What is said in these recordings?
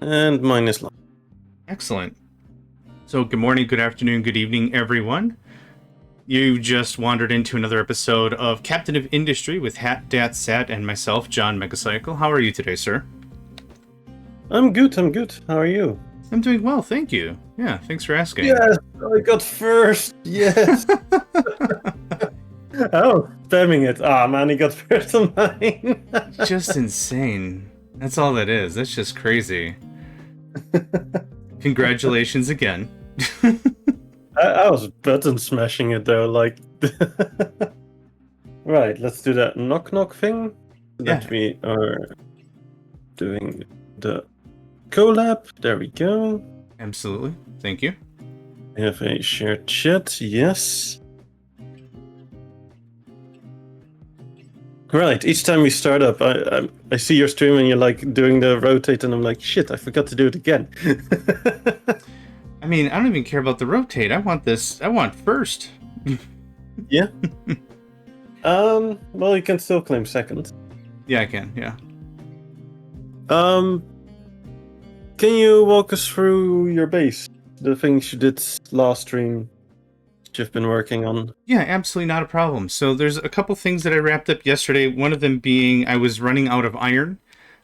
And mine is live. Excellent. So, good morning, good afternoon, good evening, everyone. You just wandered into another episode of Captain of Industry with Hatdatsat and myself, JohnMegacycle. How are you today, sir? I'm good. How are you? I'm doing well, thank you. Yeah, thanks for asking. Yes, I got first. Yes. Oh, spamming it. Ah, man, he got first on mine. Just insane. That's all that is. That's just crazy. Congratulations again. I was button smashing it though, like. Right, let's do that knock thing. That we are doing the collab. There we go. Absolutely. Thank you. We have a shared chat. Yes. Right. Each time we start up, I see your stream and you're like doing the rotate, and I'm like, shit, I forgot to do it again. I mean, I don't even care about the rotate. I want this. I want first. Yeah. Well, you can still claim second. Yeah, I can. Yeah. Can you walk us through your base? The things you did last stream that you've been working on? Yeah, absolutely not a problem. So there's a couple things that I wrapped up yesterday. One of them being I was running out of iron.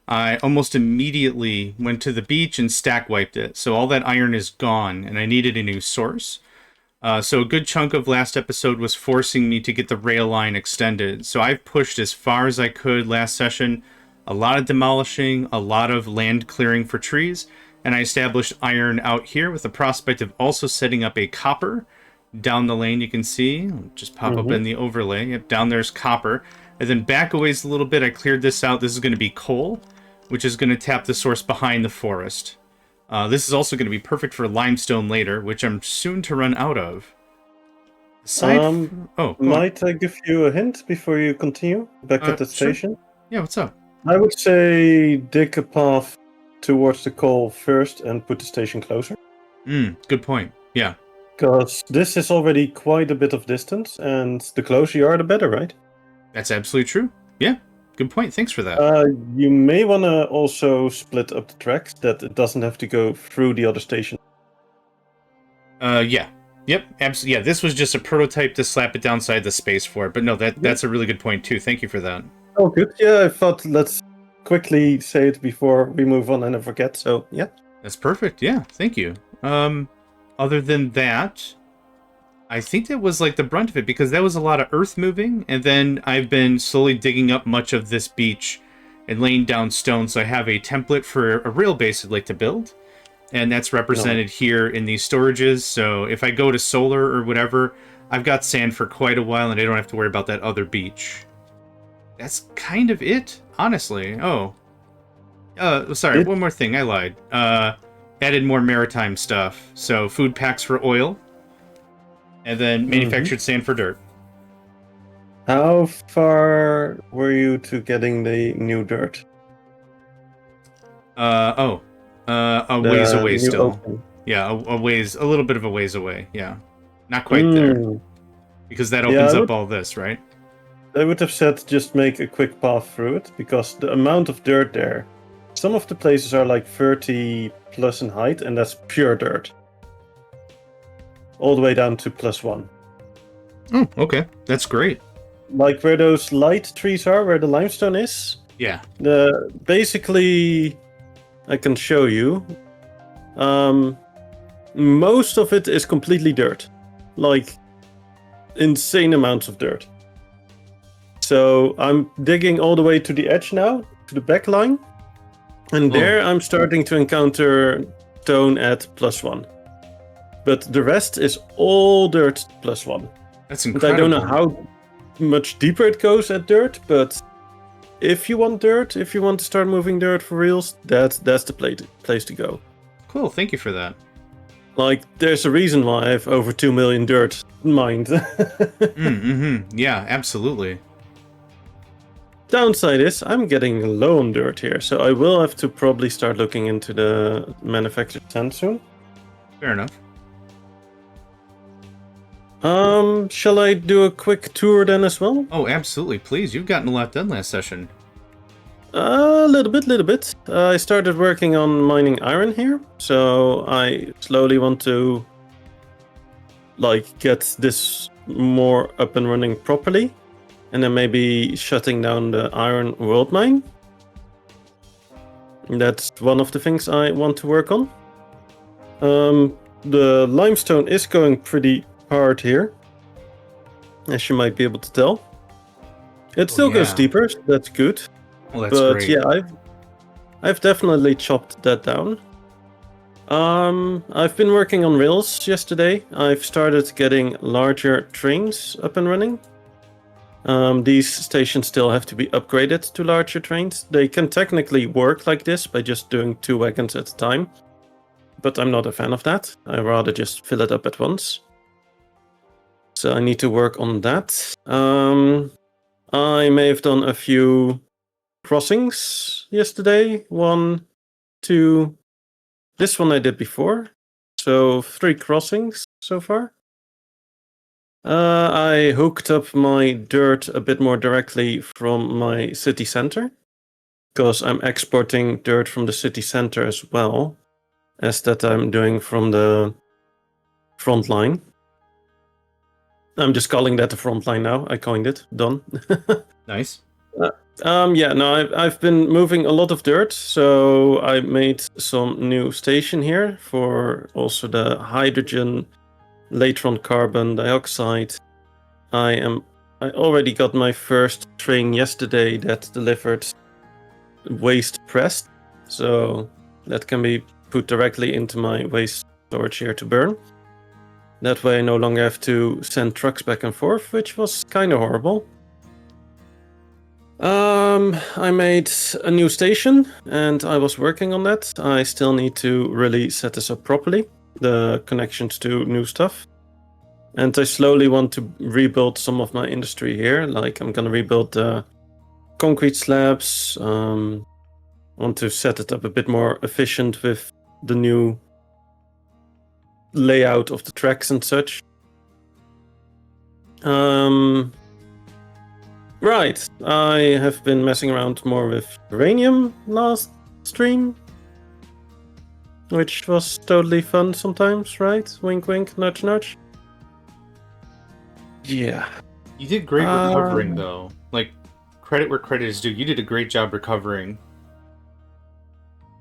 I almost immediately went to the beach and stack wiped it. So all that iron is gone, and I needed a new source. So a good chunk of last episode was forcing me to get the rail line extended. So I've pushed as far as I could last session. A lot of demolishing, a lot of land clearing for trees, and I established iron out here with the prospect of also setting up a copper down the lane. You can see, I'll just pop up in the overlay. Yep, down there's copper. And then back a ways a little bit, I cleared this out. This is going to be coal, which is going to tap the source behind the forest. This is also going to be perfect for limestone later, which I'm soon to run out of. Might I give you a hint before you continue back at the station? Sure. Yeah, what's up? I would say dig a path towards the coal first and put the station closer. Good point. Yeah. Because this is already quite a bit of distance, and the closer you are, the better, right? That's absolutely true. Yeah. Good point. Thanks for that. You may want to also split up the tracks, that it doesn't have to go through the other station. Yeah. Yep. Absolutely. Yeah, this was just a prototype to slap it downside the space for it. But no, that's a really good point, too. Thank you for that. Oh, good. Yeah, I thought let's quickly say it before we move on and I forget. So, yeah. That's perfect. Yeah, thank you. Other than that, I think that was like the brunt of it, because that was a lot of earth moving, and then I've been slowly digging up much of this beach and laying down stone, so I have a template for a rail base I'd like to build, and that's represented here in these storages. So if I go to solar or whatever, I've got sand for quite a while, and I don't have to worry about that other beach. That's kind of it, honestly. Sorry, one more thing, I lied. Added more maritime stuff. So food packs for oil, and then manufactured sand for dirt. How far were you to getting the new dirt? A ways away still. Open. Yeah, a little bit of a ways away. Yeah, not quite there, because that opens up all this, right? I would have said just make a quick path through it, because the amount of dirt there, some of the places are like 30 plus in height, and that's pure dirt. All the way down to +1. Oh, okay. That's great. Like where those light trees are, where the limestone is. Yeah. Basically, I can show you. Most of it is completely dirt. Like, insane amounts of dirt. So I'm digging all the way to the edge now, to the back line. And there I'm starting to encounter stone at +1. But the rest is all dirt +1. That's incredible. And I don't know how much deeper it goes at dirt, but if you want dirt, if you want to start moving dirt for reals, that's the place to go. Cool, thank you for that. Like, there's a reason why I have over 2 million dirt mined. Yeah, absolutely. Downside is I'm getting low on dirt here, so I will have to probably start looking into the manufactured sand soon. Fair enough. Shall I do a quick tour then as well? Oh, absolutely. Please, you've gotten a lot done last session. A little bit. I started working on mining iron here, so I slowly want to get this more up and running properly, and then maybe shutting down the iron world mine. That's one of the things I want to work on. The limestone is going pretty hard here, as you might be able to tell. It still goes deeper, so that's good. Well, that's But great. yeah, I've definitely chopped that down. I've been working on rails yesterday. I've started getting larger trains up and running. These stations still have to be upgraded to larger trains. They can technically work like this by just doing 2 wagons at a time, but I'm not a fan of that. I rather just fill it up at once. So I need to work on that. I may have done a few crossings yesterday. 1, 2. This one I did before. So 3 crossings so far. I hooked up my dirt a bit more directly from my city center, because I'm exporting dirt from the city center as well as that I'm doing from the front line. I'm just calling that the front line now. I coined it. Done. Nice. Yeah, no, I've been moving a lot of dirt, so I made some new station here for also the hydrogen, later on carbon dioxide. I already got my first train yesterday that delivered waste pressed, so that can be put directly into my waste storage here to burn. That way I no longer have to send trucks back and forth, which was kind of horrible. I made a new station, and I was working on that. I still need to really set this up properly, the connections to new stuff. And I slowly want to rebuild some of my industry here. Like, I'm gonna rebuild the concrete slabs. I want to set it up a bit more efficient with the new layout of the tracks and such. Right, I have been messing around more with uranium last stream, which was totally fun sometimes, right? Wink wink, nudge nudge. Yeah. You did great recovering, though. Like, credit where credit is due. You did a great job recovering.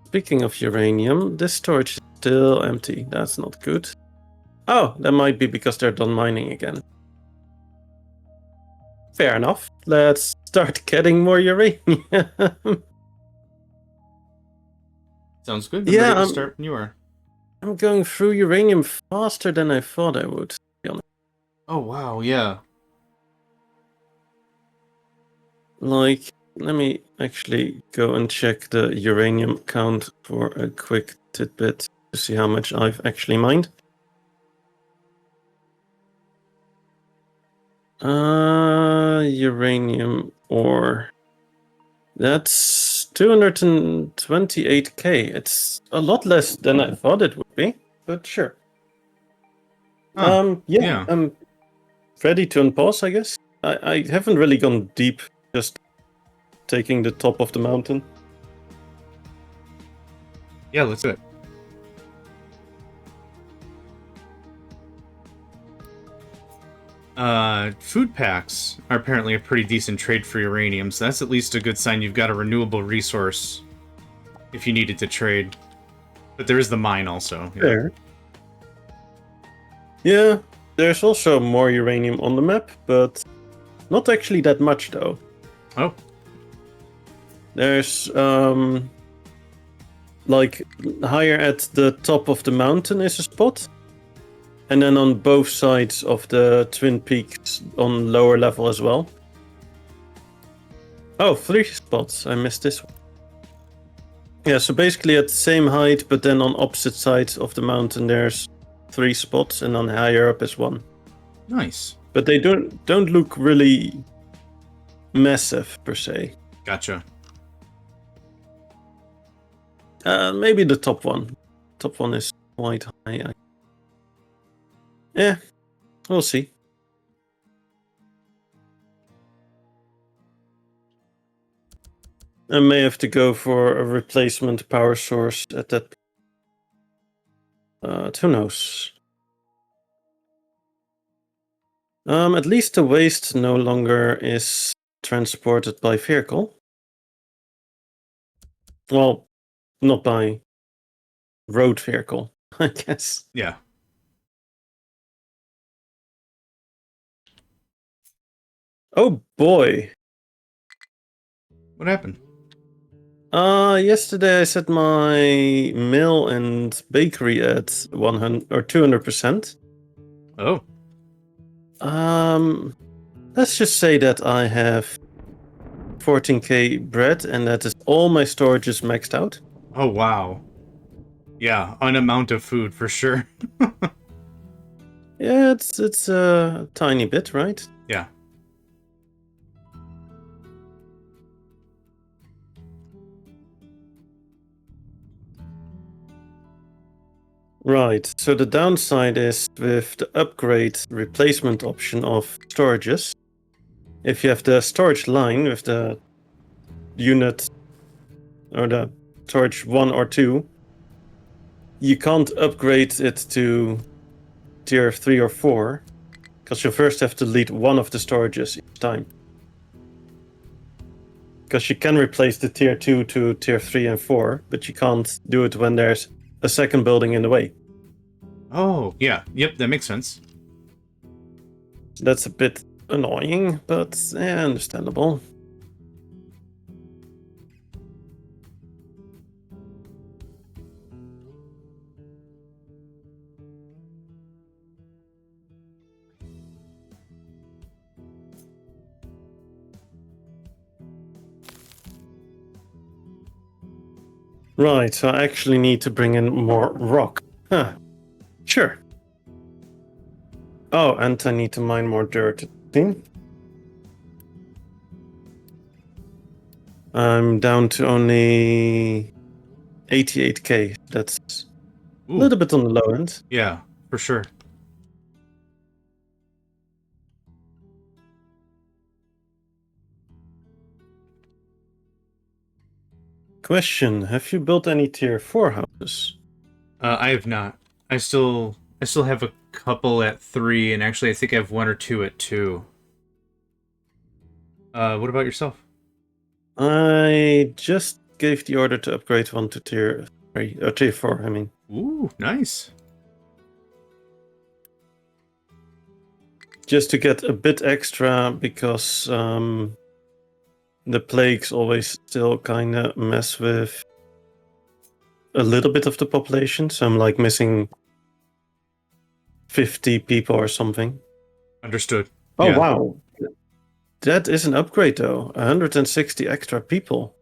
Speaking of uranium, this storage is still empty. That's not good. Oh, that might be because they're done mining again. Fair enough. Let's start getting more uranium. Sounds good. I'm ready to start when you are. I'm going through uranium faster than I thought I would, to be honest. Oh, wow, yeah. Like, let me actually go and check the uranium count for a quick tidbit to see how much I've actually mined. Uranium ore. That's 228k. It's a lot less than I thought it would be, but sure. Yeah, I'm ready to unpause, I guess. I haven't really gone deep, just taking the top of the mountain. Yeah, let's do it. Food packs are apparently a pretty decent trade for uranium, so that's at least a good sign you've got a renewable resource if you needed to trade. But there is the mine also. Yeah. Fair. Yeah, there's also more uranium on the map, but not actually that much though. Oh. There's like higher at the top of the mountain is a spot. And then on both sides of the Twin Peaks on lower level as well. Oh, 3 spots. I missed this one. Yeah, so basically at the same height, but then on opposite sides of the mountain there's 3 spots, and then higher up is 1. Nice. But they don't look really massive per se. Gotcha. Maybe the top one. Top one is quite high. Yeah, we'll see. I may have to go for a replacement power source at that. Who knows? At least the waste no longer is transported by vehicle. Well, not by road vehicle, I guess. Yeah. Oh boy. What happened? Yesterday I set my mill and bakery at 100 or 200%. Oh. Let's just say that I have 14k bread, and that is all my storage is maxed out. Oh, wow. Yeah, an amount of food for sure. Yeah, it's a tiny bit, right? Yeah. Right. So the downside is with the upgrade replacement option of storages. If you have the storage line with the unit or the storage 1 or 2, you can't upgrade it to tier 3 or 4 because you first have to delete one of the storages each time. Because you can replace the tier 2 to tier 3 and 4, but you can't do it when there's a second building in the way. Oh, yeah. Yep, that makes sense. That's a bit annoying, but understandable. Right, so I actually need to bring in more rock. Huh. Sure. Oh, and I need to mine more dirt. See? I'm down to only 88k. That's a Ooh. little bit on the low end. Yeah, for sure. Question, have you built any tier 4 houses? I have not. I still have a couple at 3, and actually I think I have 1 or 2 at 2. What about yourself? I just gave the order to upgrade one to tier 3, or tier 4, I mean. Ooh, nice. Just to get a bit extra, because the plagues always still kind of mess with a little bit of the population, so I'm like missing 50 people or something. Understood. Oh, Yeah. wow. That is an upgrade, though. 160 extra people.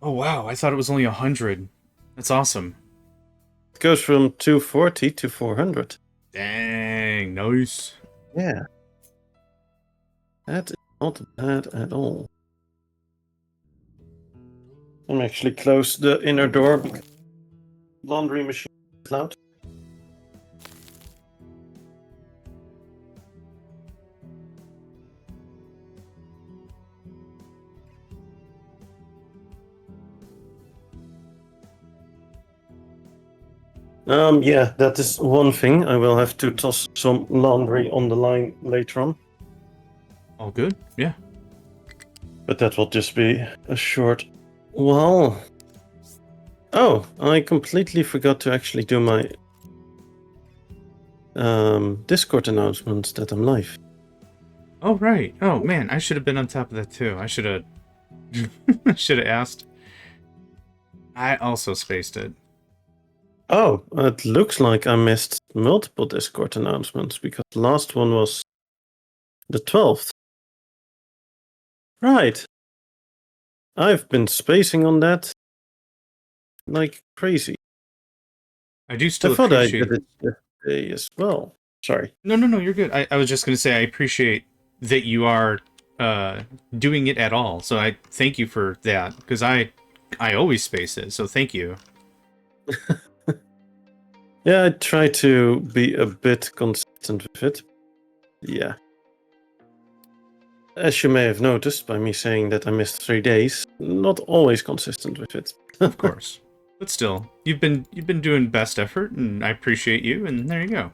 Oh, wow. I thought it was only 100. That's awesome. It goes from 240 to 400. Dang, nice. Yeah. That is not bad at all. I'm actually close the inner door because laundry machine is loud. Yeah, that is one thing. I will have to toss some laundry on the line later on. All good? Yeah. But that will just be a short while. Oh, I completely forgot to actually do my Discord announcements that I'm live. Oh, right. Oh, man. I should have been on top of that, too. I should have... should have asked. I also spaced it. Oh, it looks like I missed multiple Discord announcements because the last one was the 12th. Right. I've been spacing on that like crazy. I do I still thought I appreciate... did it yesterday as well. Sorry. No, you're good. I was just going to say I appreciate that you are doing it at all. So I thank you for that, because I always space it. So thank you. Yeah, I try to be a bit consistent with it. Yeah. As you may have noticed by me saying that I missed 3 days, not always consistent with it. Of course. But still, you've been doing best effort, and I appreciate you, and there you go.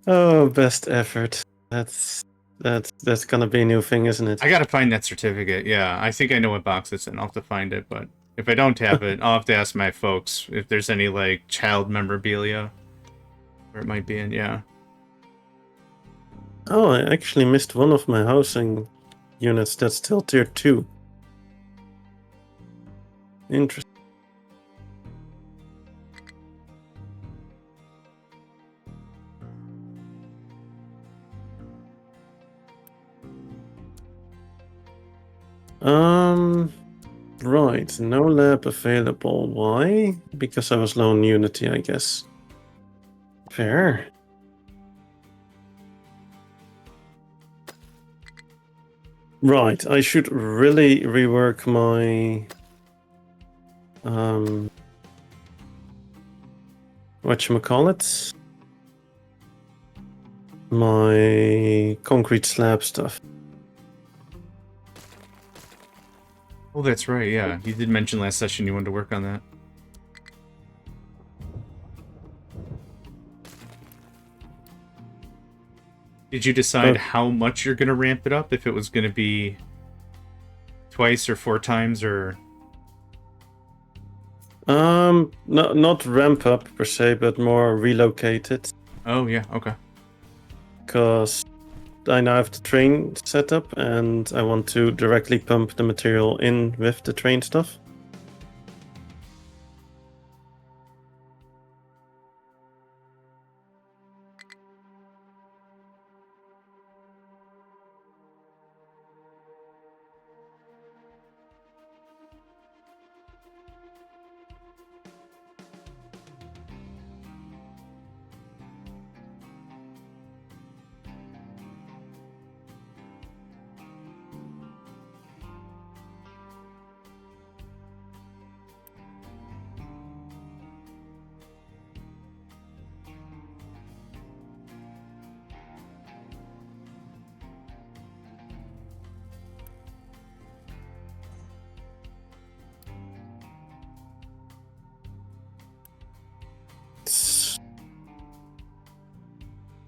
Oh, best effort. That's gonna be a new thing, isn't it? I gotta find that certificate, yeah. I think I know what box it's in. I'll have to find it, but if I don't have it, I'll have to ask my folks if there's any, like, child memorabilia where it might be in, yeah. Oh, I actually missed one of my housing units that's still tier 2. Interesting. Right, no lab available. Why? Because I was low on Unity, I guess. Fair. Right, I should really rework my whatchamacallit? My concrete slab stuff. Oh, that's right, yeah. You did mention last session you wanted to work on that. Did you decide how much you're going to ramp it up? If it was going to be twice or 4 times, or... Not ramp up per se, but more relocate it. Oh, yeah, okay. Because I now have the train set up, and I want to directly pump the material in with the train stuff.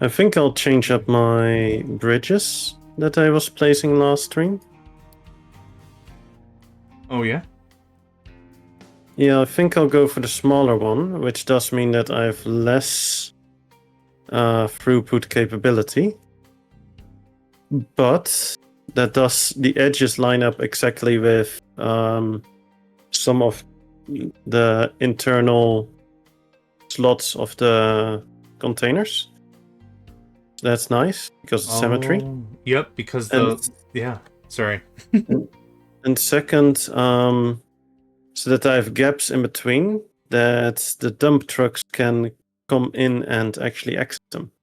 I think I'll change up my bridges that I was placing last stream. Oh, yeah? Yeah, I think I'll go for the smaller one, which does mean that I have less throughput capability. But that does the edges line up exactly with some of the internal slots of the containers. That's nice because it's symmetry. Yep, because the... Yeah, sorry. And second, so that I have gaps in between, that the dump trucks can come in and actually exit them.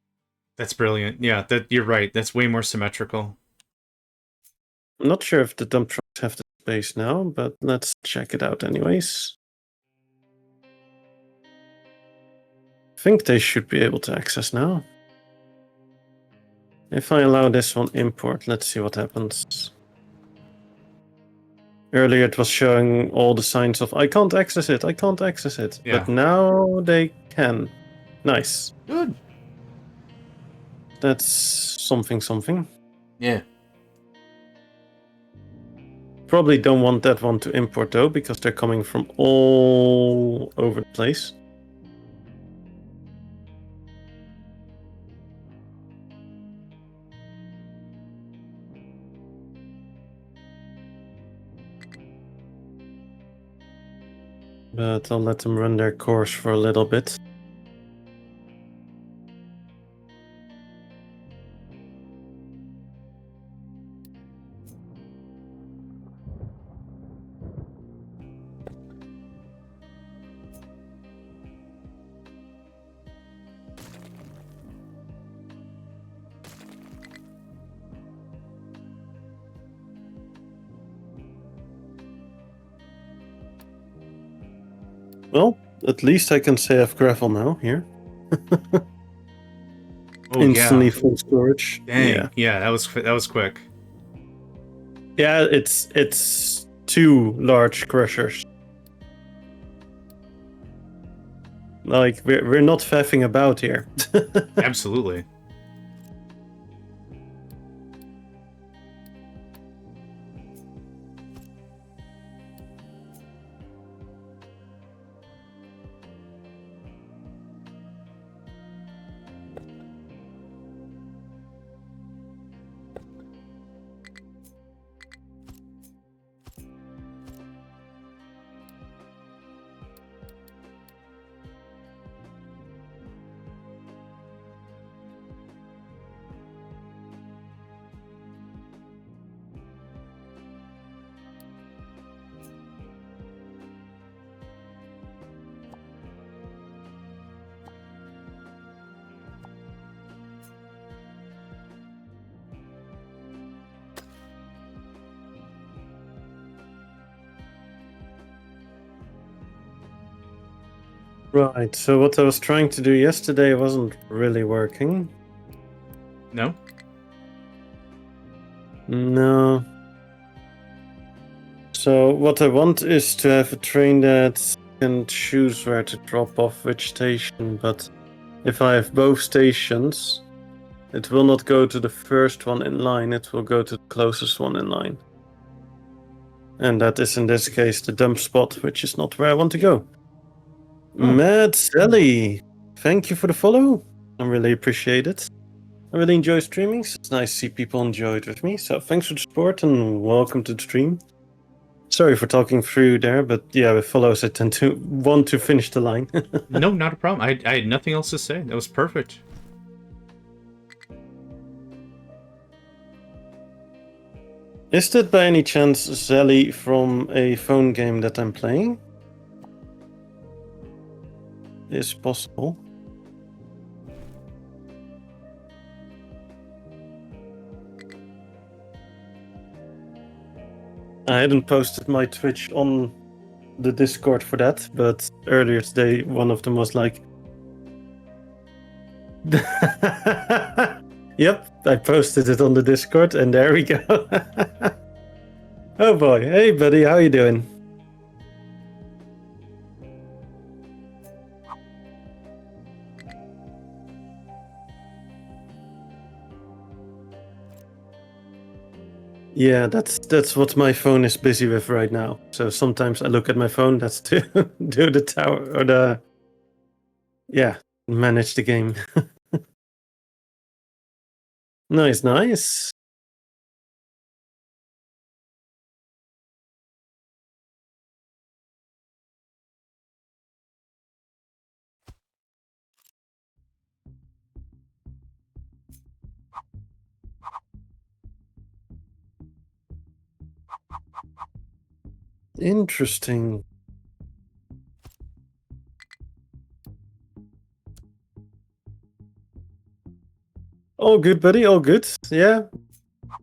That's brilliant. Yeah, you're right. That's way more symmetrical. I'm not sure if the dump trucks have the space now, but let's check it out anyways. I think they should be able to access now. If I allow this one import, let's see what happens. Earlier it was showing all the signs of I can't access it, I can't access it. Yeah. But now they can. Nice. Good. That's something. Yeah. Probably don't want that one to import though, because they're coming from all over the place. But I'll let them run their course for a little bit. Well, at least I can say I have gravel now, here. Oh Instantly yeah. full storage. Dang. Yeah, that was quick. Yeah, it's 2 large crushers. Like we're not faffing about here. Absolutely. Right, so what I was trying to do yesterday wasn't really working. No? No. So what I want is to have a train that can choose where to drop off which station, but if I have both stations, it will not go to the first one in line, it will go to the closest one in line. And that is in this case the dump spot, which is not where I want to go. Oh. Mad Sally, thank you for the follow. I really appreciate it. I really enjoy streaming, so it's nice to see people enjoy it with me. So thanks for the support and welcome to the stream. Sorry for talking through there, but yeah, with follows I tend to want to finish the line. No, not a problem. I had nothing else to say. That was perfect. Is that by any chance Sally from a phone game that I'm playing? Is possible. I hadn't posted my Twitch on the Discord for that, but earlier today one of them was like, yep, I posted it on the Discord and there we go. Oh boy, hey buddy, how you doing? Yeah, that's what my phone is busy with right now. So sometimes I look at my phone, that's to do the tower or the manage the game. Nice, nice. Interesting. All good, buddy, all good. Yeah.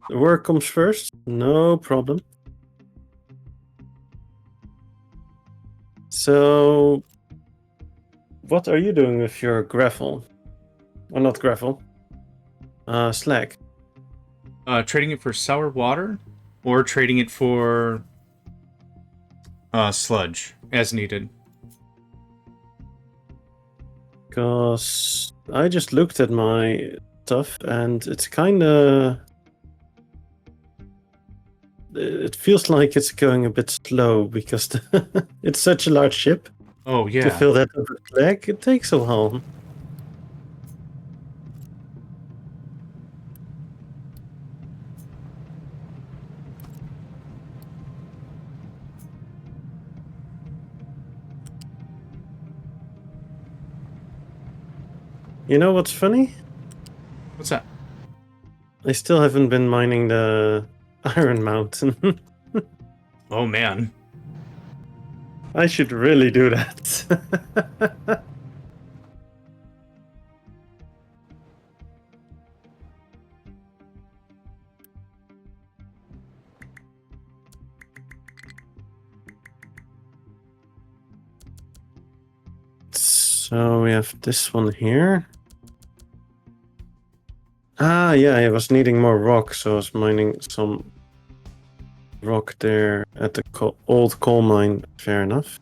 The work comes first. No problem. So what are you doing with your gravel? Or not gravel. Slag. Trading it for sour water or trading it for sludge as needed. Because I just looked at my stuff and it's kinda it feels like it's going a bit slow because it's such a large ship. Oh To yeah. fill that up with slag, it takes a while. You know what's funny? What's that? I still haven't been mining the Iron Mountain. Oh man. I should really do that. So we have this one here. Yeah, I was needing more rock, so I was mining some rock there at the old coal mine. Fair enough.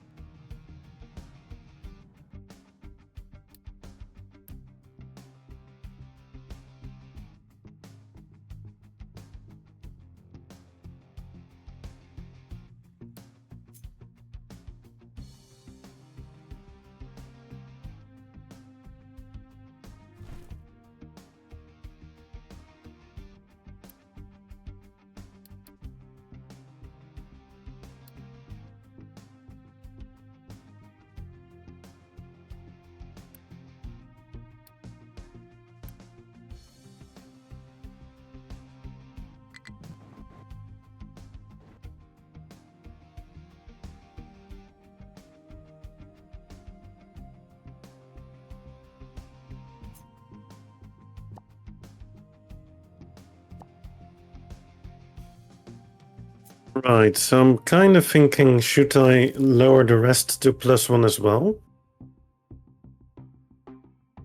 Right, so I'm kind of thinking, should I lower the rest to +1 as well?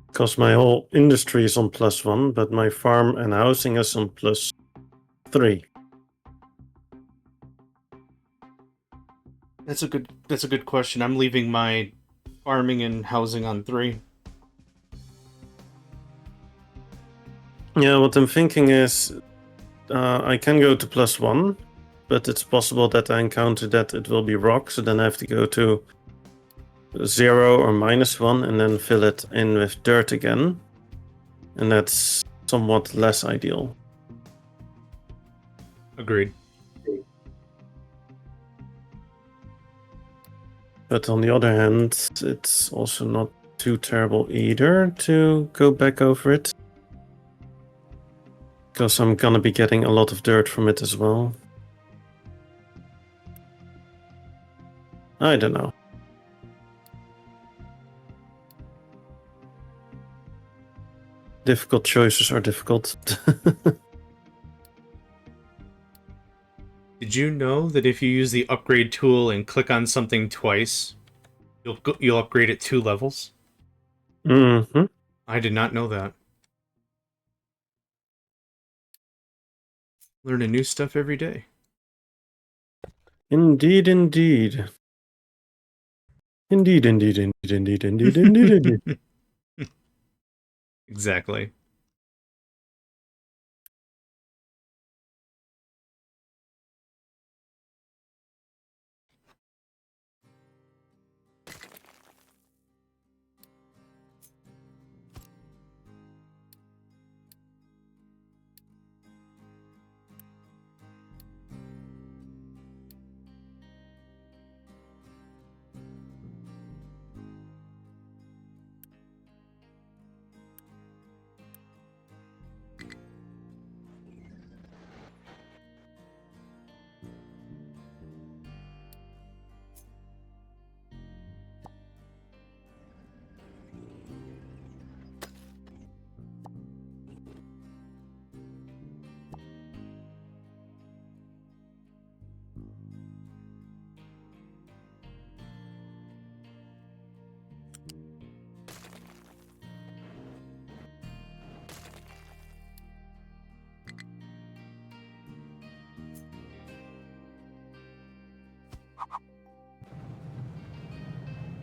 Because my whole industry is on +1, but my farm and housing is on +3. That's a good question. I'm leaving my farming and housing on 3. Yeah, what I'm thinking is I can go to +1, but it's possible that I encounter that it will be rock, so then I have to go to 0 or -1 and then fill it in with dirt again. And that's somewhat less ideal. Agreed. But on the other hand, it's also not too terrible either to go back over it. Because I'm gonna be getting a lot of dirt from it as well. I don't know. Difficult choices are difficult. Did you know that if you use the upgrade tool and click on something twice, you'll upgrade it 2 levels? Mm-hmm. I did not know that. Learning new stuff every day. Indeed, indeed. Indeed, indeed, indeed, indeed, indeed, indeed, indeed. Exactly.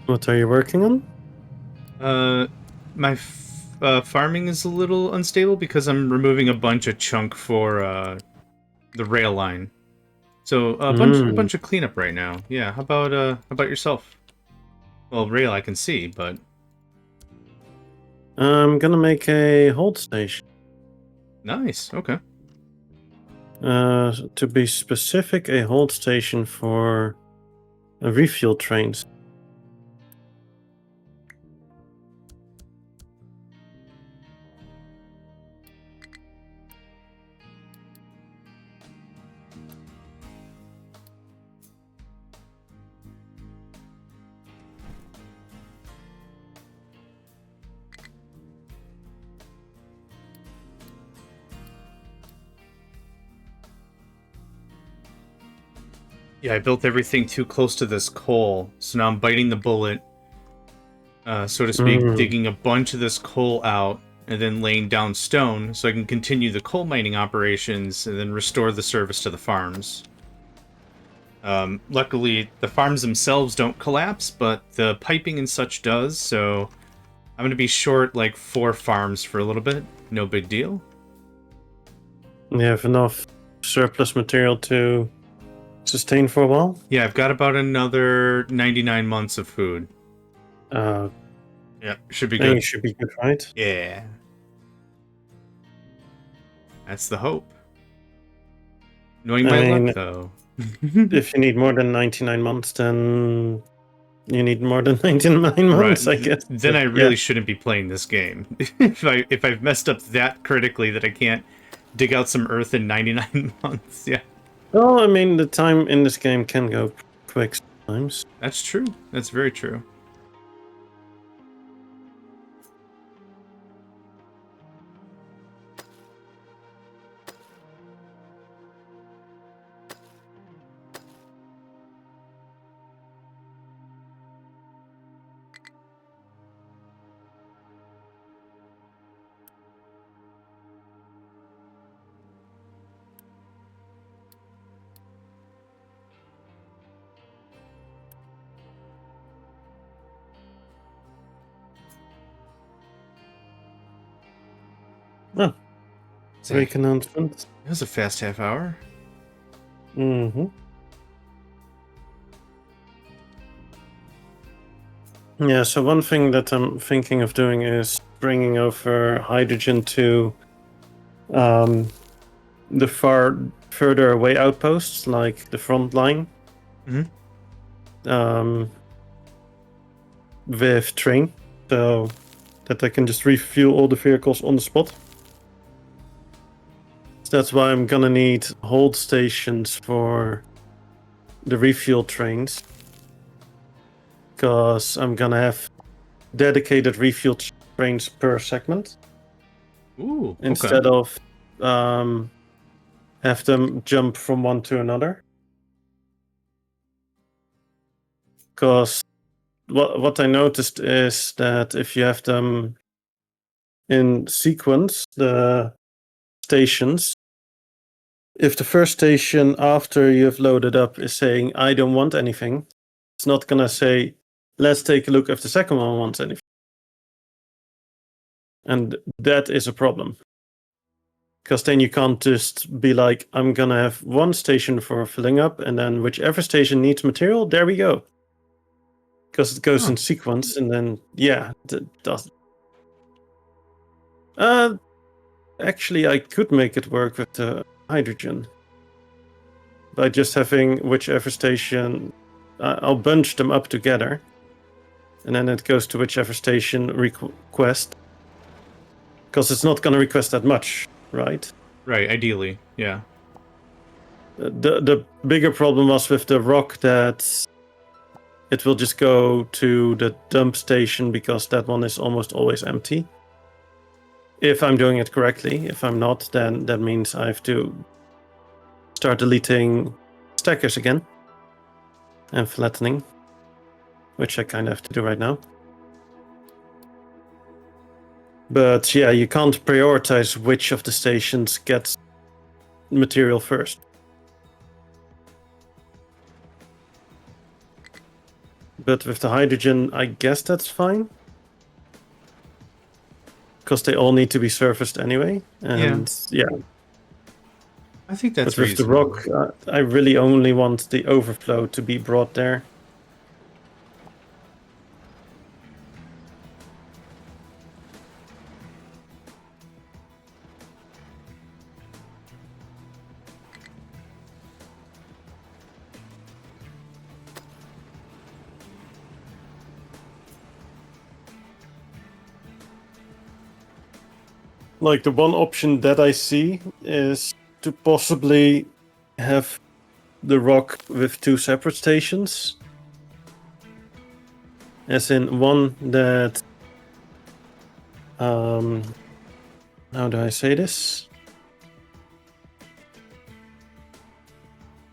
What are you working on? My farming is a little unstable because I'm removing a bunch of chunk for the rail line. So a bunch of cleanup right now. Yeah. How about yourself? Well, rail I can see, but I'm gonna make a hold station. nice. Okay. To be specific, a hold station for refuel trains. Yeah, I built everything too close to this coal, so now I'm biting the bullet, so to speak, digging a bunch of this coal out and then laying down stone so I can continue the coal mining operations and then restore the service to the farms. Luckily, the farms themselves don't collapse, but the piping and such does, so I'm going to be short like 4 farms for a little bit. No big deal. You have enough surplus material to sustain for a while? Yeah, I've got about another 99 months of food. Yeah, Should be then you good. should be good, right? Yeah. That's the hope. Knowing my luck, though. If you need more than 99 months, then you need more than 99 months, I guess. Then I really shouldn't be playing this game. if I've messed up that critically that I can't dig out some earth in 99 months, yeah. Well, I mean, the time in this game can go quick sometimes. That's true. That's very true. Oh, break announcement. It was a fast half hour. Mm-hmm. Yeah, so one thing that I'm thinking of doing is bringing over hydrogen to the further away outposts, like the front line. With train, so that I can just refuel all the vehicles on the spot. So that's why I'm gonna need hold stations for the refuel trains, because I'm gonna have dedicated refuel trains per segment. Ooh, okay. Instead of have them jump from one to another. Because what I noticed is that if you have them in sequence, the stations, if the first station after you've loaded up is saying, I don't want anything, it's not going to say, let's take a look if the second one wants anything. And that is a problem. Because then you can't just be like, I'm going to have one station for filling up, and then whichever station needs material, there we go. Because it goes in sequence, and then, yeah, it does. Actually, I could make it work with the hydrogen. By just having whichever station, I'll bunch them up together. And then it goes to whichever station request. Because it's not going to request that much, right? Right, ideally, yeah. The bigger problem was with the rock that it will just go to the dump station because that one is almost always empty. If I'm doing it correctly. If I'm not, then that means I have to start deleting stackers again and flattening, which I kind of have to do right now. But yeah, you can't prioritize which of the stations gets material first. But with the hydrogen, I guess that's fine. Because they all need to be surfaced anyway. And yeah. I think that's but with the rock, I really only want the overflow to be brought there. Like, the one option that I see is to possibly have the rock with 2 separate stations. As in one that... how do I say this?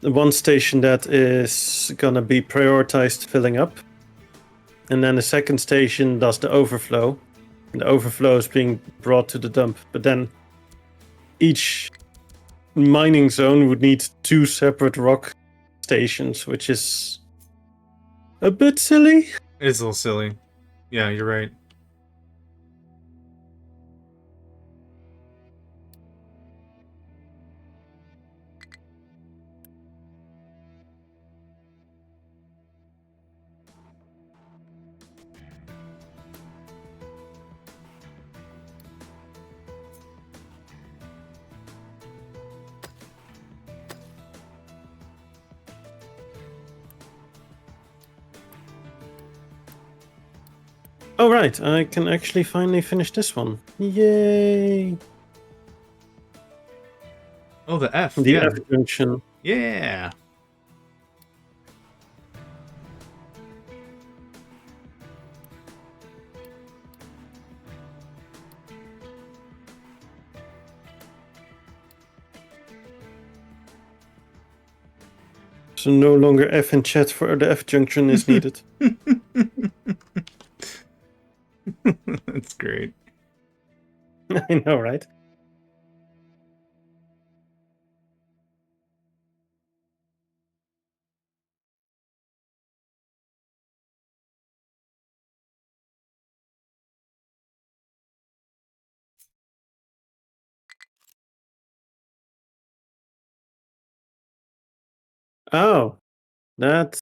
The one station that is gonna be prioritized filling up. And then the second station does the overflow. The overflow is being brought to the dump. But then each mining zone would need 2 separate rock stations, which is a bit silly. It's a little silly. Yeah, you're right. Oh, right. I can actually finally finish this one. Yay! Oh, the F. The yeah. F junction. Yeah. So no longer F in chat for the F junction is needed. That's great. I know, right? Oh, that's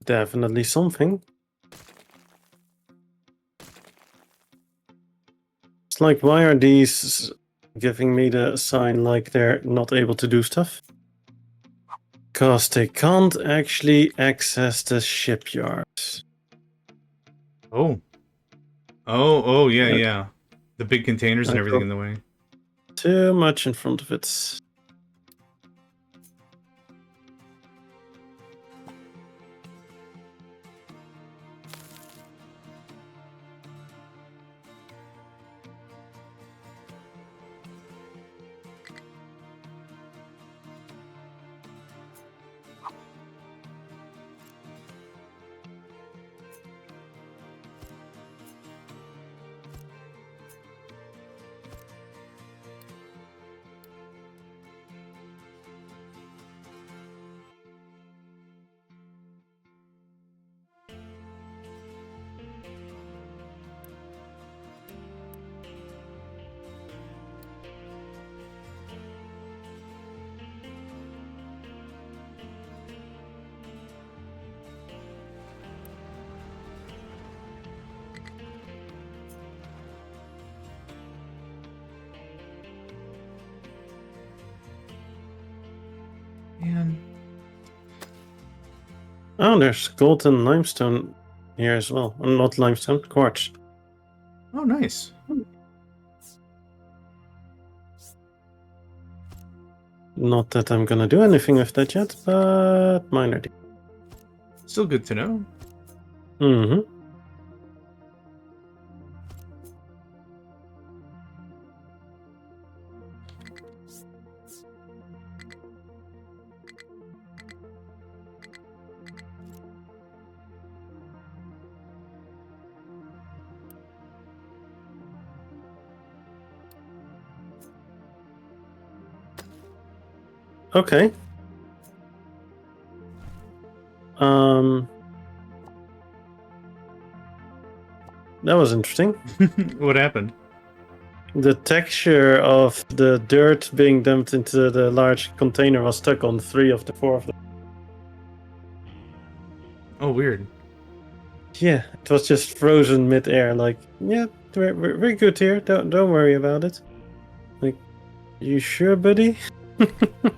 definitely something. It's like, why are these giving me the sign like they're not able to do stuff? Because they can't actually access the shipyard. Oh. Oh, yeah, Okay. yeah. The big containers and I everything got in the way. too much in front of it. Man. Oh, there's gold and limestone here as well. Not limestone, quartz. Oh, nice. Not that I'm gonna do anything with that yet, but minor. Still good to know. Mm-hmm. Okay. That was interesting. What happened? The texture of the dirt being dumped into the large container was stuck on 3 of the 4 of them. Oh, weird. Yeah, it was just frozen mid-air. Like, yeah, we're good here. Don't worry about it. Like, you sure, buddy? The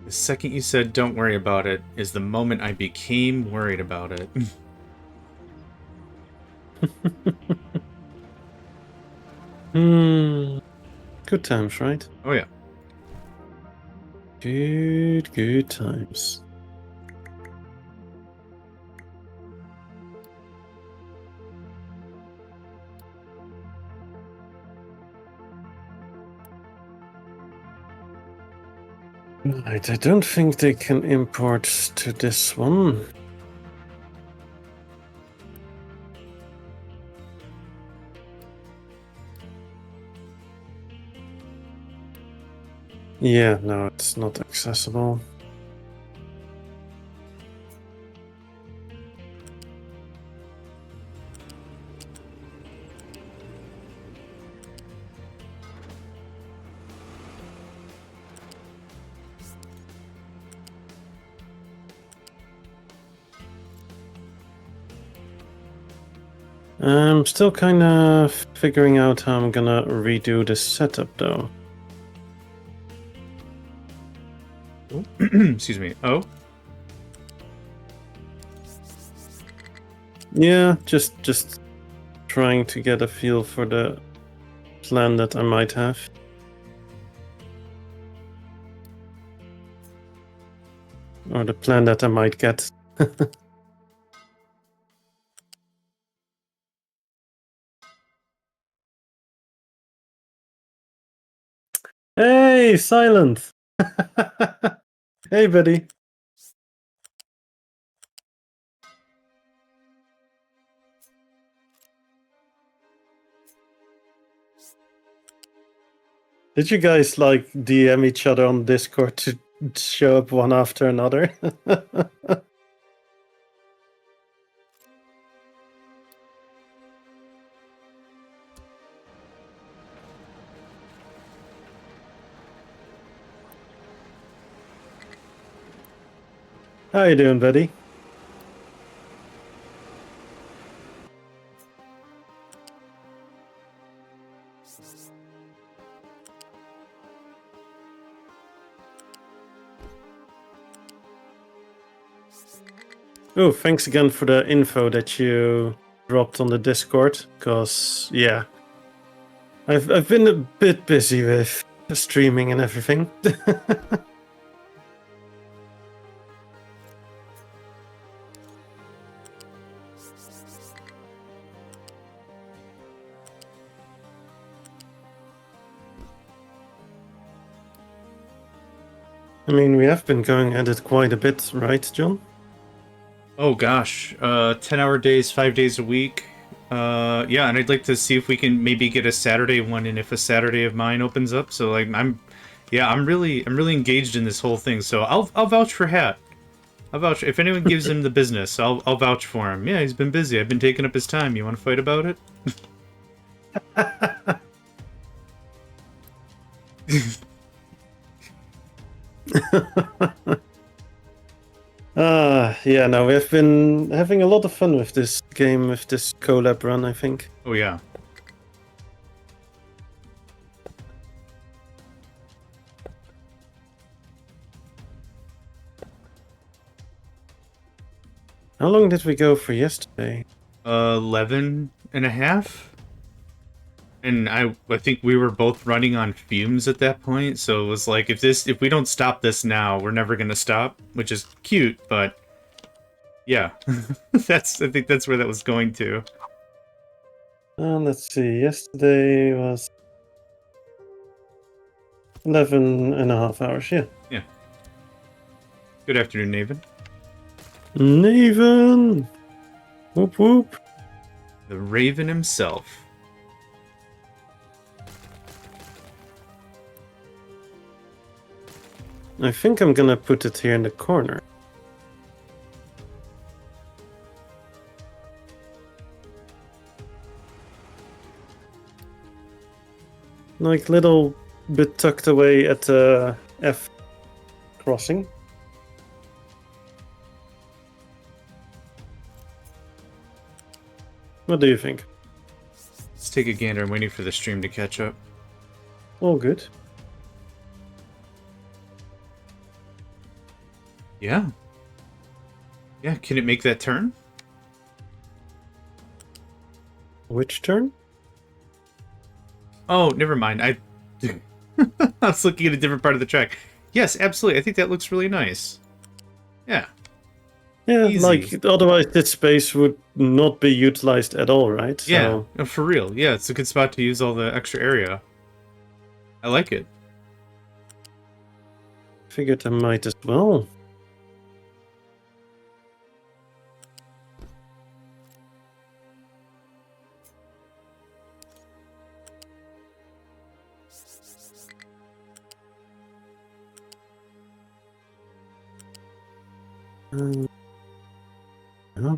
second you said don't worry about it is the moment I became worried about it. Good times, right? Oh, yeah. Good times. Right, I don't think they can import to this one. Yeah, no, it's not accessible. I'm still kind of figuring out how I'm gonna redo this setup, though. Excuse me. Oh, Yeah, just trying to get a feel for the plan that I might have. Or the plan that I might get. Hey, Silent! Hey, buddy. Did you guys like DM each other on Discord to show up one after another? How you doing, buddy? Oh, thanks again for the info that you dropped on the Discord. Cause yeah, I've been a bit busy with streaming and everything. I mean, we have been going at it quite a bit, right, John? oh gosh. 10-hour days, 5 days a week. Yeah, and I'd like to see if we can maybe get a Saturday one, and if a Saturday of mine opens up. So like, I'm really engaged in this whole thing. So I'll vouch for Hat. I'll vouch if anyone gives him the business. I'll vouch for him. Yeah, he's been busy. I've been taking up his time. You want to fight about it? Yeah, no, we've been having a lot of fun with this game, with this collab run, I think. Oh yeah. How long did we go for yesterday? 11 and a half. And I think we were both running on fumes at that point, so it was like, if we don't stop this now, we're never gonna stop, which is cute, but yeah. I think that's where that was going to. Let's see, yesterday was 11 and a half hours, yeah. Yeah. Good afternoon, Naven. Naven! Whoop whoop. The Raven himself. I think I'm gonna put it here in the corner. Like little bit tucked away at the F crossing. What do you think? Let's take a gander. I'm waiting for the stream to catch up. All good. Yeah. Yeah, can it make that turn? Which turn? Oh, never mind. I was looking at a different part of the track. Yes, absolutely. I think that looks really nice. Yeah. Yeah, Easy. like otherwise this space would not be utilized at all, right? So, yeah, no, for real. Yeah, it's a good spot to use all the extra area. I like it. Figured I might as well. Yeah.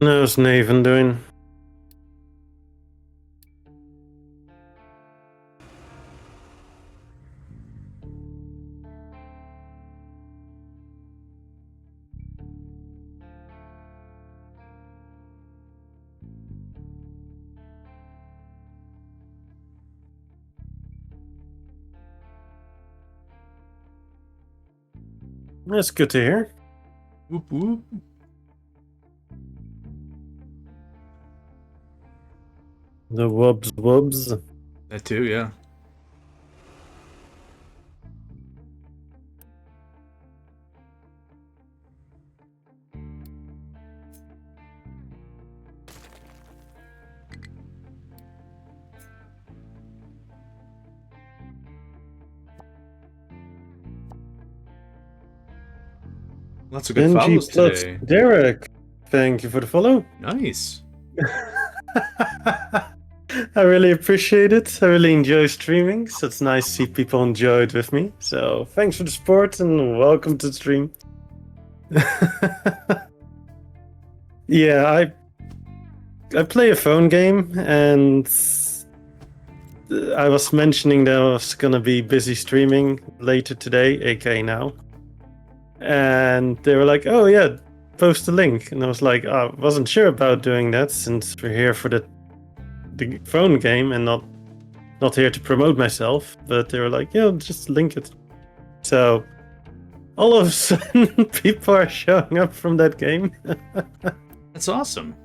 How's Nathan doing? That's good to hear. Whoop whoop. The wubs. That too, yeah. Lots of good NG follows plus today. Derek, thank you for the follow. Nice. I really appreciate it. I really enjoy streaming, so it's nice to see people enjoy it with me. So thanks for the support and welcome to the stream. Yeah, I play a phone game, and I was mentioning that I was gonna be busy streaming later today, aka now. And they were like, "Oh yeah, post a link," and I was like, "I wasn't sure about doing that since we're here for the phone game and not here to promote myself." But they were like, "Yeah, just link it." So all of a sudden, people are showing up from that game. That's awesome.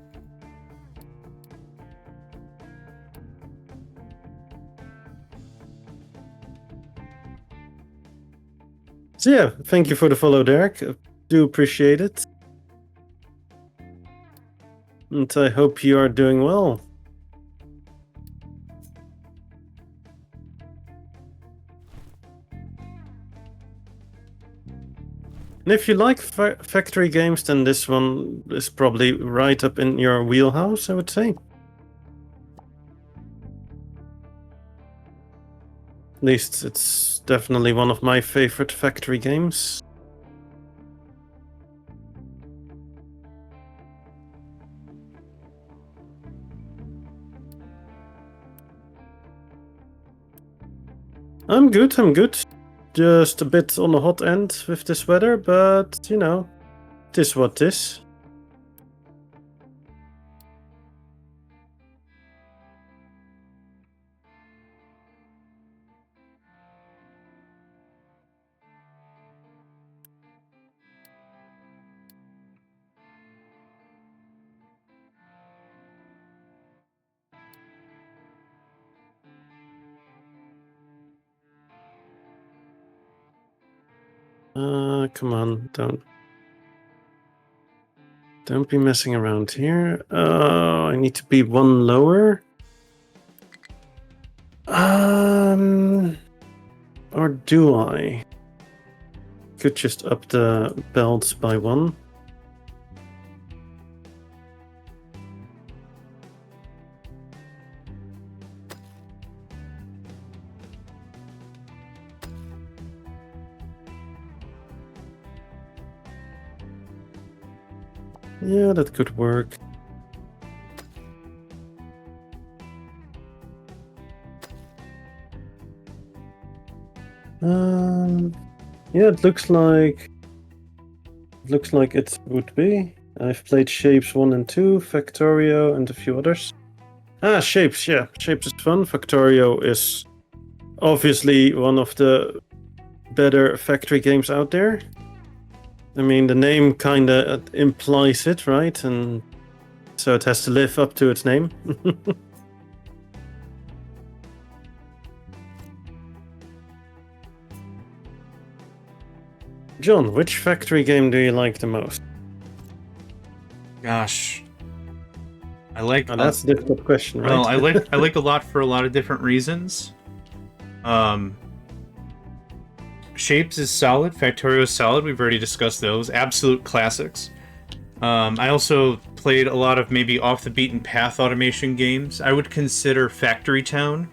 So yeah, thank you for the follow, Derek. I do appreciate it. And I hope you are doing well. And if you like factory games, then this one is probably right up in your wheelhouse, I would say. At least it's definitely one of my favorite factory games. I'm good. Just a bit on the hot end with this weather, but you know, it is what it is. Come on, don't be messing around here. I need to be one lower. Or do I? Could just up the belts by one. Yeah, that could work. Yeah, it looks like it would be. I've played Shapes 1 and 2, Factorio, and a few others. Shapes, yeah. Shapes is fun. Factorio is obviously one of the better factory games out there. I mean, the name kinda implies it, right? And so it has to live up to its name. John, which factory game do you like the most? Gosh, I like. Oh, that's a difficult question, right? Well, I like a lot for a lot of different reasons. Um, Shapes is solid. Factorio is solid. We've already discussed those. Absolute classics. I also played a lot of maybe off the beaten path automation games. I would consider Factory Town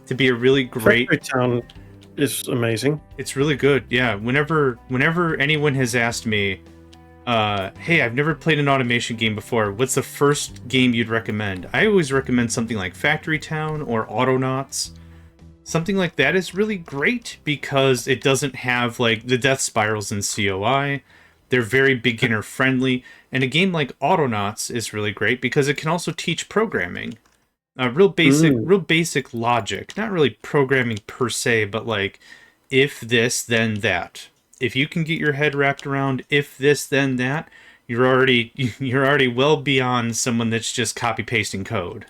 to be a really great. Factory Town is amazing. It's really good. Yeah. Whenever anyone has asked me, hey, I've never played an automation game before, what's the first game you'd recommend? I always recommend something like Factory Town or Autonauts. Something like that is really great because it doesn't have like the death spirals in COI. They're very beginner friendly, and a game like Autonauts is really great because it can also teach programming. Real basic logic. Not really programming per se, but like if this then that. If you can get your head wrapped around if this then that, you're already well beyond someone that's just copy pasting code.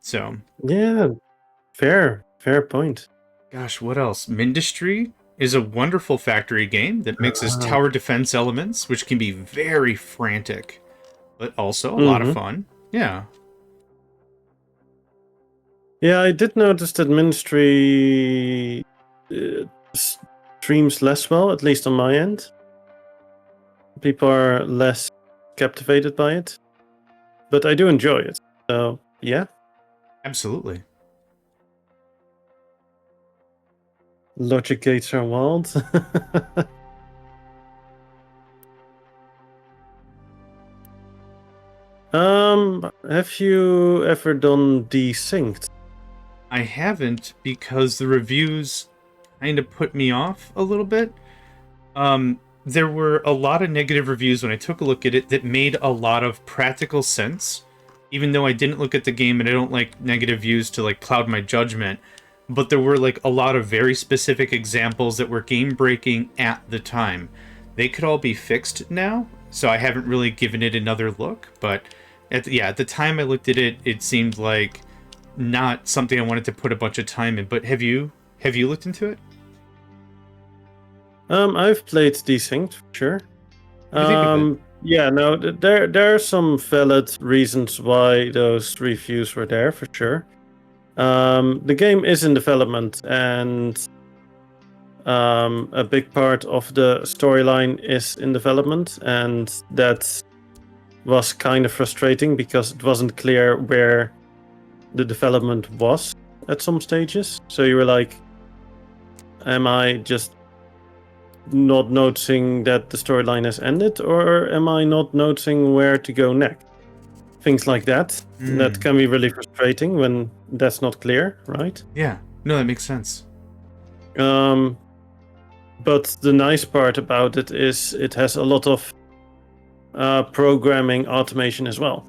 So Yeah, fair point. gosh, what else? Mindustry is a wonderful factory game that mixes tower defense elements, which can be very frantic, but also a lot of fun. Yeah. Yeah, I did notice that Ministry streams less well, at least on my end. People are less captivated by it, but I do enjoy it. So yeah, Absolutely. logic gates are wild. Have you ever done Desynced? I haven't because the reviews kind of put me off a little bit. There were a lot of negative reviews when I took a look at it that made a lot of practical sense, even though I didn't look at the game and I don't like negative views to like cloud my judgment. But there were like a lot of very specific examples that were game breaking at the time. They could all be fixed now, so I haven't really given it another look. But at the time I looked at it, it seemed like not something I wanted to put a bunch of time in. But have you looked into it? I've played Desynced, for sure. What do you think of it? Yeah, no, there are some valid reasons why those reviews were there, for sure. The game is in development, and a big part of the storyline is in development, and that was kind of frustrating because it wasn't clear where the development was at some stages. So you were like, am I just not noticing that the storyline has ended, or am I not noticing where to go next? Things like that. That can be really frustrating when that's not clear, right? Yeah. No, that makes sense. But the nice part about it is it has a lot of programming automation as well.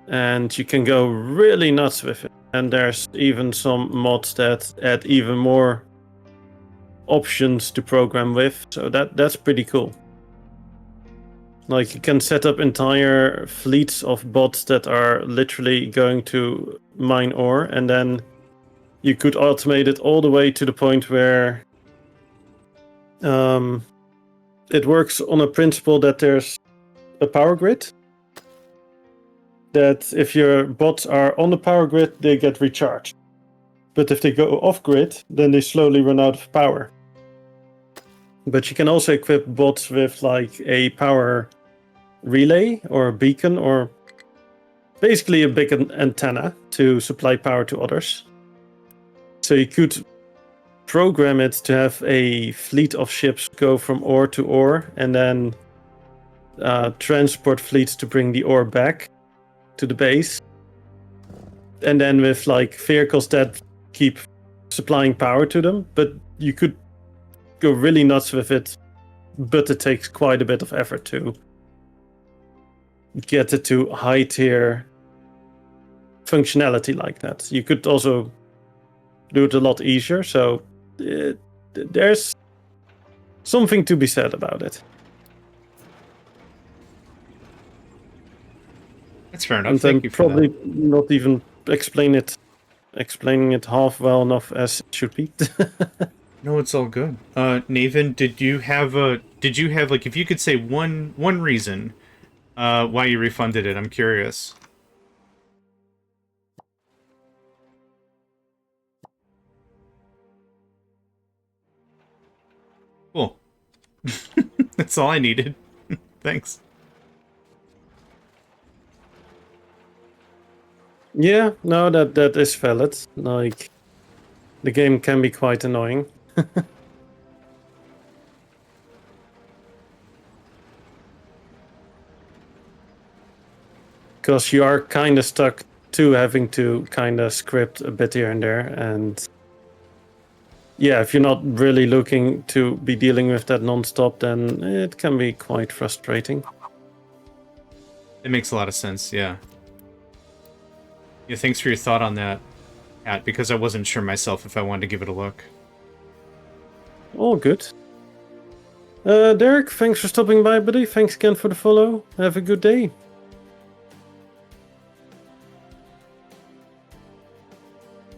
And you can go really nuts with it. And there's even some mods that add even more options to program with. So that's pretty cool. Like, you can set up entire fleets of bots that are literally going to mine ore, and then you could automate it all the way to the point where it works on a principle that there's a power grid. That if your bots are on the power grid, they get recharged. But if they go off grid, then they slowly run out of power. But you can also equip bots with like a power relay or a beacon, or basically a big antenna to supply power to others. So you could program it to have a fleet of ships go from ore to ore, and then transport fleets to bring the ore back to the base. And then with like vehicles that keep supplying power to them. But you could go really nuts with it, but it takes quite a bit of effort to get it to high tier functionality like that. You could also do it a lot easier, so there's something to be said about it. That's fair enough. And Thank I'm you for probably that. not even explaining it half well enough as it should be. No, it's all good. Nathan, did you have like, if you could say one reason why you refunded it? I'm curious. Cool. That's all I needed. Thanks. Yeah, no, that is valid. Like, the game can be quite annoying. Because you are kind of stuck to having to kind of script a bit here and there. And yeah, if you're not really looking to be dealing with that non-stop, then it can be quite frustrating. It makes a lot of sense, yeah. Yeah, thanks for your thought on that, Pat, because I wasn't sure myself if I wanted to give it a look. All good. Derek, thanks for stopping by, buddy. Thanks again for the follow. Have a good day.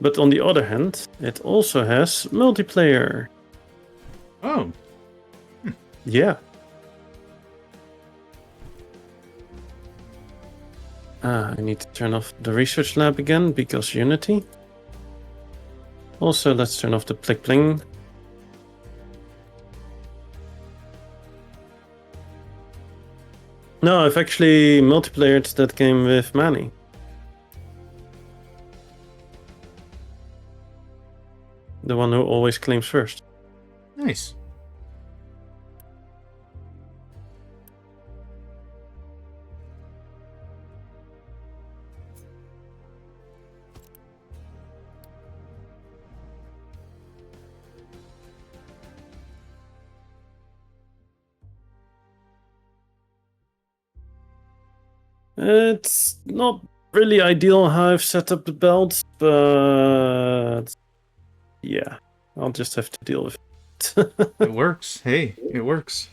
But on the other hand, it also has multiplayer. Oh. Yeah. I need to turn off the research lab again because Unity. Also, let's turn off the Plick Pling. No, I've actually multiplayered that game with Manny. The one who always claims first. Nice. It's not really ideal how I've set up the belt, but yeah, I'll just have to deal with it. It works. Hey, it works.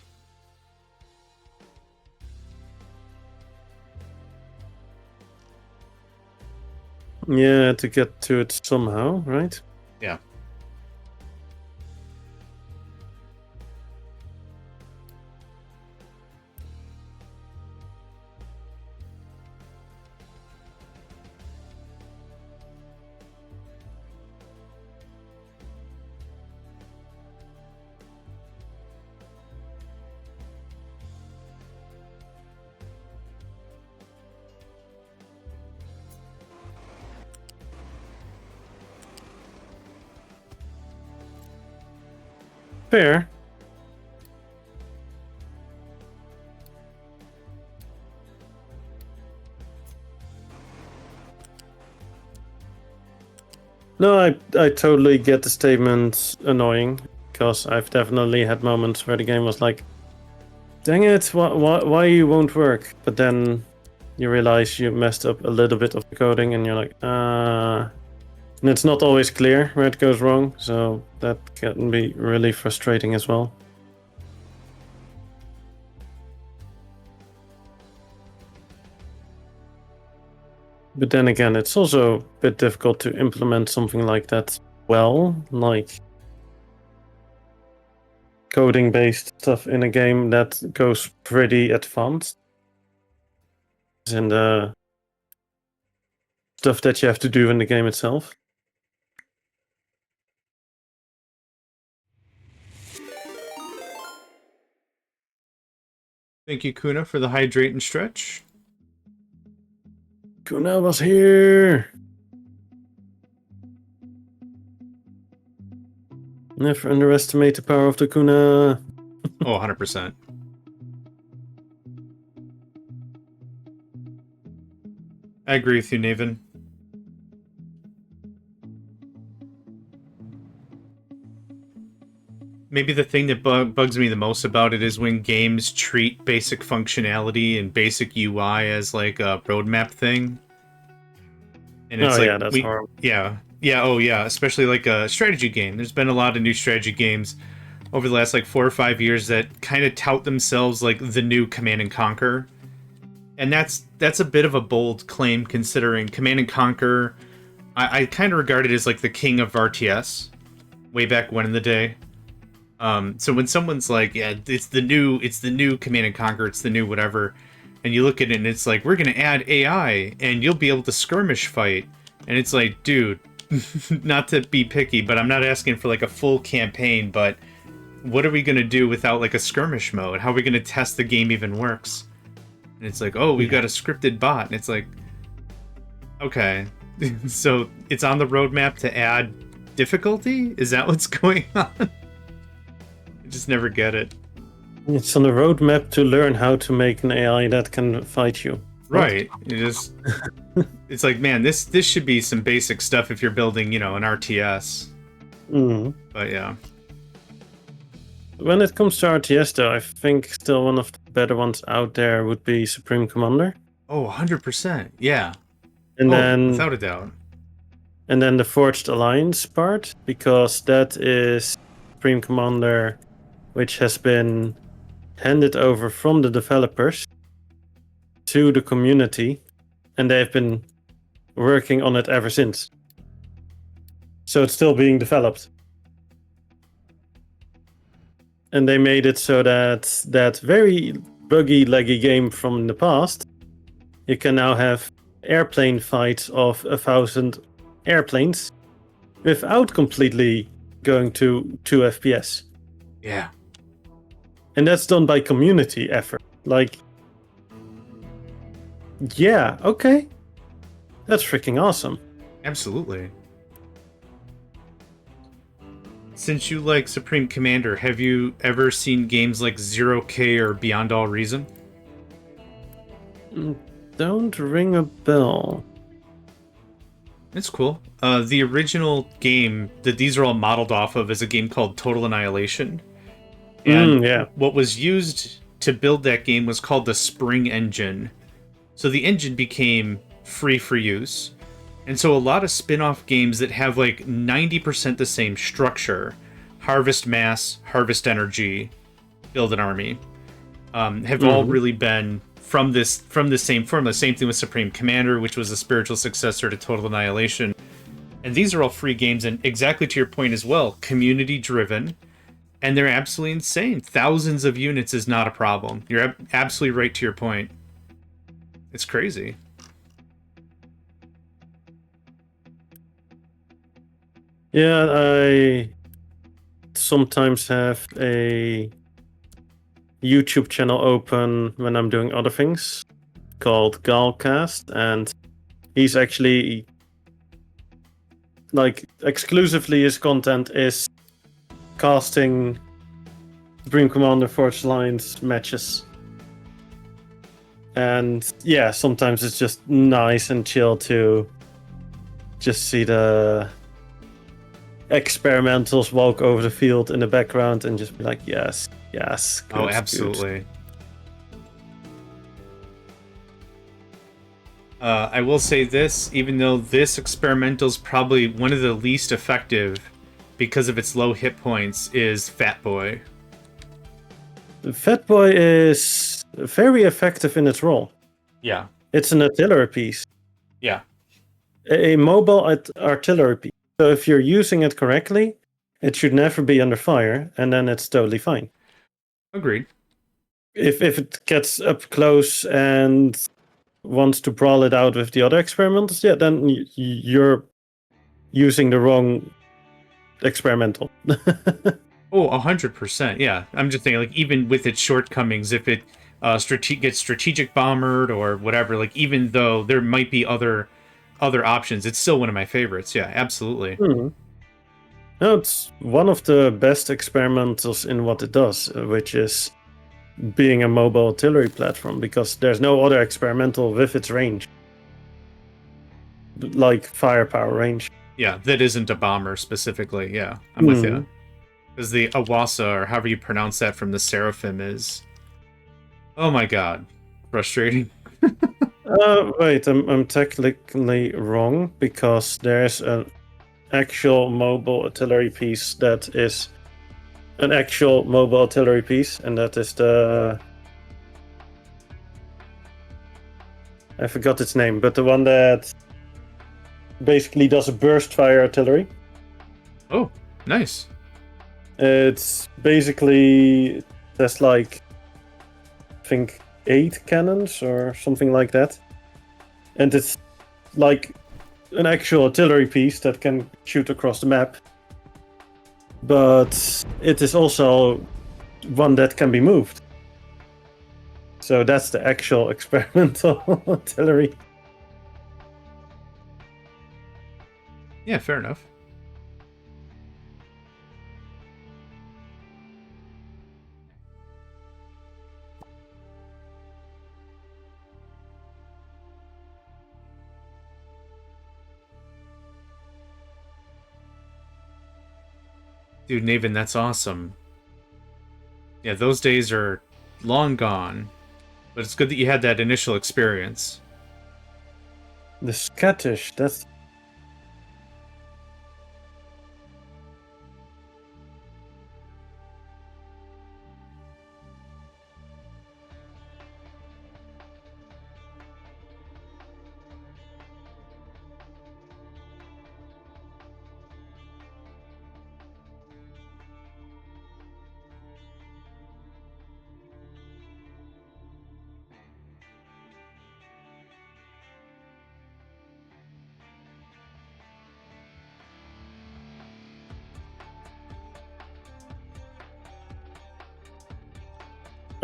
Yeah, to get to it somehow, right? Yeah. Fair. No, I totally get the statement annoying, because I've definitely had moments where the game was like, dang it, why you won't work? But then you realize you messed up a little bit of the coding and you're like, And it's not always clear where it goes wrong, so that can be really frustrating as well. But then again, it's also a bit difficult to implement something like that well, like coding-based stuff in a game that goes pretty advanced. And the stuff that you have to do in the game itself. Thank you, Kuna, for the hydrate and stretch. Kuna was here! Never underestimate the power of the Kuna. Oh, 100%. I agree with you, Naven. Maybe the thing that bugs me the most about it is when games treat basic functionality and basic UI as like a roadmap thing. And it's like, yeah, that's horrible. Yeah, especially like a strategy game. There's been a lot of new strategy games over the last like 4 or 5 years that kind of tout themselves like the new Command and Conquer. And that's a bit of a bold claim considering Command and Conquer, I kind of regard it as like the king of RTS. way back when in the day. So when someone's like, yeah, it's the new Command and Conquer, it's the new whatever, and you look at it and it's like, we're gonna add AI and you'll be able to skirmish fight, and it's like, dude, not to be picky, but I'm not asking for like a full campaign, but what are we gonna do without like a skirmish mode? How are we gonna test the game even works? And it's like, oh, we've got a scripted bot, and it's like, okay, so it's on the roadmap to add difficulty? Is that what's going on? I just never get it. It's on the roadmap to learn how to make an AI that can fight you. Right. It just it's like, man, this should be some basic stuff if you're building, you know, an RTS. But yeah. When it comes to RTS, though, I think still one of the better ones out there would be Supreme Commander. Oh, 100%. Yeah. And then without a doubt. And then the Forged Alliance part, because that is Supreme Commander, which has been handed over from the developers to the community, and they've been working on it ever since. So it's still being developed. And they made it so that that very buggy, laggy game from the past, you can now have airplane fights of 1,000 airplanes without completely going to 2 FPS. Yeah. And that's done by community effort. Like, yeah, okay. That's freaking awesome. Absolutely. Since you like Supreme Commander, have you ever seen games like 0K or Beyond All Reason? Don't ring a bell. It's cool. The original game that these are all modeled off of is a game called Total Annihilation. And what was used to build that game was called the Spring Engine. So the engine became free for use. And so a lot of spin-off games that have like 90% the same structure, harvest mass, harvest energy, build an army, have all really been from the same formula. Same thing with Supreme Commander, which was a spiritual successor to Total Annihilation. And these are all free games, and exactly to your point as well, community-driven, and they're absolutely insane. Thousands of units is not a problem. You're absolutely right to your point. It's crazy. Yeah, I sometimes have a YouTube channel open when I'm doing other things called Galcast, and he's actually like exclusively his content is casting Supreme Commander Forged Alliance matches. And yeah, sometimes it's just nice and chill to just see the experimentals walk over the field in the background and just be like, yes, good, oh, absolutely. Good. I will say this, even though this experimental is probably one of the least effective because of its low hit points, is Fat Boy. Fat Boy is very effective in its role. Yeah. It's an artillery piece. Yeah. A mobile artillery piece. So if you're using it correctly, it should never be under fire, and then it's totally fine. Agreed. If it gets up close and wants to brawl it out with the other experimentals, yeah, then you're using the wrong experimental. Oh, 100%. Yeah, I'm just thinking, like, even with its shortcomings, if it gets strategic bombered or whatever, like, even though there might be other options, it's still one of my favorites. Yeah, absolutely. No, it's one of the best experimentals in what it does, which is being a mobile artillery platform, because there's no other experimental with its range, like firepower range. Yeah, that isn't a bomber specifically. Yeah, I'm with you. Because the Awasa, or however you pronounce that from the Seraphim, is, oh my god, frustrating. Wait, I'm technically wrong, because there's an actual mobile artillery piece that is an actual mobile artillery piece, and that is the... I forgot its name, but the one that basically does a burst fire artillery. Oh. Nice. It's basically there's like I think 8 cannons or something like that, and it's like an actual artillery piece that can shoot across the map. But it is also one that can be moved. So that's the actual experimental artillery. Yeah, fair enough. Dude, Naven, that's awesome. Yeah, those days are long gone, but it's good that you had that initial experience. The Scottish, that's...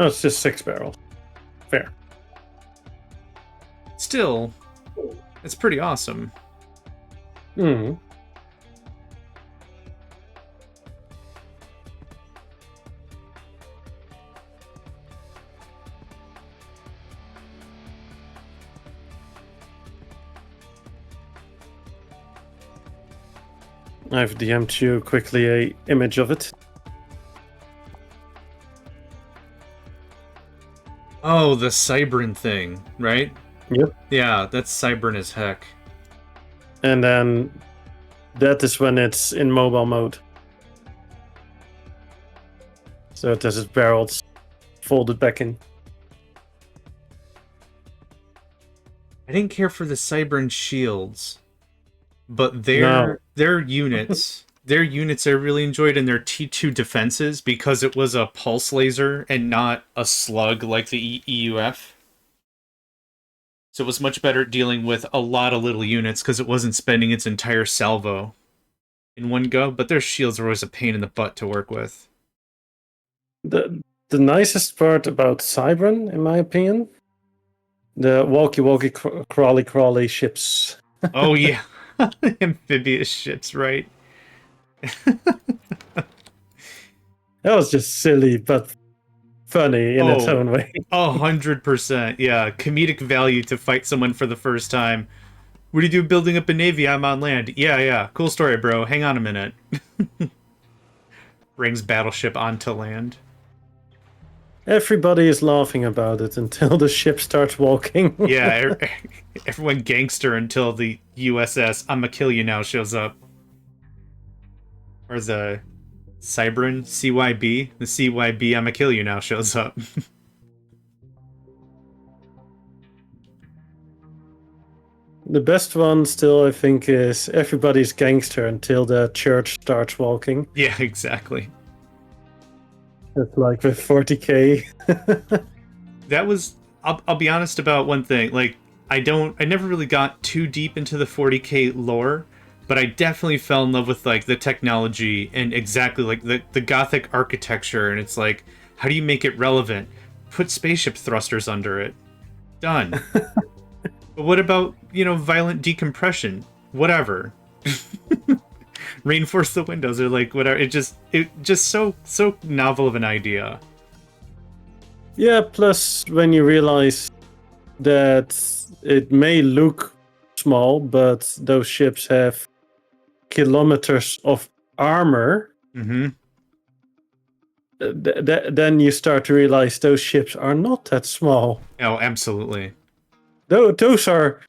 Oh, it's just 6 barrels. Fair. Still, it's pretty awesome. Hmm. I've DM'd you quickly a image of it. Oh, the Cybern thing, right? Yep. Yeah, that's Cybern as heck. And then that is when it's in mobile mode. So it has its barrels folded back in. I didn't care for the Cybern shields, but their units, their units I really enjoyed in their T2 defenses because it was a pulse laser and not a slug like the EUF. So it was much better at dealing with a lot of little units because it wasn't spending its entire salvo in one go, but their shields were always a pain in the butt to work with. The nicest part about Cybern, in my opinion, the walkie-walkie crawly ships. Oh yeah, amphibious ships, right? That was just silly, but funny in its own way. 100%. Yeah, comedic value to fight someone for the first time. What do you do building up a navy? I'm on land. Yeah. Cool story, bro. Hang on a minute. Brings battleship onto land. Everybody is laughing about it until the ship starts walking. Yeah, everyone gangster until the USS I'ma kill you now shows up. Or the Cybern CYB, the CYB I'ma kill you now shows up. The best one still, I think, is everybody's gangster until the church starts walking. Yeah, exactly. It's like with 40k. That was, I'll be honest about one thing. Like, I never really got too deep into the 40k lore, but I definitely fell in love with like the technology and exactly like the Gothic architecture. And it's like, how do you make it relevant? Put spaceship thrusters under it. Done. But what about, violent decompression? Whatever. Reinforce the windows or like whatever. It just so novel of an idea. Yeah, plus when you realize that it may look small, but those ships have kilometers of armor, Mm-hmm. Then you start to realize those ships are not that small. Oh, absolutely. Those are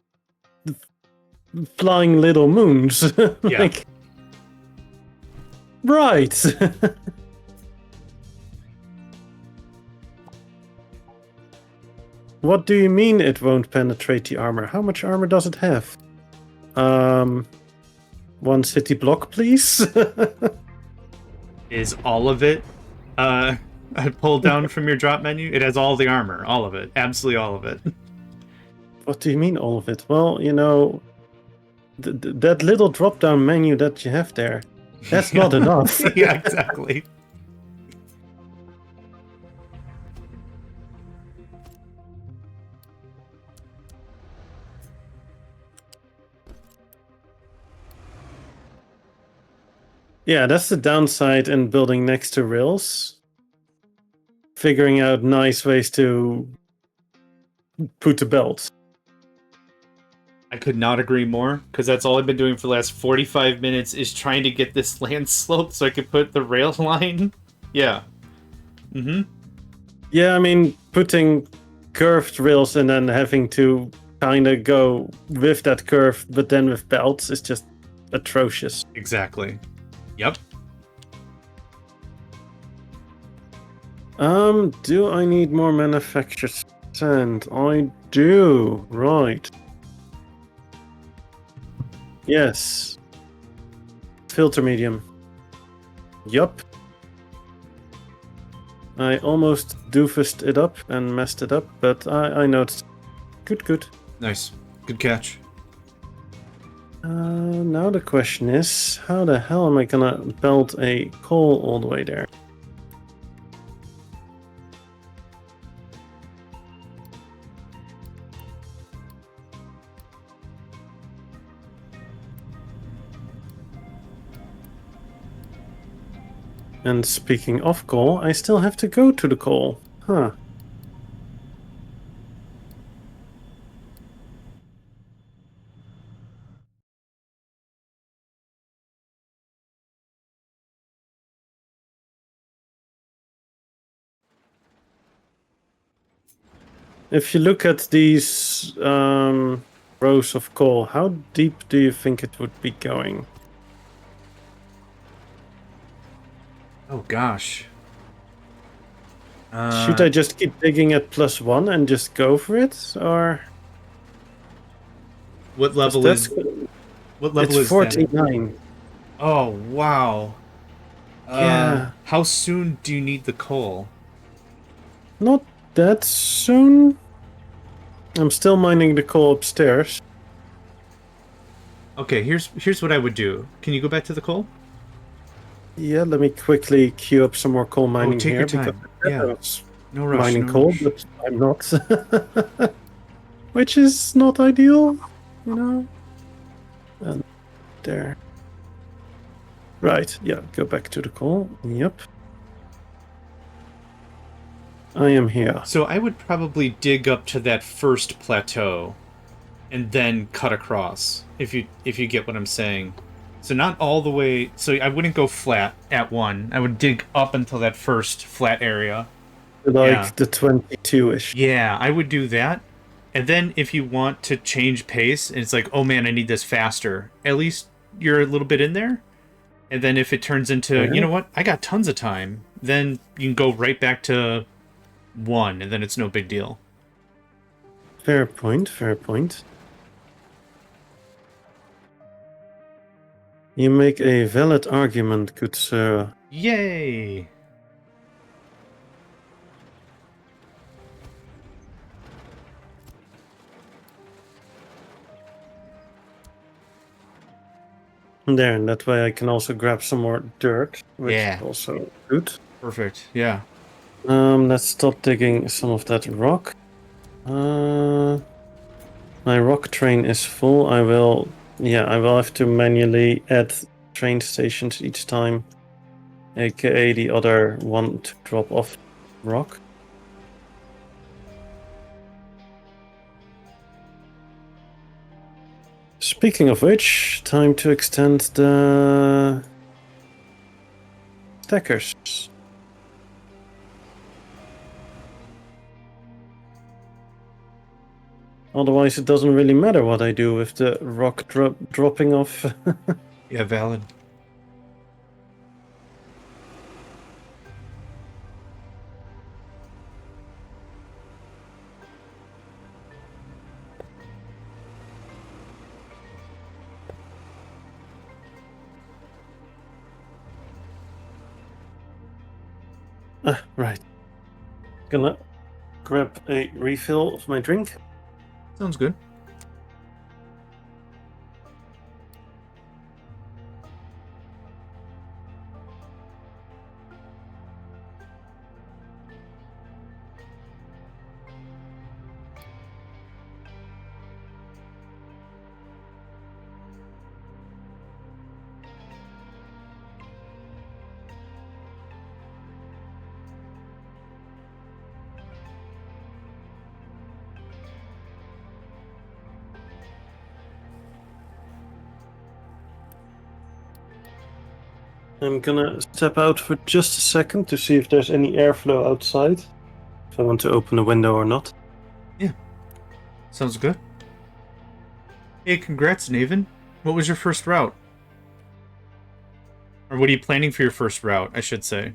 flying little moons. Yeah. Right. What do you mean it won't penetrate the armor? How much armor does it have? 1 city block, please. is all of it pulled down from your drop menu. It has all the armor, all of it, absolutely all of it. What do you mean all of it? Well, you know, that little drop-down menu that you have there, that's not enough. Yeah, exactly. Yeah, that's the downside in building next to rails. Figuring out nice ways to put the belt. I could not agree more, because that's all I've been doing for the last 45 minutes is trying to get this land slope so I could put the rail line. Yeah. Mm-hmm. Yeah, I mean, putting curved rails and then having to kind of go with that curve, but then with belts is just atrocious. Exactly. Yep. Do I need more manufactured sand? I do. Right. Yes. Filter medium. Yup. I almost doofused it up and messed it up, but I noticed. Good. Nice. Good catch. Now the question is, how the hell am I gonna belt a coal all the way there? And speaking of coal, I still have to go to the coal. Huh. If you look at these rows of coal, how deep do you think it would be going? Oh, gosh. Should I just keep digging at +1 and just go for it, or What level that's is... What level it's is 49? that? Oh, wow. Yeah. How soon do you need the coal? Not that soon. I'm still mining the coal upstairs. Okay, here's what I would do. Can you go back to the coal? Yeah, let me quickly queue up some more coal mining take here your time. because Yeah. I was No rush. mining No coal, rush. but I'm not. Which is not ideal, you know? And there. Right, yeah, go back to the coal. Yep. I am here. So I would probably dig up to that first plateau and then cut across, if you get what I'm saying. So not all the way, so I wouldn't go flat at one. I would dig up until that first flat area. Like Yeah. the 22-ish. Yeah, I would do that. And then if you want to change pace and it's like, "Oh man, I need this faster." At least you're a little bit in there. And then if it turns into, Yeah. you know what? I got tons of time. Then you can go right back to 1 and then it's no big deal. Fair point, fair point. You make a valid argument, good sir. Yay! There, and that way I can also grab some more dirt, which Yeah. is also good. Perfect. Yeah. Let's stop digging some of that rock. My rock train is full. I will have to manually add train stations each time, aka the other one to drop off rock. Speaking of which, time to extend the stackers. Otherwise, it doesn't really matter what I do with the rock dropping off. Yeah, valid. Right. Gonna grab a refill of my drink. Sounds good. I'm gonna step out for just a second to see if there's any airflow outside. If I want to open a window or not. Yeah. Sounds good. Hey, congrats, Naven. What was your first route? Or what are you planning for your first route, I should say?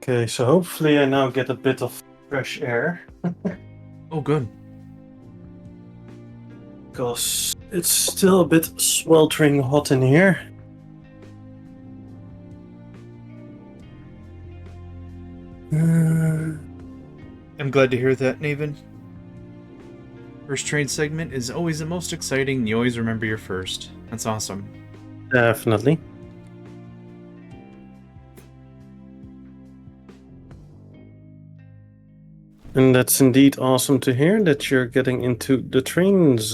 Okay, so hopefully I now get a bit of fresh air. Oh, good. Because it's still a bit sweltering hot in here. I'm glad to hear that, Naven. First trade segment is always the most exciting, and you always remember your first. That's awesome. Definitely. And that's indeed awesome to hear that you're getting into the trains.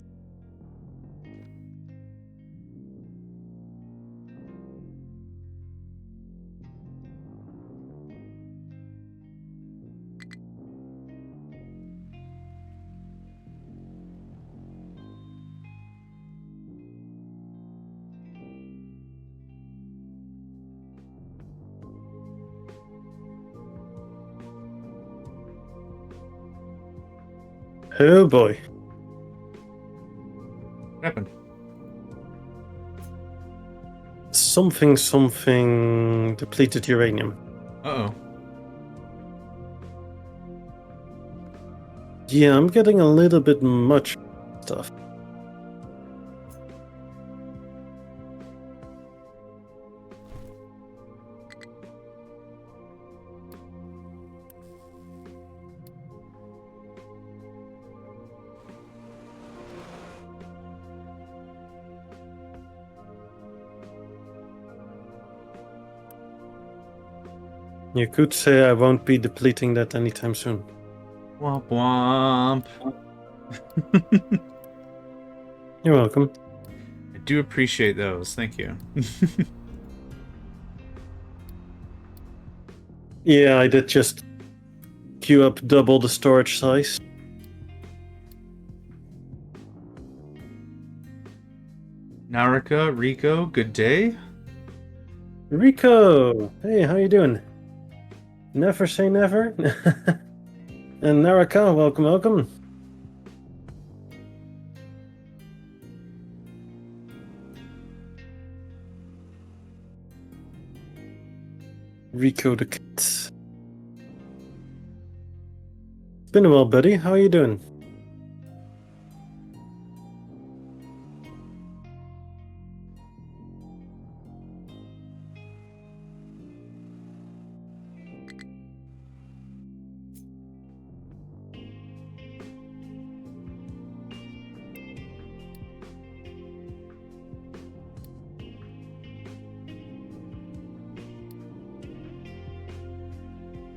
Oh boy. What happened? Something depleted uranium. Uh-oh. Yeah, I'm getting a little bit much stuff. You could say I won't be depleting that anytime soon. Womp womp. You're welcome. I do appreciate those. Thank you. Yeah, I did just queue up double the storage size. Narika, Rico, good day. Rico! Hey, how you doing? Never say never. And Naraka, welcome, welcome. Rico the cat. It's been a while, buddy. How are you doing?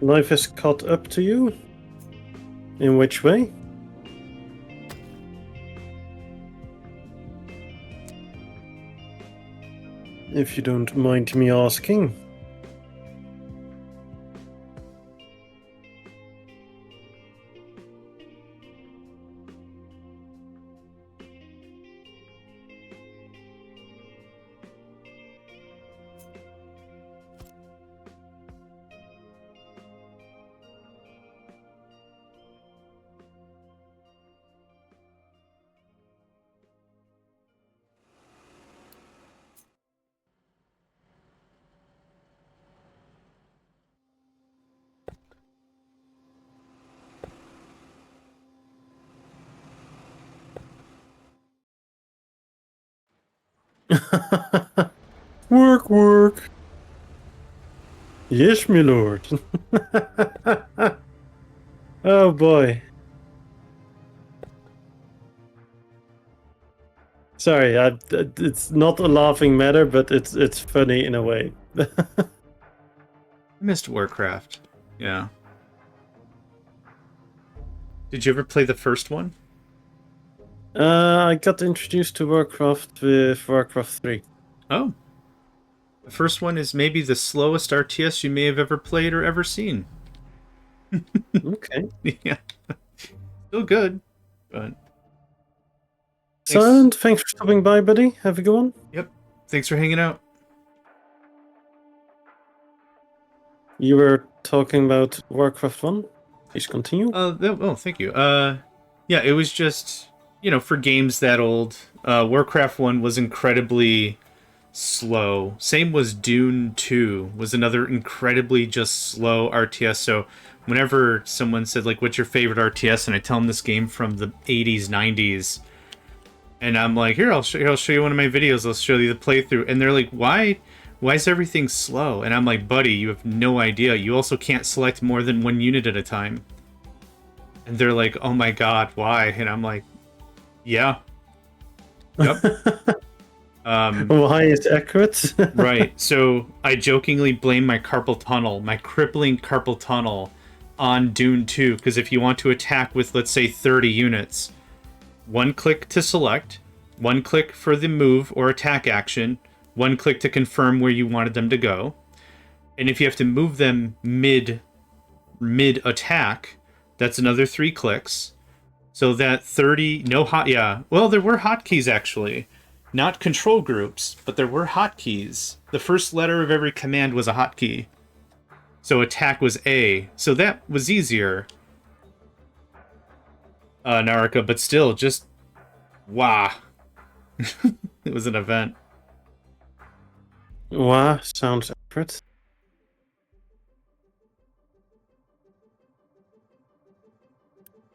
Life has caught up to you? In which way? if you don't mind me asking. Work. Yes, my lord. Oh boy. Sorry, it's not a laughing matter, but it's funny in a way. I missed Warcraft. Yeah. Did you ever play the first one? I got introduced to Warcraft with Warcraft 3. Oh. The first one is maybe the slowest RTS you may have ever played or ever seen. Okay. Yeah. Still good, but... Silent, thanks for stopping by, buddy. Have a good one. Yep. Thanks for hanging out. You were talking about Warcraft 1. Please continue. Thank you. Yeah, it was just, for games that old, Warcraft 1 was incredibly slow. Same was Dune 2, was another incredibly just slow RTS. So whenever someone said, like, what's your favorite RTS? And I tell them this game from the 80s, 90s. And I'm like, here, I'll show you one of my videos. I'll show you the playthrough. And they're like, why is everything slow? And I'm like, buddy, you have no idea. You also can't select more than one unit at a time. And they're like, oh my god, why? And I'm like, yeah. Yep. Why is accurate? Right. So I jokingly blame my crippling carpal tunnel on Dune 2, because if you want to attack with, let's say, 30 units, one click to select, one click for the move or attack action, one click to confirm where you wanted them to go. And if you have to move them mid attack, that's another 3 clicks. So that 30, well, there were hotkeys actually. Not control groups, but there were hotkeys. The first letter of every command was a hotkey. So attack was A. So that was easier. Naraka, but still, just... Wah. It was an event. Wah sounds accurate.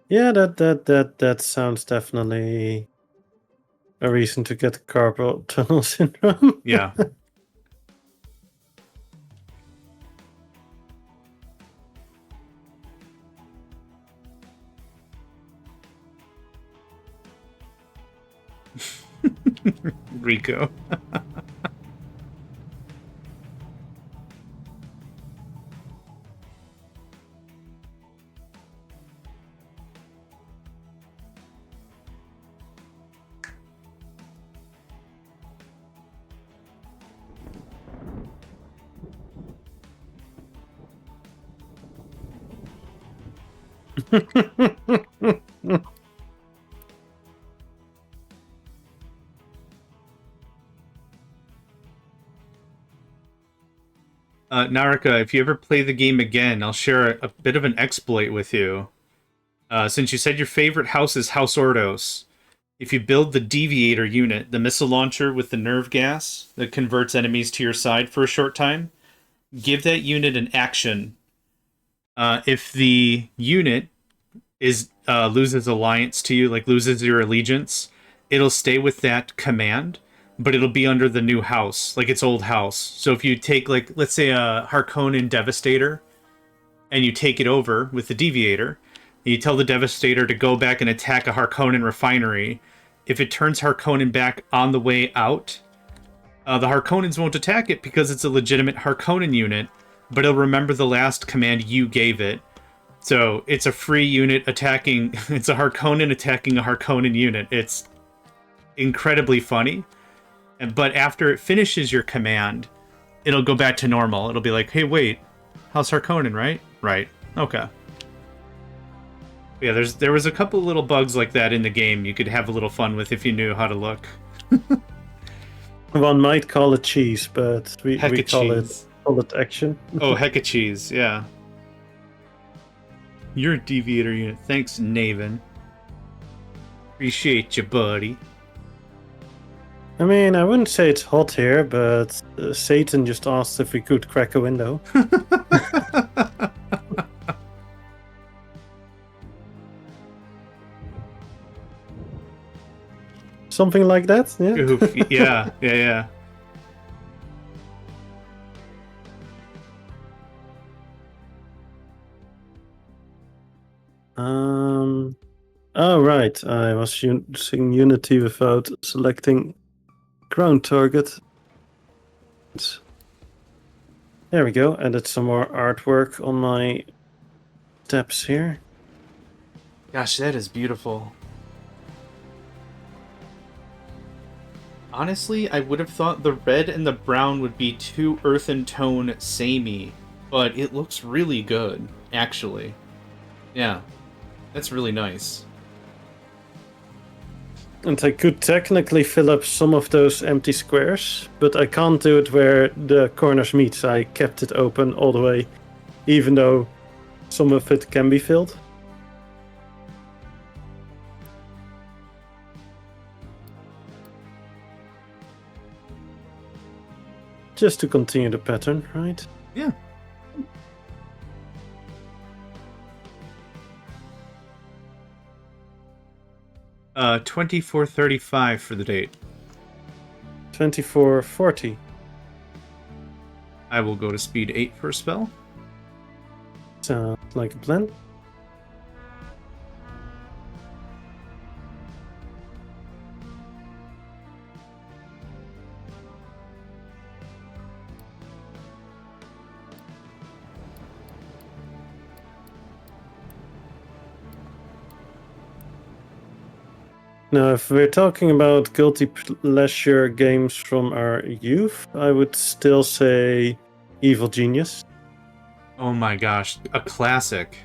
Yeah, that sounds definitely a reason to get carpal tunnel syndrome. Yeah. Rico. Naraka, if you ever play the game again, I'll share a bit of an exploit with you. Since you said your favorite house is House Ordos, if you build the Deviator unit, the missile launcher with the nerve gas that converts enemies to your side for a short time, give that unit an action. If the unit loses alliance to you, like loses your allegiance, it'll stay with that command, but it'll be under the new house, like its old house. So if you take, like, let's say a Harkonnen Devastator, and you take it over with the Deviator, and you tell the Devastator to go back and attack a Harkonnen refinery, if it turns Harkonnen back on the way out, the Harkonnens won't attack it because it's a legitimate Harkonnen unit, but it'll remember the last command you gave it. So it's a free unit attacking, it's a Harkonnen attacking a Harkonnen unit. It's incredibly funny. But after it finishes your command, it'll go back to normal. It'll be like, hey, wait, House Harkonnen, right? Right. Okay. Yeah, there was a couple little bugs like that in the game you could have a little fun with if you knew how to look. One might call it cheese, but we call cheese. it action. Oh, hecka cheese, yeah. You're a deviator unit. Thanks, Naven. Appreciate you, buddy. I mean, I wouldn't say it's hot here, but Satan just asked if we could crack a window. Something like that, yeah? Oof, yeah. Oh, right. I was using Unity without selecting ground target. There we go. Added some more artwork on my steps here. Gosh, that is beautiful. Honestly, I would have thought the red and the brown would be too earthen tone samey, but it looks really good, actually. Yeah, that's really nice. And I could technically fill up some of those empty squares, but I can't do it where the corners meet, so I kept it open all the way, even though some of it can be filled. Just to continue the pattern, right? Yeah. Uh, 24:35 for the date. 24:40. I will go to speed 8 for a spell. Sounds like a plan. Now, if we're talking about guilty pleasure games from our youth, I would still say Evil Genius. Oh my gosh, a classic.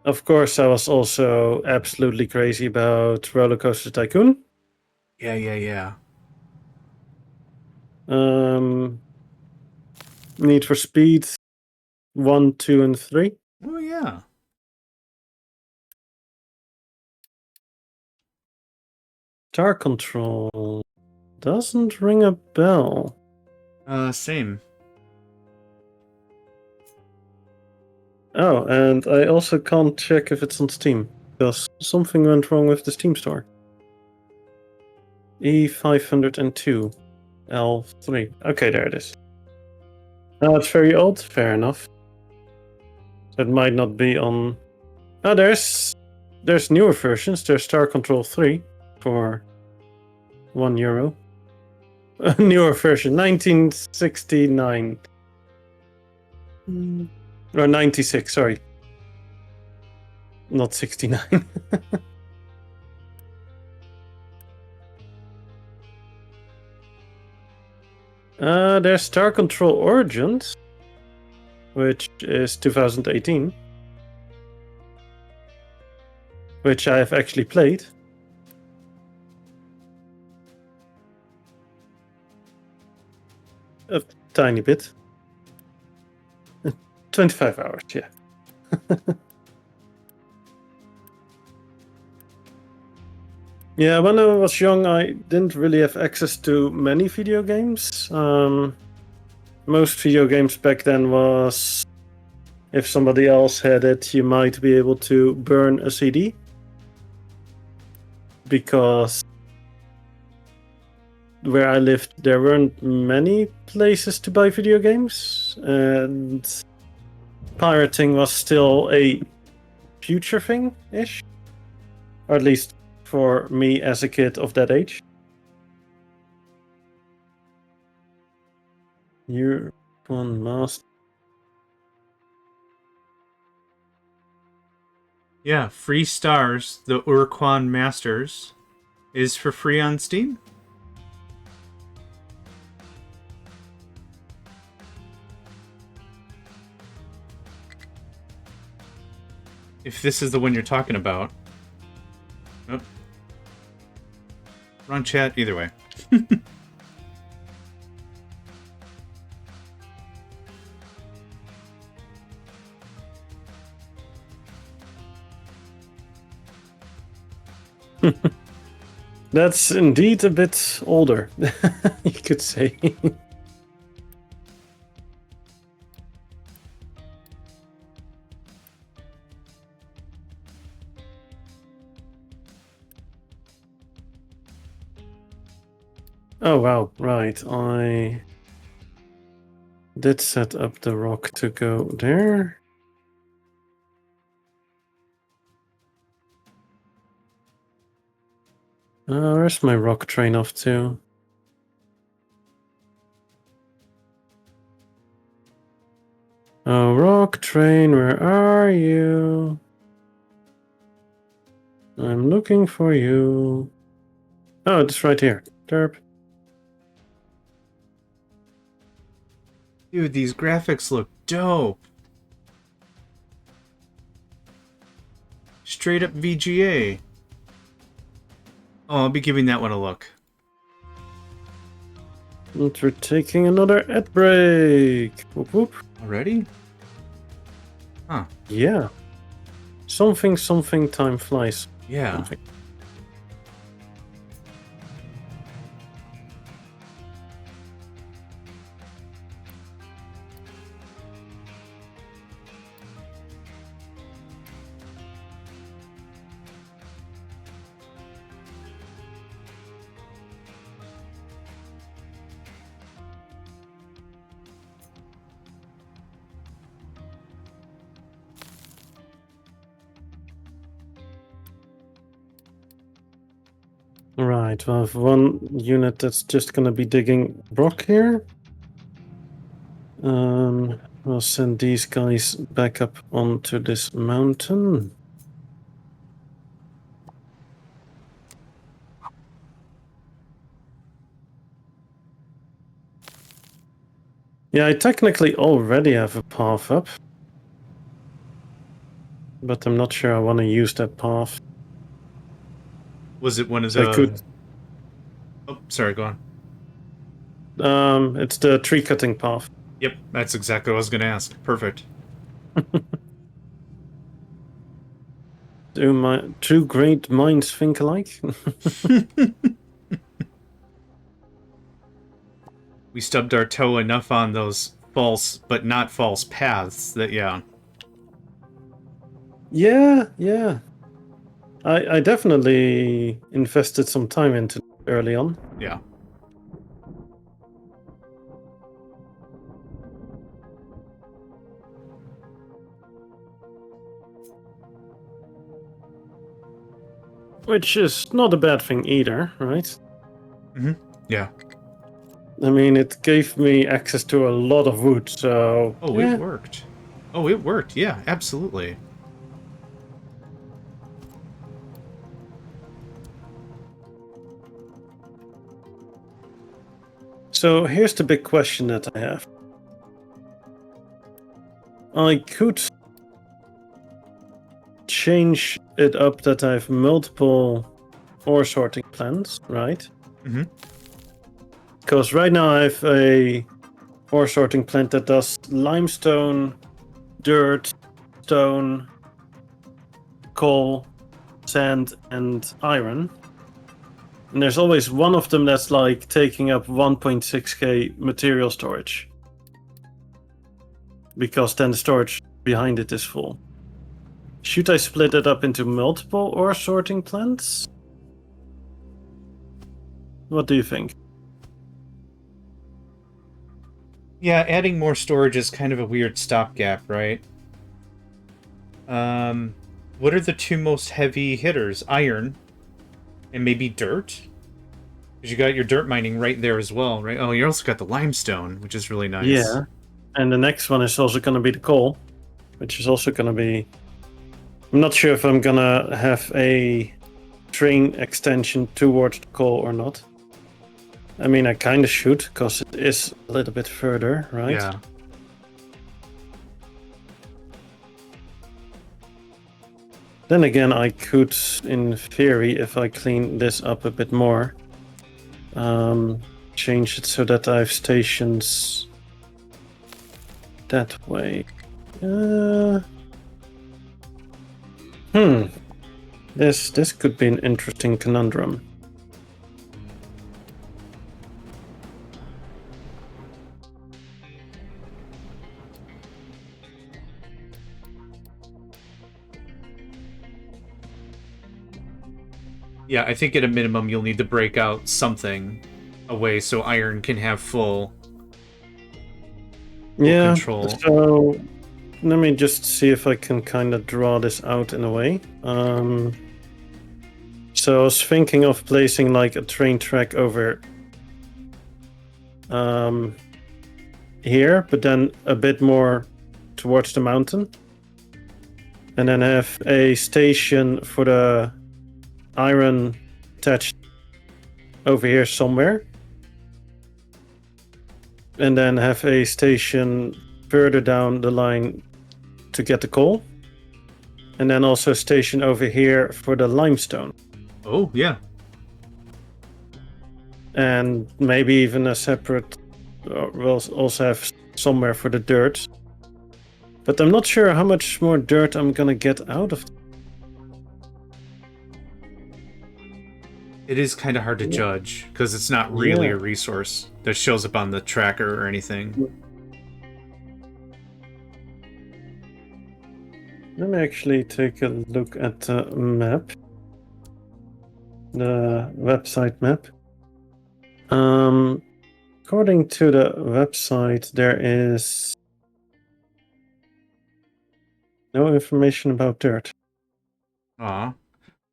Of course, I was also absolutely crazy about Roller Coaster Tycoon. Yeah. Need for Speed 1, 2, and 3. Oh yeah. Star Control doesn't ring a bell. Same. Oh, and I also can't check if it's on Steam, because something went wrong with the Steam store. E502 L3. Okay, there it is. It's very old. Fair enough. That might not be on. Oh, there's newer versions. There's Star Control 3 for €1. A newer version, 1969. Or 96, sorry. Not 69. There's Star Control Origins, which is 2018. Which I have actually played. A tiny bit. 25 hours, yeah. Yeah, when I was young, I didn't really have access to many video games. Most video games back then was, if somebody else had it, you might be able to burn a CD. Because where I lived, there weren't many places to buy video games, and pirating was still a future thing-ish. Or at least for me as a kid of that age. You're one master. Yeah, free stars, the Urquan Masters. is for free on Steam. If this is the one you're talking about. Oh. Wrong chat, either way. That's indeed a bit older, you could say. Oh wow, right. I did set up the rock to go there. Where's my rock train off to? Oh, rock train, where are you? I'm looking for you. Oh, it's right here. Derp. Dude, these graphics look dope. Straight up VGA. Oh, I'll be giving that one a look. And we're taking another ad break. Whoop whoop. Already? Huh. Yeah. Something time flies. Yeah. Something. Right, well, I have one unit that's just gonna be digging rock here. We'll send these guys back up onto this mountain. Yeah, I technically already have a path up. But I'm not sure I want to use that path. Was it one of So the... I could... Oh, sorry, go on. It's the tree cutting path. Yep, that's exactly what I was going to ask. Perfect. Do my two great minds think alike? We stubbed our toe enough on those false, but not false paths that, yeah. Yeah. I definitely invested some time into it early on. Yeah. Which is not a bad thing either, right? Mm-hmm. Yeah. I mean, it gave me access to a lot of wood, so... Oh, yeah. It worked. Oh, it worked. Yeah, absolutely. So here's the big question that I have. I could change it up that I have multiple ore sorting plants, right? Mm-hmm. Because right now I have a ore sorting plant that does limestone, dirt, stone, coal, sand, and iron. And there's always one of them that's like taking up 1.6k material storage. Because then the storage behind it is full. Should I split it up into multiple ore sorting plants? What do you think? Yeah, adding more storage is kind of a weird stopgap, right? What are the two most heavy hitters? Iron and maybe dirt? Because you got your dirt mining right there as well, right? Oh, you also got the limestone, which is really nice. Yeah. And the next one is also going to be the coal, which is also going to be... I'm not sure if I'm going to have a train extension towards the coal or not. I mean, I kind of should, because it is a little bit further, right? Yeah. Then again, I could, in theory, if I clean this up a bit more, change it so that I have stations that way. This could be an interesting conundrum. Yeah, I think at a minimum you'll need to break out something away so iron can have full control. So let me just see if I can kind of draw this out in a way. So I was thinking of placing like a train track over here, but then a bit more towards the mountain. And then have a station for the iron attached over here somewhere. And then have a station further down the line to get the coal. And then also a station over here for the limestone. Oh, yeah. And maybe even a separate... we'll also have somewhere for the dirt. But I'm not sure how much more dirt I'm gonna get out of. It is kind of hard to judge, because it's not really a resource that shows up on the tracker or anything. Let me actually take a look at the map. The website map. According to the website, there is no information about dirt. Aw.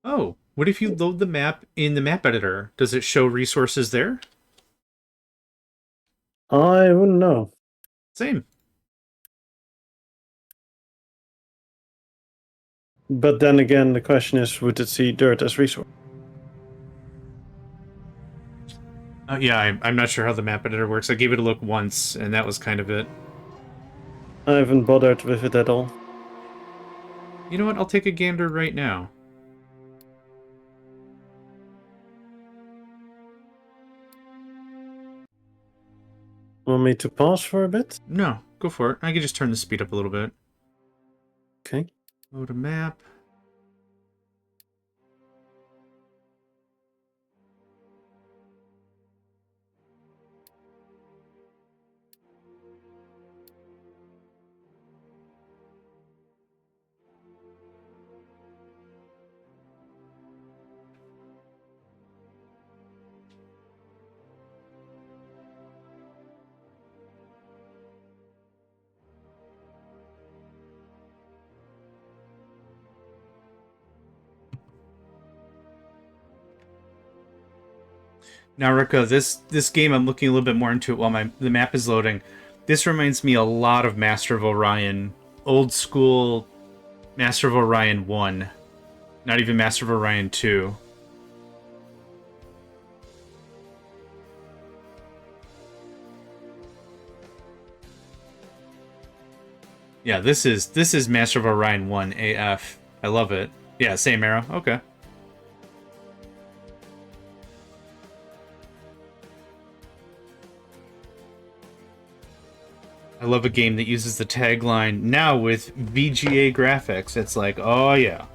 Oh, what if you load the map in the map editor? Does it show resources there? I wouldn't know. Same. But then again, the question is, would it see dirt as resource? Yeah, I'm not sure how the map editor works. I gave it a look once, and that was kind of it. I haven't bothered with it at all. You know what? I'll take a gander right now. Want me to pause for a bit? No, go for it. I can just turn the speed up a little bit. Okay. Load a map. Now, Rika, this game, I'm looking a little bit more into it while the map is loading. This reminds me a lot of Master of Orion. Old school Master of Orion 1. Not even Master of Orion 2. Yeah, this is Master of Orion 1 AF. I love it. Yeah, same arrow. Okay. I love a game that uses the tagline, now with VGA graphics. It's like, oh yeah.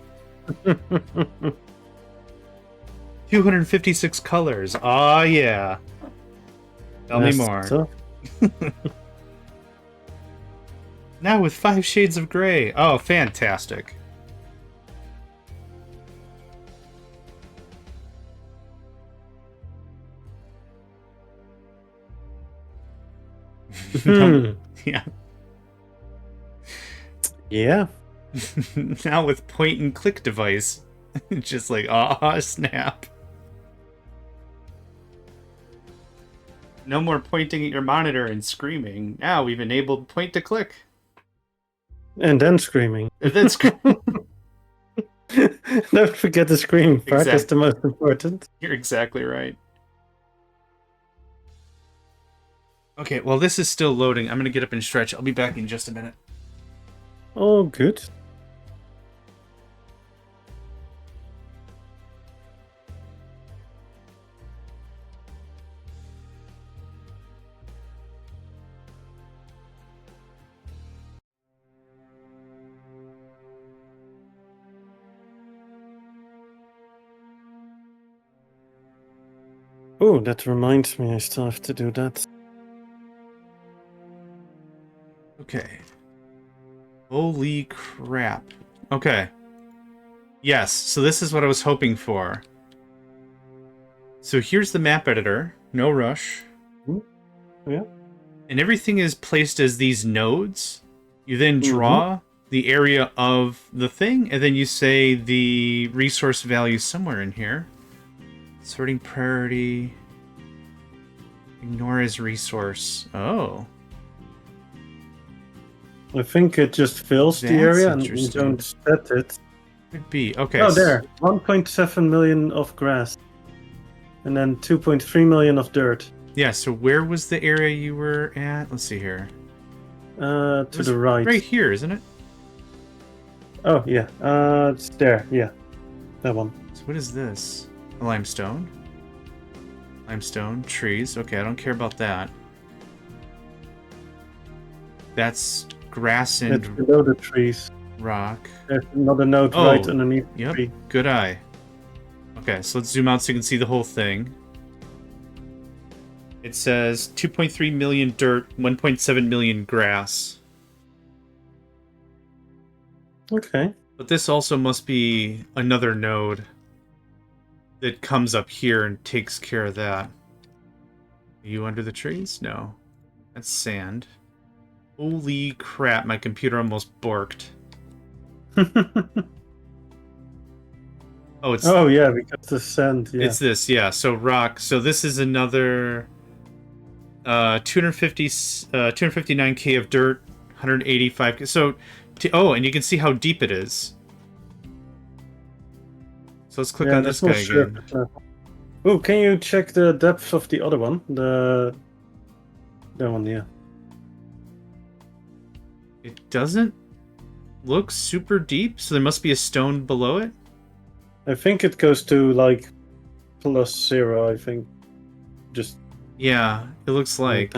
256 colors. Oh yeah. Tell me more. Now with 5 shades of gray. Oh, fantastic. Yeah. Yeah. Now with point and click device. Just like, ah, snap. No more pointing at your monitor and screaming. Now we've enabled point to click. And then screaming. And then Don't forget the screaming part. That's the Exactly. most important. You're exactly right. Okay, well, this is still loading. I'm going to get up and stretch. I'll be back in just a minute. Oh, good. Oh, that reminds me, I still have to do that. Okay. Holy crap. Okay. Yes, so this is what I was hoping for. So here's the map editor. No rush. Yeah. And everything is placed as these nodes. You then draw the area of the thing, and then you say the resource value somewhere in here. Sorting priority. Ignore as resource. Oh. I think it just fills the That's area and you interesting. don't set it. Could be. Okay. Oh, there. 1.7 million of grass. And then 2.3 million of dirt. Yeah, so where was the area you were at? Let's see here. To the right. Right here, isn't it? Oh, yeah. It's there. Yeah. That one. So what is this? A limestone? Limestone, trees. Okay, I don't care about that. That's grass and It's below the trees. rock. There's another node right underneath the Yep, tree. good eye. Okay, so let's zoom out so you can see the whole thing. It says 2.3 million dirt, 1.7 million grass. Okay. But this also must be another node that comes up here and takes care of that. Are you under the trees? No. That's sand. Holy crap, my computer almost borked. Oh, it's... Oh, yeah, because the sand, yeah. It's this, yeah. So rock. So this is another 259k of dirt, 185k. So, oh, and you can see how deep it is. So let's click on this guy again. Oh, can you check the depth of the other one? That one, yeah. It doesn't look super deep, so there must be a stone below it. I think it goes to like +0, I think. Just yeah, it looks like.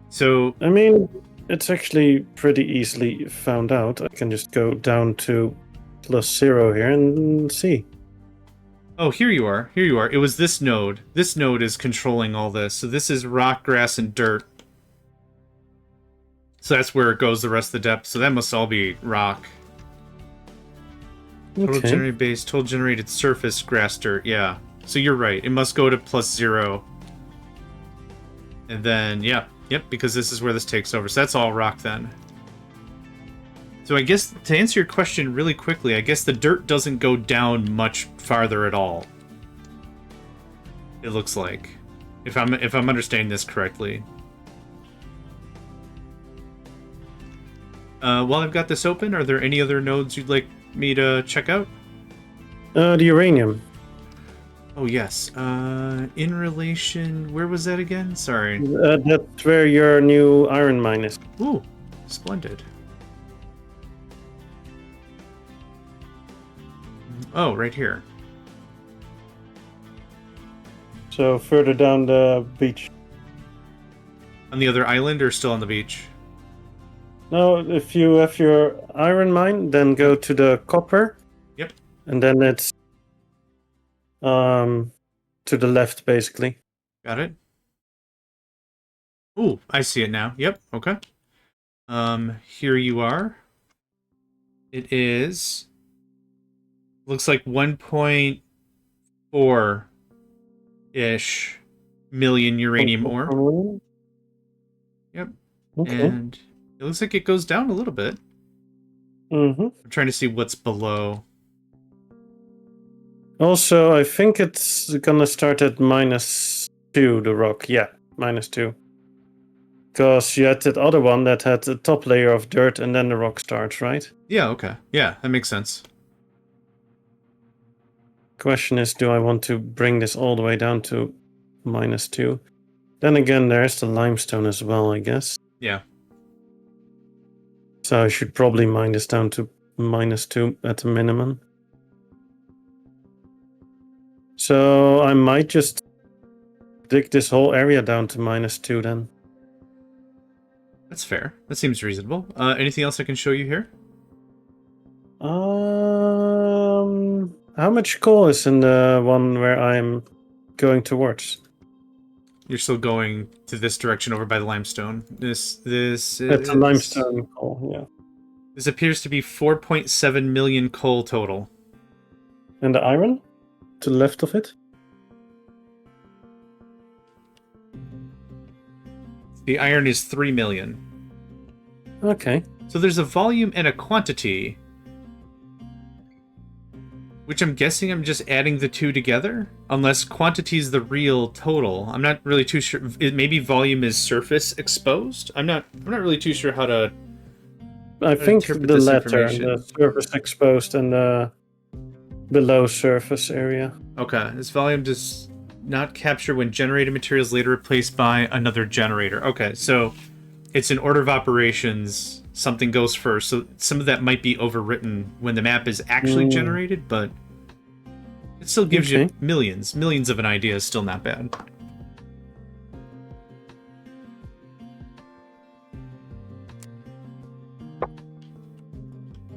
So I mean, it's actually pretty easily found out. I can just go down to +0 here and see. oh, here you are. Here you are. It was this node. This node is controlling all this. So this is rock, grass, and dirt. So that's where it goes the rest of the depth. So that must all be rock. Total generated base, total generated surface, grass, dirt. Yeah. So you're right. It must go to +0. And then, yeah. Yep, because this is where this takes over. So that's all rock then. So I guess, to answer your question really quickly, I guess the dirt doesn't go down much farther at all. It looks like. If I'm understanding this correctly. While I've got this open, are there any other nodes you'd like me to check out? The uranium. Oh, yes. In relation... Where was that again? Sorry. That's where your new iron mine is. Ooh, splendid. Oh, right here. So further down the beach. On the other island or still on the beach? No, if you have your iron mine, then go to the copper. Yep. And then it's to the left, basically. Got it. Ooh, I see it now. Yep, okay. Here you are. It is... Looks like 1.4-ish million uranium ore. Yep. Okay. And it looks like it goes down a little bit. I'm trying to see what's below. Also, I think it's gonna start at -2, the rock. Yeah, -2. Because you had that other one that had the top layer of dirt and then the rock starts, right? Yeah, okay. Yeah, that makes sense. Question is, do I want to bring this all the way down to -2? Then again, there's the limestone as well, I guess. Yeah. So I should probably mine this down to -2 at the minimum. So I might just dig this whole area down to -2 then. That's fair. That seems reasonable. Anything else I can show you here? How much coal is in the one where I'm going towards? You're still going to this direction over by the limestone. This It's is... a limestone coal, yeah. This appears to be 4.7 million coal total. And the iron? To the left of it? The iron is 3 million. Okay. So there's a volume and a quantity, which I'm guessing I'm just adding the two together, unless quantity is the real total. I'm not really too sure. Maybe volume is surface exposed. I'm not really too sure how to. I think interpret the this latter, information. the surface exposed and the below surface area. Okay, this volume does not capture when generated materials later replaced by another generator. Okay, so it's an order of operations. Something goes first, so some of that might be overwritten when the map is actually generated, but it still gives you millions of an idea. Is still not bad.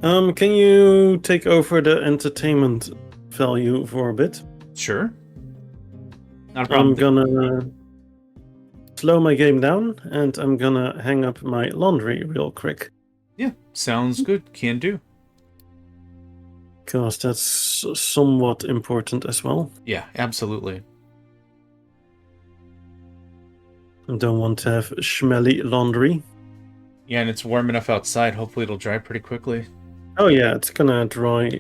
Can you take over the entertainment value for a bit? Sure. Not a problem. I'm gonna slow my game down, and I'm gonna hang up my laundry real quick. Yeah, sounds good. Can do. Because that's somewhat important as well. Yeah, absolutely. I don't want to have smelly laundry. Yeah, and it's warm enough outside. Hopefully it'll dry pretty quickly. Oh yeah, it's gonna dry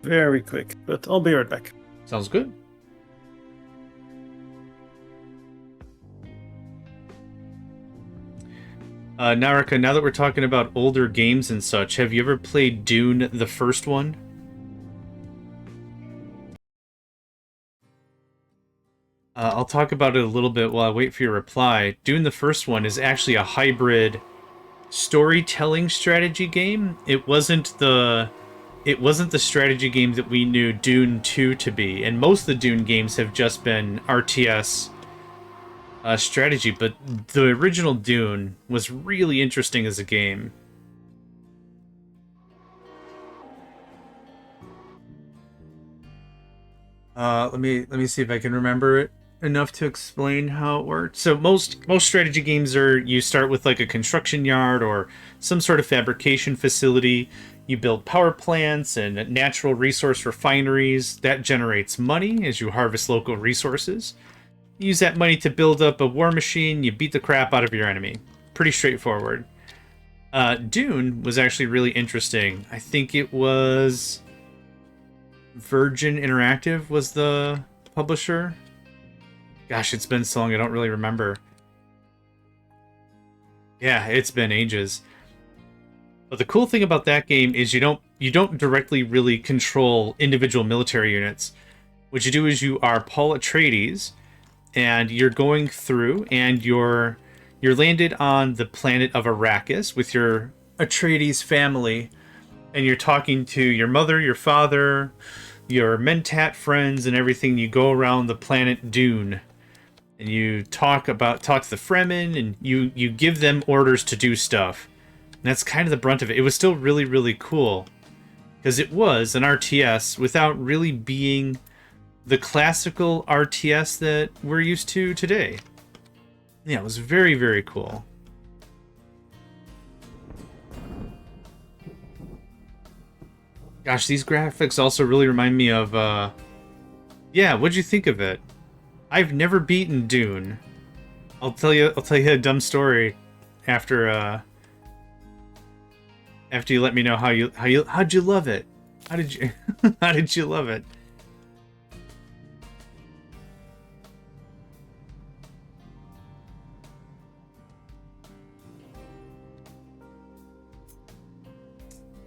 very quick, but I'll be right back. Sounds good. Naraka, now that we're talking about older games and such, have you ever played Dune, the first one? I'll talk about it a little bit while I wait for your reply. Dune, the first one, is actually a hybrid storytelling strategy game. It wasn't the strategy game that we knew Dune 2 to be, and most of the Dune games have just been RTS strategy, but the original Dune was really interesting as a game. Let me see if I can remember it enough to explain how it worked. So most strategy games are, you start with like a construction yard or some sort of fabrication facility. You build power plants and natural resource refineries. That generates money as you harvest local resources. You use that money to build up a war machine. You beat the crap out of your enemy. Pretty straightforward. Dune was actually really interesting. I think it was Virgin Interactive was the publisher. Gosh, it's been so long, I don't really remember. Yeah, it's been ages. But the cool thing about that game is you don't directly really control individual military units. What you do is you are Paul Atreides, and you're going through, and you're landed on the planet of Arrakis with your Atreides family, and you're talking to your mother, your father, your Mentat friends, and everything. You go around the planet Dune, and you talk to the Fremen, and you give them orders to do stuff. And that's kind of the brunt of it. It was still really, really cool, because it was an RTS without really being the classical RTS that we're used to today. Yeah, it was very, very cool. Gosh, these graphics also really remind me of, yeah, what'd you think of it? I've never beaten Dune. I'll tell you a dumb story after you let me know how'd you love it? How did you love it?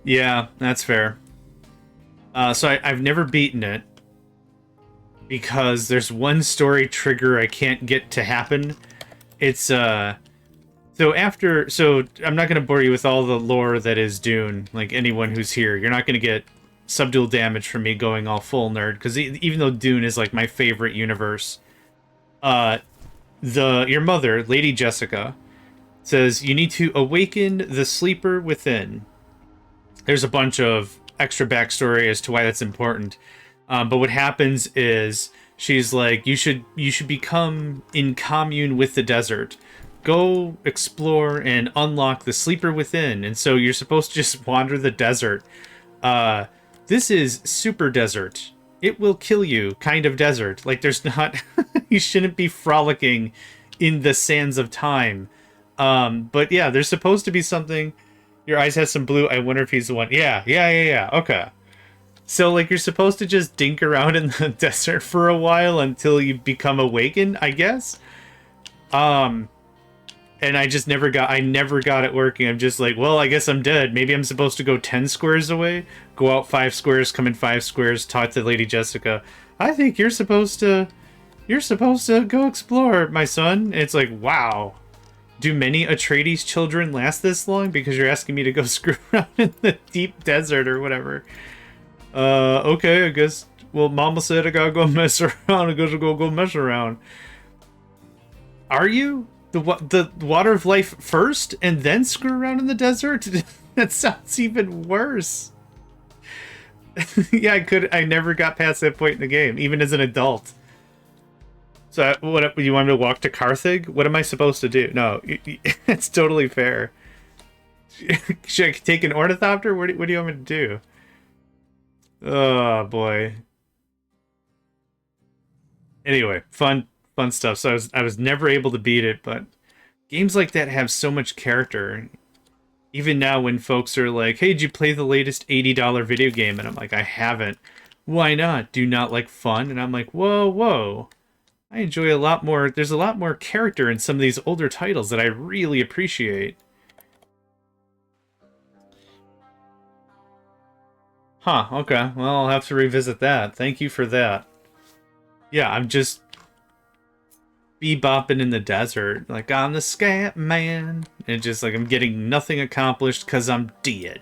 Yeah, that's fair. So I've never beaten it because there's one story trigger I can't get to happen. It's so I'm not gonna bore you with all the lore that is Dune. Like anyone who's here, you're not gonna get subdual damage from me going all full nerd, because even though Dune is like my favorite universe, your mother, Lady Jessica, says you need to awaken the sleeper within. There's a bunch of extra backstory as to why that's important, but what happens is she's like, you should become in commune with the desert. Go explore and unlock the sleeper within. And so you're supposed to just wander the desert. This is super desert. It will kill you kind of desert. Like, there's not... you shouldn't be frolicking in the sands of time. But yeah, there's supposed to be something. Your eyes has some blue. I wonder if he's the one. Yeah. Okay. So, like, you're supposed to just dink around in the desert for a while until you become awakened, I guess. And I never got it working. I'm just like, well, I guess I'm dead. Maybe I'm supposed to go 10 squares away, go out 5 squares, come in 5 squares, talk to Lady Jessica. I think you're supposed to go explore, my son. And it's like, wow. Do many Atreides children last this long? Because you're asking me to go screw around in the deep desert or whatever. Okay, I guess. Well, Mama said I gotta go mess around. I gotta go mess around. Are you? The water of life first and then screw around in the desert? That sounds even worse. Yeah, I never got past that point in the game, even as an adult. So, what, you want me to walk to Carthage? What am I supposed to do? No, it's totally fair. Should I take an ornithopter? What do you want me to do? Oh, boy. Anyway, fun stuff. So I was never able to beat it, but games like that have so much character. Even now when folks are like, hey, did you play the latest $80 video game? And I'm like, I haven't. Why not? Do you not like fun? And I'm like, whoa. I enjoy a lot more. There's a lot more character in some of these older titles that I really appreciate. Huh, okay. Well, I'll have to revisit that. Thank you for that. Yeah, I'm just bebopping in the desert. Like, I'm the scat man. And just like, I'm getting nothing accomplished because I'm dead.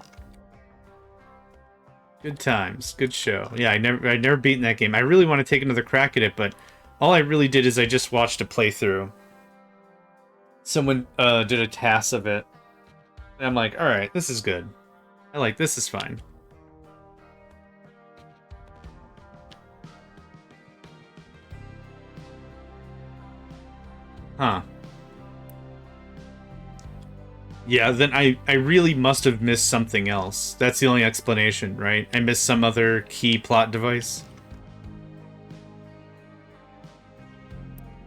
Good times. Good show. Yeah, I'd never beaten that game. I really want to take another crack at it, but all I really did is I just watched a playthrough. Someone did a task of it. And I'm like, alright, this is good. This is fine. Huh. Yeah, then I really must have missed something else. That's the only explanation, right? I missed some other key plot device.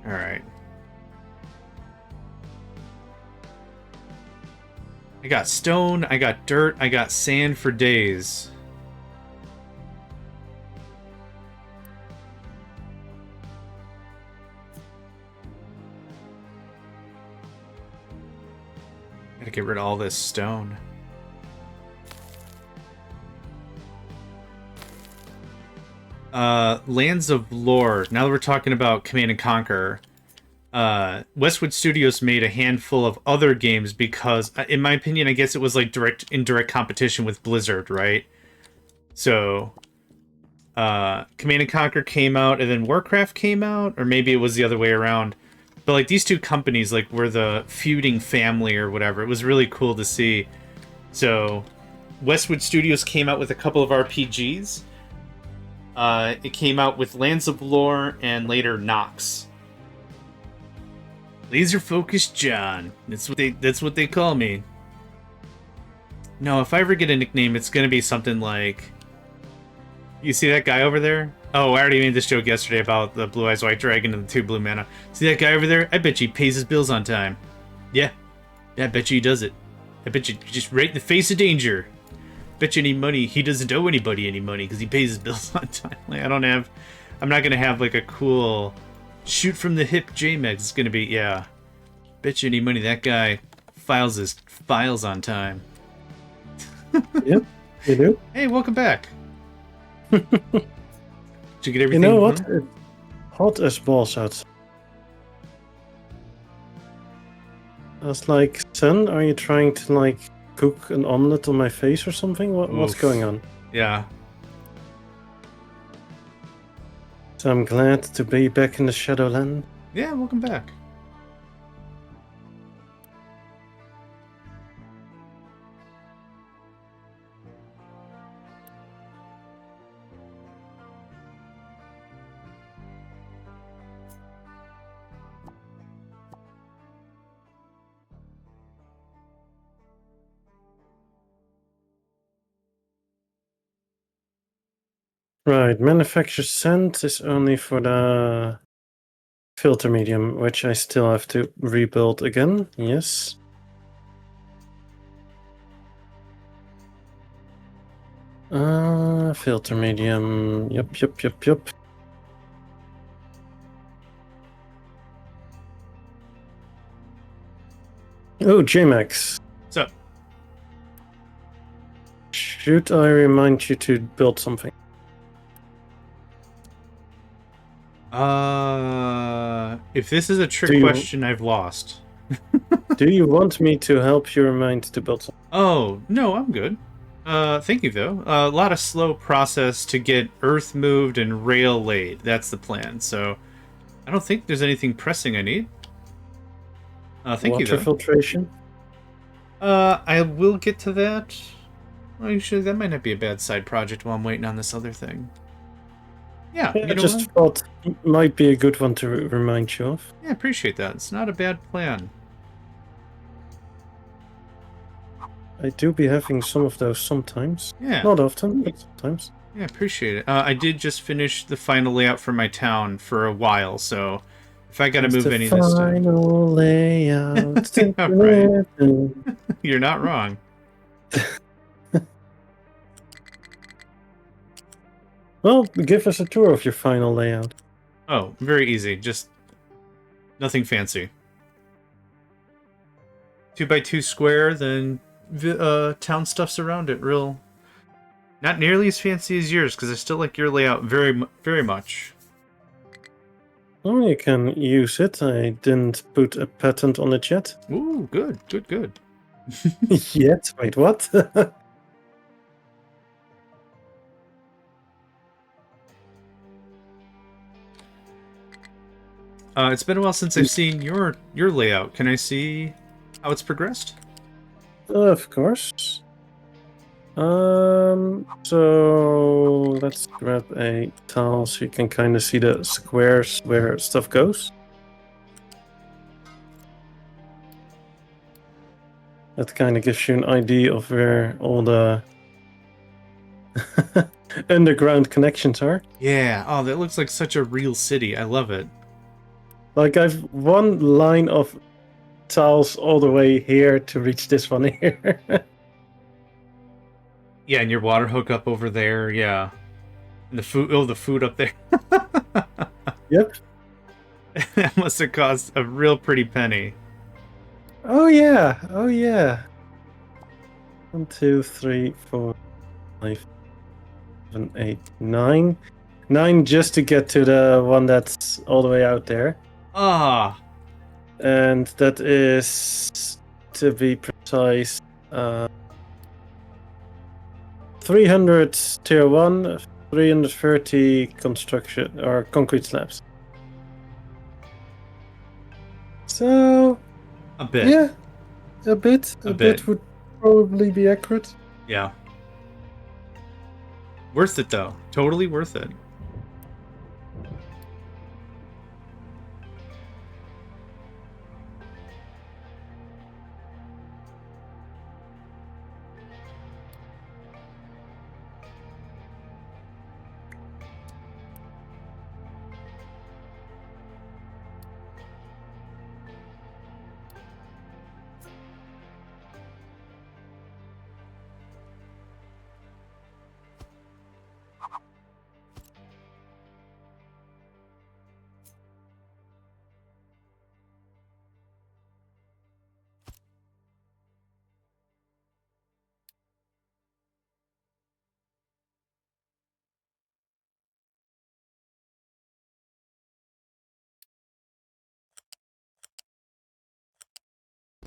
Alright. I got stone, I got dirt, I got sand for days. Gotta get rid of all this stone. Lands of Lore. Now that we're talking about Command and Conquer, Westwood Studios made a handful of other games because, in my opinion, I guess it was like in direct competition with Blizzard, right? So, Command and Conquer came out, and then Warcraft came out, or maybe it was the other way around. But like these two companies, like, were the feuding family or whatever. It was really cool to see. So, Westwood Studios came out with a couple of RPGs. It came out with Lands of Lore and later Nox. Laser Focused John. That's what they call me. No, if I ever get a nickname, it's gonna be something like, you see that guy over there? Oh, I already made this joke yesterday about the Blue Eyes White Dragon and the 2 blue mana. See that guy over there? I bet you he pays his bills on time. Yeah, I bet you he does it. I bet you just right in the face of danger. Bet you any money he doesn't owe anybody any money because he pays his bills on time. Like, I'm not gonna have like a cool shoot from the hip JMegs. It's gonna be, yeah. Bet you any money that guy files his files on time. Yep, you do. Hey, welcome back. Did you get everything? You know what? It's hot as balls outside. I was like, son, are you trying to like cook an omelet on my face or something? What's Oof. going on? Yeah. So I'm glad to be back in the Shadowland. Yeah, welcome back. Right, manufacture sand is only for the filter medium, which I still have to rebuild again. Yes. Filter medium. Yep. Oh, JMax. What's up? Should I remind you to build something? If this is a trick Do you- question, I've lost. Do you want me to help you remind to build something? Oh, no, I'm good. Thank you, though. A lot of slow process to get earth moved and rail laid. That's the plan. So, I don't think there's anything pressing I need. Thank you, Water though. filtration? I will get to that. Well, actually, that might not be a bad side project while I'm waiting on this other thing. Yeah, Yeah, you I know just what? thought it might be a good one to remind you of. Yeah, I appreciate that. It's not a bad plan. I do be having some of those sometimes. Yeah. Not often, but sometimes. Yeah, appreciate it. I did just finish the final layout for my town for a while, so if I gotta It's move the any of this stuff... final layout. Yeah, right. You're not wrong. Well, give us a tour of your final layout. Oh, very easy. Just nothing fancy. 2x2 square, then town stuffs around it. Real, not nearly as fancy as yours, because I still like your layout very much. Oh, you can use it. I didn't put a patent on it yet. Ooh, good. Yet? Wait, what? It's been a while since I've seen your layout. Can I see how it's progressed? Of course. So let's grab a tile so you can kind of see the squares where stuff goes. That kind of gives you an idea of where all the underground connections are. Yeah. Oh, that looks like such a real city. I love it. Like I've one line of tiles all the way here to reach this one here. Yeah, and your water hookup over there. Yeah. And the food. Oh, the food up there. Yep. That must have cost a real pretty penny. Oh yeah. 1, 2, 3, 4, 5, 7, 8, 9. 9 just to get to the one that's all the way out there. Ah. And that is, to be precise, 300 tier 1, 330 construction or concrete slabs. So, A bit. yeah, a bit would probably be accurate. Yeah. Worth it, though. Totally worth it.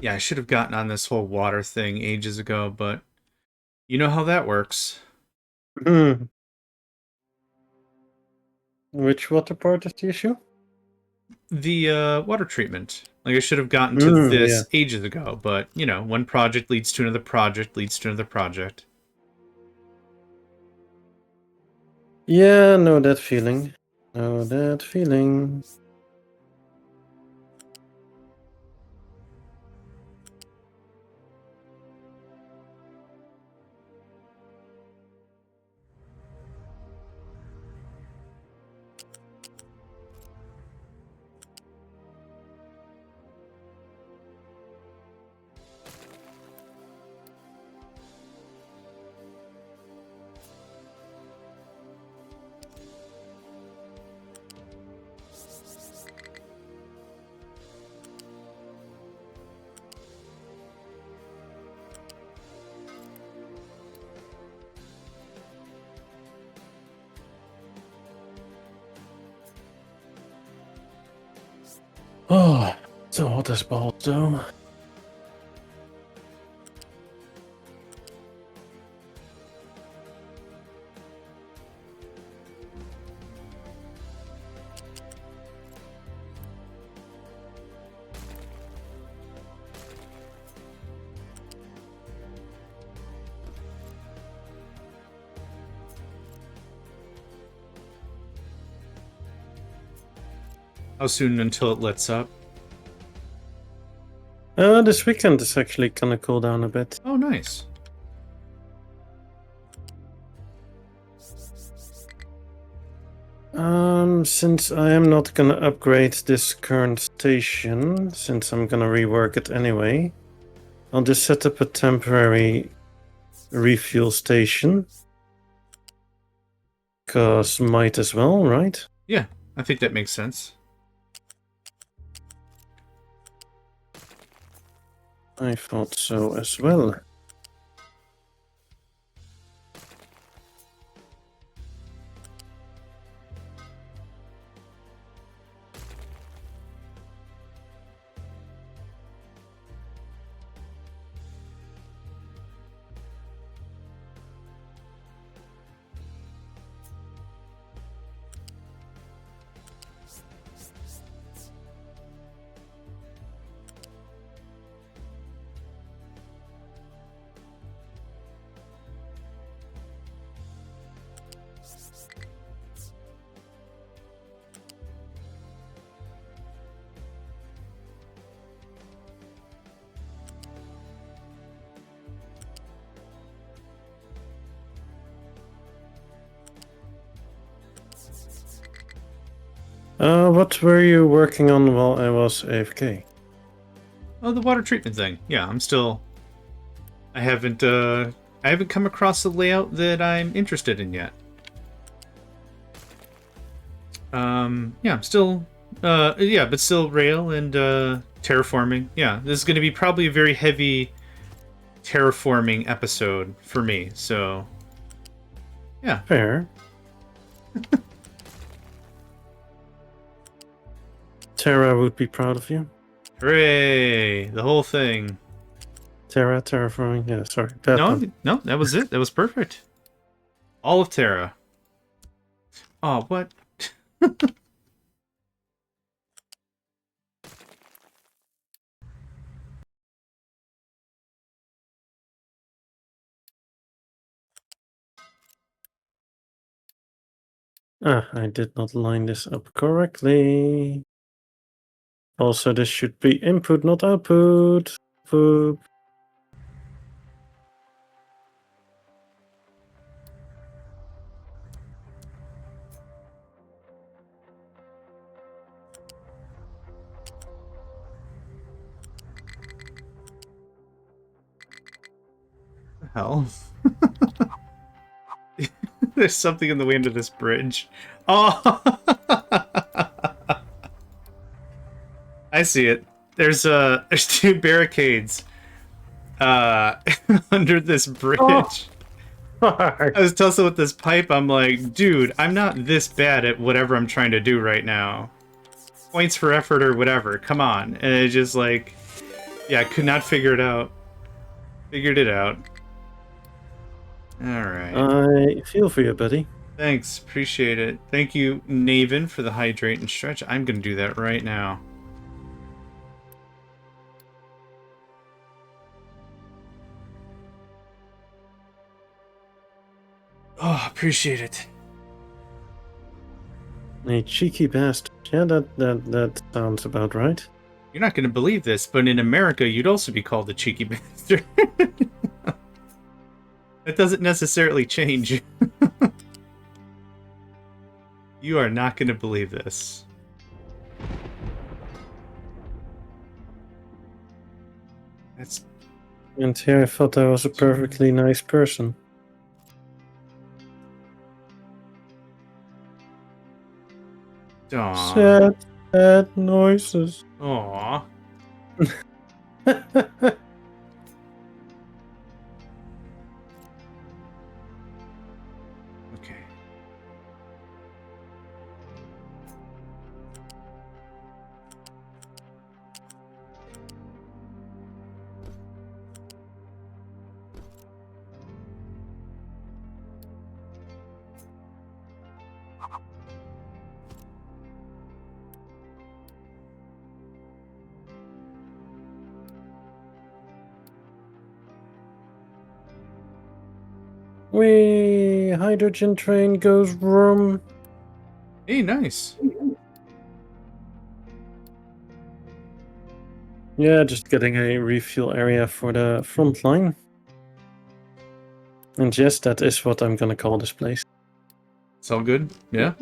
Yeah, I should have gotten on this whole water thing ages ago, but you know how that works. Hmm. Which water part is the issue? The water treatment. Like, I should have gotten to Yeah. this ages ago, but, you know, one project leads to another project, leads to another project. Yeah, know that feeling. Know that feeling. Oh, so hot as balls, though. How soon until it lets up? This weekend is actually gonna cool down a bit. Oh, nice. Since I am not gonna upgrade this current station, since I'm gonna rework it anyway, I'll just set up a temporary refuel station. Cause might as well, right? Yeah, I think that makes sense. I thought so as well. What were you working on while I was AFK? Oh, the water treatment thing. Yeah, I'm still... I haven't come across a layout that I'm interested in yet. Yeah, I'm still... yeah, but still rail and terraforming. Yeah, this is going to be probably a very heavy terraforming episode for me, so... Yeah. Fair. Terra would be proud of you. Hooray! The whole thing. Terraforming. Yeah, sorry. No, that was it. That was perfect. All of Terra. Oh, what? I did not line this up correctly. Also, this should be input, not output. Boop. Hell. There's something in the way under this bridge. Oh! I see it. There's two barricades under this bridge. I was tussling with this pipe. I'm like, dude, I'm not this bad at whatever I'm trying to do right now. Points for effort or whatever. Come on. And it just like, Yeah, I could not figure it out. Figured it out. Alright. I feel for you, buddy. Thanks. Appreciate it. Thank you, Naven, for the hydrate and stretch. I'm going to do that right now. Oh, appreciate it. A cheeky bastard. Yeah, that sounds about right. You're not going to believe this, but in America, you'd also be called a cheeky bastard. That doesn't necessarily change. You are not going to believe this. That's... And here I thought I was a perfectly nice person. Aww. Sad noises. Aww. Okay. Wee, hydrogen train goes vroom. Hey, nice. Yeah, just getting a refuel area for the front line. And yes, that is what I'm gonna call this place. It's all good? Yeah?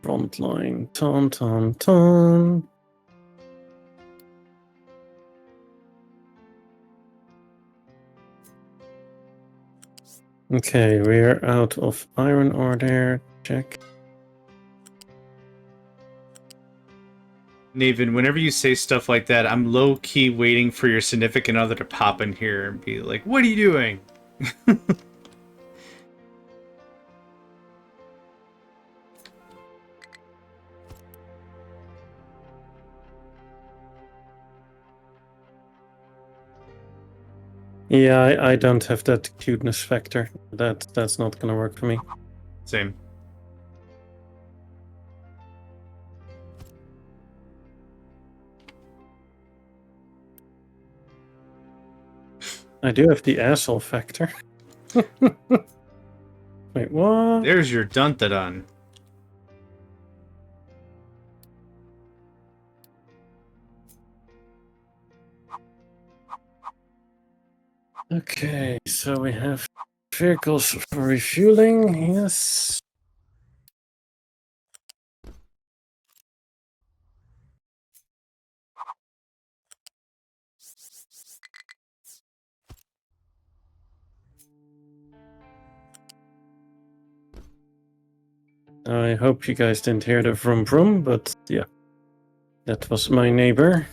Front line. Ton, ton, ton. Okay, we're out of iron ore there. Check. Naven, whenever you say stuff like that, I'm low-key waiting for your significant other to pop in here and be like, what are you doing? Yeah, I don't have that cuteness factor. That's not gonna work for me. Same. I do have the asshole factor. Wait, what? There's your dun-da-dun. Okay, so we have vehicles for refueling, yes. I hope you guys didn't hear the vroom vroom, but yeah. That was my neighbor.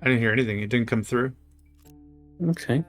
I didn't hear anything. It didn't come through. Okay.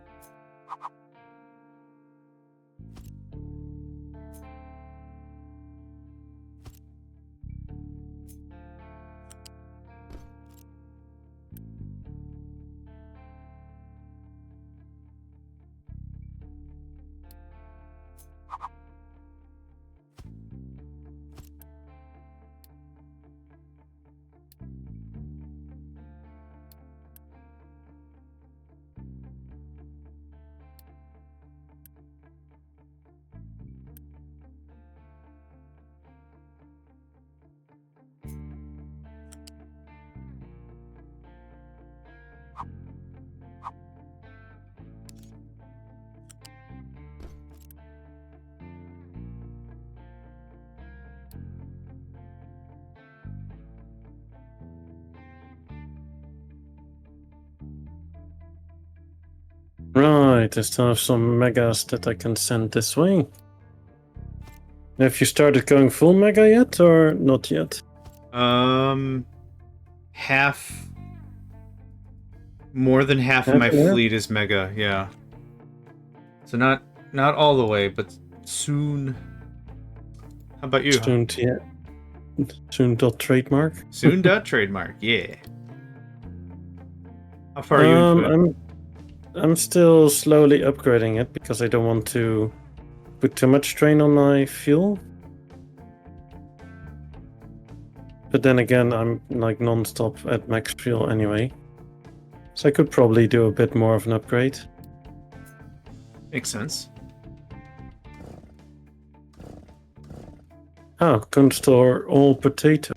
Right, I still have some megas that I can send this way. Have you started going full mega yet, or not yet? Half... More than half of my fleet is mega, yeah. So not all the way, but soon. How about you? Soon, yeah. Soon dot trademark. Soon dot trademark, yeah. How far are you into it? I'm still slowly upgrading it because I don't want to put too much strain on my fuel. But then again, I'm like non-stop at max fuel anyway. So I could probably do a bit more of an upgrade. Makes sense. Oh, can store all potato.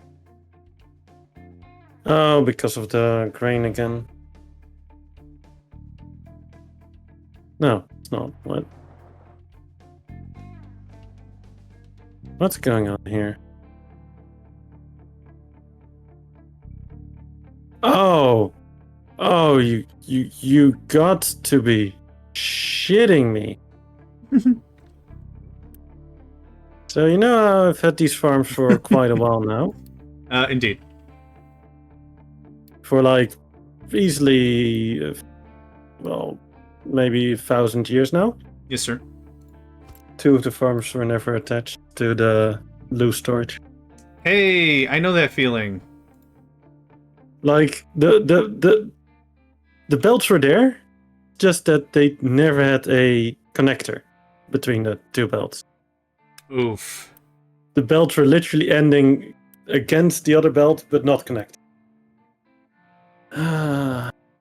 Oh, because of the grain again. No, it's not. What? What's going on here? Oh! Oh, you got to be shitting me. So you know how I've had these farms for quite a while now? Indeed. For like easily, well, maybe 1,000 years now. Yes, sir. 2 of the farms were never attached to the loose storage. Hey, I know that feeling. Like the belts were there, just that they never had a connector between the 2 belts. Oof. The belts were literally ending against the other belt, but not connected.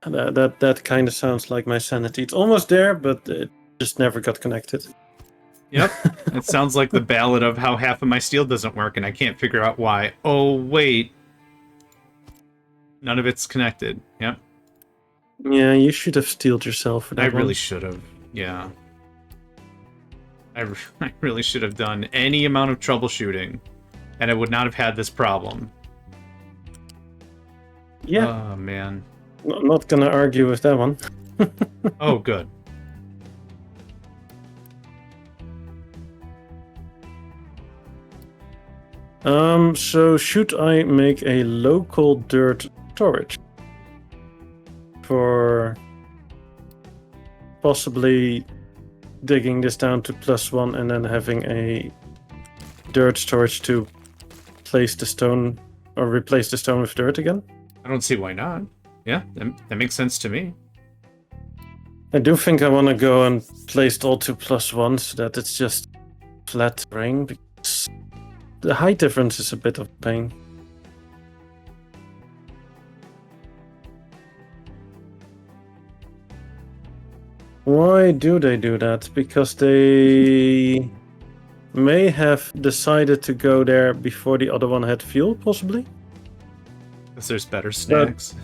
That kind of sounds like my sanity. It's almost there, but it just never got connected. Yep. It sounds like the ballad of how half of my steel doesn't work and I can't figure out why. Oh, wait. None of it's connected. Yep. Yeah, you should have steeled yourself for that I really one. should have. Yeah. I really should have done any amount of troubleshooting, and I would not have had this problem. Yeah. Oh, man. I'm not gonna argue with that one. Oh, good. So should I make a local dirt storage? For possibly digging this down to +1 and then having a dirt storage to place the stone or replace the stone with dirt again? I don't see why not. Yeah, that makes sense to me. I do think I want to go and place it all to +1 so that it's just flat terrain, because the height difference is a bit of a pain. Why do they do that? Because they may have decided to go there before the other one had fuel, possibly? Because there's better snacks.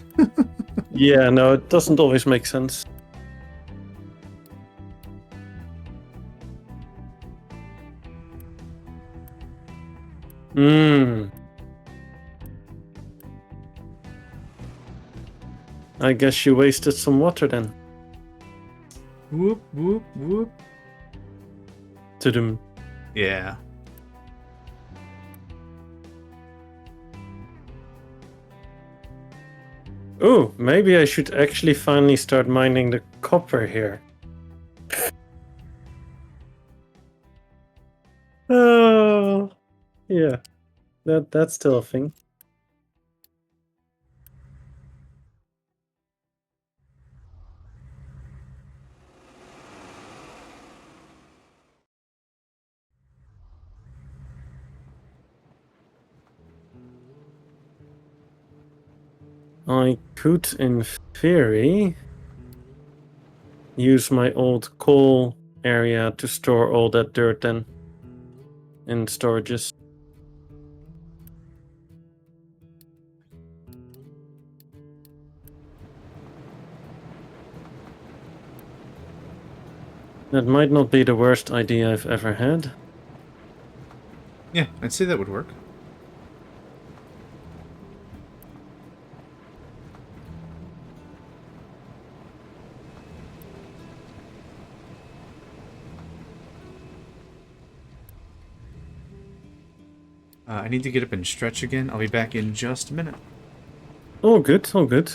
Yeah, no, it doesn't always make sense. I guess you wasted some water then. Whoop, whoop, whoop. To them. Yeah. Oh, maybe I should actually finally start mining the copper here. Oh, yeah. That's still a thing. I could, in theory, use my old coal area to store all that dirt then in storages. That might not be the worst idea I've ever had. Yeah, I'd say that would work. I need to get up and stretch again. I'll be back in just a minute. All good, all good.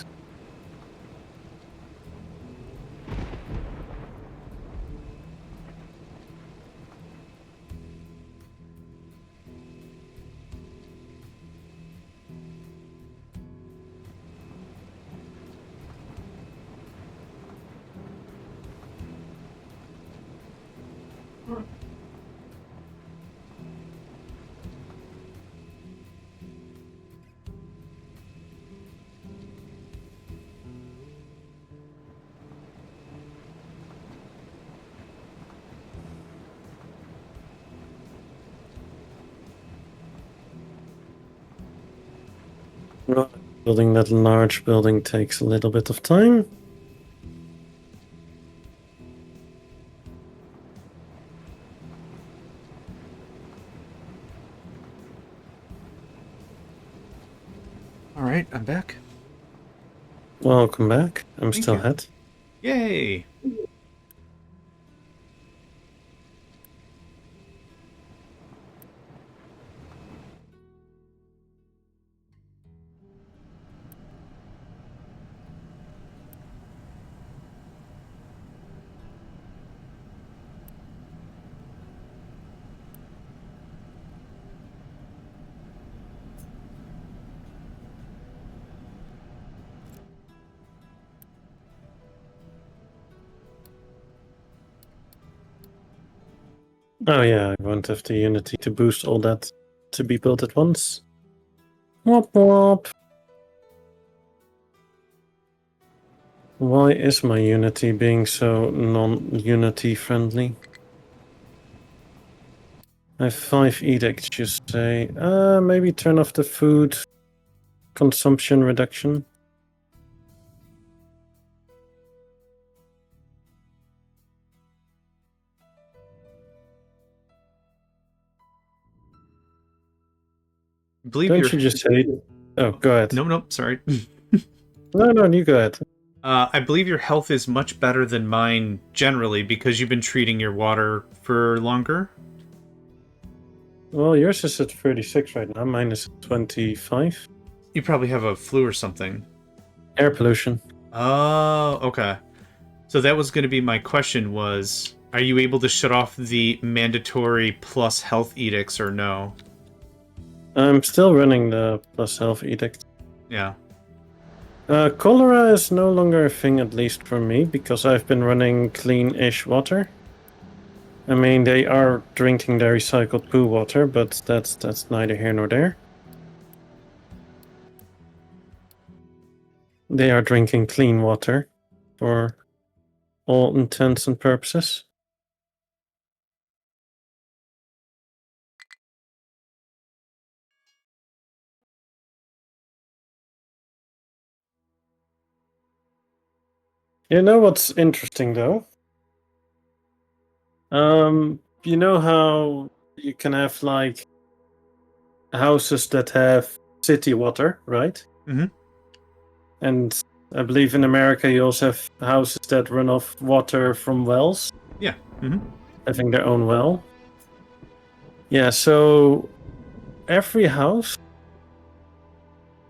Right. Building that large building takes a little bit of time. All right, I'm back. Welcome back. I'm Thank still you. Het. Yay! Oh yeah, I won't have the Unity to boost all that to be built at once. Wop wop. Why is my Unity being so non-Unity friendly? I have 5 edicts, you say. Maybe turn off the food consumption reduction. I believe Don't you just say... Oh, go ahead. No, sorry. No, you go ahead. I believe your health is much better than mine generally because you've been treating your water for longer. Well, yours is at 36 right now. Mine is at 25. You probably have a flu or something. Air pollution. Oh, okay. So that was going to be my question was, are you able to shut off the mandatory plus health edicts or no? I'm still running the plus health edict. Yeah. Cholera is no longer a thing, at least for me, because I've been running clean-ish water. I mean, they are drinking their recycled poo water, but that's neither here nor there. They are drinking clean water for all intents and purposes. You know what's interesting, though? You know how you can have, like, houses that have city water, right? Mm-hmm. And I believe in America you also have houses that run off water from wells. Yeah. Mm-hmm. Having their own well. Yeah, so every house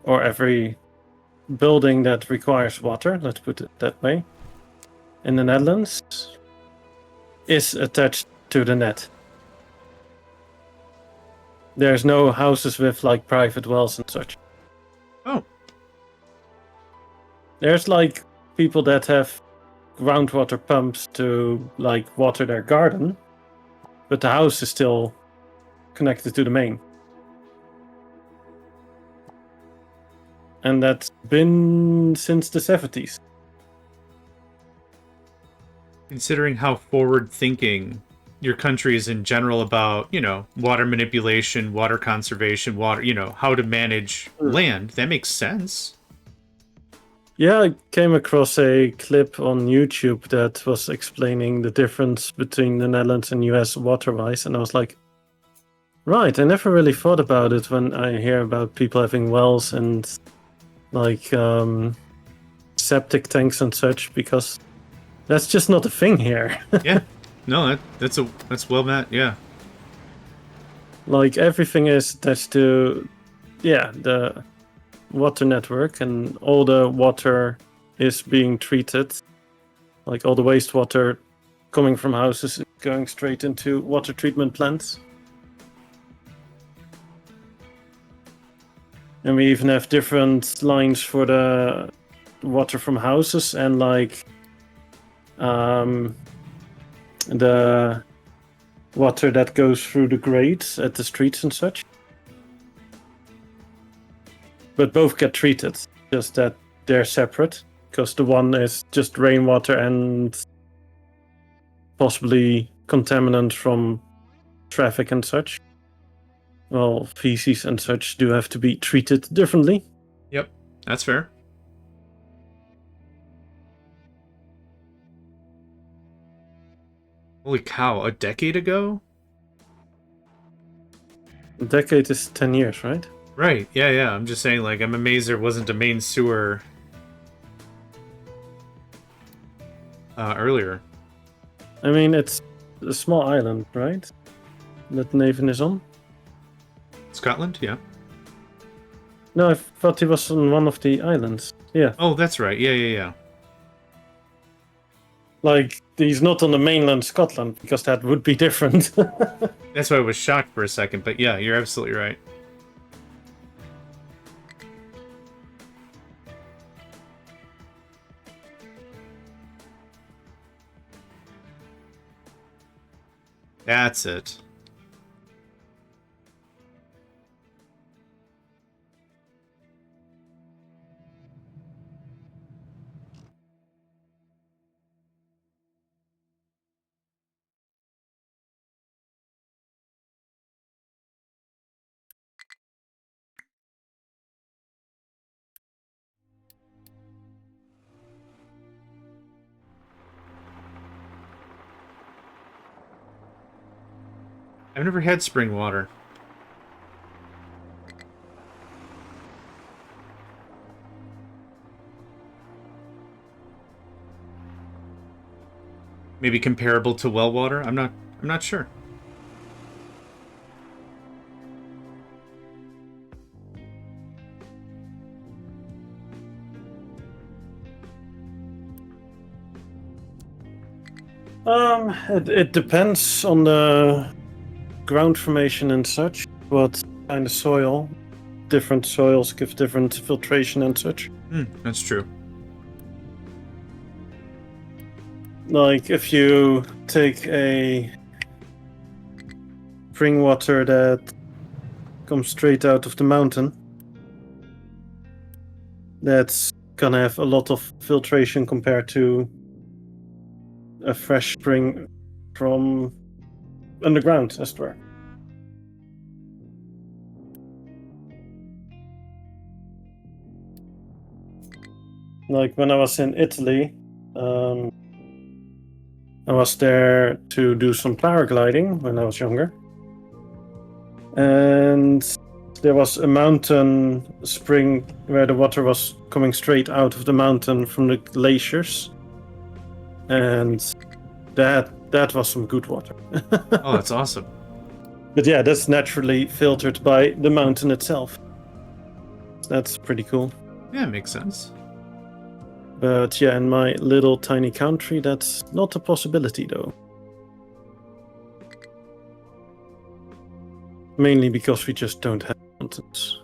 or every building that requires water, let's put it that way, in the Netherlands is attached to the net. There's no houses with like private wells and such. Oh. There's like people that have groundwater pumps to like water their garden, but the house is still connected to the main. And that's been since the 70s. Considering how forward-thinking your country is in general about, water manipulation, water conservation, how to manage land, that makes sense. Yeah, I came across a clip on YouTube that was explaining the difference between the Netherlands and US water-wise, and I was like, right, I never really thought about it when I hear about people having wells and like septic tanks and such, because that's just not a thing here. Yeah. No, that's well met, yeah. Like everything is attached to the water network, and all the water is being treated. Like all the wastewater coming from houses is going straight into water treatment plants. And we even have different lines for the water from houses and like the water that goes through the grades at the streets and such. But both get treated, just that they're separate, because the one is just rainwater and possibly contaminant from traffic and such. Well, feces and such do have to be treated differently. Yep, that's fair. Holy cow, a decade ago? A decade is 10 years, right? Right, yeah. I'm just saying, like, I'm amazed there wasn't a main sewer earlier. I mean, it's a small island, right? That Nathan is on? Scotland, yeah. No, I thought he was on one of the islands. Yeah. Oh, that's right, yeah. Like, he's not on the mainland Scotland, because that would be different. That's why I was shocked for a second, but yeah, you're absolutely right. That's it. I've never had spring water. Maybe comparable to well water? I'm not sure. It depends on the ground formation and such, what kind of soil. Different soils give different filtration and such. That's true. Like, if you take a spring water that comes straight out of the mountain, that's gonna have a lot of filtration compared to a fresh spring from underground, as it were. Like, when I was in Italy, I was there to do some paragliding when I was younger. And there was a mountain spring where the water was coming straight out of the mountain from the glaciers. And that was some good water. Oh, that's awesome. But yeah, that's naturally filtered by the mountain itself. That's pretty cool. Yeah, makes sense. But yeah, in my little tiny country, that's not a possibility, though. Mainly because we just don't have mountains.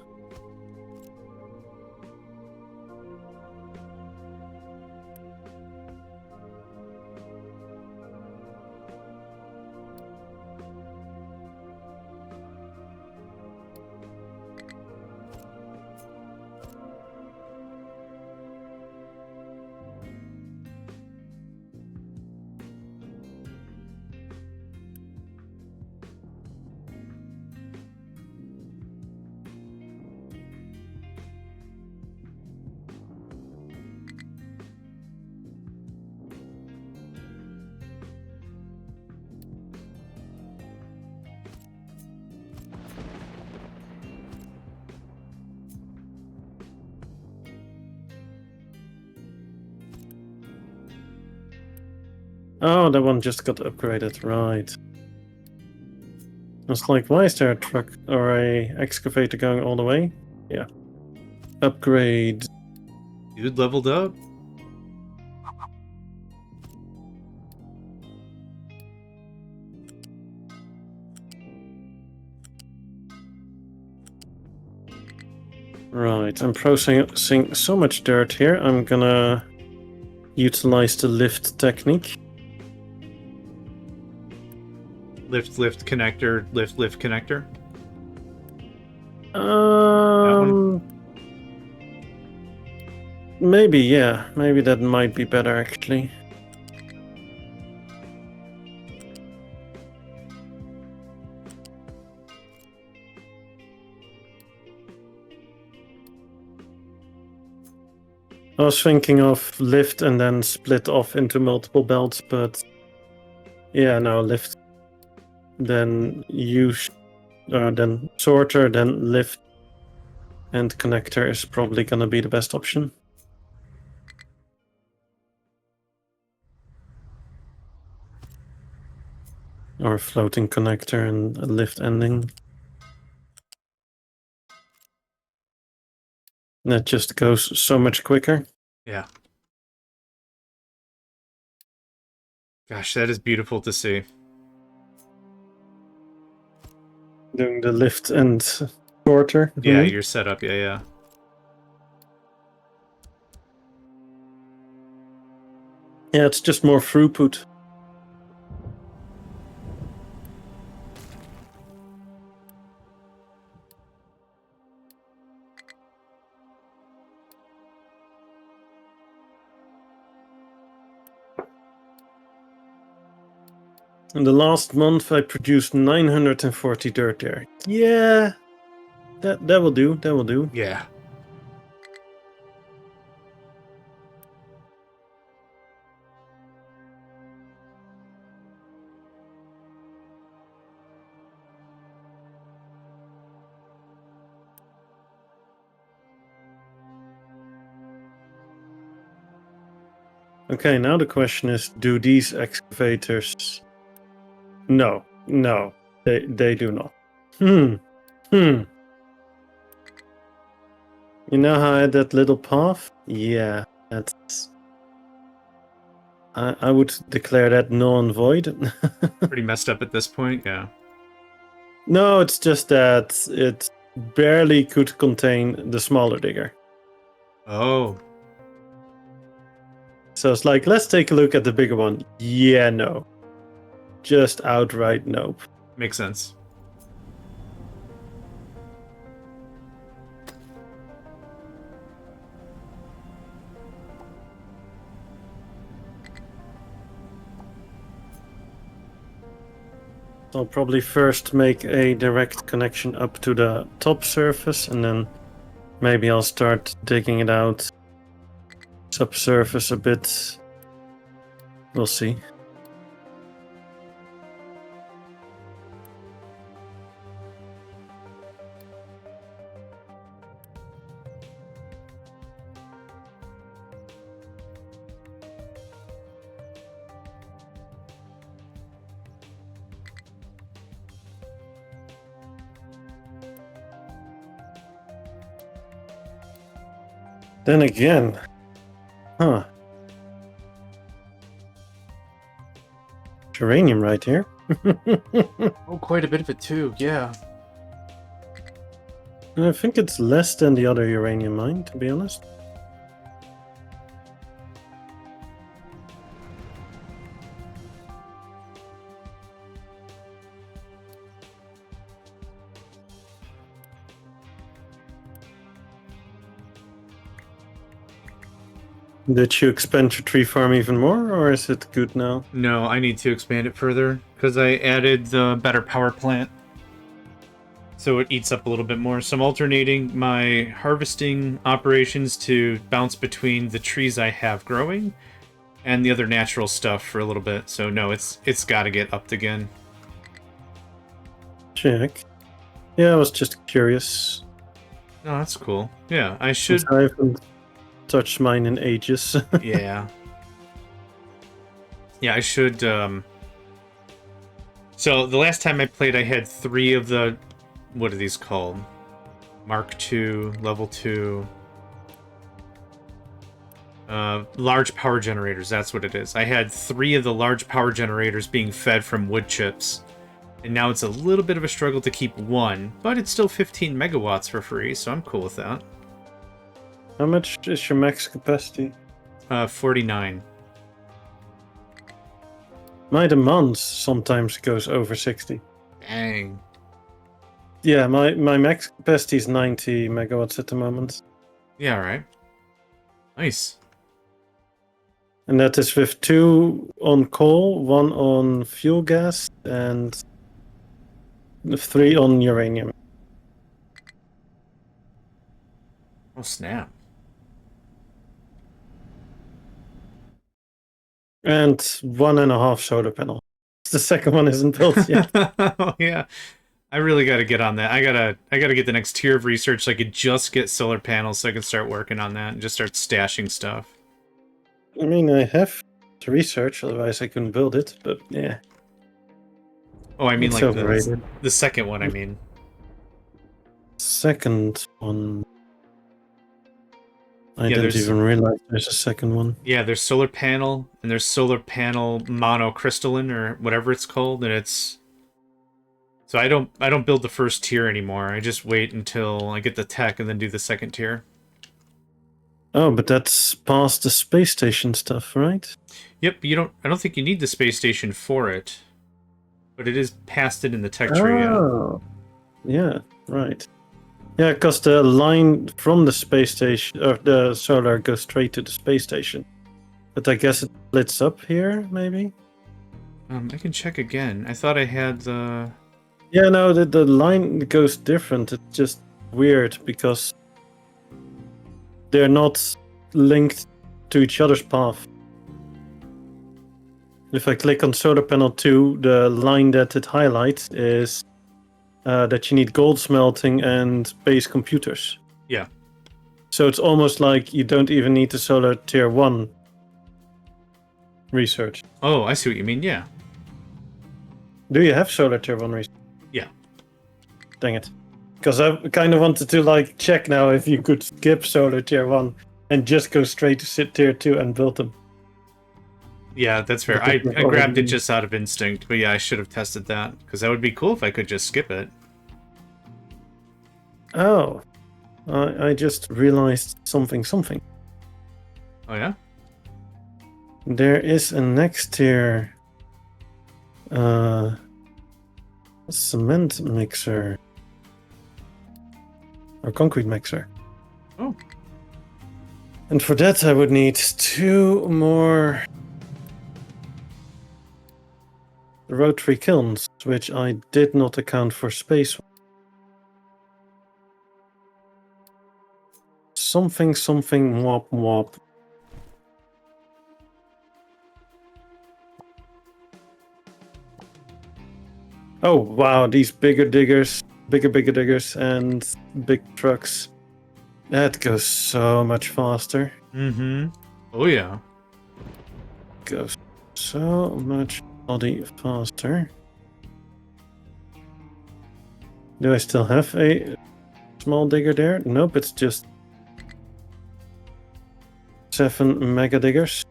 Oh, that one just got upgraded, right. I was like, why is there a truck or a excavator going all the way? Yeah. Upgrade. Dude leveled up. Right, I'm processing so much dirt here, I'm gonna utilize the lift technique. Lift connector, lift connector. Maybe, yeah. Maybe that might be better, actually. I was thinking of lift and then split off into multiple belts, but yeah, no, lift, then then sorter, then lift, and connector is probably gonna be the best option. Or a floating connector and a lift ending. That just goes so much quicker. Yeah. Gosh, that is beautiful to see. Doing the lift and sorter. Yeah, your setup. Yeah, yeah. Yeah, it's just more throughput. In the last month, I produced 940 dirt there. Yeah, that will do. That will do. Yeah. Okay, now the question is, do these excavators... No, they do not. You know how I had that little path? Yeah, that's... I would declare that null and void. Pretty messed up at this point, yeah. No, it's just that it barely could contain the smaller digger. Oh. So it's like, let's take a look at the bigger one. Yeah, no. Just outright nope. Makes sense. I'll probably first make a direct connection up to the top surface, and then maybe I'll start digging it out subsurface a bit. We'll see. Then again, huh? Uranium right here. Oh, quite a bit of it too, yeah. I think it's less than the other uranium mine, to be honest. Did you expand your tree farm even more, or is it good now? No, I need to expand it further because I added the better power plant. So it eats up a little bit more. So I'm alternating my harvesting operations to bounce between the trees I have growing and the other natural stuff for a little bit. So no, it's got to get upped again. Check. Yeah, I was just curious. Oh, that's cool. Yeah, I should. I haven't touched mine in ages. Yeah. Yeah, I should. So the last time I played, I had 3 of the. What are these called? Mark II, Level 2. Large power generators, that's what it is. I had 3 of the large power generators being fed from wood chips. And now it's a little bit of a struggle to keep 1, but it's still 15 megawatts for free, so I'm cool with that. How much is your max capacity? 49. My demand sometimes goes over 60. Dang. Yeah, my max capacity is 90 megawatts at the moment. Yeah, alright. Nice. And that is with 2 on coal, 1 on fuel gas, and 3 on uranium. Oh, snap. And 1.5 solar panel. The second one isn't built yet. Oh yeah. I really got to get on that. I gotta get the next tier of research so I could just get solar panels so I can start working on that and just start stashing stuff. I mean, I have to research, otherwise I couldn't build it, but yeah. Oh, I mean It's like overrated. the second one, I mean. Second one. I Yeah, didn't even realize there's a second one. Yeah, there's solar panel and there's solar panel monocrystalline or whatever it's called, and it's so I don't build the first tier anymore. I just wait until I get the tech and then do the second tier. Oh, but that's past the space station stuff, right? Yep, I don't think you need the space station for it. But it is past it in the tech tree, yeah. Oh. Yeah, right. Yeah, because the line from the space station, or the solar, goes straight to the space station. But I guess it splits up here, maybe? I can check again. I thought I had the... Yeah, no, the line goes different. It's just weird because they're not linked to each other's path. If I click on solar panel 2, the line that it highlights is that you need gold smelting and base computers. Yeah. So it's almost like you don't even need the solar tier 1 research. Oh, I see what you mean, yeah. Do you have solar tier 1 research? Yeah. Dang it. Because I kind of wanted to like check now if you could skip solar tier 1 and just go straight to tier 2 and build them. Yeah, that's fair. I grabbed it just out of instinct, but yeah, I should have tested that, because that would be cool if I could just skip it. Oh. I just realized something. Oh yeah? There is a next tier cement mixer. Or concrete mixer. Oh. And for that I would need 2 more rotary kilns, which I did not account for space. Something wop. Oh wow, these bigger diggers and big trucks. That goes so much faster. Mm-hmm. Oh yeah. Goes so much bloody faster. Do I still have a small digger there? Nope, it's just 7 mega diggers.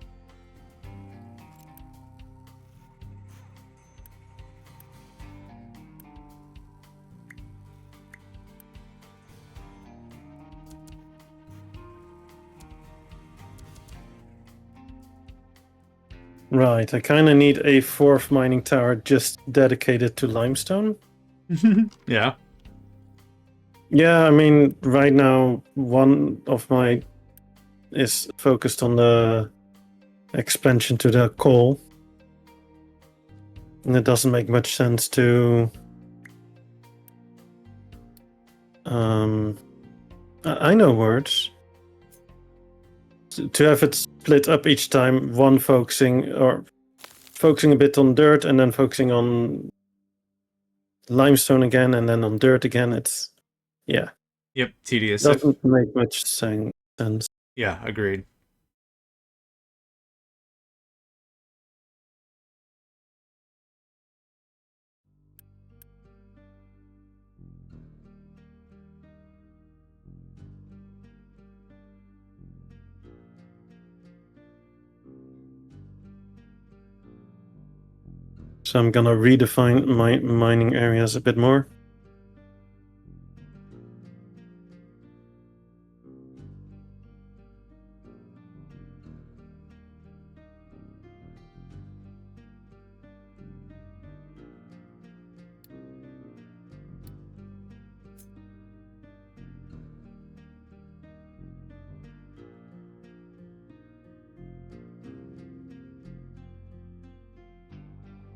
Right, I kind of need a 4th mining tower just dedicated to limestone. Yeah. Yeah, I mean, right now, one of my is focused on the expansion to the coal. And it doesn't make much sense to... I know words. To have it split up each time, one focusing a bit on dirt and then focusing on limestone again and then on dirt again. It's, yeah. Yep, tedious. Doesn't make much sense. Yeah, agreed. So I'm gonna redefine my mining areas a bit more.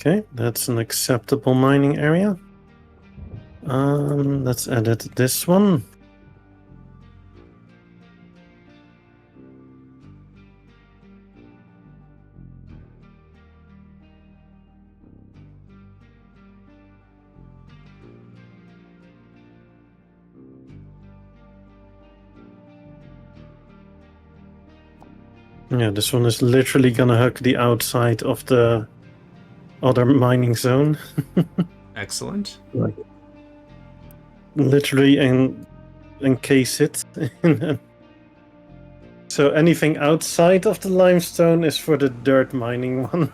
Okay, that's an acceptable mining area. Let's edit this one. Yeah, this one is literally gonna hug the outside of the other mining zone. Excellent. Like, literally encase it. So anything outside of the limestone is for the dirt mining one.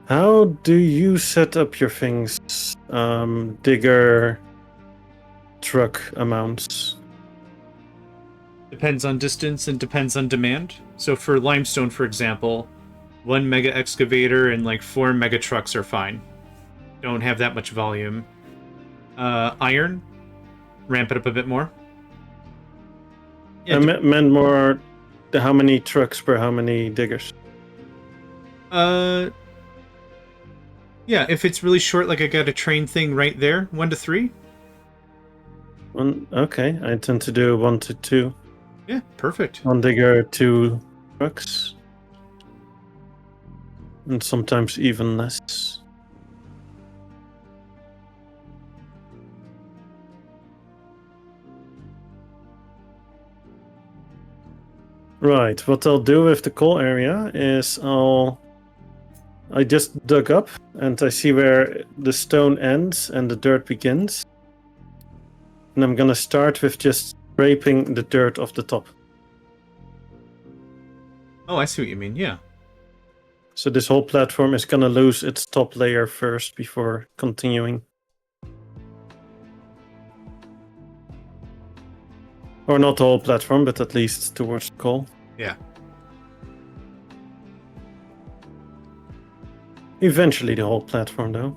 How do you set up your things? Digger, truck amounts. Depends on distance and depends on demand. So for limestone, for example, 1 mega excavator and like 4 mega trucks are fine. Don't have that much volume. Iron, ramp it up a bit more. Yeah, I meant more how many trucks per how many diggers. Yeah, if it's really short, like I got a train thing right there, 1 to 3. Okay, I tend to do 1 to 2. Yeah, perfect. 1 digger, 2 trucks. And sometimes even less. Right, what I'll do with the coal area is I just dug up and I see where the stone ends and the dirt begins. And I'm gonna start with just scraping the dirt off the top. Oh, I see what you mean, yeah. So this whole platform is gonna lose its top layer first before continuing. Or not the whole platform, but at least towards the coal. Yeah. Eventually the whole platform, though.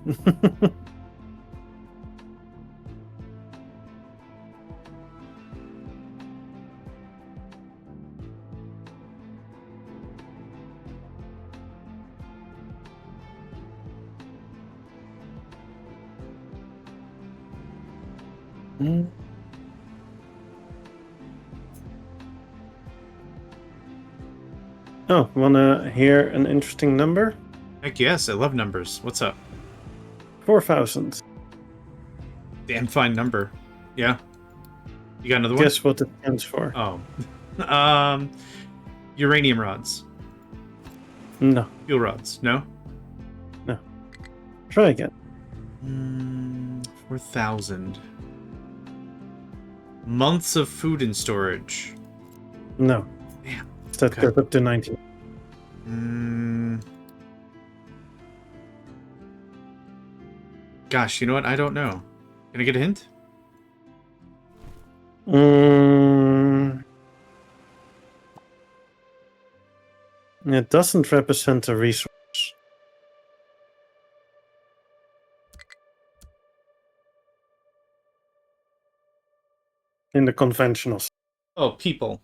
Oh, wanna hear an interesting number? Heck yes, I love numbers. What's up? 4,000. Damn fine number. Yeah. You got another one? Guess what it stands for? Oh. Uranium rods. No. Fuel rods. No? No. Try again. 4,000. Months of food and storage. No. Damn. That Okay. goes up to 19. Gosh, you know what? I don't know. Can I get a hint? It doesn't represent a resource. In the conventional sense. Oh, people.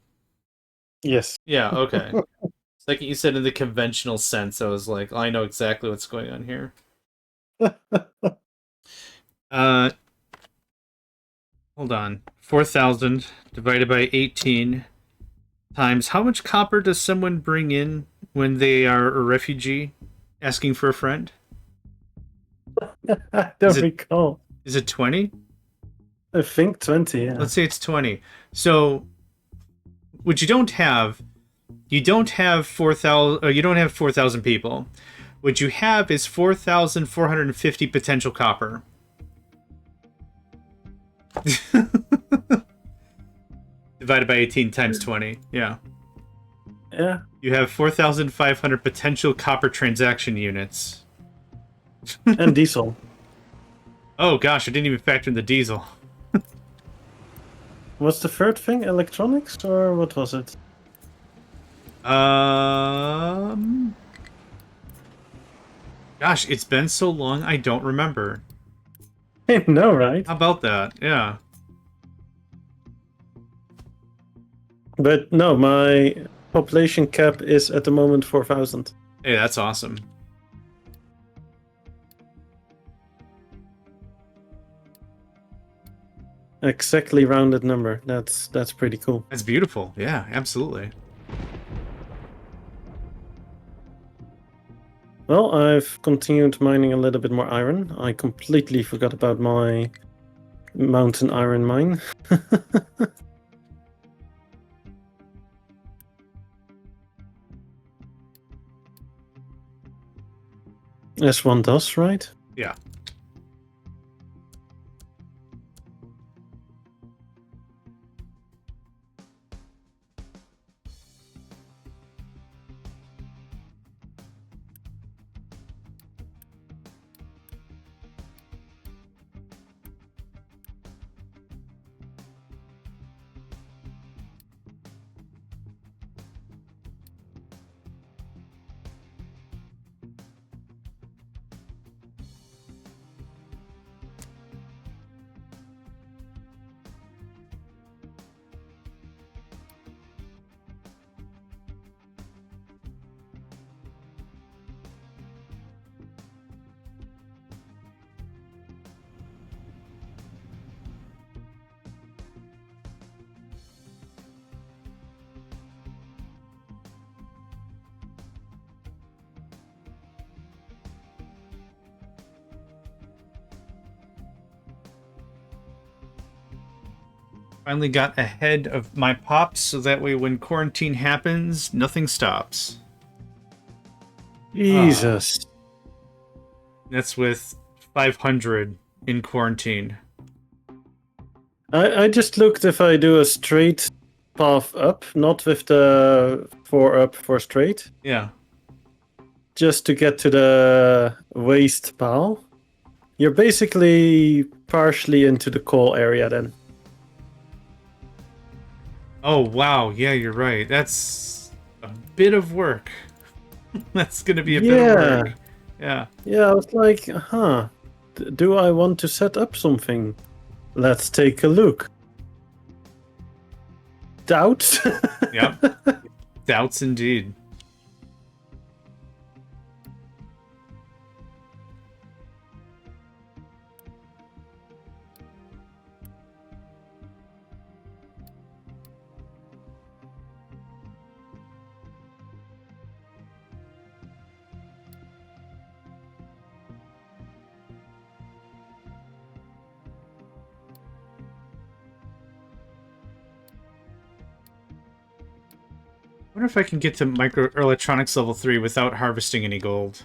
Yes. Yeah, okay. It's like you said in the conventional sense. I was like, I know exactly what's going on here. Hold on. 4,000 divided by 18 times how much copper does someone bring in when they are a refugee asking for a friend? I don't recall. Is it 20? I think 20, yeah. Let's say it's 20. So what you don't have 4,000 you don't have 4,000 people. What you have is 4,450 potential copper. Divided by 18 times 20. Yeah. Yeah. You have 4,500 potential copper transaction units. And diesel. Oh gosh, I didn't even factor in the diesel. What's the third thing? Electronics? Or what was it? Gosh, it's been so long, I don't remember. I know, right? How about that? Yeah. But no, my population cap is at the moment 4,000. Hey, that's awesome. Exactly rounded number. That's pretty cool. That's beautiful. Yeah, absolutely. Well, Well, I've continued mining a little bit more iron. I completely forgot about my mountain iron mine. As one does, right? Yeah. Finally got ahead of my pops, so that way when quarantine happens, nothing stops. Jesus. That's with 500 in quarantine. I just looked if I do a straight path up, not with the 4 up for straight, Yeah. just to get to the waste pile. You're basically partially into the coal area then. Oh, wow. Yeah, you're right. That's a bit of work. That's going to be a bit of work. Yeah. Yeah, I was like, huh, do I want to set up something? Let's take a look. Doubts? Yep. Doubts indeed. I wonder if I can get to microelectronics level 3 without harvesting any gold.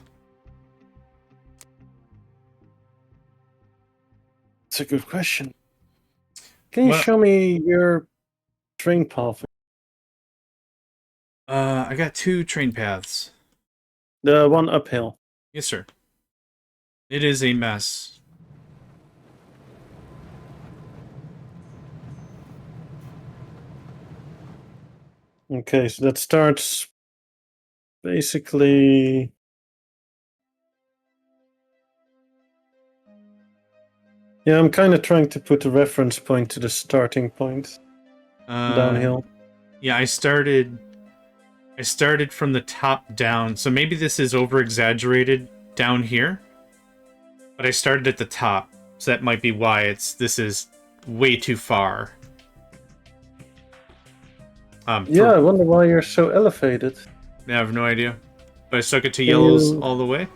That's a good question. Can you show me your train path? I got 2 train paths. The one uphill. Yes, sir. It is a mess. Okay, so that starts basically... Yeah, I'm kind of trying to put a reference point to the starting point. Downhill. Yeah, I started from the top down, so maybe this is over-exaggerated down here. But I started at the top, so that might be why this is way too far. Yeah, I wonder why you're so elevated. I have no idea. But I stuck it to yellows all the way.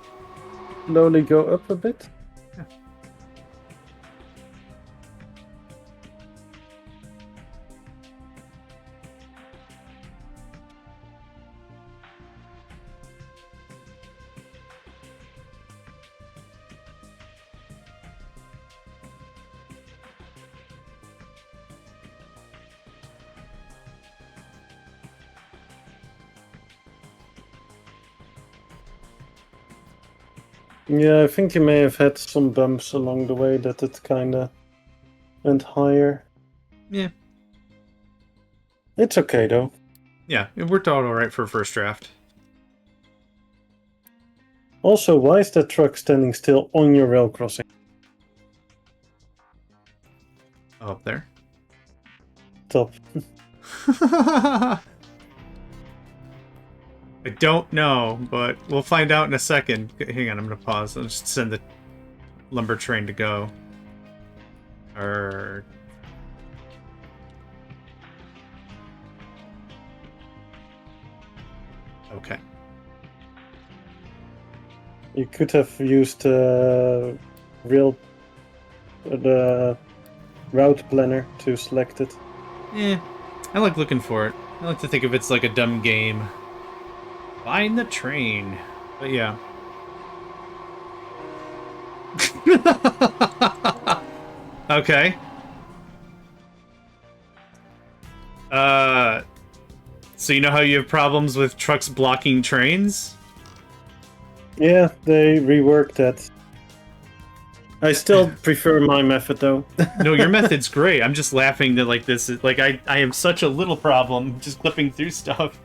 Slowly go up a bit. Yeah. Yeah, I think you may have had some bumps along the way that it kinda went higher. Yeah. It's okay though. Yeah, it worked out alright for a first draft. Also, why is that truck standing still on your rail crossing? Oh, up there. Top. I don't know, but we'll find out in a second. Hang on, I'm gonna pause. I'll just send the lumber train to go. Okay. You could have used real the route planner to select it. Eh, I like looking for it. I like to think of it's like a dumb game. Find the train. But yeah. Okay. So you know how you have problems with trucks blocking trains? Yeah, they reworked that. I still prefer my method though. No, your method's great. I'm just laughing that like this is like I have such a little problem just clipping through stuff.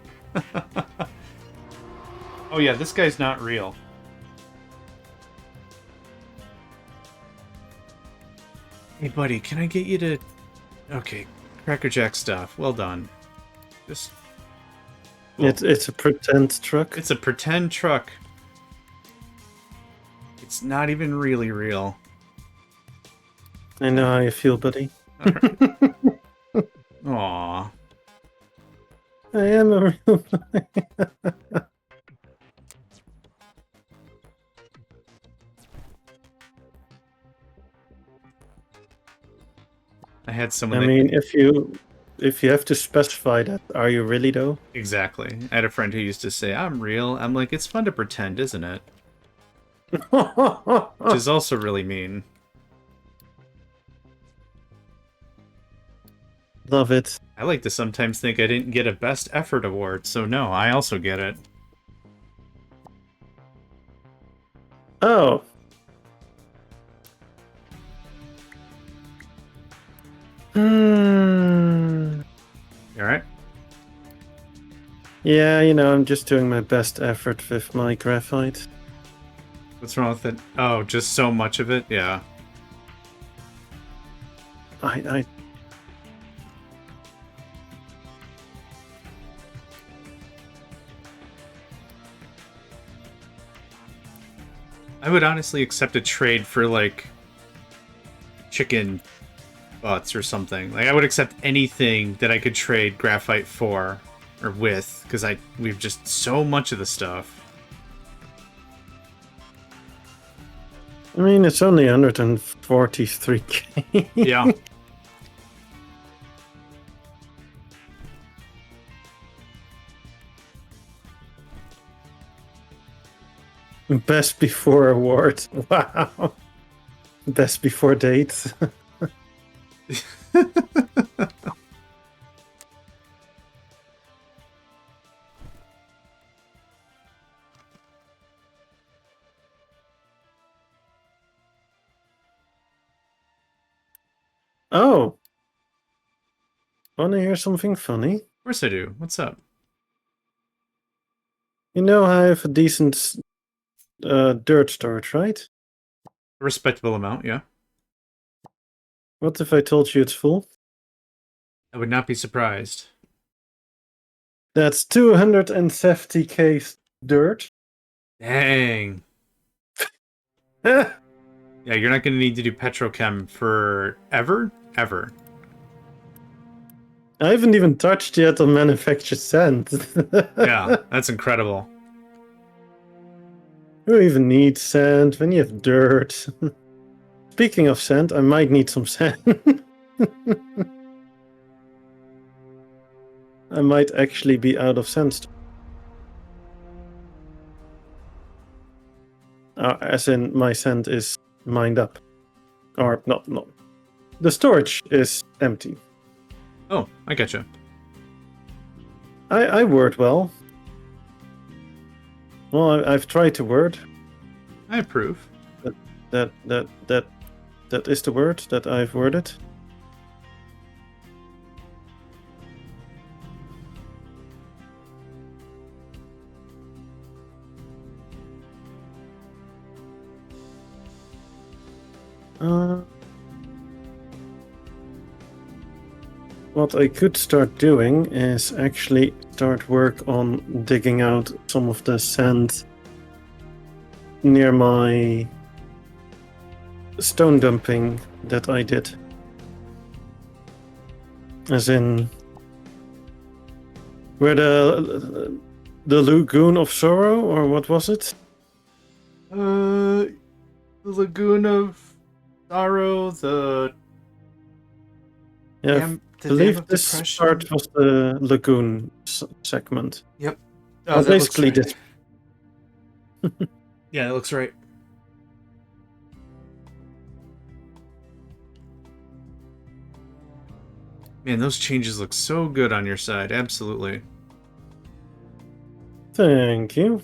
Oh yeah, this guy's not real. Hey buddy, can I get you to... Okay, Cracker Jack stuff. Well done. Just... Cool. It's a pretend truck. It's a pretend truck. It's not even really real. I know how you feel, buddy. Aww. I am a real I had someone I mean, if you have to specify that, are you really though? Exactly. I had a friend who used to say, I'm real. I'm like, it's fun to pretend, isn't it? Which is also really mean. Love it. I like to sometimes think I didn't get a Best Effort award, so no, I also get it. Oh. You alright? Yeah, you know, I'm just doing my best effort with my graphite. What's wrong with it? Oh, just so much of it? Yeah. I would honestly accept a trade for, like, chicken butts or something. Like, I would accept anything that I could trade graphite for, or with, because we've just so much of the stuff. I mean, it's only 143k. Yeah. Best before award. Wow. Best before date. Oh. Wanna hear something funny? Of course I do. What's up? You know I have a decent dirt storage, right? A respectable amount, yeah. What if I told you it's full? I would not be surprised. That's 270k dirt. Dang. Eh. Yeah, you're not going to need to do petrochem for ever? Ever. I haven't even touched yet on manufactured sand. Yeah, that's incredible. Who even needs sand when you have dirt? Speaking of sand, I might need some sand. I might actually be out of sandstone. As in, my sand is mined up. Or, not. The storage is empty. Oh, I getcha. I word well. Well, I've tried to word. I approve. That is the word that I've worded. What I could start doing is actually start work on digging out some of the sand near my stone dumping that I did. As in where the Lagoon of Sorrow, or what was it? The Lagoon of Sorrow, the Yeah, I Dam, the Dam believe of this Depression. part was the lagoon segment. Yep. Oh, Well, that looks basically right. this. Yeah, that looks right. Man, those changes look so good on your side. Absolutely. Thank you.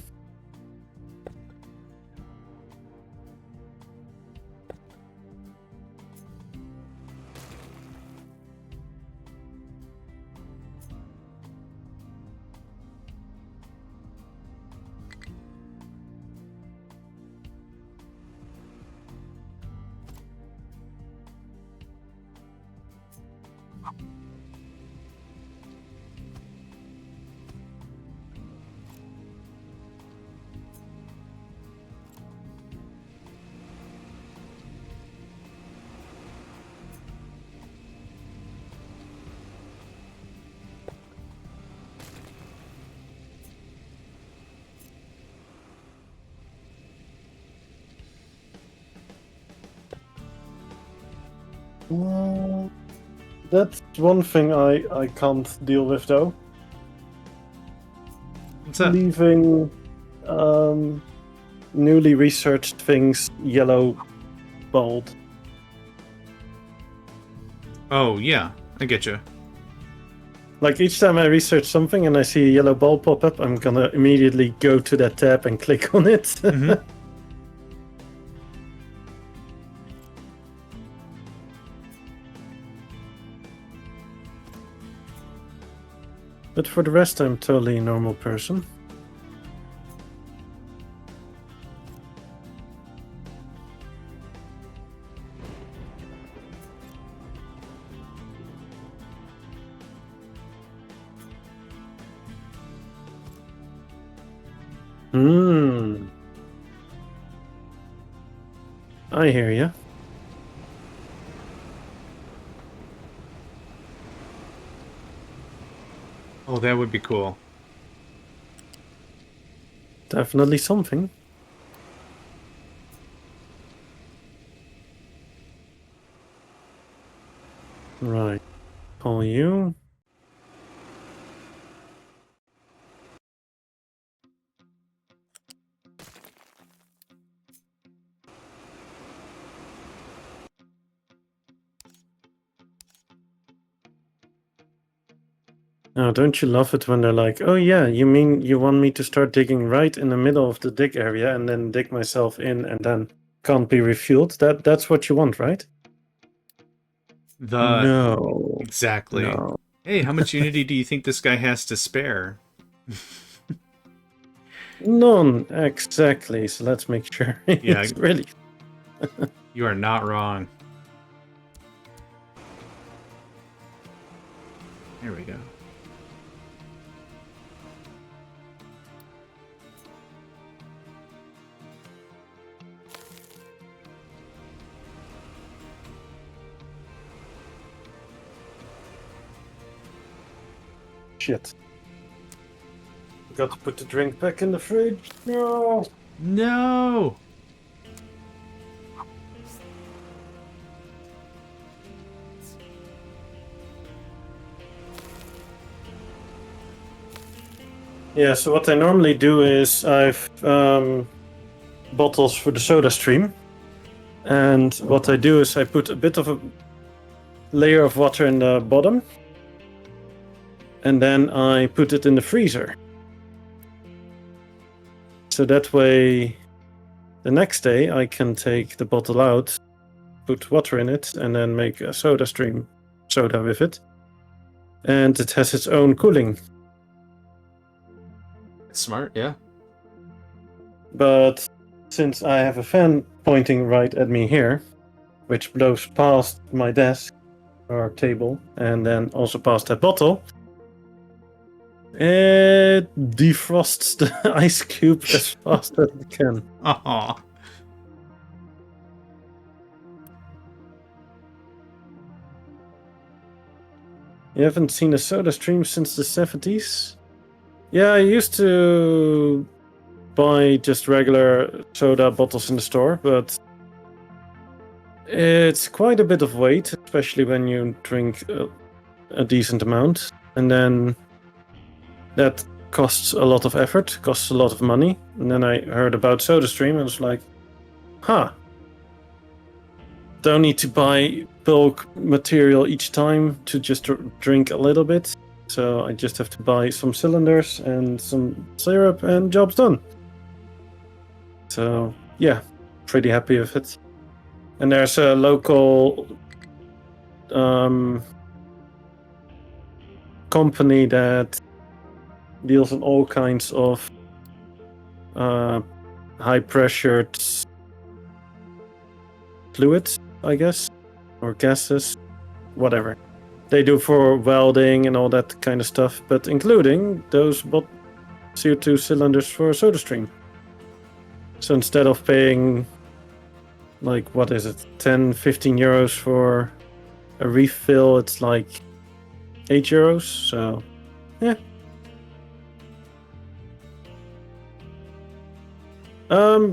Mm, That's one thing I can't deal with though. What's that? Leaving newly researched things yellow bold. Oh, yeah. I get you. Like each time I research something and I see a yellow bulb pop up, I'm gonna immediately go to that tab and click on it. Mm-hmm. But for the rest, I'm totally a normal person. Hmm. I hear you. Oh, that would be cool. Definitely something. Right. Call you. Now, don't you love it when they're like, oh yeah, you mean you want me to start digging right in the middle of the dig area and then dig myself in and then can't be refueled? That's what you want, right? No. Exactly. No. Hey, how much unity do you think this guy has to spare? None, exactly. So let's make sure Yeah. it's really. You are not wrong. There we go. Shit. Got to put the drink back in the fridge. No. No! Yeah, so what I normally do is I've bottles for the soda stream. And what I do is I put a bit of a layer of water in the bottom. And then I put it in the freezer. So that way, the next day I can take the bottle out, put water in it, and then make a soda stream soda with it. And it has its own cooling. Smart, yeah. But since I have a fan pointing right at me here, which blows past my desk or table, and then also past that bottle, it defrosts the ice cube as fast as it can. Aw. You haven't seen a soda stream since the 70s? Yeah, I used to buy just regular soda bottles in the store, but it's quite a bit of weight, especially when you drink a decent amount. And then that costs a lot of effort, costs a lot of money. And then I heard about SodaStream and was like, don't need to buy bulk material each time to just drink a little bit. So I just have to buy some cylinders and some syrup and job's done. So yeah, pretty happy with it. And there's a local company that deals in all kinds of high-pressured fluids, I guess, or gases, whatever. They do for welding and all that kind of stuff, but including those CO2 cylinders for SodaStream. So instead of paying, like, what is it, 10, 15 euros for a refill, it's like 8 euros, so yeah.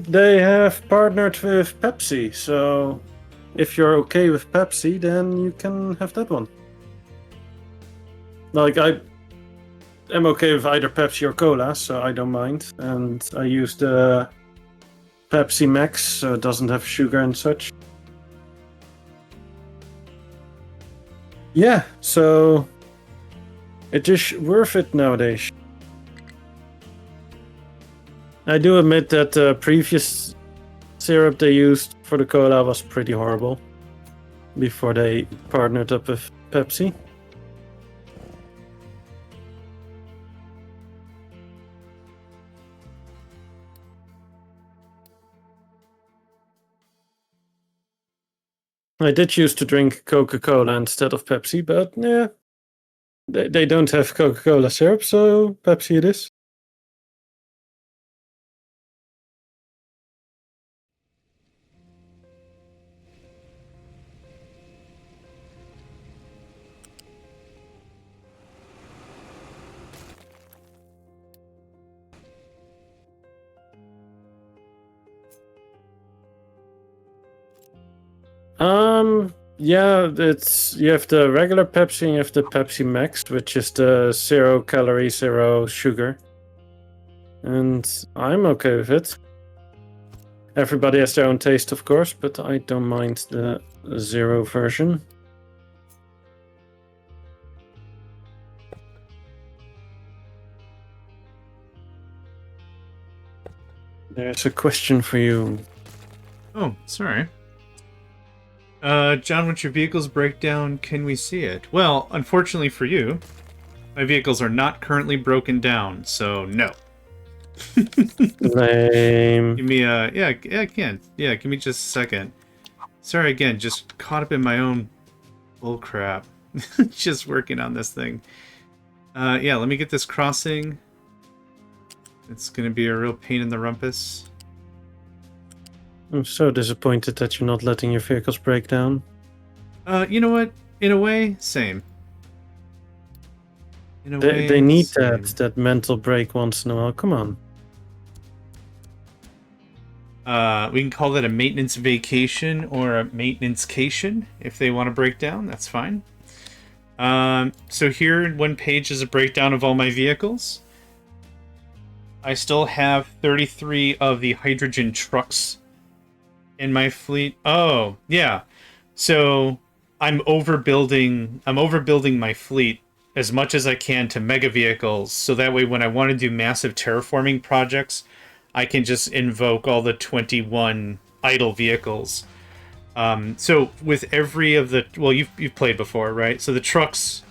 They have partnered with Pepsi, so if you're okay with Pepsi, then you can have that one. Like, I am okay with either Pepsi or Cola, so I don't mind. And I use the Pepsi Max, so it doesn't have sugar and such. Yeah, so it is worth it nowadays. I do admit that the previous syrup they used for the cola was pretty horrible before they partnered up with Pepsi. I did used to drink Coca-Cola instead of Pepsi, but yeah, they don't have Coca-Cola syrup, so Pepsi it is. Yeah, you have the regular Pepsi and you have the Pepsi Max, which is the 0 calorie, 0 sugar. And I'm okay with it. Everybody has their own taste, of course, but I don't mind the 0 version. There's a question for you. Oh, sorry. John, once your vehicles break down, can we see it? Well, unfortunately for you, my vehicles are not currently broken down, so no. Lame. Give me yeah, I can. Yeah, give me just a second. Sorry again, just caught up in my own bullcrap. Just working on this thing. Yeah, let me get this crossing. It's gonna be a real pain in the rumpus. I'm so disappointed that you're not letting your vehicles break down. You know what? In a way, same. In a way, They need same. that mental break once in a while. Come on. We can call that a maintenance vacation or a maintenance-cation if they want to break down. That's fine. So here in one page is a breakdown of all my vehicles. I still have 33 of the hydrogen trucks in my fleet. Oh, yeah. So I'm overbuilding my fleet as much as I can to mega vehicles, so that way when I want to do massive terraforming projects, I can just invoke all the 21 idle vehicles. So with every of the, well, you've played before, right? So the trucks,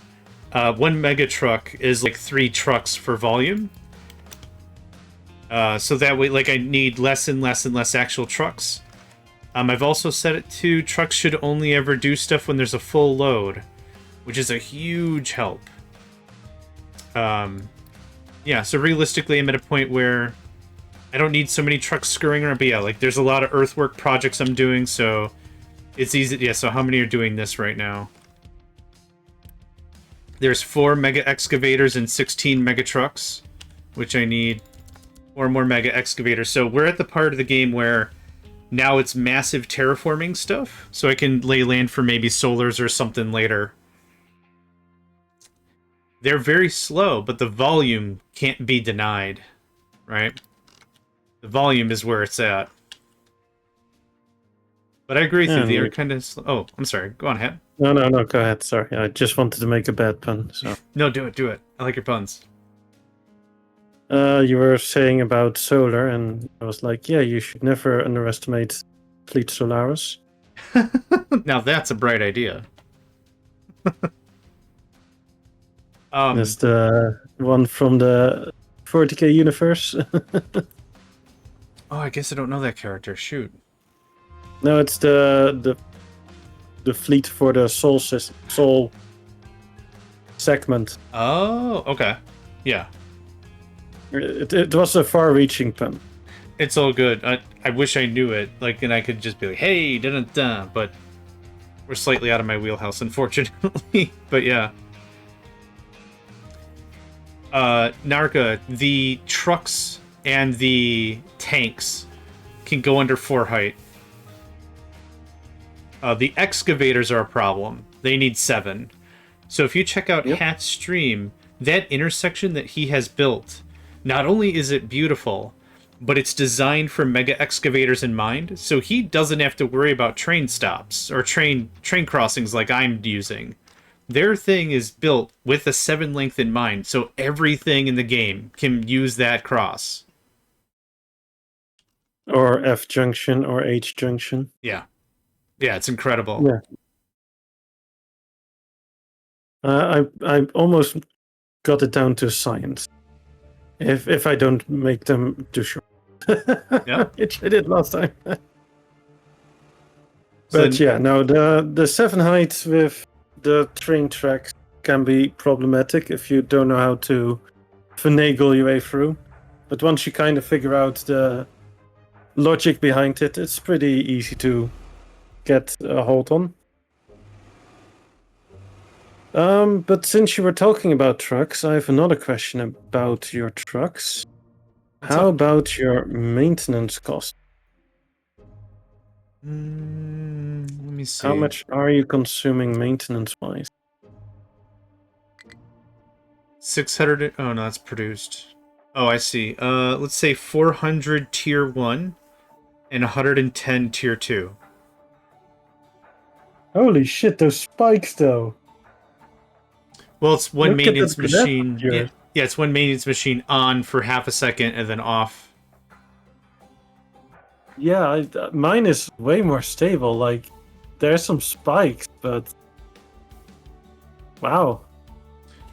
one mega truck is like 3 trucks for volume. So that way, like, I need less and less and less actual trucks. I've also set it to trucks should only ever do stuff when there's a full load, which is a huge help. Yeah, so realistically, I'm at a point where I don't need so many trucks scurrying around. But yeah, like, there's a lot of earthwork projects I'm doing, so it's easy. Yeah, so how many are doing this right now? There's 4 mega excavators and 16 mega trucks, which I need Or more mega excavators. So we're at the part of the game where now it's massive terraforming stuff. So I can lay land for maybe solars or something later. They're very slow, but the volume can't be denied, right? The volume is where it's at. But I agree with you, they're kind of slow. Oh, I'm sorry. Go on ahead. No, go ahead. Sorry, I just wanted to make a bad pun. So. No, do it. I like your puns. You were saying about solar, and I was like, yeah, you should never underestimate Fleet Solaris. Now that's a bright idea. That's the one from the 40k universe. Oh, I guess I don't know that character. Shoot. No, it's the fleet for the Soul segment. Oh, okay. Yeah. It was a far-reaching pun. It's all good. I wish I knew it, like, and I could just be like, hey, da-da-da, but we're slightly out of my wheelhouse, unfortunately. But yeah. Narka, the trucks and the tanks can go under 4 height. The excavators are a problem. They need 7. So if you check out Hat's stream, that intersection that he has built, not only is it beautiful, but it's designed for mega excavators in mind, so he doesn't have to worry about train stops or train crossings like I'm using. Their thing is built with a 7 length in mind, so everything in the game can use that cross. Or F junction or H junction. Yeah. Yeah, it's incredible. Yeah. I almost got it down to science. If I don't make them too short. Yeah. Which I did last time. But yeah, no, the 7 height with the train tracks can be problematic if you don't know how to finagle your way through. But once you kind of figure out the logic behind it, it's pretty easy to get a hold on. But since you were talking about trucks, I have another question about your trucks. How about your maintenance cost? Let me see. How much are you consuming maintenance-wise? 600. Oh no, that's produced. Oh, I see. Let's say 400 tier 1 and 110 tier 2. Holy shit, those spikes though. Well, it's one maintenance machine. Yeah, it's one maintenance machine on for half a second and then off. Yeah, mine is way more stable. Like, there's some spikes, but wow.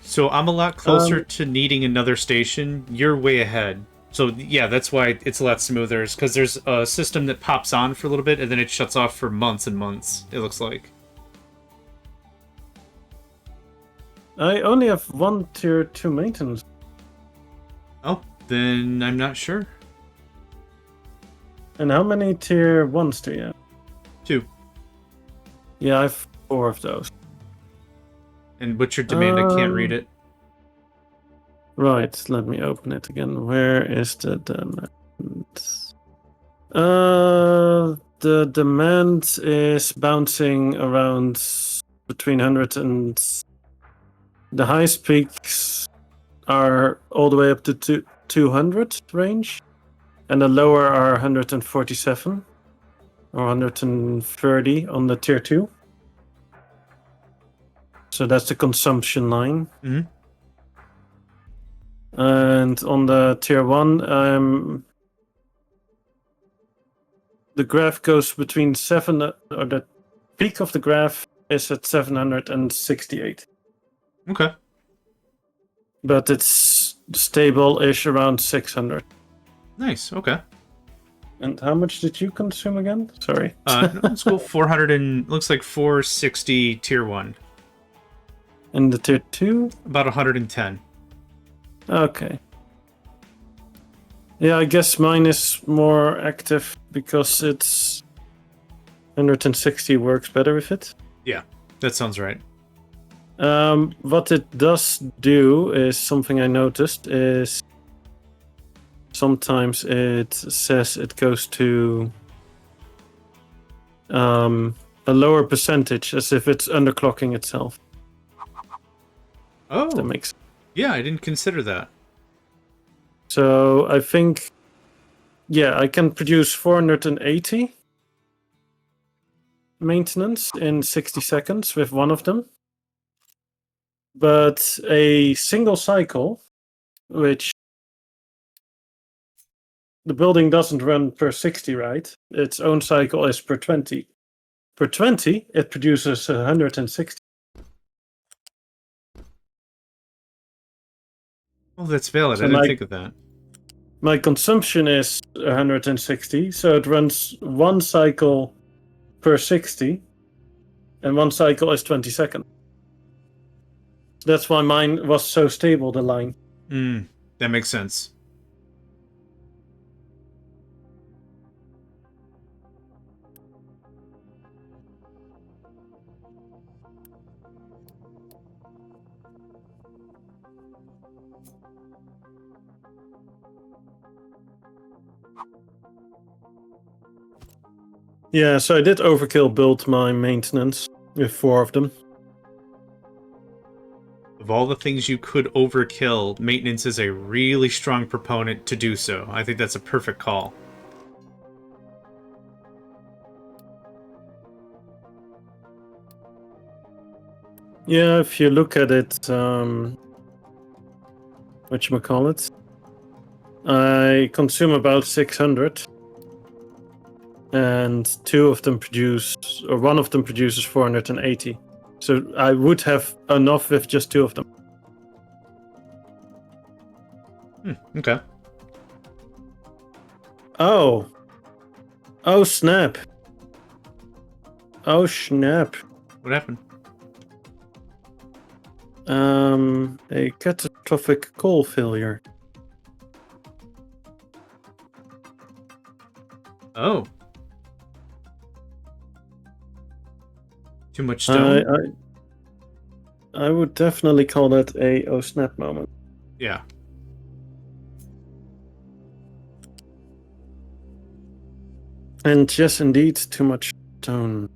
So I'm a lot closer to needing another station. You're way ahead. So yeah, that's why it's a lot smoother. Is because there's a system that pops on for a little bit and then it shuts off for months and months. It looks like. I only have 1 tier 2 maintenance. Oh, then I'm not sure. And how many tier 1s do you have? 2. Yeah, I have 4 of those. And what's your demand? I can't read it. Right, let me open it again. Where is the demand? The demand is bouncing around between 100 and... The highest peaks are all the way up to 200 range. And the lower are 147 or 130 on the tier 2. So that's the consumption line. Mm-hmm. And on the tier 1, the graph goes between 7, or the peak of the graph is at 768. Okay. But it's stable-ish around 600. Nice. Okay. And how much did you consume again? Sorry. Let's go 400 and looks like 460 tier 1. And the tier 2? About 110. Okay. Yeah, I guess mine is more active because it's 160 works better with it. Yeah, that sounds right. What it does do is something I noticed is sometimes it says it goes to a lower percentage, as if it's underclocking itself. Oh, If that makes sense. Yeah, I didn't consider that. So I think, yeah, I can produce 480 maintenance in 60 seconds with one of them. But a single cycle, which the building doesn't run per 60, right? Its own cycle is per 20. Per 20, it produces 160. Oh, that's valid. So I didn't think of that. My consumption is 160, so it runs one cycle per 60, and one cycle is 20 seconds. That's why mine was so stable, the line. That makes sense. Yeah, so I did overkill build my maintenance with 4 of them. Of all the things you could overkill, maintenance is a really strong proponent to do so. I think that's a perfect call. Yeah, if you look at it, whatchamacallit, I consume about 600. And 2 of them produce, or 1 of them produces 480. So I would have enough with just 2 of them. Okay. Oh. Oh, snap. Oh, snap. What happened? A catastrophic coal failure. Oh. Too much stone? I would definitely call that a oh snap moment. Yeah. And yes, indeed, too much stone.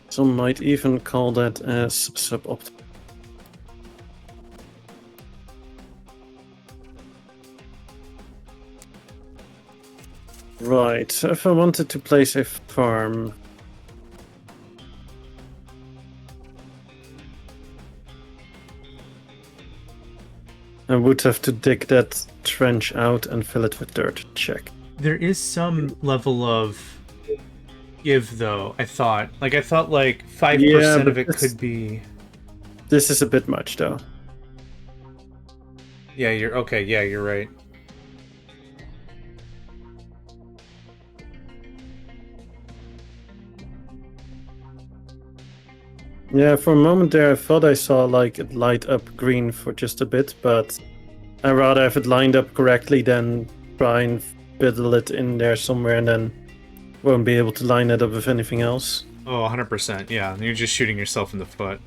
Some might even call that as suboptimal. Right, so if I wanted to place a farm, I would have to dig that trench out and fill it with dirt. Check. There is some level of give, though, I thought. Like, I thought, like, 5% of it could be... This is a bit much, though. Yeah, you're... Okay, yeah, you're right. Yeah, for a moment there I thought I saw, like, it light up green for just a bit, but I'd rather have it lined up correctly than try and fiddle it in there somewhere and then won't be able to line it up with anything else. Oh, 100%, yeah. You're just shooting yourself in the foot.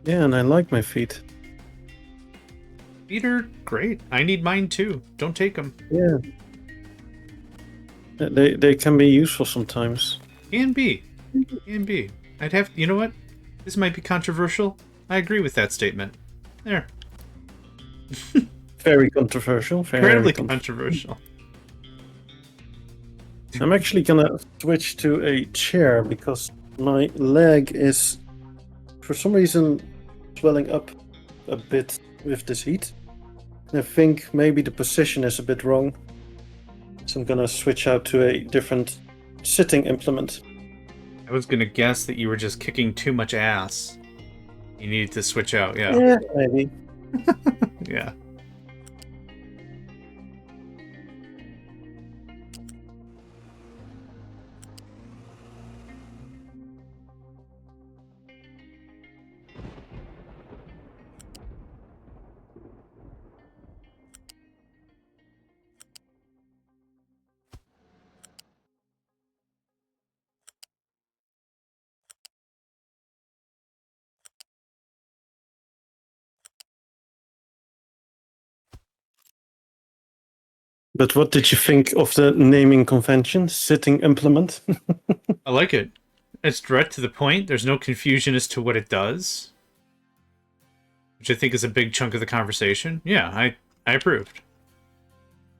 Yeah, and I like my feet. Feet are great. I need mine, too. Don't take them. Yeah. They can be useful sometimes. Can be. Can be. I'd have... You know what? This might be controversial. I agree with that statement. There. Very controversial. Incredibly controversial. I'm actually gonna switch to a chair because my leg is, for some reason, swelling up a bit with this heat. I think maybe the position is a bit wrong. So I'm gonna switch out to a different sitting implement. I was gonna guess that you were just kicking too much ass. You needed to switch out, yeah. Yeah, maybe. Yeah. But what did you think of the naming convention, sitting implement? I like it. It's direct to the point. There's no confusion as to what it does, which I think is a big chunk of the conversation. Yeah, I approved.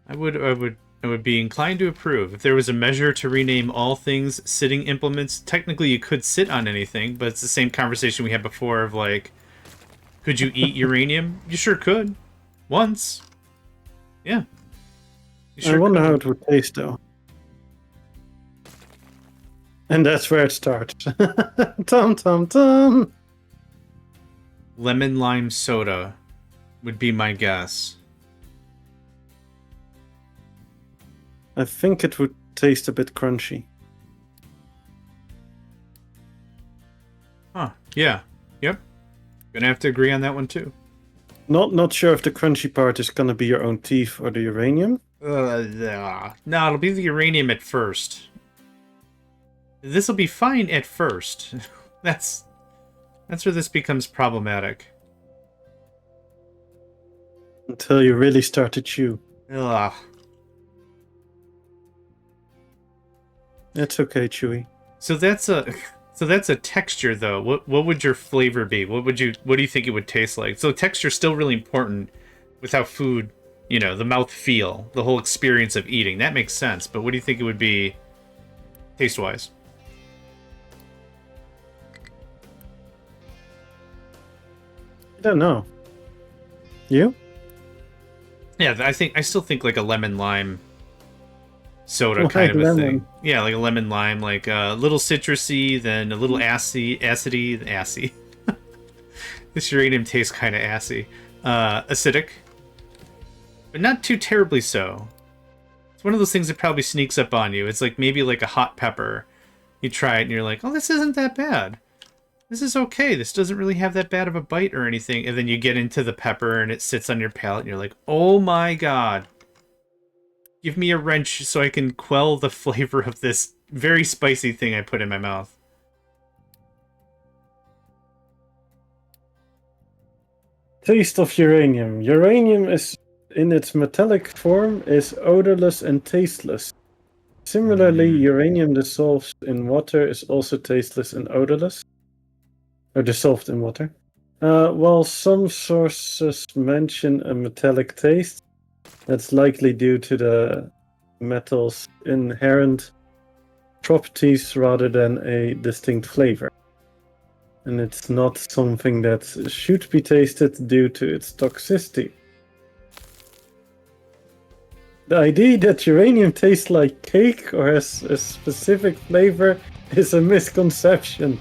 I would be inclined to approve. If there was a measure to rename all things sitting implements, technically you could sit on anything, but it's the same conversation we had before of like, could you eat uranium? You sure could. Once. Yeah. I wonder how it would taste, though. And that's where it starts. Tom, tom, tom. Lemon lime soda would be my guess. I think it would taste a bit crunchy. Huh. Yeah. Yep. Gonna have to agree on that one too. Not sure if the crunchy part is gonna be your own teeth or the uranium. No, it'll be the uranium at first. This will be fine at first. That's where this becomes problematic. Until you really start to chew. Ugh. It's okay, Chewy. So that's a texture though. What would your flavor be? What do you think it would taste like? So texture's still really important with how food, the mouth feel, the whole experience of eating. That makes sense. But what do you think it would be taste-wise? I don't know. You? Yeah, I still think like a lemon lime soda kind of a thing. Yeah, like a lemon lime, like a little citrusy, then a little acidy. This uranium tastes kind of assy. Acidic, but not too terribly so. It's one of those things that probably sneaks up on you. It's like maybe like a hot pepper. You try it and you're like, oh, this isn't that bad. This is okay. This doesn't really have that bad of a bite or anything. And then you get into the pepper and it sits on your palate and you're like, oh my god. Give me a wrench so I can quell the flavor of this very spicy thing I put in my mouth. Taste of uranium. Uranium is, in its metallic form, is odorless and tasteless. Similarly, uranium dissolves in water is also tasteless and odorless. Or dissolved in water. While some sources mention a metallic taste, that's likely due to the metal's inherent properties rather than a distinct flavor. And it's not something that should be tasted due to its toxicity. The idea that uranium tastes like cake or has a specific flavor is a misconception.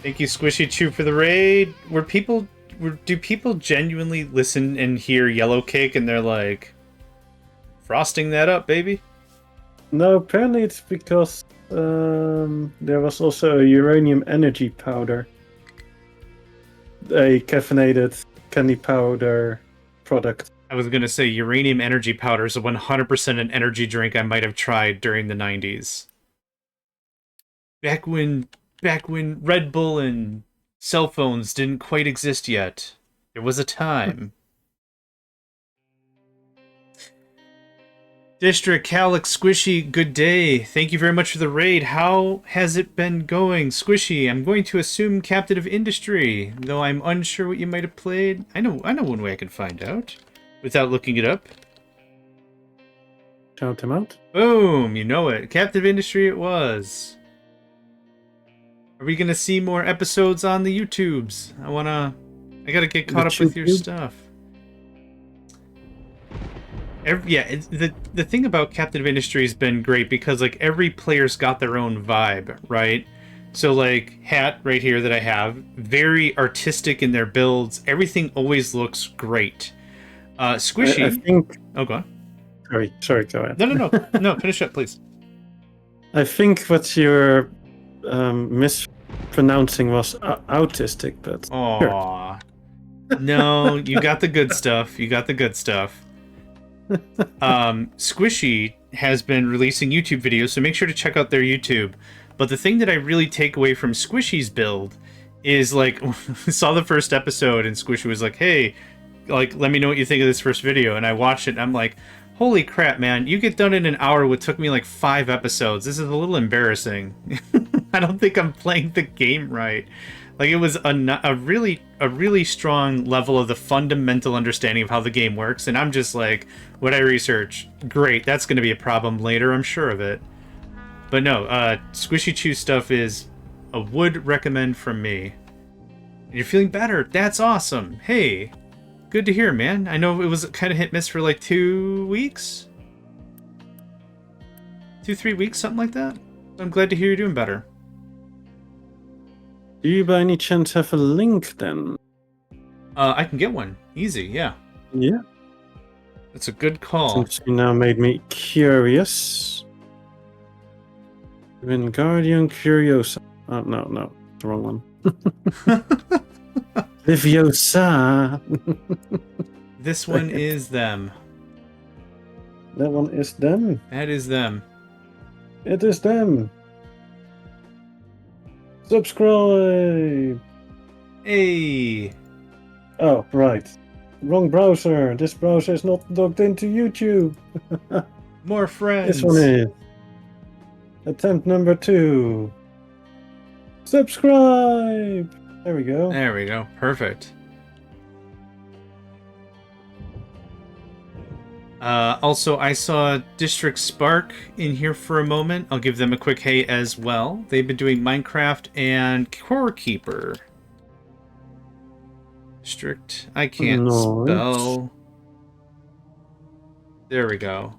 Thank you, Squishy Chew, for the raid. Do people genuinely listen and hear yellow cake and they're like, frosting that up, baby? No, apparently it's because there was also a uranium energy powder. A caffeinated candy powder product. I was going to say uranium energy powder is 100% an energy drink I might have tried during the 90s. Back when Red Bull and cell phones didn't quite exist yet. There was a time. District Calyx Squishy, good day. Thank you very much for the raid. How has it been going? Squishy, I'm going to assume Captain of Industry, though I'm unsure what you might have played. I know one way I can find out without looking it up. Shout him out. Boom, you know it. Captain of Industry it was. Are we gonna see more episodes on the YouTubes? I gotta get caught up with your stuff. The thing about Captain of Industry has been great because like every player's got their own vibe, right? So like Hat right here that I have, very artistic in their builds. Everything always looks great. Squishy. I think. Oh, go on. Sorry, go ahead. No. Finish up, please. I think what you're mispronouncing was autistic, but. Aww. No, you got the good stuff. Squishy has been releasing YouTube videos, so make sure to check out their YouTube. But the thing that I really take away from Squishy's build is like, I saw the first episode and Squishy was like, hey, like, let me know what you think of this first video. And I watched it, and I'm like, holy crap, man, you get done in an hour what took me like 5 episodes. This is a little embarrassing. I don't think I'm playing the game right. Like, it was a really strong level of the fundamental understanding of how the game works, and I'm just like, what I research, great, that's going to be a problem later, I'm sure of it. But no, Squishy Chew stuff is a would recommend from me. You're feeling better, that's awesome. Hey, good to hear, man. I know it was kind of hit-miss for like 2 weeks? 2-3 weeks, something like that? I'm glad to hear you're doing better. Do you by any chance have a link then? I can get one. Easy, yeah. Yeah. That's a good call. Since you now made me curious. Wingardium Curiosa. Oh, no. The wrong one. Liviosa. This one is them. That one is them. That is them. It is them. Subscribe. Hey. Oh, right. Wrong browser. This browser is not logged into YouTube. More friends. This one is. Attempt number 2. Subscribe. There we go. There we go. Perfect. Also, I saw District Spark in here for a moment. I'll give them a quick hey as well. They've been doing Minecraft and Core Keeper. District. I can't spell. There we go.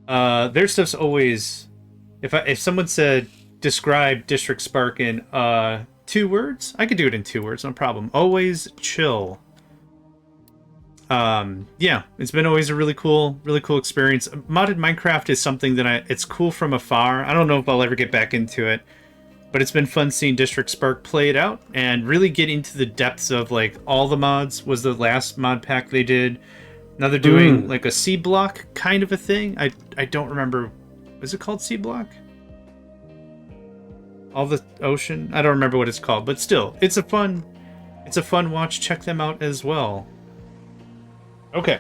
Their stuff's always. If someone said describe District Spark in 2 words, I could do it in 2 words, no problem. Always chill. Yeah, it's been always a really cool experience. Modded Minecraft is something that it's cool from afar. I don't know if I'll ever get back into it, but it's been fun seeing District Spark play it out and really get into the depths of like all the mods. Was the last mod pack they did. Now they're doing like a C block kind of a thing. I don't remember. Was it called C block? All the ocean? I don't remember what it's called, but still, it's a fun watch. Check them out as well. Okay.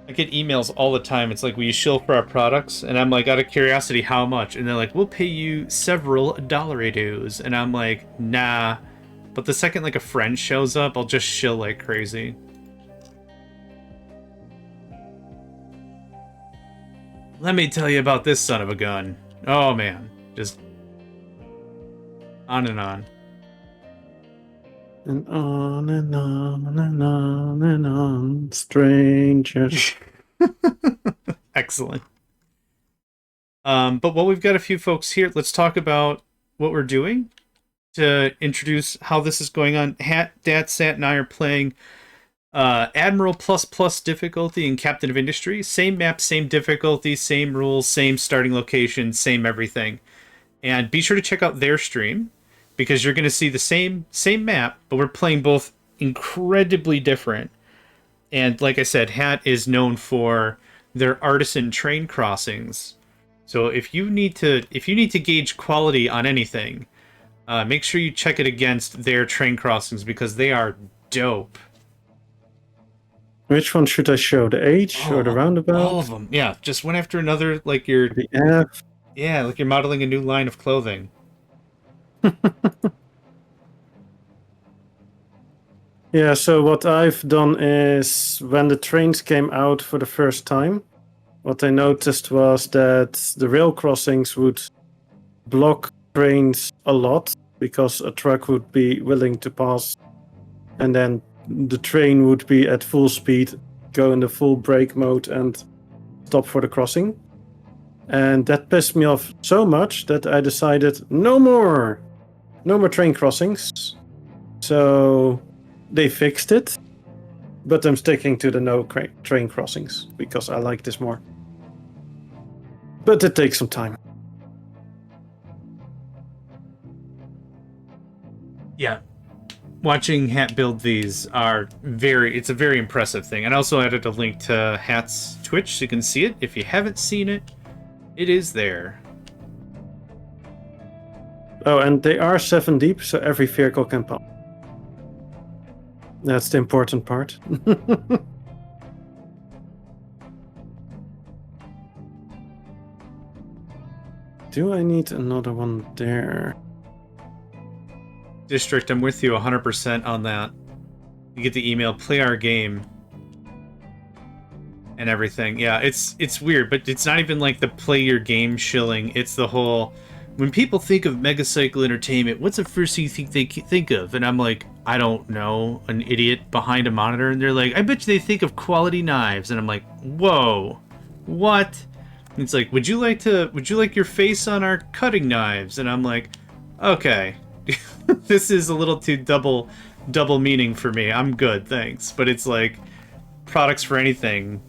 I get emails all the time. It's like, will you shill for our products? And I'm like, out of curiosity, how much? And they're like, we'll pay you several dollaritos. And I'm like, nah. But the second like a friend shows up, I'll just shill like crazy. Let me tell you about this son of a gun. Oh man, just on and on. And on and on and on and on, strangers. Excellent. But while we've got a few folks here, let's talk about what we're doing to introduce how this is going on. Hatdatsat and I are playing Admiral ++ difficulty in Captain of Industry. Same map, same difficulty, same rules, same starting location, same everything. And be sure to check out their stream, because you're going to see the same map, but we're playing both incredibly different. And like I said, Hat is known for their artisan train crossings. So if you need to gauge quality on anything, make sure you check it against their train crossings, because they are dope. Which one should I show? The H or the roundabout? All of them. Yeah, just one after another, like you're... The F? Yeah, like you're modeling a new line of clothing. Yeah, so what I've done is, when the trains came out for the first time, what I noticed was that the rail crossings would block trains a lot, because a truck would be willing to pass, and then the train would be at full speed, go in the full brake mode and stop for the crossing. And that pissed me off so much that I decided no more train crossings. So they fixed it, but I'm sticking to the no train crossings because I like this more. But it takes some time. Yeah. Watching Hat build these it's a very impressive thing. And I also added a link to Hat's Twitch so you can see it. If you haven't seen it, it is there. Oh, and they are 7 deep, so every vehicle can pass. That's the important part. Do I need another one there? District, I'm with you 100% on that. You get the email, play our game. And everything. Yeah, it's weird, but it's not even like the play your game shilling. It's the whole... When people think of Megacycle Entertainment, what's the first thing you think they think of? And I'm like, I don't know, an idiot behind a monitor. And they're like, I bet you they think of quality knives. And I'm like, whoa, what? And it's like, would you like your face on our cutting knives? And I'm like, okay, this is a little too double meaning for me. I'm good, thanks. But it's like, products for anything.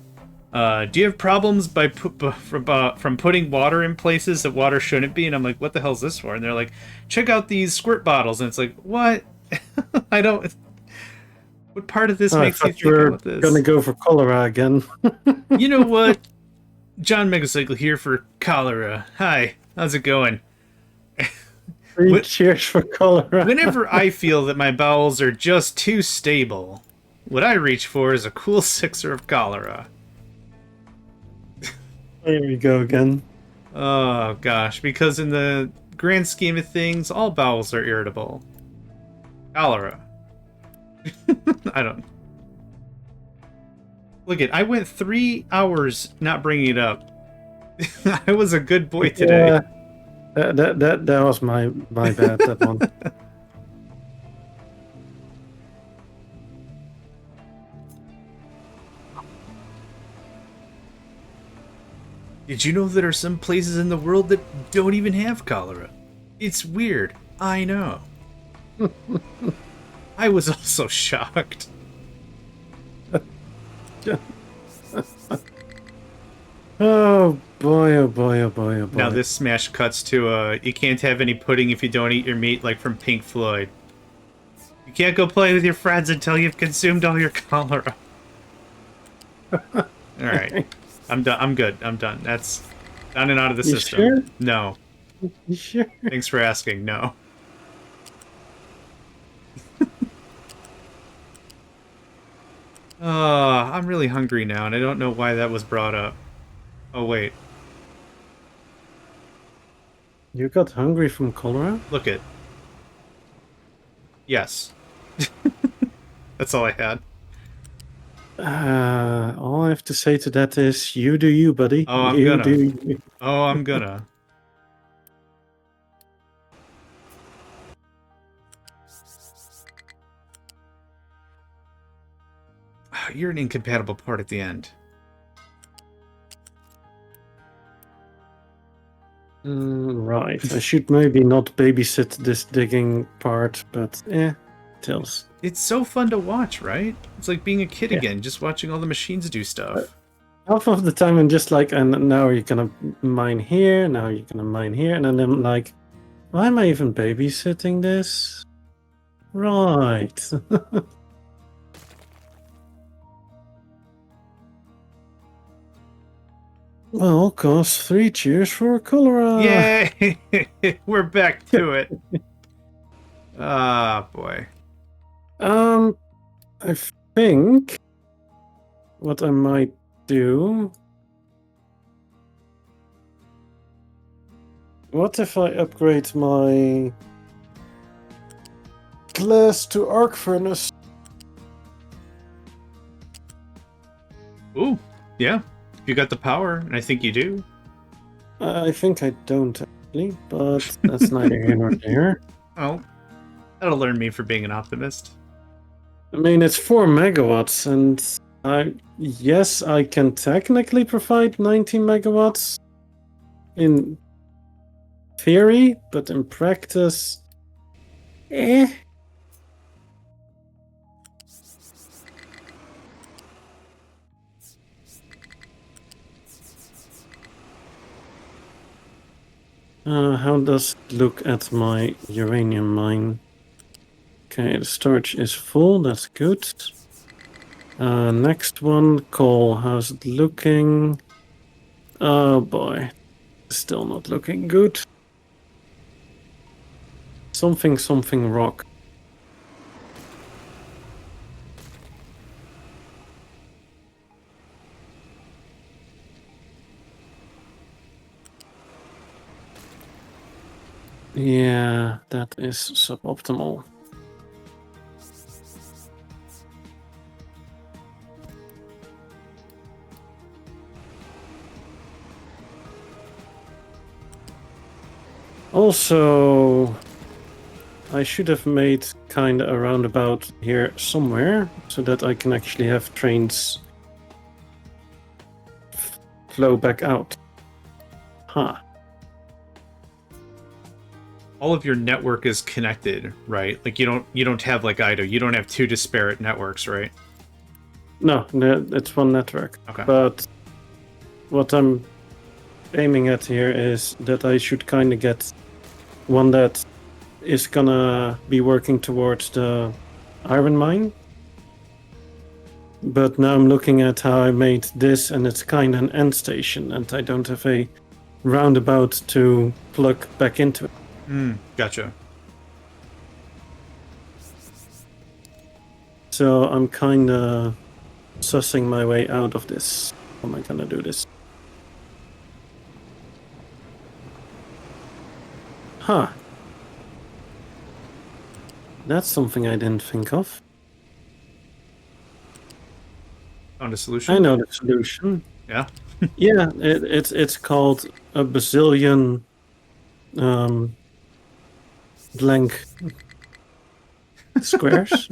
Do you have problems from putting water in places that water shouldn't be? And I'm like, what the hell's this for? And they're like, check out these squirt bottles. And it's like, what? I don't... What part of this makes you think about this? Gonna go for cholera again. You know what? JohnMegacycle here for cholera. Hi, how's it going? Cheers for cholera. Whenever I feel that my bowels are just too stable, what I reach for is a cool sixer of cholera. There we go again. Oh, gosh. Because in the grand scheme of things, all bowels are irritable. Cholera. I don't... Look I went 3 hours not bringing it up. I was a good boy today. Yeah, that was my bad, that one. Did you know there are some places in the world that don't even have cholera? It's weird. I know. I was also shocked. Oh boy, oh boy, oh boy, oh boy. Now this smash cuts to you can't have any pudding if you don't eat your meat, like from Pink Floyd. You can't go play with your friends until you've consumed all your cholera. Alright. I'm done. I'm good. I'm done. That's done and out of the system. Sure? No. You sure? Thanks for asking. No. I'm really hungry now, and I don't know why that was brought up. Oh, wait. You got hungry from cholera? Look it. Yes. That's all I had. All I have to say to that is, you do you, buddy. Oh, I'm you gonna. do you. Oh, I'm gonna. You're an incompatible part at the end. Right. I should maybe not babysit this digging part, but tells. It's so fun to watch, right? It's like being a kid Yeah. again, just watching all the machines do stuff. Half of the time I'm just like, and now you're gonna mine here, now you're gonna mine here, and then I'm like, why am I even babysitting this? Right. Well, cause 3 cheers for cholera. Yay! We're back to it. Ah, boy. I think what I might do. What if I upgrade my glass to arc furnace? Ooh, yeah. You got the power, and I think you do. I think I don't actually, but that's neither here nor there. Oh, that'll learn me for being an optimist. I mean, it's 4 megawatts, and yes, I can technically provide 19 megawatts in theory, but in practice, how does it look at my uranium mine? Okay, the storage is full, that's good. Next one, coal, how's it looking? Oh boy, still not looking good. Something rock. Yeah, that is suboptimal. Also, I should have made kind of a roundabout here somewhere so that I can actually have trains flow back out. Huh. All of your network is connected, right? Like you don't have like Ido. You don't have two disparate networks, right? No, it's one network. Okay. But what I'm aiming at here is that I should kind of get one that is gonna be working towards the iron mine. But now I'm looking at how I made this, and it's kind of an end station, and I don't have a roundabout to plug back into it. Gotcha. So I'm kind of sussing my way out of this. How am I gonna do this? Huh. That's something I didn't think of. Found a solution. I know the solution. Yeah. Yeah, it's called a bazillion blank squares.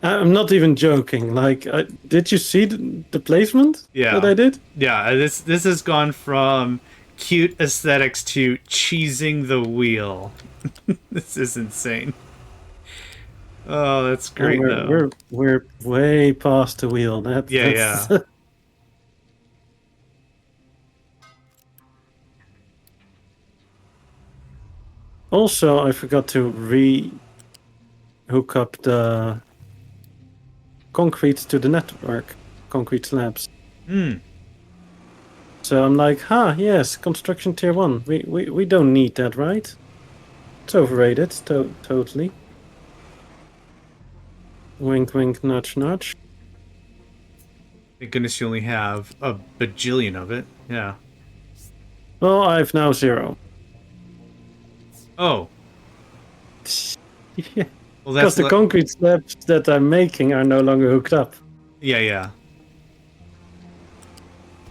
I'm not even joking. Like, did you see the placement that I did? Yeah. This has gone from cute aesthetics to cheesing the wheel. This is insane. Oh, that's great though. We're way past the wheel. That's Yeah. Also, I forgot to hook up the concrete to the network, concrete slabs. So I'm like, yes, construction tier 1. We don't need that, right? It's overrated, totally. Wink, wink, nudge, nudge. Thank goodness you only have a bajillion of it. Yeah. Well, I've now 0. Oh. Yeah. Well, Because the concrete slabs that I'm making are no longer hooked up. Yeah.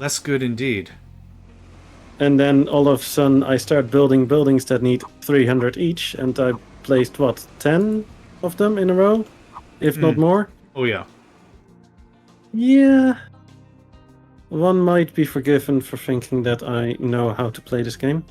Less good indeed. And then all of a sudden I start building buildings that need 300 each, and I placed, what, 10 of them in a row? If not more? Oh, yeah. Yeah. One might be forgiven for thinking that I know how to play this game.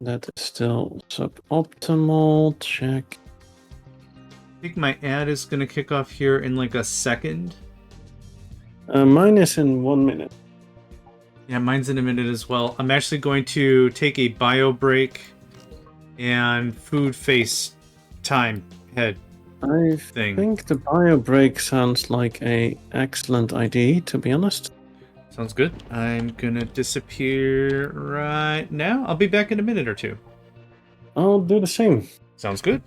That is still suboptimal. Check. I think my ad is going to kick off here in like a second. Mine is in 1 minute. Yeah, mine's in a minute as well. I'm actually going to take a bio break and food face time head thing. I think the bio break sounds like a excellent idea, to be honest. Sounds good. I'm gonna disappear right now. I'll be back in a minute or two. I'll do the same. Sounds good.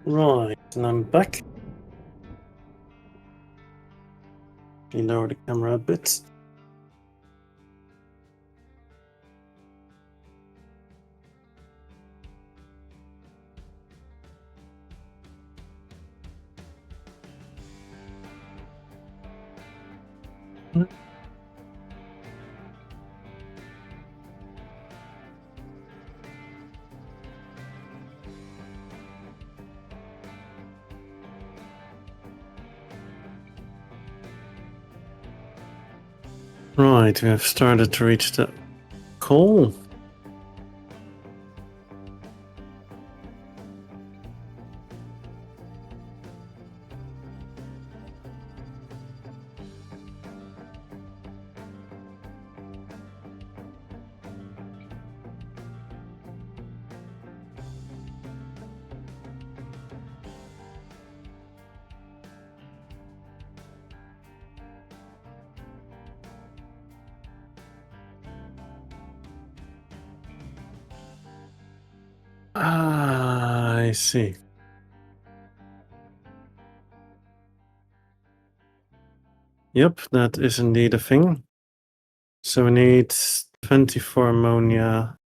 Right, and I'm back. You lower the camera a bit. Right, we have started to reach the coal. I see. Yep, that is indeed a thing. So we need 24 ammonia.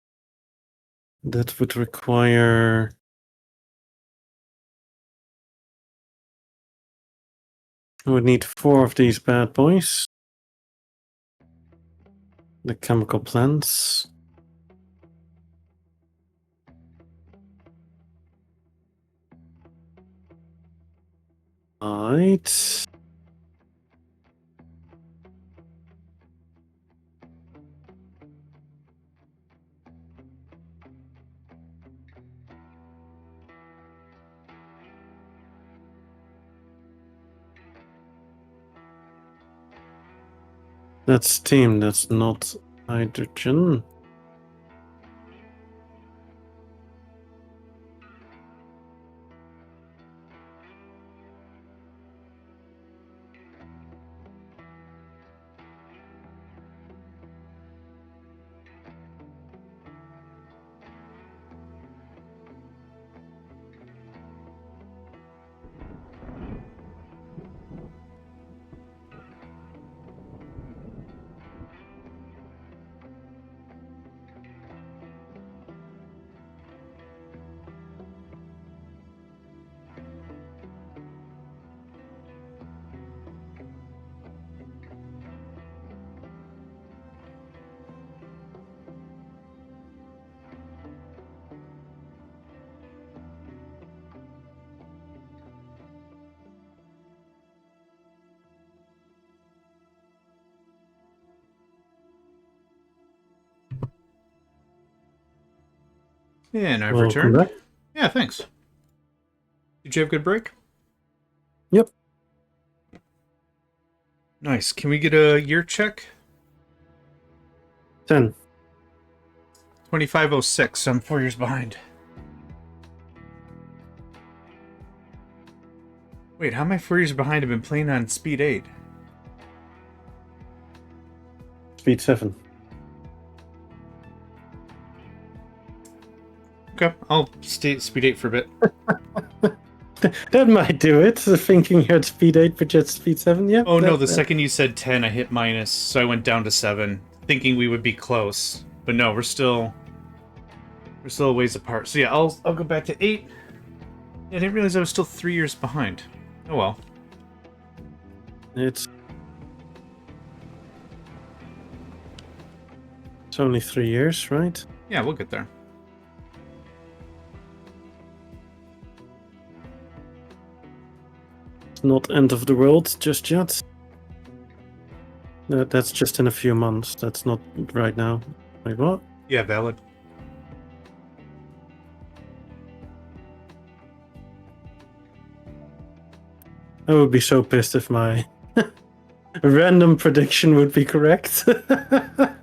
That would require... We would need 4 of these bad boys. The chemical plants. Right. That's steam, that's not hydrogen. And I've Welcome returned. back. Yeah, thanks. Did you have a good break? Yep. Nice. Can we get a year check? 10. 2506. I'm 4 years behind. Wait, how am I 4 years behind? I've been playing on speed 8. Speed 7. Okay, I'll stay at speed 8 for a bit. That might do it. Thinking you're at speed 8 but you're at speed 7, yeah. Oh no, the second you said 10, I hit minus, so I went down to 7, thinking we would be close. But no, we're still a ways apart. So yeah, I'll go back to 8. I didn't realize I was still 3 years behind. Oh well. It's only 3 years, right? Yeah, we'll get there. It's not end of the world just yet. That's just in a few months. That's not right now. Wait, what? Yeah, valid. I would be so pissed if my random prediction would be correct. It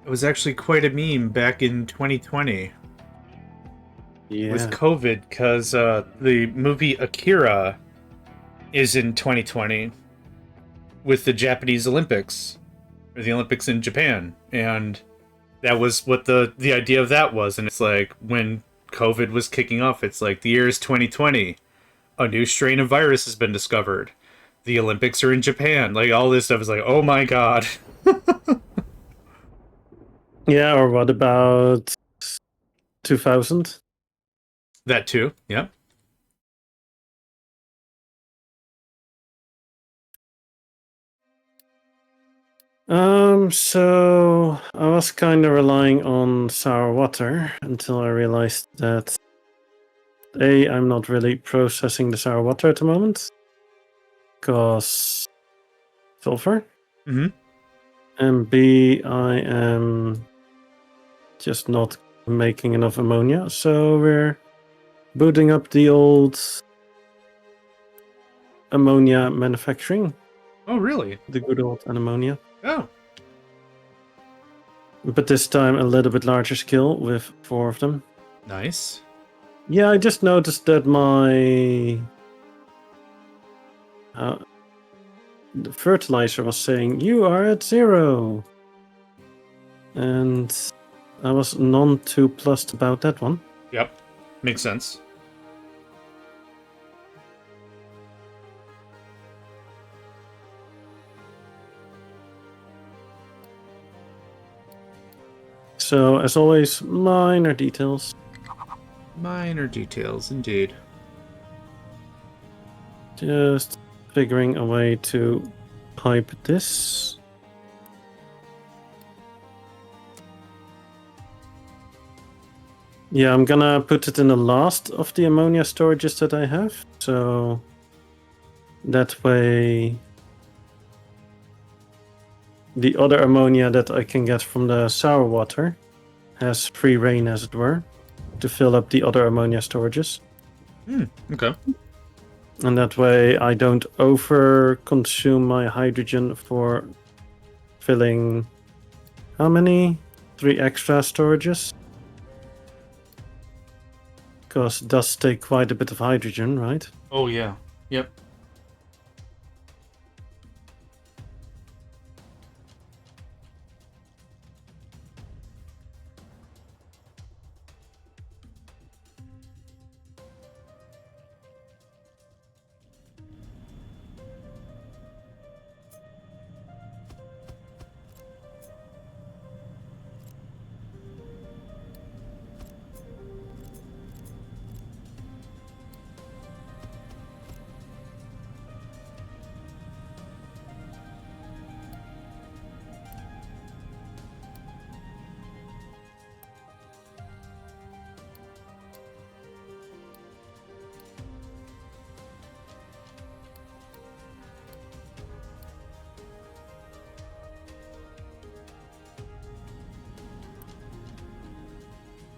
was actually quite a meme back in 2020 Yeah. with COVID, because the movie Akira is in 2020 with the Japanese Olympics, or the Olympics in Japan, and that was what the idea of that was. And it's like, when COVID was kicking off. It's like the year is 2020. A new strain of virus has been discovered. The Olympics are in Japan. Like, all this stuff is like, oh my god. Yeah, or what about 2000? That too. Yep. So I was kind of relying on sour water until I realized that A, I'm not really processing the sour water at the moment, because sulfur. Mm-hmm. And B, I am just not making enough ammonia, so we're booting up the old ammonia manufacturing. Oh, really? The good old ammonia. Oh. But this time a little bit larger scale with 4 of them. Nice. Yeah, I just noticed that my the fertilizer was saying you are at 0. And I was none too plussed about that one. Yep. Makes sense. So, as always, minor details. Minor details, indeed. Just figuring a way to pipe this. Yeah, I'm gonna put it in the last of the ammonia storages that I have. So that way the other ammonia that I can get from the sour water has free reign, as it were, to fill up the other ammonia storages. Okay. And that way I don't over consume my hydrogen for filling how many? 3 extra storages? Because it does take quite a bit of hydrogen, right? Oh, yeah. Yep.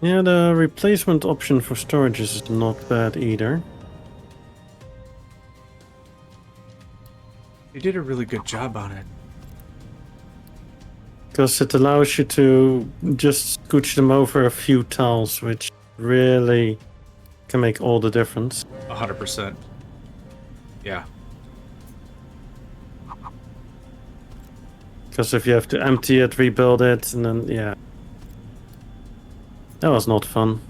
Yeah, the replacement option for storages is not bad either. You did a really good job on it. Because it allows you to just scooch them over a few tiles, which really can make all the difference. 100%. Yeah. Because if you have to empty it, rebuild it, and then, yeah. That was not fun.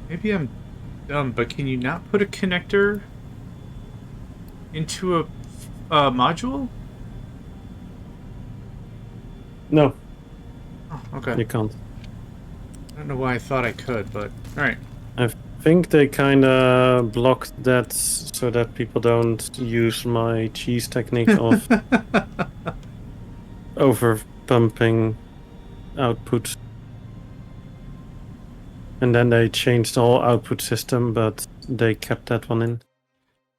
Maybe I'm dumb, but can you not put a connector into a module? No, Oh, okay. you can't. I don't know why I thought I could, but alright. I think they kind of blocked that so that people don't use my cheese technique of over pumping output. And then they changed the whole output system, but they kept that one in.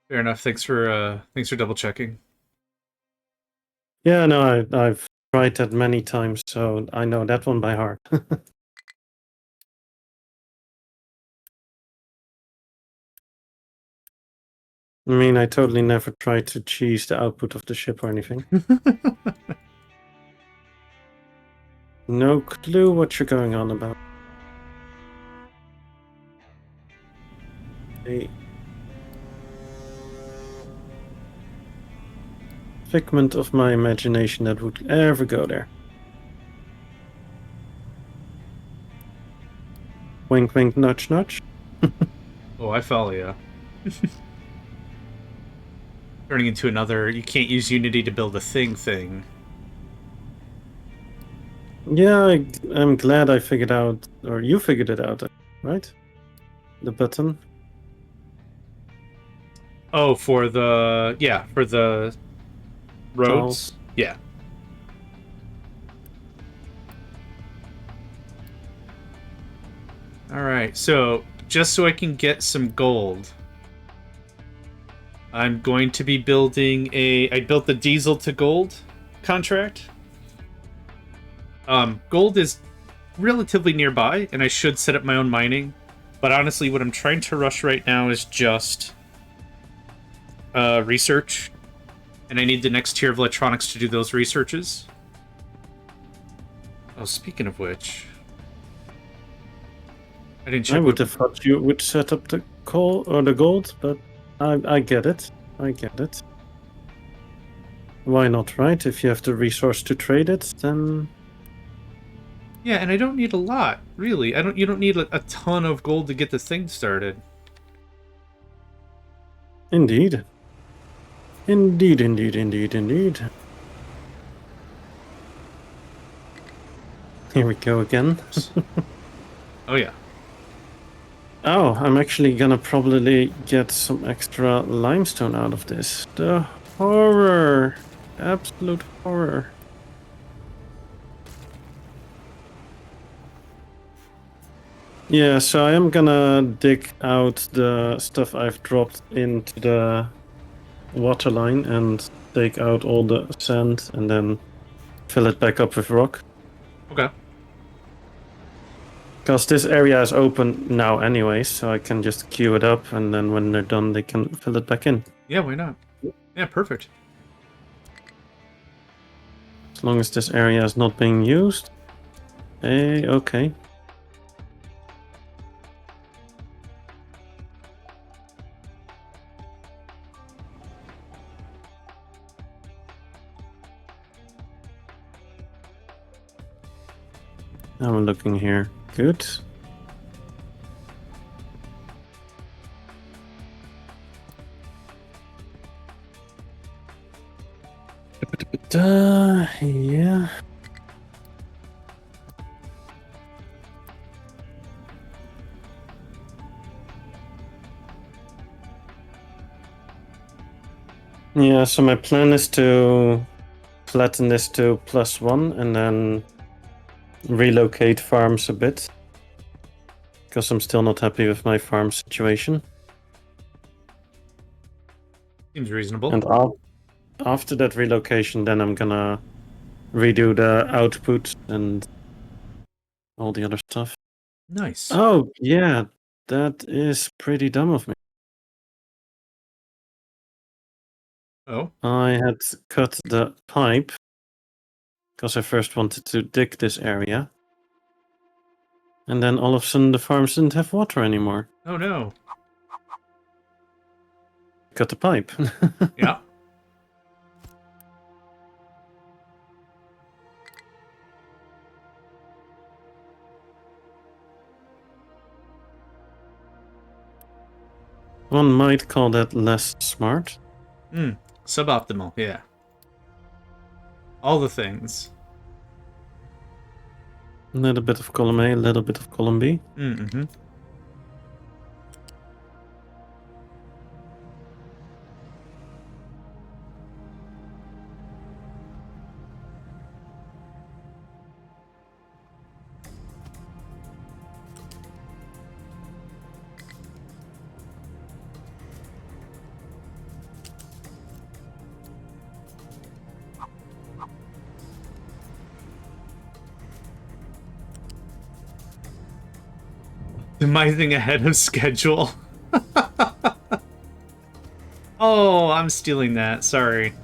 Fair enough. Thanks for double checking. Yeah, no, I've tried that many times, so I know that one by heart. I mean, I totally never tried to cheese the output of the ship or anything. No clue what you're going on about. Hey. figment of my imagination that would ever go there. Wink, wink, nudge, nudge. Oh, I follow you. Turning into another, you can't use Unity to build a thing. Yeah, I'm glad I figured out, or you figured it out, right? The button. Oh, for the roads? Tiles. Yeah. Alright, so just so I can get some gold, I'm going to be building I built the diesel to gold contract. Gold is relatively nearby, and I should set up my own mining. But honestly, what I'm trying to rush right now is just research. And I need the next tier of electronics to do those researches. Oh, speaking of which, I didn't check. I would have thought you would set up the coal or the gold, but I get it. I get it. Why not, right? If you have the resource to trade it, then... Yeah, and I don't need a lot, really. You don't need a ton of gold to get this thing started. Indeed. Indeed, indeed, indeed, indeed. Here we go again. Oh, yeah. Oh, I'm actually gonna probably get some extra limestone out of this. The horror. Absolute horror. Yeah, so I am gonna dig out the stuff I've dropped into the water line and take out all the sand and then fill it back up with rock. Okay. Because this area is open now anyways, so I can just queue it up and then when they're done they can fill it back in. Yeah, why not? Yeah, perfect. As long as this area is not being used. Hey, okay. Now I'm looking here. Good. Yeah. Yeah, so my plan is to flatten this to +1 and then relocate farms a bit. Because I'm still not happy with my farm situation. Seems reasonable. And after that relocation, then I'm gonna redo the output and all the other stuff. Nice. Oh, yeah, that is pretty dumb of me. Oh. I had cut the pipe because I first wanted to dig this area. And then all of a sudden the farms didn't have water anymore. Oh no. Cut the pipe. Yeah. One might call that less smart. Suboptimal, yeah. All the things. A little bit of column A, a little bit of column B. Mm-hmm. Optimizing ahead of schedule. Oh, I'm stealing that. Sorry.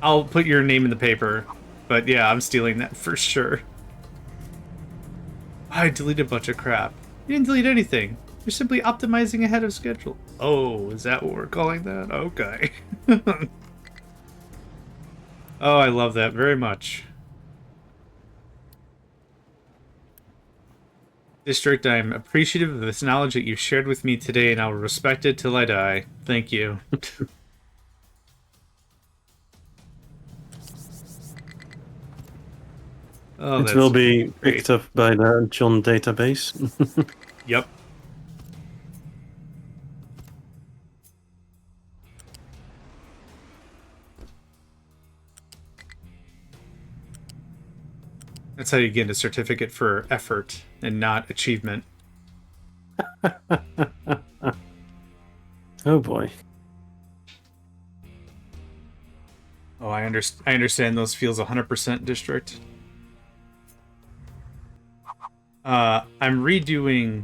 I'll put your name in the paper. But yeah, I'm stealing that for sure. I deleted a bunch of crap. You didn't delete anything. You're simply optimizing ahead of schedule. Oh, is that what we're calling that? Okay. Oh, I love that very much. District, I'm appreciative of this knowledge that you've shared with me today, and I'll respect it till I die. Thank you. Oh, It will that's be great. picked up by the John database. Yep. That's how you get a certificate for effort and not achievement. Oh boy. Oh, I understand those feels 100% district. I'm redoing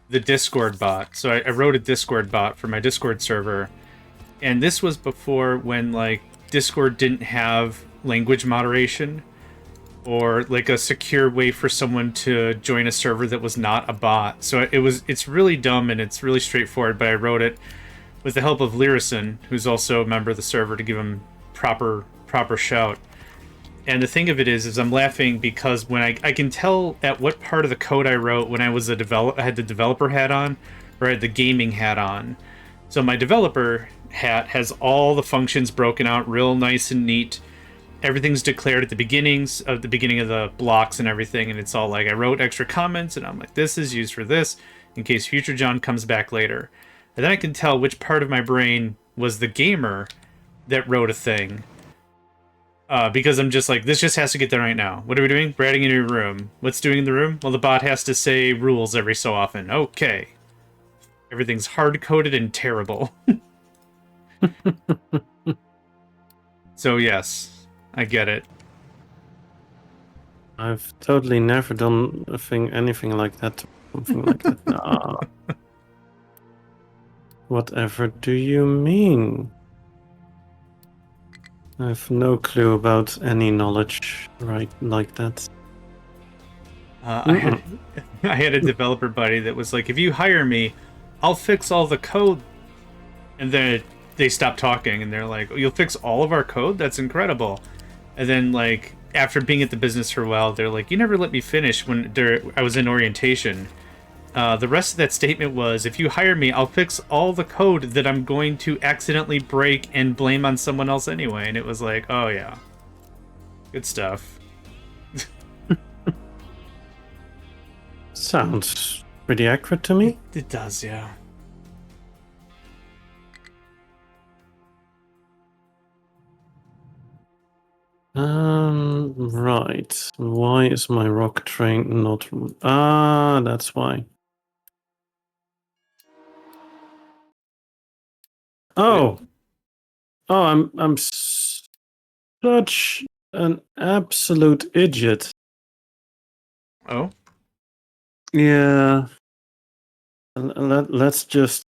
the Discord bot. So I wrote a Discord bot for my Discord server, and this was before when like Discord didn't have language moderation or like a secure way for someone to join a server that was not a bot. So it's really dumb and it's really straightforward, but I wrote it with the help of Lyrison, who's also a member of the server, to give him proper shout. And the thing of it is I'm laughing because when I can tell at what part of the code I wrote when I was I had the developer hat on, or I had the gaming hat on. So my developer hat has all the functions broken out real nice and neat. Everything's declared at the beginning of the blocks and everything, and it's all like I wrote extra comments and I'm like, this is used for this in case future John comes back later. And then I can tell which part of my brain was the gamer that wrote a thing. Because I'm just like, this just has to get done right now. What are we doing? We're adding a new room. What's doing in the room? Well, the bot has to say rules every so often. Okay. Everything's hard-coded and terrible. So yes, I get it. I've totally never done anything like that. Something like that. Nah. Whatever do you mean? I have no clue about any knowledge right like that. I had a developer buddy that was like, if you hire me, I'll fix all the code. And then they stopped talking and they're like, oh, you'll fix all of our code? That's incredible. And then like after being at the business for a while, they're like, you never let me finish when I was in orientation. The rest of that statement was, if you hire me, I'll fix all the code that I'm going to accidentally break and blame on someone else anyway. And it was like, oh yeah. Good stuff. Sounds pretty accurate to me. It does, yeah. Right. Why is my rock train not... Ah, that's why. Oh! Oh, I'm such an absolute idiot. Oh? Yeah. Let's just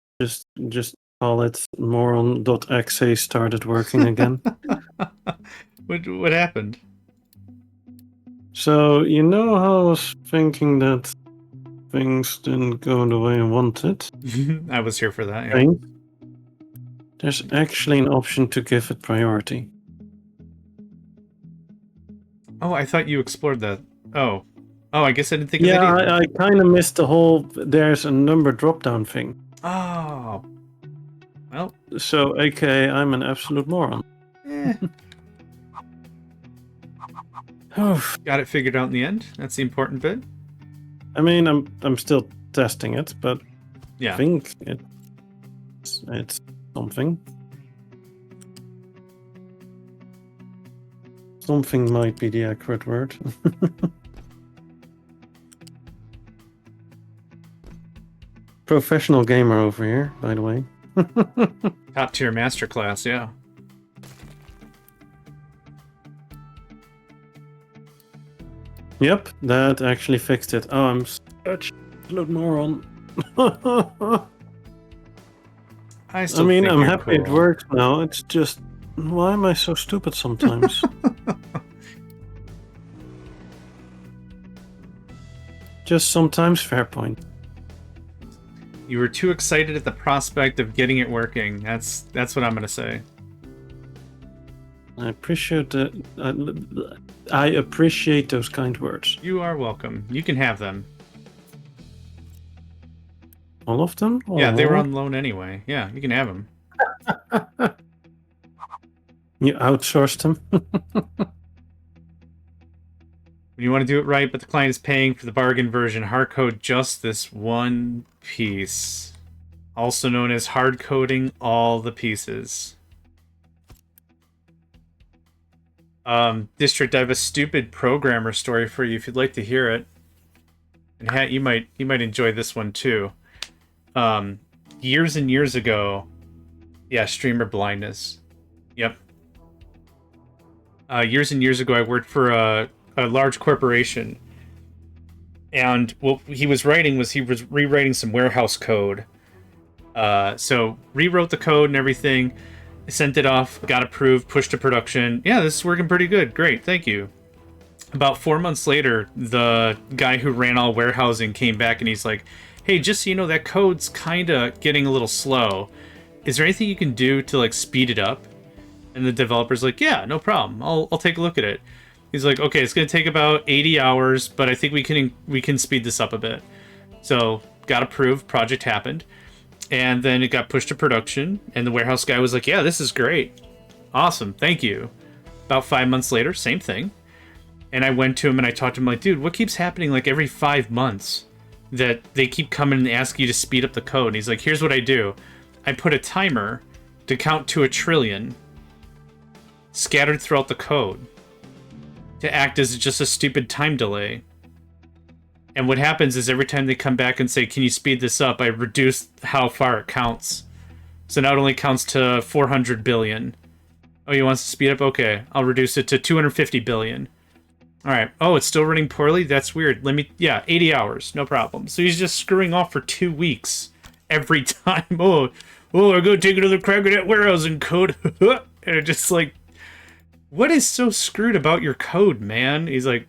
call it moron.exe started working again. What happened? So, you know how I was thinking that things didn't go the way I wanted? I was here for that, yeah. Right? There's actually an option to give it priority. Oh, I thought you explored that. Oh. Oh, I guess I didn't think of that Yeah, either. I kind of missed the whole there's a number drop-down thing. Oh. Well. So, aka, I'm an absolute moron. Got it figured out in the end. That's the important bit. I mean, I'm still testing it, but Yeah. I think it's something. Something might be the accurate word. Professional gamer over here, by the way. Top tier masterclass, yeah. Yep, that actually fixed it. Oh, I'm such a absolute moron. I mean, I'm you're happy it cool. works now. It's just, why am I so stupid sometimes? Just sometimes, fair point. You were too excited at the prospect of getting it working. That's what I'm gonna say. I appreciate I appreciate those kind words. You are welcome. You can have them. All of them? Yeah, they were Aw. on loan anyway. Yeah, you can have them. You outsourced them? You want to do it right, but the client is paying for the bargain version. Hard code just this one piece. Also known as hard coding all the pieces. District, I have a stupid programmer story for you if you'd like to hear it. And Hat, you might enjoy this one too. Years and years ago, yeah, streamer blindness. Yep. Years and years ago, I worked for a large corporation, and what he was writing was he was rewriting some warehouse code. So rewrote the code and everything, sent it off, got approved, pushed to production. Yeah, this is working pretty good. Great, thank you. About 4 months later, the guy who ran all warehousing came back and he's like, hey, just so you know, that code's kind of getting a little slow. Is there anything you can do to like speed it up? And the developer's like, yeah, no problem. I'll take a look at it. He's like, okay, it's going to take about 80 hours, but I think we can speed this up a bit. So got approved, project happened, and then it got pushed to production, and the warehouse guy was like, yeah, this is great. Awesome, thank you. About 5 months later, same thing. And I went to him and I talked to him like, dude, what keeps happening like every 5 months that they keep coming and ask you to speed up the code? And he's like, here's what I do. I put a timer to count to 1 trillion scattered throughout the code to act as just a stupid time delay. And what happens is every time they come back and say, can you speed this up, I reduce how far it counts. So now it only counts to 400 billion. Oh, you want to speed up? Okay, I'll reduce it to 250 billion. All right. Oh, it's still running poorly? That's weird. 80 hours, no problem. So he's just screwing off for 2 weeks every time. I'm going to take another crack at that warehousing code. And it's just like, what is so screwed about your code, man? He's like,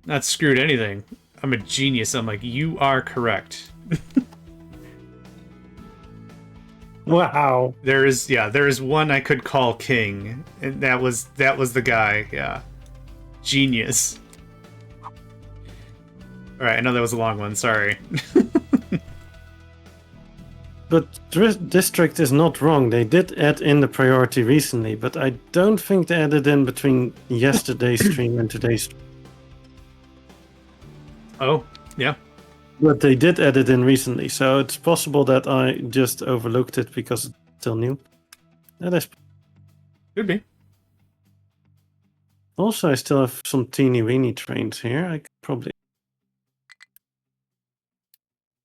not screwed anything. I'm a genius. I'm like, you are correct. Wow. There is one I could call king, and that was the guy. Yeah, genius. All right, I know that was a long one. Sorry. But District is not wrong. They did add in the priority recently, but I don't think they added in between yesterday's stream and today's stream. Oh, yeah. But they did add it in recently, so it's possible that I just overlooked it because it's still new. That is. Could be. Also, I still have some teeny weeny trains here. I could probably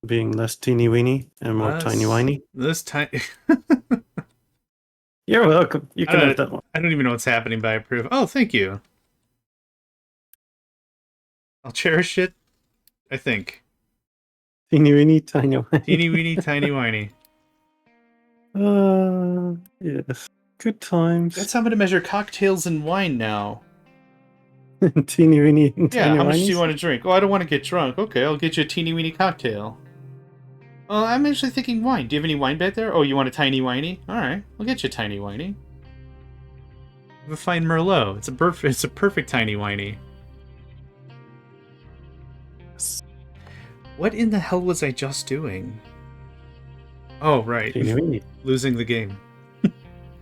being less teeny weeny and more tiny whiny. This tiny. You're welcome. You can have that one. I don't even know what's happening, but I approve. Oh, thank you. I'll cherish it. I think. Teeny weeny, tiny whiny. Teeny weeny, tiny whiny. Yes. Good times. That's how I'm gonna measure cocktails and wine now. Teeny weeny, yeah. How much do you want to drink? Oh, I don't want to get drunk. Okay, I'll get you a teeny weeny cocktail. I'm actually thinking wine. Do you have any wine back there? Oh, you want a tiny whiny? All right, I'll get you a tiny whiny. I have a fine Merlot. It's a perfect tiny whiny. What in the hell was I just doing? Oh, right. Losing the game.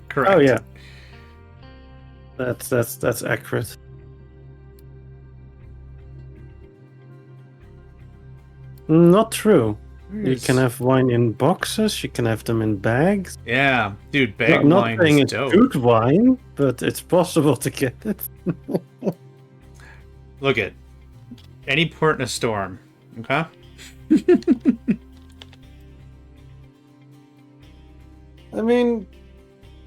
Correct. Oh yeah. That's accurate. Not true. You can have wine in boxes. You can have them in bags. Yeah, dude, bag not wine saying is it's dope. good wine, but it's possible to get it. Look at any port in a storm. Okay. I mean,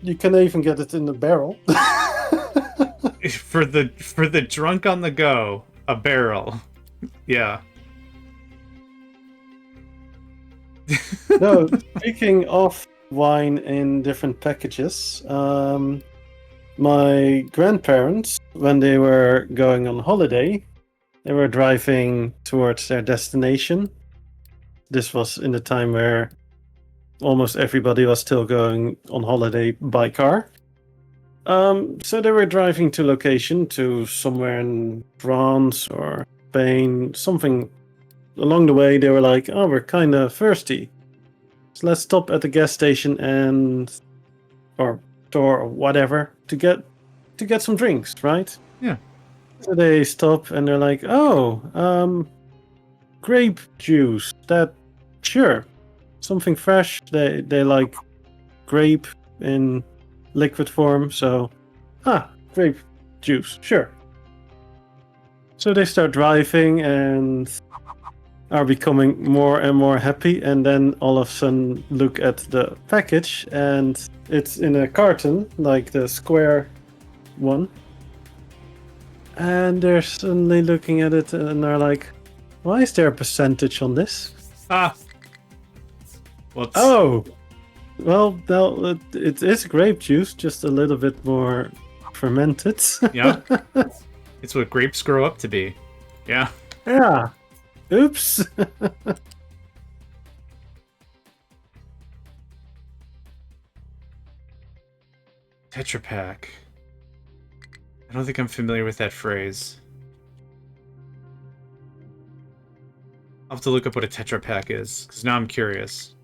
you can even get it in the barrel. for the drunk on the go, a barrel. Yeah. No, speaking of wine in different packages, my grandparents, when they were going on holiday, they were driving towards their destination. This was in the time where almost everybody was still going on holiday by car. So they were driving to location to somewhere in France or Spain, something along the way. They were like, "Oh, we're kind of thirsty, so let's stop at the gas station or store or whatever to get some drinks, right?" Yeah. So they stop and they're like, "Oh, grape juice. That sure, something fresh. They like grape in liquid form, so grape juice, sure." So they start driving and are becoming more and more happy, and then all of a sudden look at the package and it's in a carton, like the square one. And they're suddenly looking at it and they're like, "Why is there a percentage on this?" Ah. Whoops. Oh, well, it is grape juice, just a little bit more fermented. Yeah. It's what grapes grow up to be. Yeah. Yeah. Oops. Tetra Pak. I don't think I'm familiar with that phrase. I'll have to look up what a Tetra Pak is, because now I'm curious.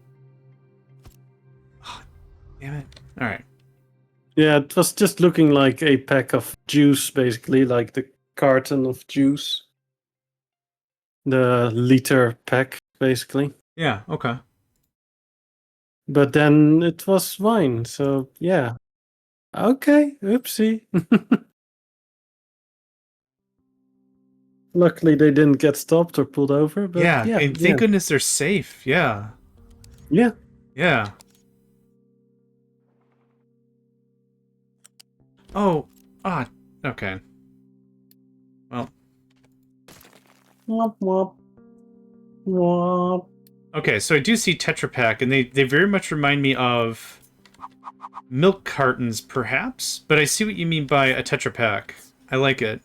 Oh, damn it. Alright. Yeah, it was just looking like a pack of juice, basically, like the carton of juice. The liter pack, basically. Yeah, okay. But then it was wine, so yeah. Okay, oopsie. Luckily, they didn't get stopped or pulled over, but Yeah, yeah. and thank goodness they're safe. Yeah. Yeah. Yeah. Oh, okay. Well. Womp womp. Womp. Okay, so I do see Tetra Pak, and they very much remind me of milk cartons, perhaps? But I see what you mean by a Tetra Pak. I like it.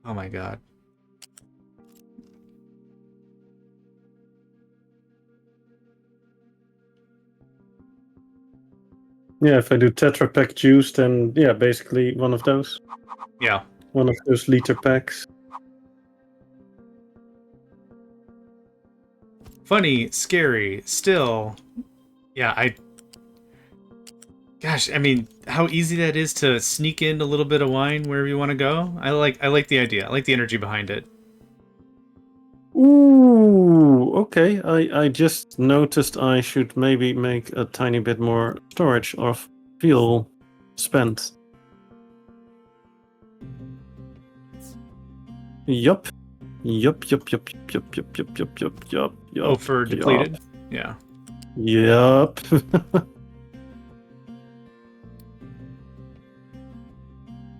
Oh my god. Yeah, if I do Tetra Pak juice, then yeah, basically one of those. Yeah. One of those liter packs. Funny, scary, still. Yeah, Gosh, I mean, how easy that is to sneak in a little bit of wine wherever you want to go. I like the idea. I like the energy behind it. Ooh, okay. I just noticed I should maybe make a tiny bit more storage of fuel spent. Yup. Yup. Oh, for depleted? Yeah. Yup.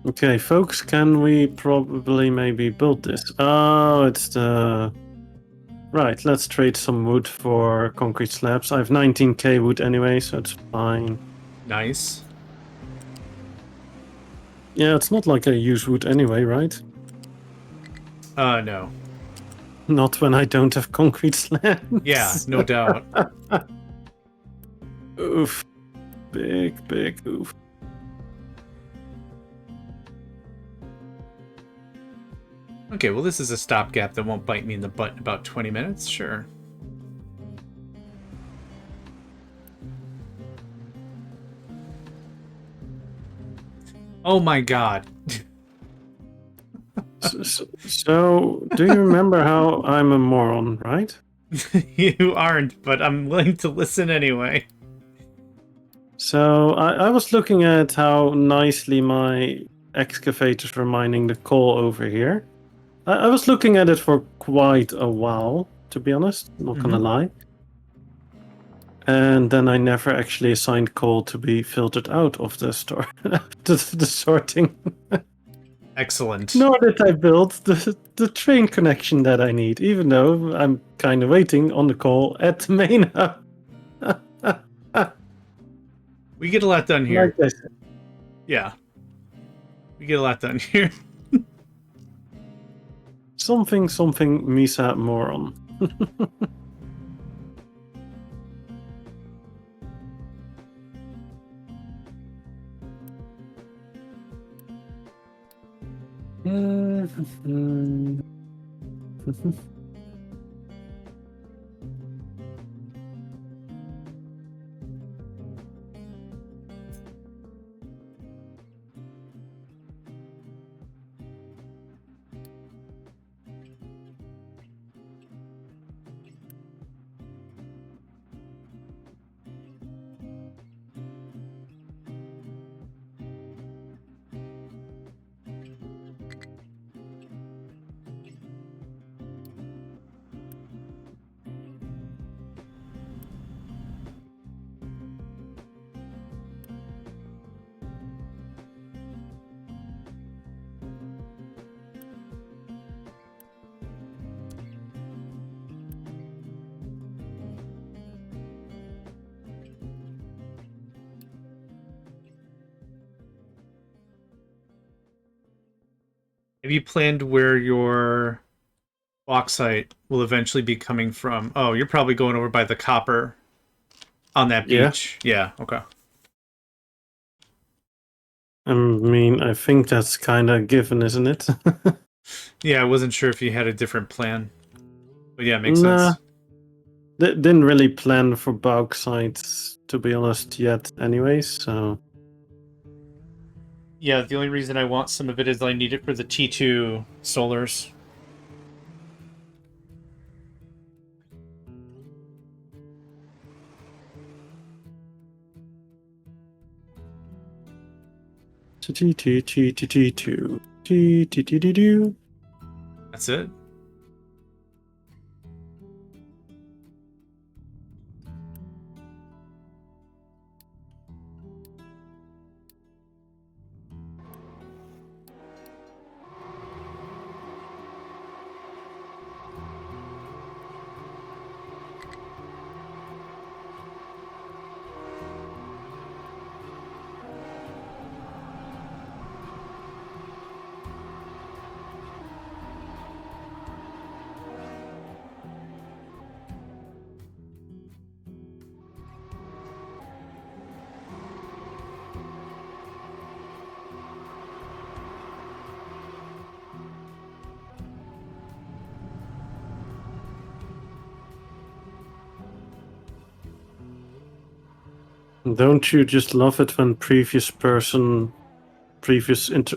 Okay, folks, can we probably maybe build this? Oh, it's the... Right, let's trade some wood for concrete slabs. I have 19k wood anyway, so it's fine. Nice. Yeah, it's not like I use wood anyway, right? No. Not when I don't have concrete slabs. Yeah, no doubt. Oof. Big oof. Okay, well, this is a stopgap that won't bite me in the butt in about 20 minutes. Sure. Oh my god. So, do you remember how I'm a moron, right? You aren't, but I'm willing to listen anyway. So, I was looking at how nicely my excavators were mining the coal over here. I was looking at it for quite a while, to be honest, not gonna lie. And then I never actually assigned coal to be filtered out of the the sorting. Excellent. Nor did I build the train connection that I need, even though I'm kind of waiting on the coal at the main hub. We get a lot done here. Like I said. Yeah. We get a lot done here. Something Misa moron. Have you planned where your bauxite will eventually be coming from? Oh, you're probably going over by the copper on that beach. Yeah, okay. I mean, I think that's kind of given, isn't it? Yeah, I wasn't sure if you had a different plan. But yeah, makes Nah. sense. Didn't really plan for bauxite, to be honest, yet anyways, so... Yeah, the only reason I want some of it is I need it for the T2 solars. That's it? Don't you just love it when previous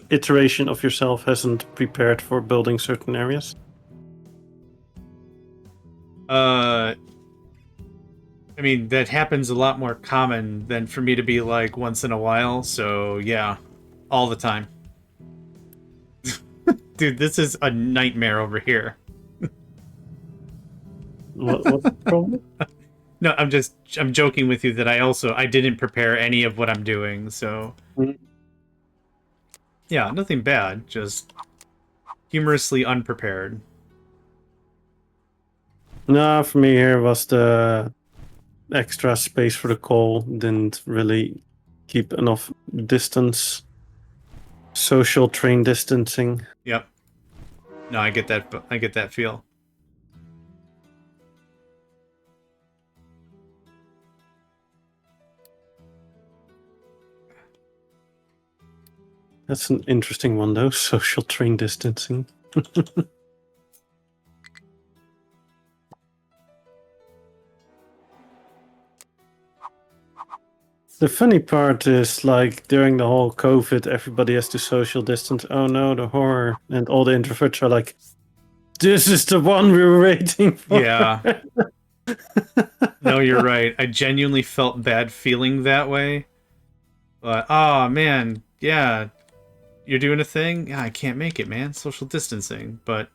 iteration of yourself hasn't prepared for building certain areas? I mean, that happens a lot more common than for me to be like once in a while, so yeah, all the time. Dude, this is a nightmare over here. What's the problem? No, I'm joking with you that I didn't prepare any of what I'm doing, so yeah, nothing bad, just humorously unprepared. No, for me here was the extra space for the coal. Didn't really keep enough distance. Social train distancing. Yep. No, I get that feel. That's an interesting one, though. Social train distancing. The funny part is, like, during the whole COVID, everybody has to social distance. Oh no, the horror. And all the introverts are like, this is the one we were waiting for. Yeah. No, you're right. I genuinely felt bad feeling that way. But, oh man, yeah, you're doing a thing? Yeah, I can't make it, man. Social distancing. But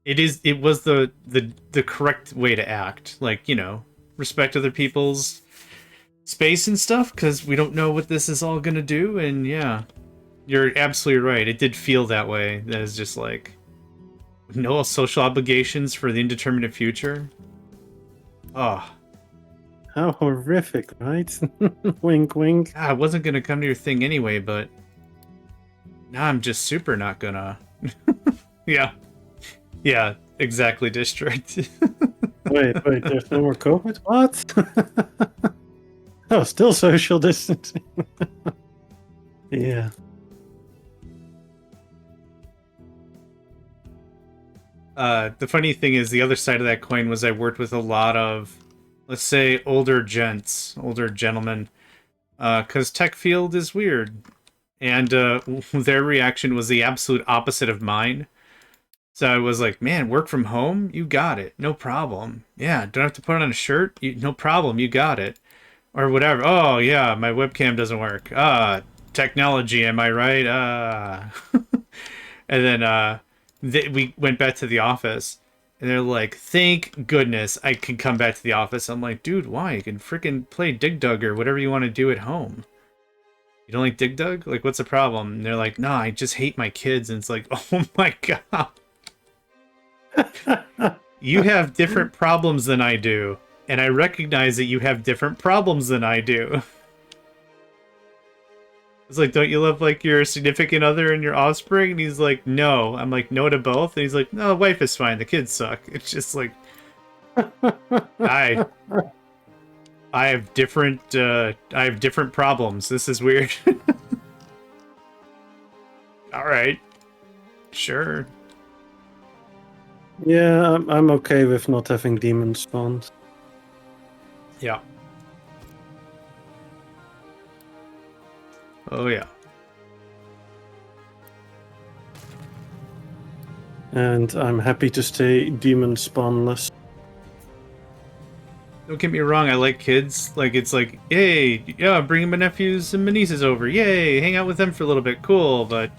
it was the correct way to act. Like, you know, respect other people's space and stuff, because we don't know what this is all gonna do, and yeah, you're absolutely right. It did feel that way. That is just like no social obligations for the indeterminate future. Oh, How horrific, right? Wink, wink. I wasn't gonna come to your thing anyway, but now I'm just super not gonna. Yeah, Yeah, exactly, district. Wait, there's no more COVID? What? Oh, still social distancing. Yeah. The funny thing is, the other side of that coin was I worked with a lot of, let's say, older gentlemen, because tech field is weird. And their reaction was the absolute opposite of mine. So I was like, man, work from home? You got it. No problem. Yeah, don't have to put on a shirt? No problem. You got it. Or whatever. Oh, yeah, my webcam doesn't work. Technology, am I right? And then we went back to the office. And they're like, thank goodness I can come back to the office. I'm like, dude, why? You can freaking play Dig Dug or whatever you want to do at home. You don't like Dig Dug? Like, what's the problem? And they're like, no, I just hate my kids. And it's like, oh my god. You have different problems than I do. And I recognize that you have different problems than I do. It's like, don't you love, like, your significant other and your offspring? And he's like, no. I'm like, no to both? And he's like, no, wife is fine. The kids suck. It's just like, I have different problems. This is weird. All right. Sure. Yeah, I'm okay with not having demons spawned. Yeah. Oh, yeah. And I'm happy to stay demon spawnless. Don't get me wrong, I like kids. Like, it's like, yay, yeah, bringing my nephews and my nieces over. Yay, hang out with them for a little bit. Cool, but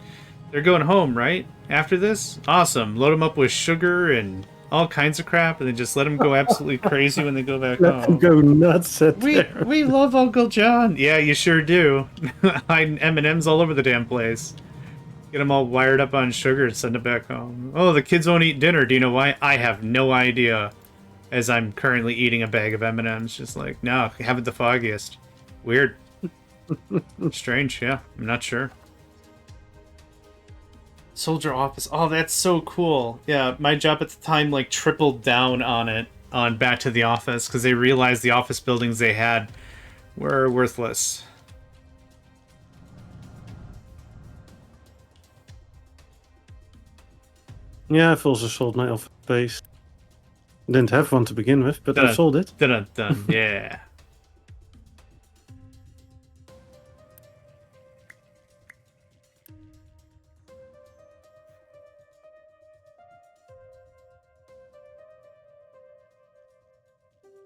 they're going home, right? After this? Awesome. Load them up with sugar and all kinds of crap, and then just let them go absolutely crazy when they go back Let them home. go nuts at there. We love Uncle John. Yeah, you sure do. Hiding M&Ms all over the damn place. Get them all wired up on sugar and send them back home. Oh, the kids won't eat dinner. Do you know why? I have no idea. As I'm currently eating a bag of M&Ms. Just like, no, have it the foggiest. Weird. Strange, yeah. I'm not sure. Soldier office. Oh, that's so cool. Yeah, my job at the time, like, tripled down on it, on back to the office, because they realized the office buildings they had were worthless. Yeah, I've also sold my office space. Didn't have one to begin with, but I've sold it. Dun dun, yeah.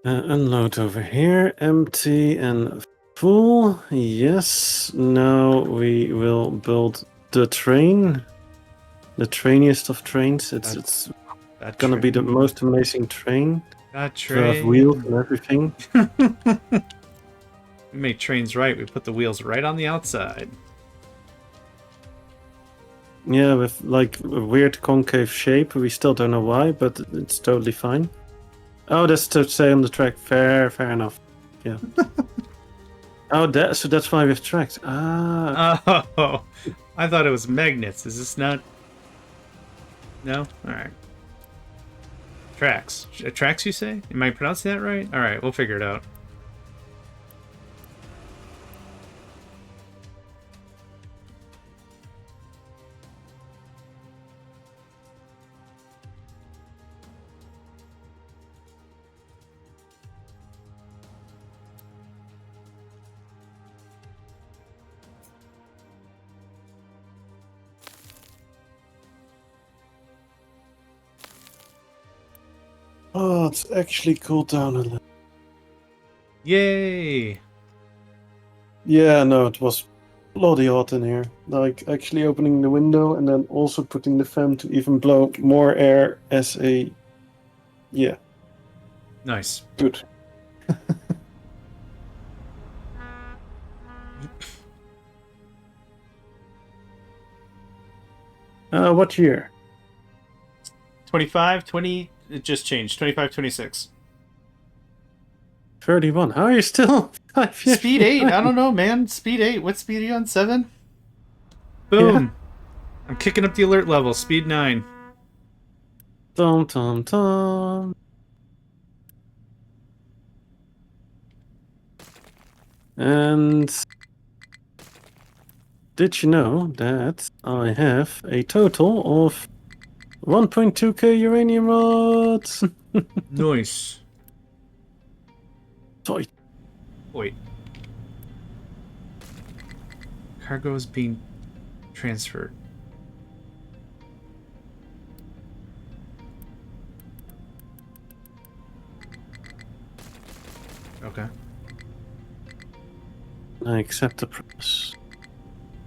Unload over here, empty and full. Yes, now we will build the train. The trainiest of trains. It's gonna be the most amazing train. That train. Have wheels and everything. We make trains right. We put the wheels right on the outside. Yeah, with like a weird concave shape. We still don't know why, but it's totally fine. Oh, that's to say on the track. Fair enough. Yeah. So that's why we have tracks. Ah. Oh, I thought it was magnets. Is this not? No? Alright. Tracks. Tracks, you say? Am I pronouncing that right? Alright, we'll figure it out. Oh, it's actually cooled down a little. Yay! Yeah, no, it was bloody hot in here. Like, actually opening the window and then also putting the fan to even blow more air as a... Yeah. Nice. Good. What year? 25, 20... It just changed. 25, 26. 31. How are you still 5 years? Speed 8. I don't know, man. Speed 8. What speed are you on? 7? Boom. Yeah. I'm kicking up the alert level. Speed 9. Tom, tom, tom. And did you know that I have a total of 1.2k uranium rods? Nice. Toy. Wait. Cargo is being transferred. Okay. I accept the promise.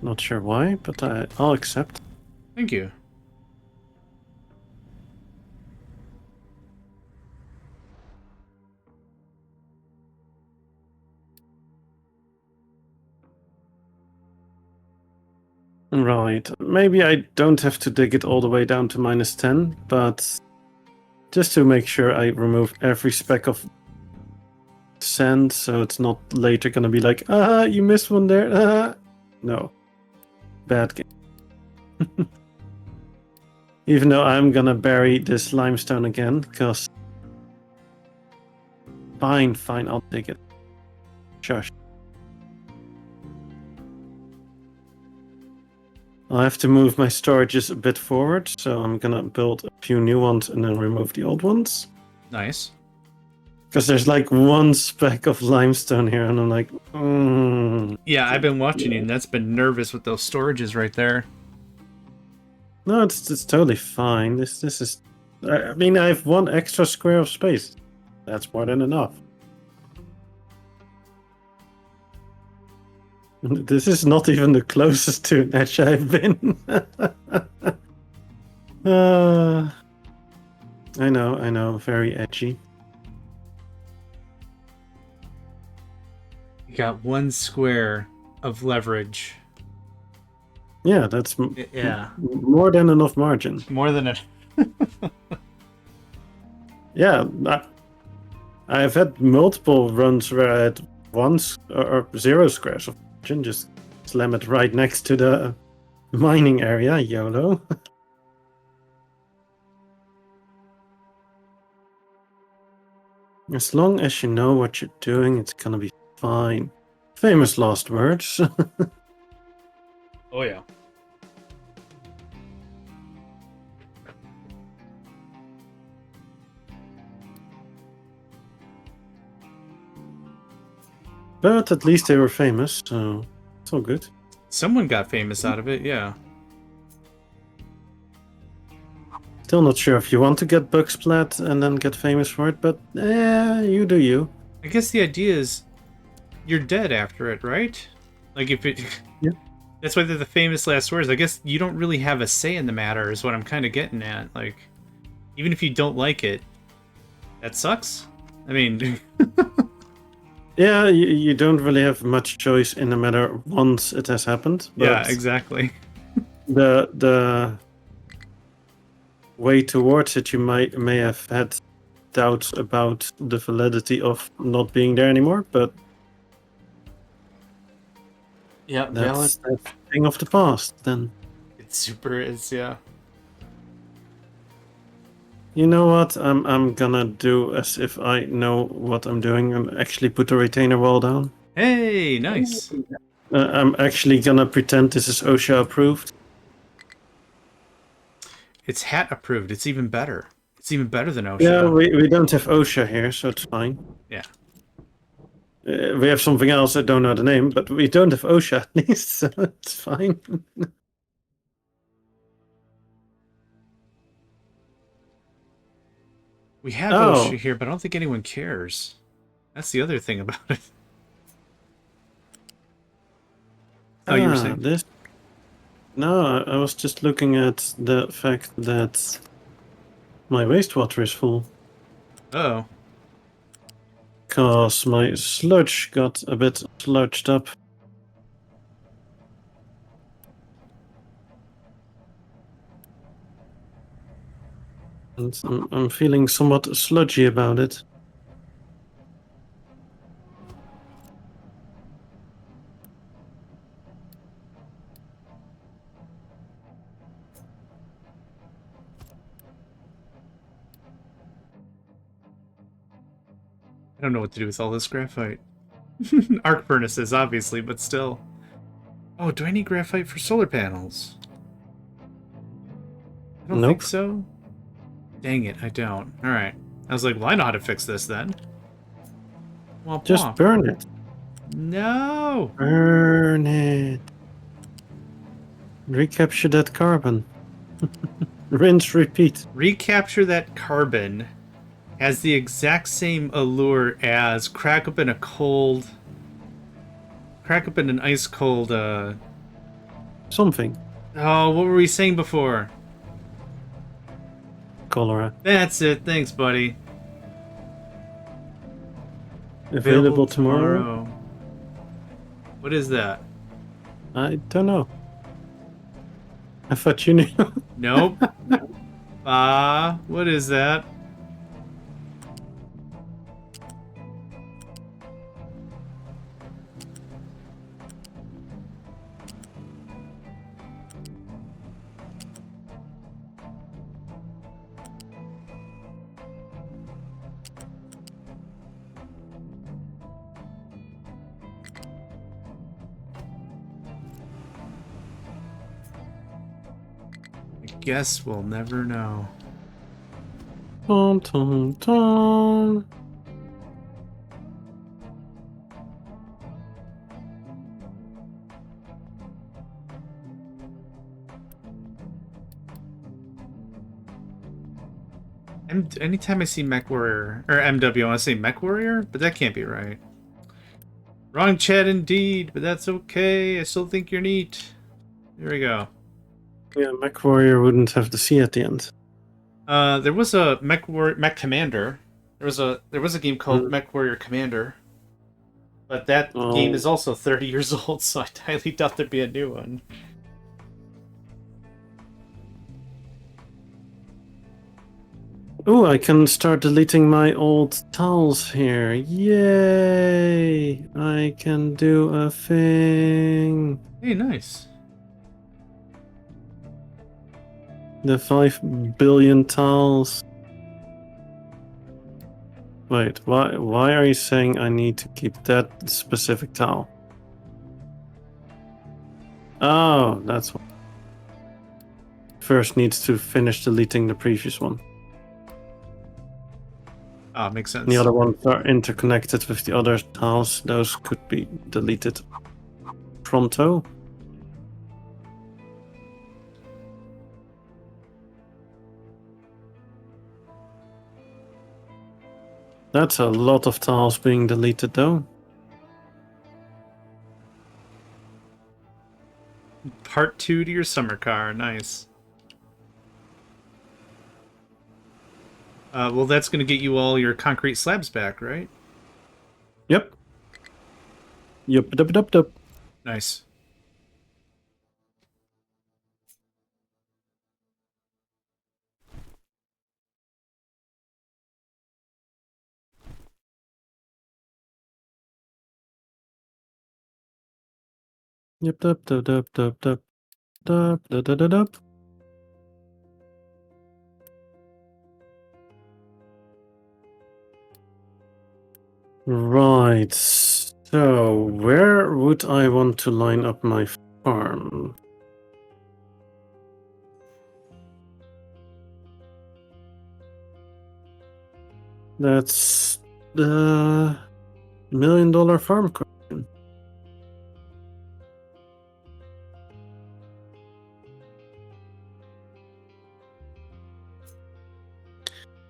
Not sure why, but I'll accept. Thank you. Right. Maybe I don't have to dig it all the way down to -10, but just to make sure I remove every speck of sand, so it's not later gonna be like, you missed one there. No. Bad game. Even though I'm gonna bury this limestone again, because... Fine, I'll take it. Shush. I'll have to move my storages a bit forward, so I'm gonna build a few new ones and then remove the old ones. Nice. Because there's like one speck of limestone here, and I'm like, Yeah, I've been watching you, and that's been nervous with those storages right there. No, it's totally fine. This is... I mean, I have one extra square of space. That's more than enough. This is not even the closest to an edge I've been. I know, very edgy. You got one square of leverage. Yeah, that's Yeah. more than enough margin. More than it. Yeah, I've had multiple runs where I had or 0 squares of margin, just slam it right next to the mining area, YOLO. As long as you know what you're doing, it's gonna be fine. Famous last words. Oh, yeah. But at least they were famous, so it's all good. Someone got famous out of it, yeah. Still not sure if you want to get bug splat and then get famous for it, but you do you. I guess the idea is you're dead after it, right? Like if it... Yeah. That's why they're the famous last words. I guess you don't really have a say in the matter is what I'm kind of getting at. Like, even if you don't like it, that sucks. I mean... Yeah, you don't really have much choice in the matter once it has happened. But yeah, exactly. The way towards it, you may have had doubts about the validity of not being there anymore, but Yeah, that's a thing of the past. Then It super is, yeah. you know what? I'm gonna do as if I know what I'm doing and actually put the retainer wall down. Hey, nice. I'm actually gonna pretend this is OSHA approved. It's hat approved. It's even better. It's even better than OSHA. Yeah, we don't have OSHA here, so it's fine. Yeah. We have something else, I don't know the name, but we don't have OSHA at least, so it's fine. We have OSHA here, but I don't think anyone cares. That's the other thing about it. Oh, you were saying? This... No, I was just looking at the fact that my wastewater is full. Oh. Because my sludge got a bit sludged up. And I'm feeling somewhat sludgy about it. don't know what to do with all this graphite. Arc furnaces, obviously, but still. Oh, do I need graphite for solar panels? I don't think so. Dang it, I don't. Alright. I was like, well, I know how to fix this then. Womp Just womp. burn it. No! Burn it. Recapture that carbon. Rinse, repeat. Recapture that carbon has the exact same allure as crack up in an ice cold, Something. Oh, what were we saying before? Cholera. That's it, thanks, buddy. Available tomorrow? What is that? I don't know. I thought you knew. Nope. What is that? Guess we'll never know. Tom, tom, tom. Anytime I see Mech Warrior, or MW, I want to say Mech Warrior, but that can't be right. Wrong chat indeed, but that's okay. I still think you're neat. Here we go. Yeah, Mech Warrior wouldn't have the C at the end. There was a Mech Commander. There was a game called Mech Warrior Commander, but that game is also 30 years old, so I highly doubt there'd be a new one. Oh, I can start deleting my old tiles here. Yay! I can do a thing. Hey, nice. The 5 billion tiles. Wait, why are you saying I need to keep that specific tile? Oh, that's what. First needs to finish deleting the previous one. Ah, makes sense. The other ones are interconnected with the other tiles. Those could be deleted pronto. That's a lot of tiles being deleted, though. Part 2 to your summer car. Nice. Well, that's going to get you all your concrete slabs back, right? Yep. Yup. Nice. Yup. Right. So, where would I want to line up my farm? That's the $1 million farm question.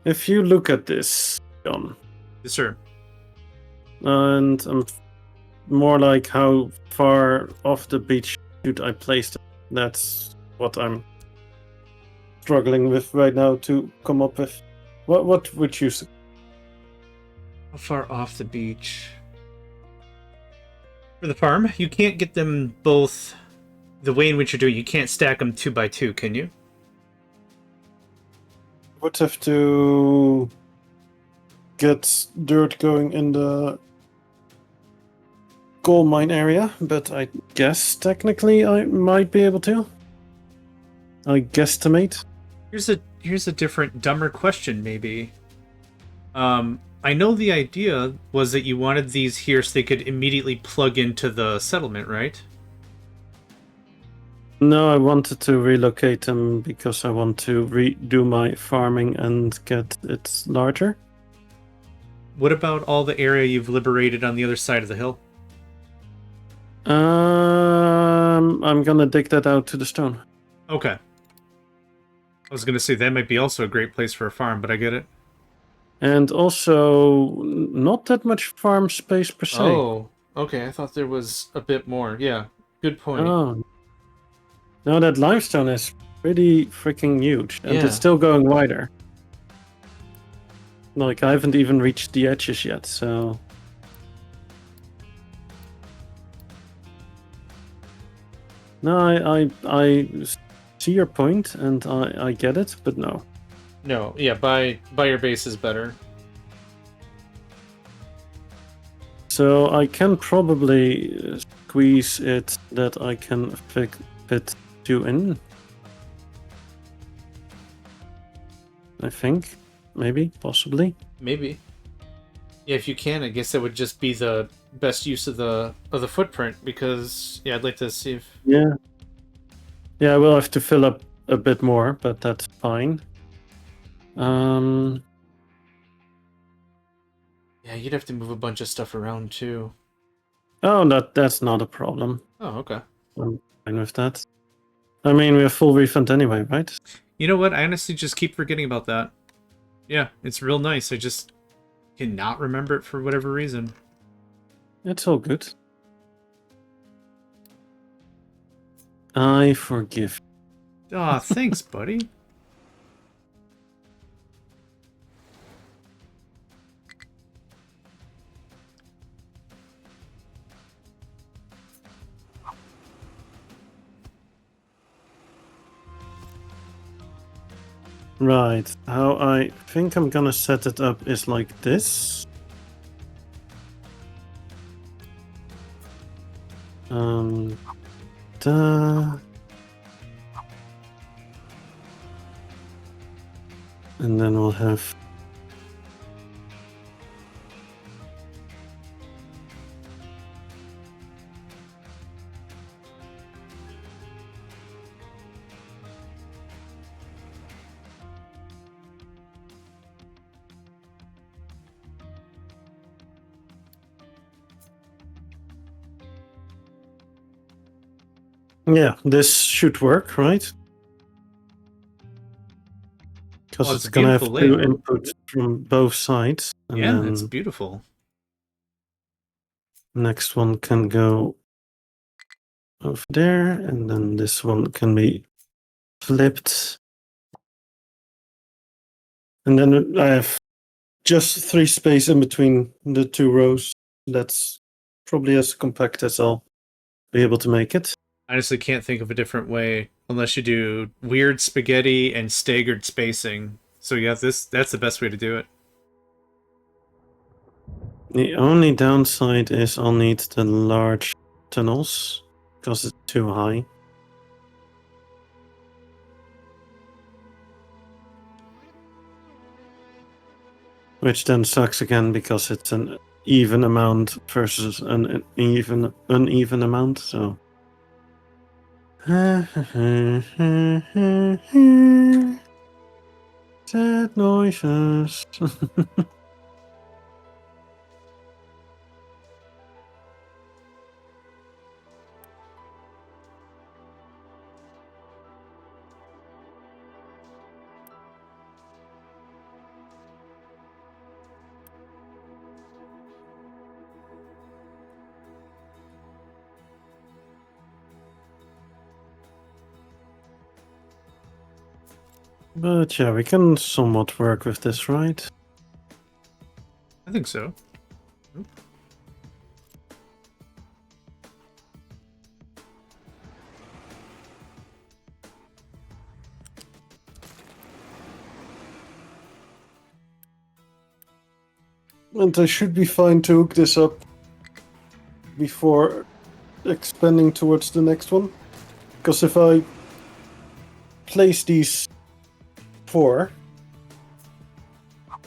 If you look at this, John. Yes, sir. And I'm more like, how far off the beach should I place it? That's what I'm struggling with right now to come up with. What would you say? How far off the beach? For the farm, you can't get them both the way in which you're doing. You can't stack them 2 by 2, can you? Would have to get dirt going in the coal mine area, but I guess technically I might be able to. I guesstimate. Here's a different, dumber question, maybe. I know the idea was that you wanted these here so they could immediately plug into the settlement, right? No, I wanted to relocate them because I want to redo my farming and get it larger. What about all the area you've liberated on the other side of the hill? I'm gonna dig that out to the stone. Okay. I was gonna say that might be also a great place for a farm, but I get it. And also, not that much farm space per se. Oh, okay. I thought there was a bit more. Yeah, good point. Oh, no, that limestone is pretty freaking huge, and Yeah. it's still going wider. Like, I haven't even reached the edges yet, so... No, I see your point, and I get it, but no. No, yeah, buy your base is better. So I can probably squeeze it that I can fit you in. I think. Maybe. Possibly. Maybe. Yeah, if you can, I guess that would just be the best use of the footprint because yeah, I'd like to see if Yeah. Yeah, I will have to fill up a bit more, but that's fine. yeah, you'd have to move a bunch of stuff around too. Oh, that's not a problem. Oh, okay. I'm fine with that. I mean, we have full refund anyway, right? You know what? I honestly just keep forgetting about that. Yeah, it's real nice. I just cannot remember it for whatever reason. It's all good. I forgive. Aw, thanks, buddy. Right. How I think I'm gonna set it up is like this. Da. And then we'll have... Yeah, this should work, right? Because Well, it's it's a gonna have beautiful two layout. inputs from both sides. And Yeah, then it's beautiful. next one can go over there, and then this one can be flipped. And then I have just 3 space in between the 2 rows. That's probably as compact as I'll be able to make it. I honestly can't think of a different way unless you do weird spaghetti and staggered spacing. So yeah, that's the best way to do it. The only downside is I'll need the large tunnels because it's too high. Which then sucks again because it's an even amount versus an uneven amount, so... Sad noises. But yeah, we can somewhat work with this, right? I think so. And I should be fine to hook this up before expanding towards the next one. Because if I place these 4,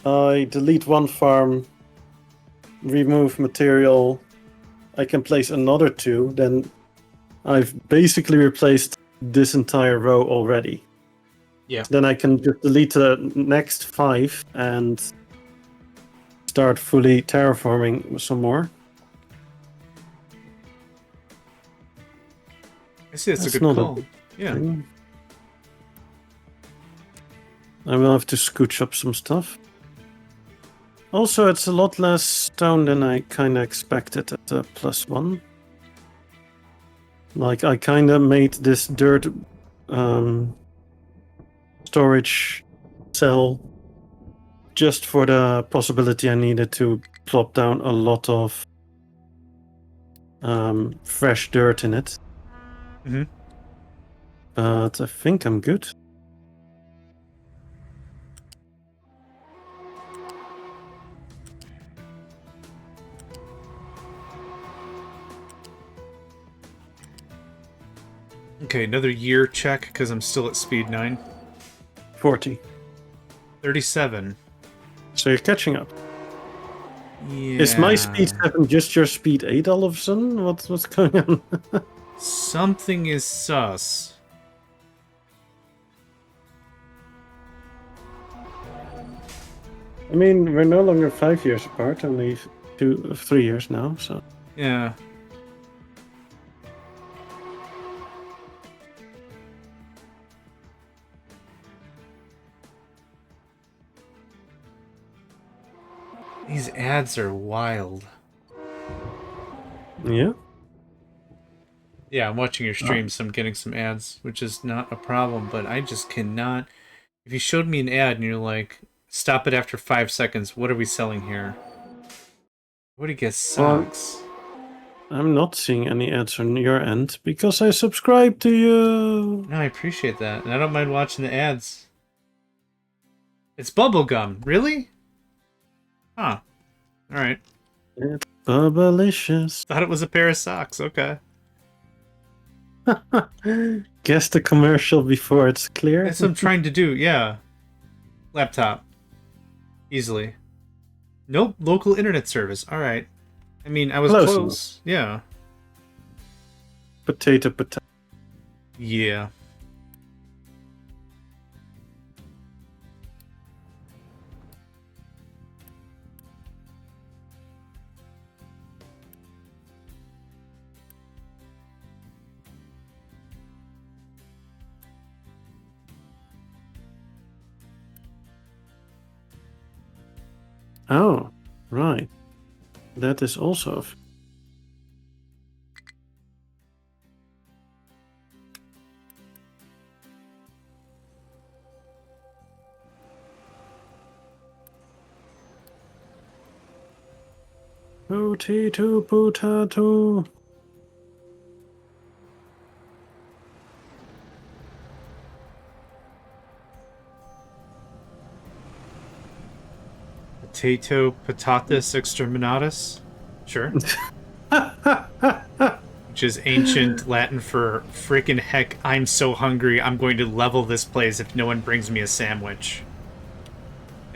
I delete one farm, remove material, I can place another 2, then I've basically replaced this entire row already. Yeah. Then I can just delete the next 5 and start fully terraforming some more. I see that's a good not call. big Yeah. thing. I will have to scooch up some stuff. Also, it's a lot less stone than I kind of expected at the +1. Like, I kind of made this dirt storage cell just for the possibility I needed to plop down a lot of fresh dirt in it. Mm-hmm. But I think I'm good. Okay, another year check because I'm still at speed 9. 40. 37. So you're catching up. Yeah. Is my speed 7 just your speed 8 all of a sudden? What's going on? Something is sus. I mean, we're no longer 5 years apart, only 3 years now, so... Yeah. These ads are wild. Yeah? Yeah, I'm watching your stream, so I'm getting some ads, which is not a problem, but I just cannot... If you showed me an ad and you're like, stop it after 5 seconds, what are we selling here? What do you get socks? I'm not seeing any ads on your end, because I subscribe to you! No, I appreciate that, and I don't mind watching the ads. It's bubblegum, really? Huh. Alright. It's bubblicious. Thought it was a pair of socks, okay. Guess the commercial before it's clear. That's what I'm trying to do, yeah. Laptop. Easily. Nope, local internet service. Alright. I mean, I was close. Yeah. Potato. Yeah. Oh, right. That is also... Potato. Potato patatas exterminatus? Sure. Which is ancient Latin for freaking heck, I'm so hungry, I'm going to level this place if no one brings me a sandwich.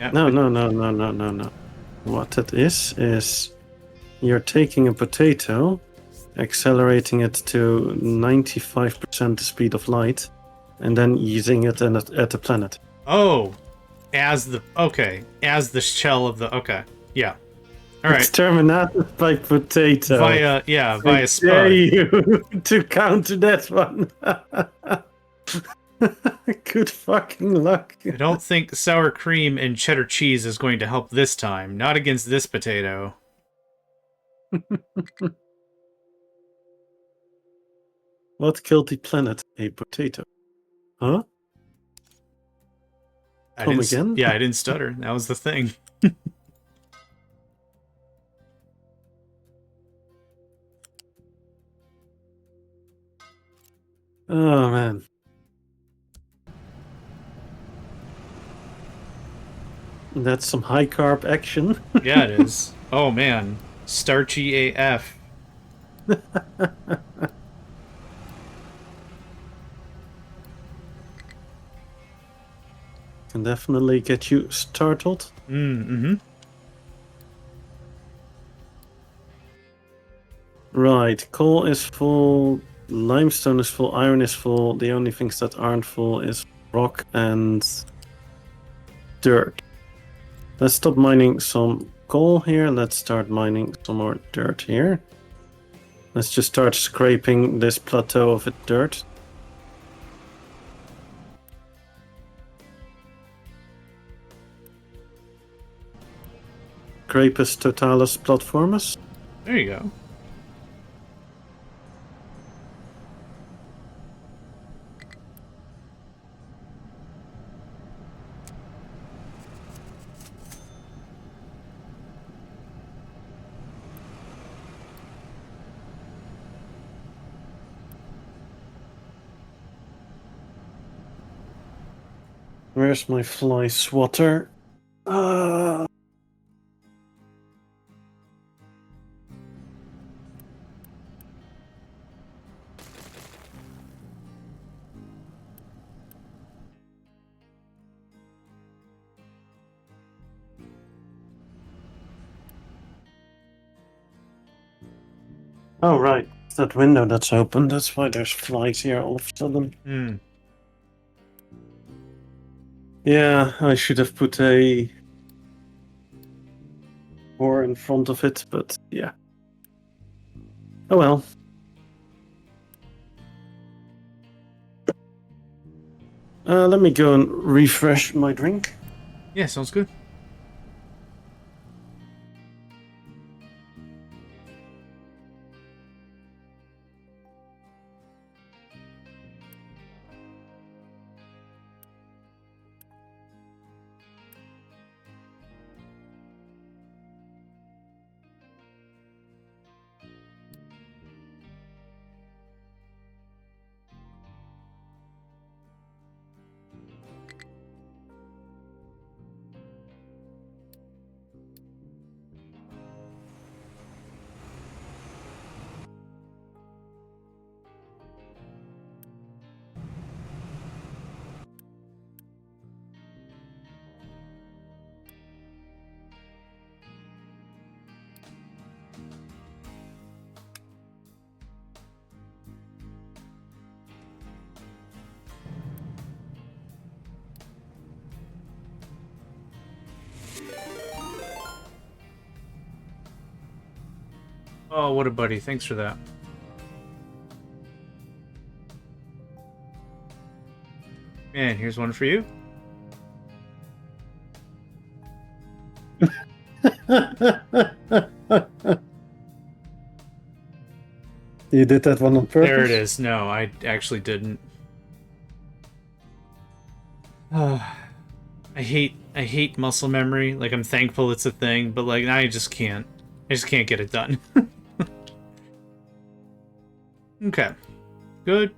Yep. No. What it is you're taking a potato, accelerating it to 95% the speed of light, and then using it at a planet. Oh, as the shell of the, okay, yeah. Alright. Exterminated by potato. Via Dare spud. you to counter that one. Good fucking luck. I don't think sour cream and cheddar cheese is going to help this time. Not against this potato. What killed the planet? A potato. Huh? Come again? Yeah, I didn't stutter. That was the thing. Oh, man. That's some high carb action. Yeah, it is. Oh, man. Starchy AF. Can definitely get you startled. Mm-hmm. Right, coal is full, limestone is full, iron is full. The only things that aren't full is rock and dirt. Let's stop mining some coal here. Let's start mining some more dirt here. Let's just start scraping this plateau of dirt. Grapus totalis platformus. There you go. Where's my fly swatter? Oh, right. It's that window that's open. That's why there's flies here all of a sudden. Hmm. Yeah, I should have put a door in front of it, but yeah. Oh well. Let me go and refresh my drink. Yeah, sounds good. Oh, what a buddy. Thanks for that. And here's one for you. You did that one on purpose? There it is. No, I actually didn't. I hate muscle memory. Like, I'm thankful it's a thing, but like I just can't get it done. Okay. Good.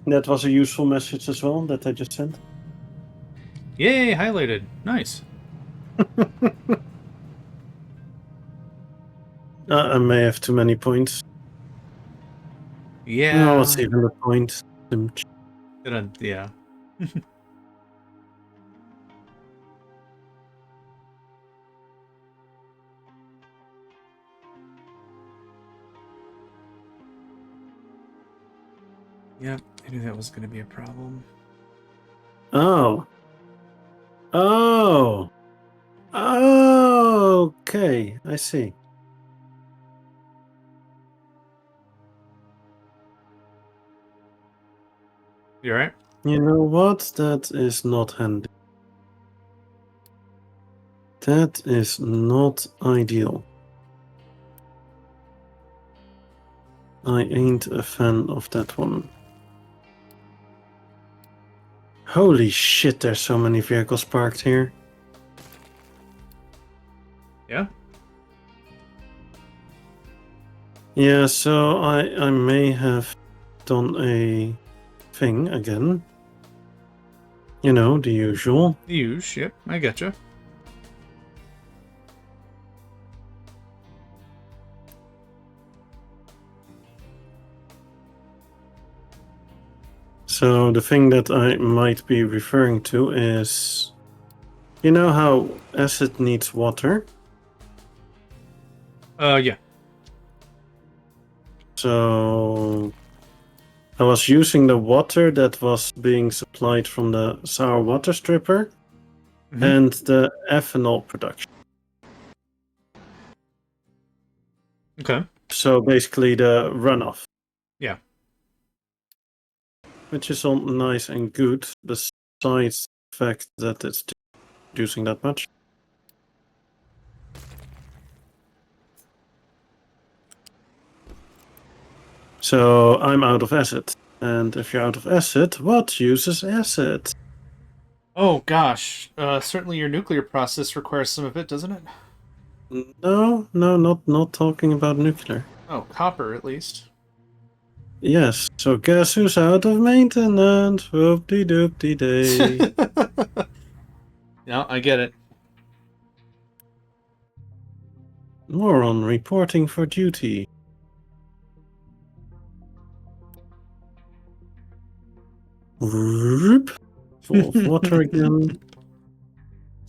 That was a useful message as well that I just sent. Yay, highlighted. Nice. I may have too many points. Yeah. No, what's even the point? Yeah. Yep, I knew that was going to be a problem. Oh. Okay, I see. You alright? You know what? That is not handy. That is not ideal. I ain't a fan of that one. Holy shit, there's so many vehicles parked here. Yeah? Yeah, so I may have done a thing again. You know, the usual. Use, yep, I getcha. So the thing that I might be referring to is, you know how acid needs water? Yeah. So I was using the water that was being supplied from the sour water stripper and the ethanol production. Okay. So basically the runoff. Yeah. Which is all nice and good, besides the fact that it's producing that much. So I'm out of acid. And if you're out of acid, what uses acid? Oh gosh. Certainly your nuclear process requires some of it, doesn't it? No, not talking about nuclear. Oh, copper at least. Yes, so guess who's out of maintenance? Whoop-de-doop-de-day. Yeah, I get it. Moron reporting for duty. Whoop. Full of water again.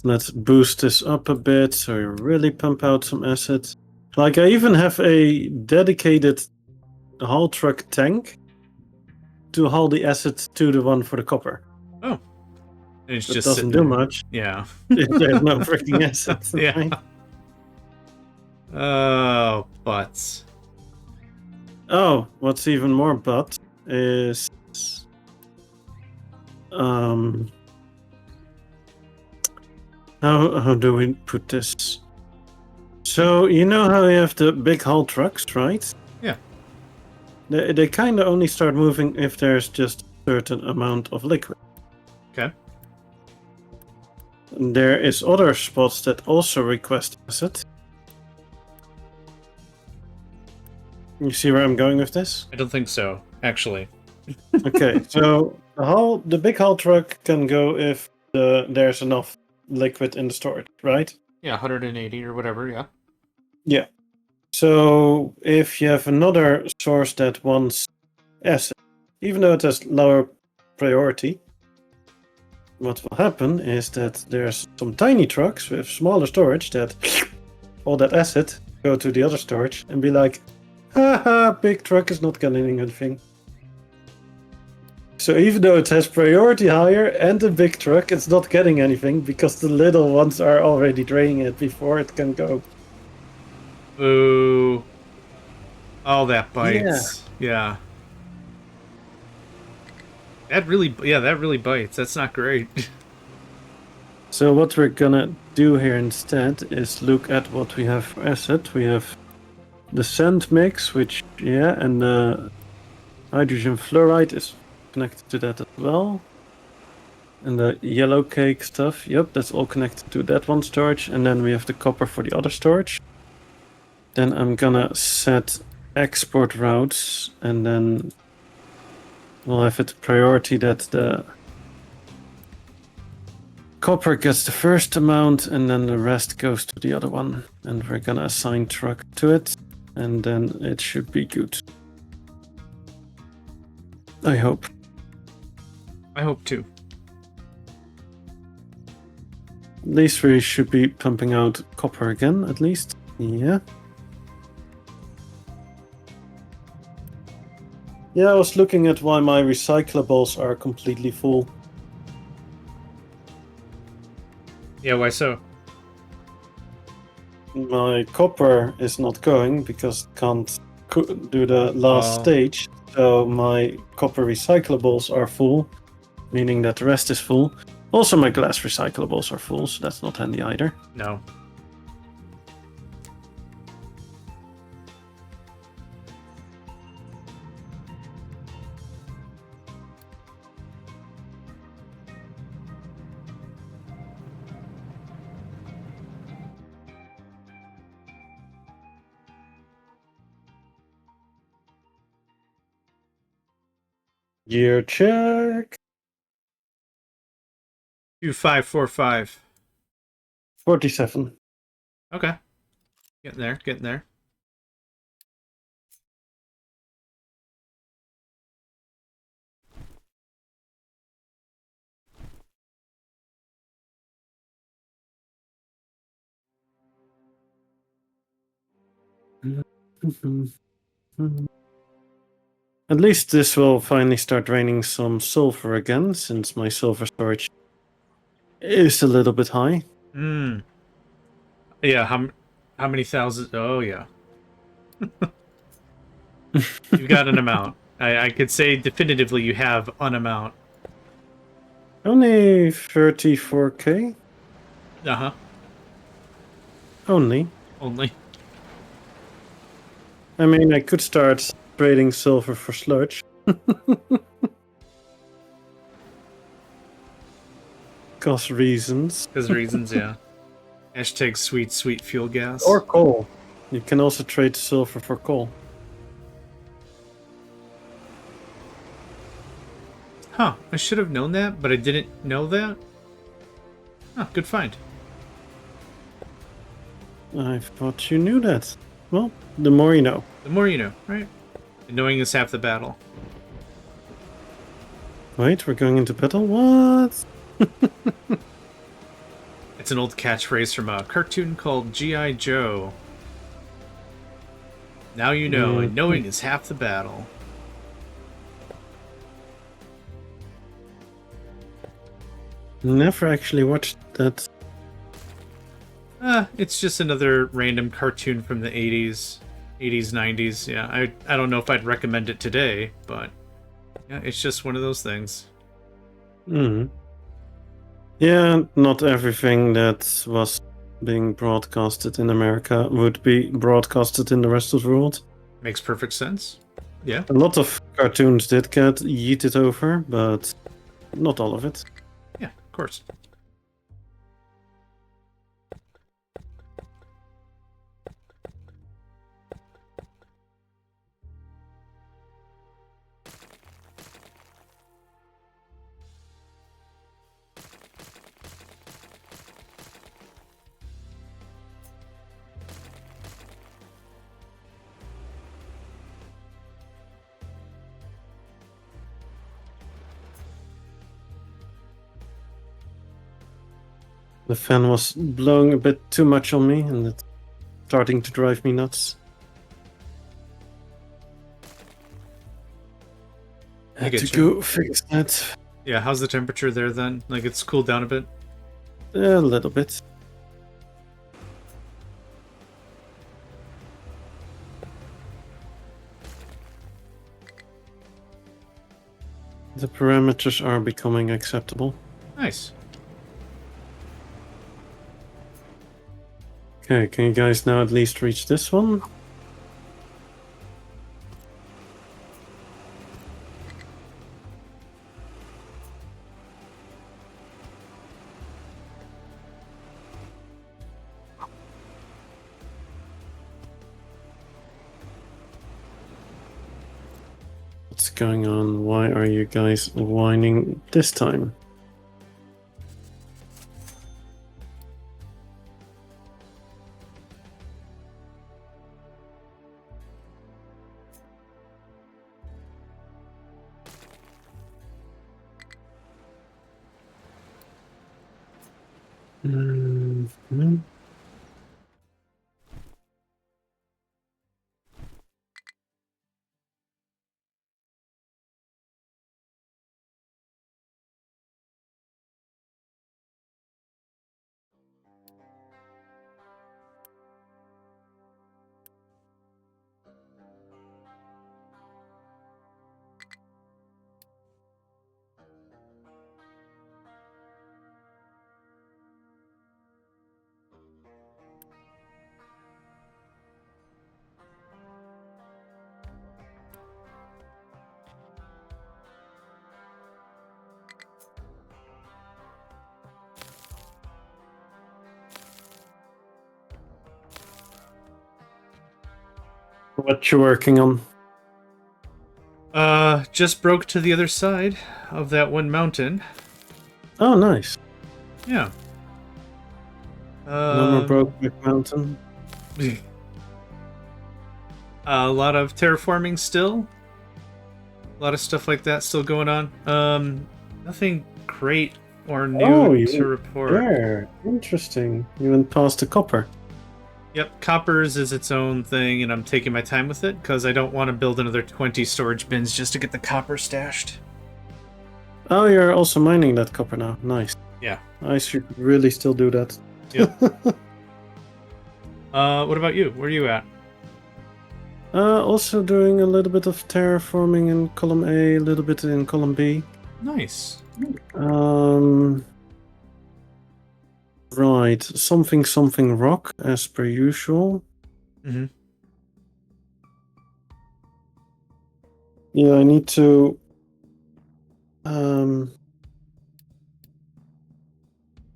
Let's boost this up a bit so you really pump out some acid. Like, I even have a dedicated haul truck tank to haul the acid to the one for the copper. Oh. It's It just doesn't sitting do there. much. Yeah. There's no freaking acid. Yeah. Right? Oh, butts. Oh, what's even more butt is how do we put this? So you know how you have the big haul trucks, right? Yeah. They kind of only start moving if there's just a certain amount of liquid. Okay. There is other spots that also request acid. You see where I'm going with this? I don't think so, actually. Okay, so the big haul truck can go if there's enough liquid in the storage, right? Yeah, 180 or whatever, yeah. Yeah. So if you have another source that wants acid, even though it has lower priority, what will happen is that there's some tiny trucks with smaller storage that all that acid go to the other storage and be like, haha, big truck is not getting anything. So even though it has priority higher and a big truck, it's not getting anything because the little ones are already draining it before it can go. Ooh. Oh, that bites. Yeah. That really bites. That's not great. So what we're gonna do here instead is look at what we have for acid. We have the sand mix, which, yeah, and the hydrogen fluoride is connected to that as well. And the yellow cake stuff, yep, that's all connected to that one storage. And then we have the copper for the other storage. Then I'm gonna set export routes, and then we'll have it priority that the copper gets the first amount, and then the rest goes to the other one. And we're gonna assign truck to it, and then it should be good. I hope. I hope too. At least we should be pumping out copper again, at least. Yeah. Yeah, I was looking at why my recyclables are completely full. Yeah, why so? My copper is not going because it can't do the last stage. So my copper recyclables are full, meaning that the rest is full. Also, my glass recyclables are full, so that's not handy either. No. Gear check. 2545. 47. Okay. Getting there, getting there. At least this will finally start draining some sulfur again, since my sulfur storage is a little bit high. Hmm. Yeah, how many thousands? Oh, yeah. You've got an amount. I could say definitively you have an amount. Only 34k? Uh-huh. Only. Only. I mean, I could start trading silver for sludge. Cause reasons. Because reasons, yeah. Hashtag sweet, sweet fuel gas. Or coal. You can also trade silver for coal. Huh, I should have known that, but I didn't know that. Huh, good find. I thought you knew that. Well, the more you know. The more you know, right? And knowing is half the battle. Wait, we're going into battle? What? It's an old catchphrase from a cartoon called G.I. Joe. Now you know, and knowing is half the battle. Never actually watched that. It's just another random cartoon from the 80s, 90s. Yeah, I don't know if I'd recommend it today, but yeah, it's just one of those things. Yeah, not everything that was being broadcasted in America would be broadcasted in the rest of the world. Makes perfect sense. Yeah. A lot of cartoons did get yeeted over, but not all of it. Yeah, of course. The fan was blowing a bit too much on me, and it's starting to drive me nuts. I Had get to you. go fix that. Yeah, how's the temperature there then? Like it's cooled down a bit? A little bit. The parameters are becoming acceptable. Nice. Okay, can you guys now at least reach this one? What's going on? Why are you guys whining this time? Mm-hmm. What you working on? Just broke to the other side of that one mountain. Oh, nice. Yeah. No more Brokeback Mountain. A lot of terraforming still. A lot of stuff like that still going on. Nothing great or new to report. There. Interesting. You went past the copper. Yep, coppers is its own thing, and I'm taking my time with it because I don't want to build another 20 storage bins just to get the copper stashed. Oh, you're also mining that copper now. Nice. Yeah. I should really still do that. Yep. What about you? Where are you at? Also doing a little bit of terraforming in column A, a little bit in column B. Nice. Right, something rock as per usual. Mm-hmm. Yeah, I need to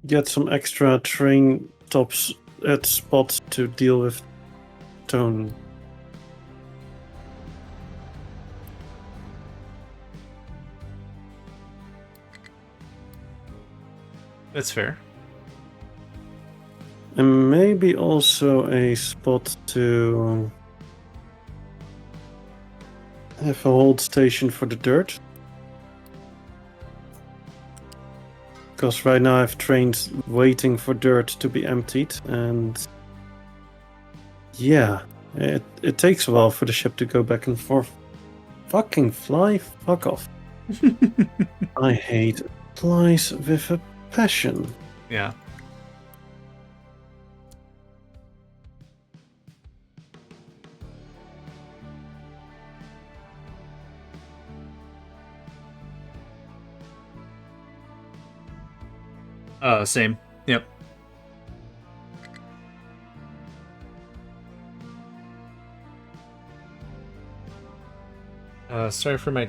get some extra train tops at spots to deal with stone. That's fair. And maybe also a spot to have a hold station for the dirt. Because right now I have trains waiting for dirt to be emptied, and yeah, it takes a while for the ship to go back and forth. Fucking fly, fuck off. I hate flies with a passion. Yeah. Same. Yep. Sorry for my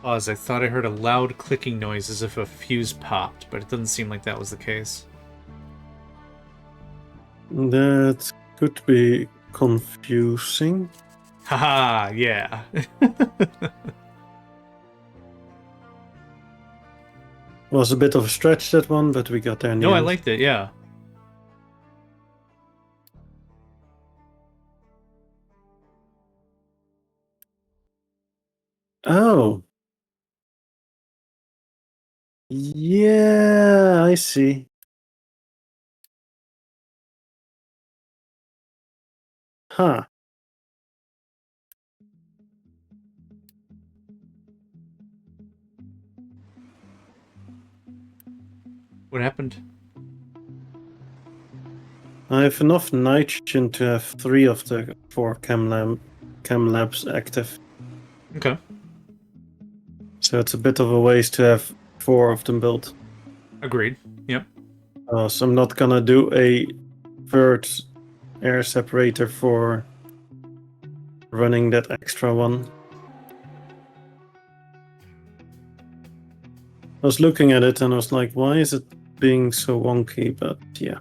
pause. I thought I heard a loud clicking noise as if a fuse popped, but it doesn't seem like that was the case. That could be confusing. Haha, yeah. Was a bit of a stretch, that one, but we got there in the No, I end. liked it, yeah. Oh. Yeah, I see. Huh. What happened? I have enough nitrogen to have 3 of the 4 chem labs active. Okay. So it's a bit of a waste to have 4 of them built. Agreed. Yep. So I'm not gonna do a third air separator for running that extra one. I was looking at it and I was like, why is it being so wonky? But yeah,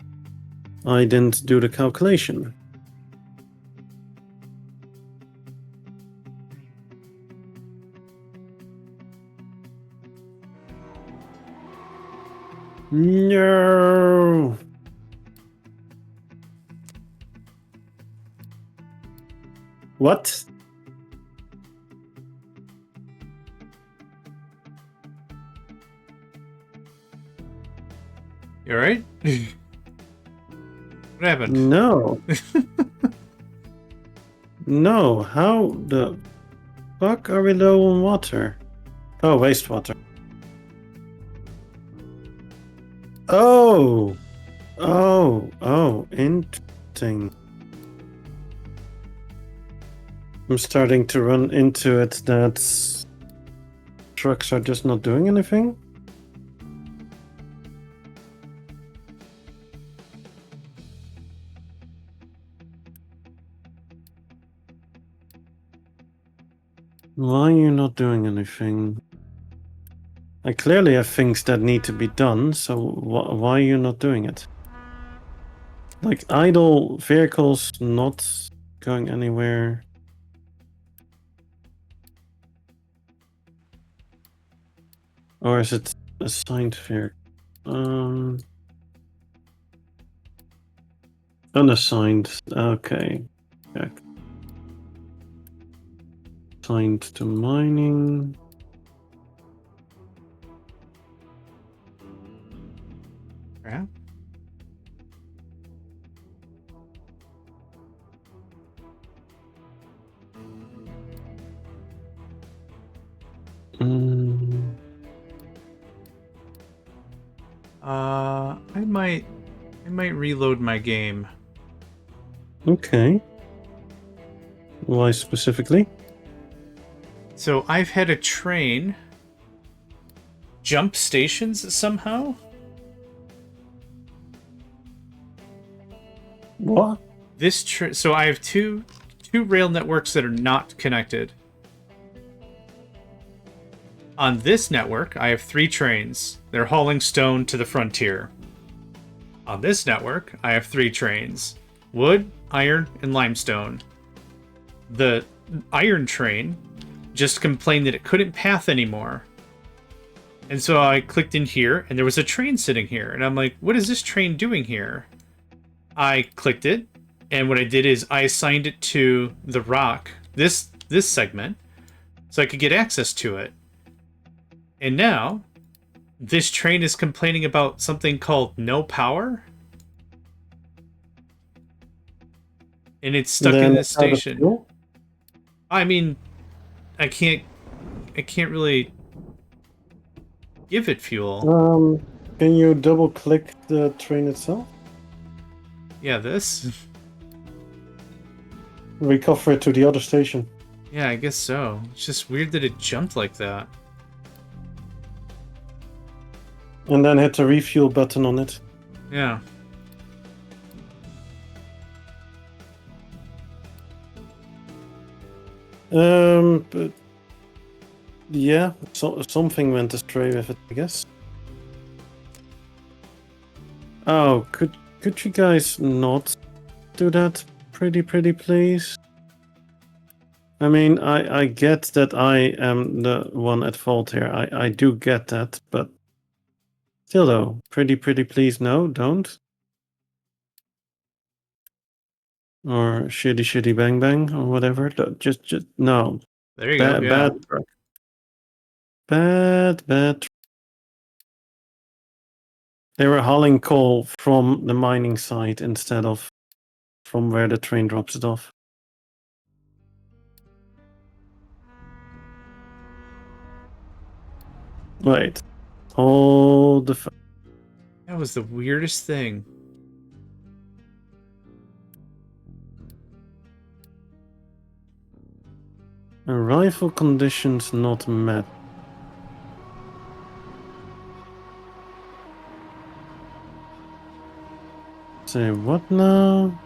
I didn't do the calculation. No. What? You alright? What happened? No. No, how the fuck are we low on water? Oh, wastewater. Oh! Oh, interesting. I'm starting to run into it that trucks are just not doing anything. Why are you not doing anything? I clearly have things that need to be done, so why are you not doing it? Like idle vehicles not going anywhere. Or is it assigned vehicle? Unassigned. Okay. Check. Assigned to mining. Yeah. Mm, I might reload my game. okay. Why specifically? So I've had a train jump stations somehow. What? So I have two rail networks that are not connected. On this network, I have 3 trains. They're hauling stone to the frontier. On this network, I have 3 trains. Wood, iron, and limestone. The iron train just complained that it couldn't path anymore. And so I clicked in here, and there was a train sitting here. And I'm like, what is this train doing here? I clicked it, and what I did is I assigned it to the rock, this segment, so I could get access to it. And now, this train is complaining about something called no power. And it's stuck in this station. I mean, I can't really give it fuel. Can you double click the train itself? Yeah, this? Recover it to the other station. Yeah, I guess so. It's just weird that it jumped like that. And then hit the refuel button on it. Yeah. But yeah, something went astray with it, I guess. Oh, could you guys not do that pretty please? I mean, I get that I am the one at fault here. I do get that, but still though, pretty please, no, don't. Or shitty bang bang or whatever. Just no. There you go. Yeah. Bad truck. Bad. They were hauling coal from the mining site instead of from where the train drops it off. Wait. Hold the That was the weirdest thing. Arrival conditions not met. Say what now?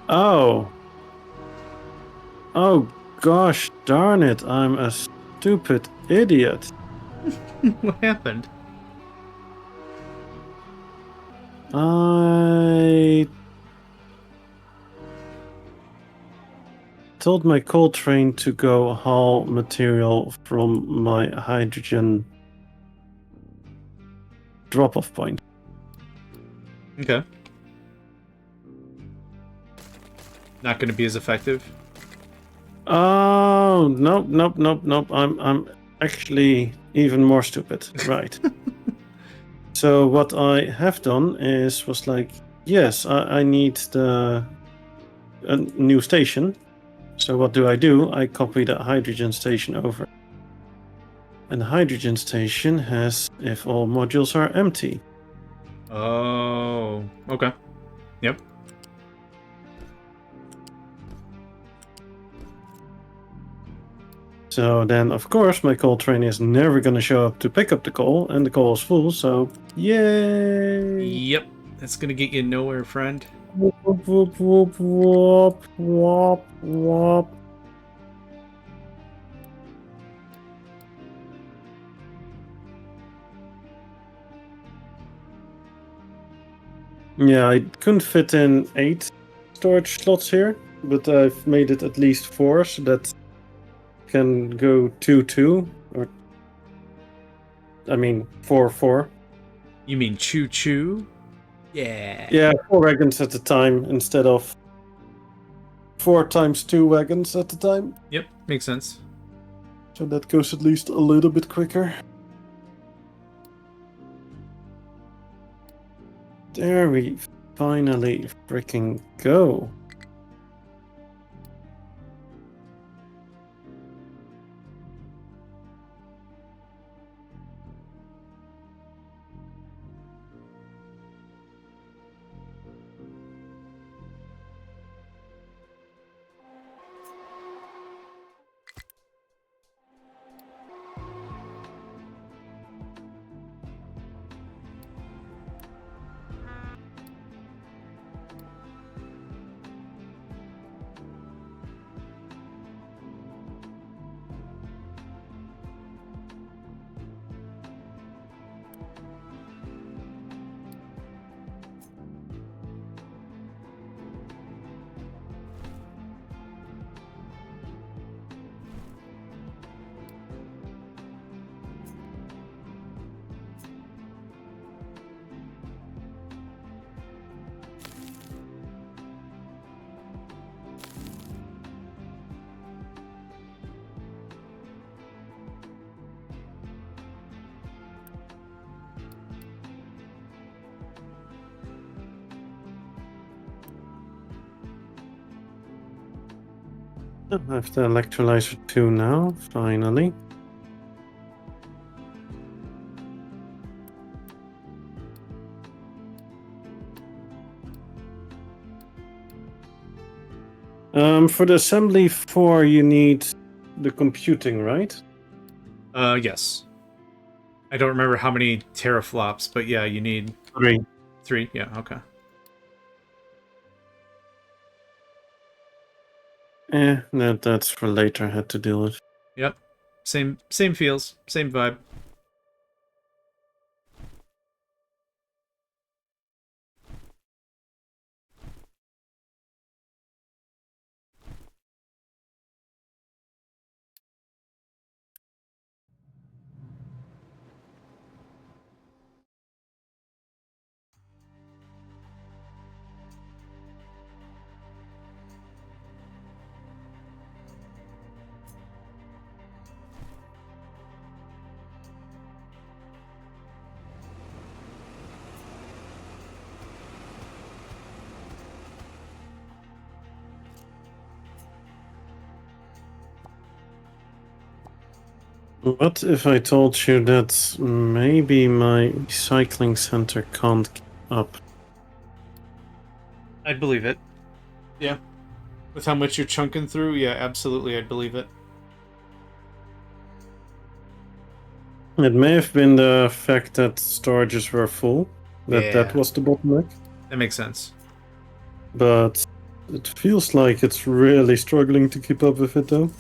Oh. Oh gosh darn it, I'm a stupid idiot. What happened? I told my coal train to go haul material from my hydrogen drop-off point. Okay. Not going to be as effective? Oh, nope. I'm actually even more stupid. Right. So what I have done was like, yes, I need a new station. So what do? I copy the hydrogen station over. And the hydrogen station has if all modules are empty. Oh, okay. Yep. So then, of course, my coal train is never going to show up to pick up the coal, and the coal is full, so yay! Yep. That's going to get you nowhere, friend. Whoop, whoop, whoop, whoop, whoop, whoop. Yeah, I couldn't fit in 8 storage slots here, but I've made it at least 4, so that can go 2, or I mean 4. You mean choo-choo? Yeah. Yeah, 4 wagons at a time instead of 4 times 2 wagons at a time. Yep, makes sense. So that goes at least a little bit quicker. There we finally freaking go? I have the electrolyzer 2 now, finally. For the assembly 4, you need the computing, right? Yes. I don't remember how many teraflops, but yeah, you need 3. 3. Yeah, okay. That's for later. I had to deal with. Yep. Same feels, same vibe. What if I told you that maybe my recycling center can't keep up? I'd believe it. Yeah. With how much you're chunking through, yeah, absolutely, I'd believe it. It may have been the fact that storages were full, that Yeah. was the bottleneck, That makes sense. but it feels like it's really struggling to keep up with it though.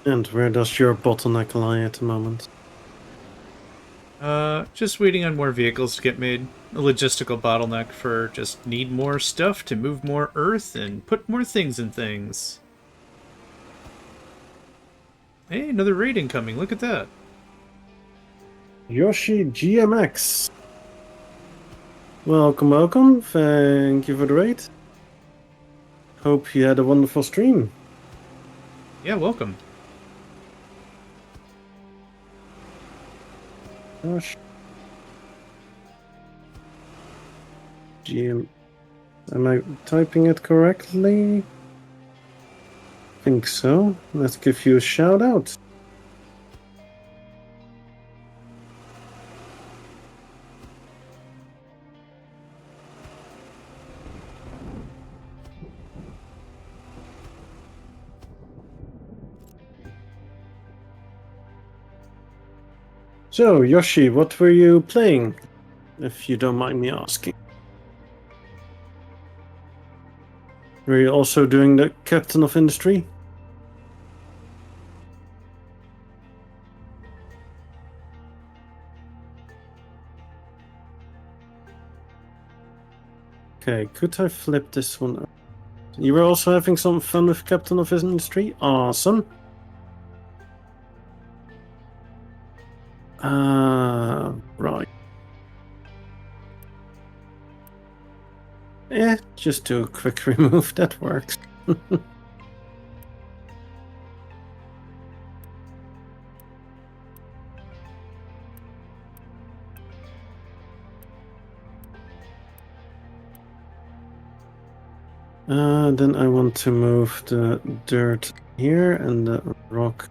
And where does your bottleneck lie at the moment? Just waiting on more vehicles to get made. A logistical bottleneck for just need more stuff to move more earth and put more things in things. Hey, another raid incoming, look at that. Yoshi GMX. Welcome, welcome. Thank you for the raid. Hope you had a wonderful stream. Yeah, welcome. Gosh. GM. Am I typing it correctly? I think so. Let's give you a shout out. So, Yoshi, what were you playing? If you don't mind me asking. Were you also doing the captain of industry? Okay, could I flip this one up? You were also having some fun with captain of industry? Awesome. Right. Just do a quick remove, that works. Then I want to move the dirt here and the rock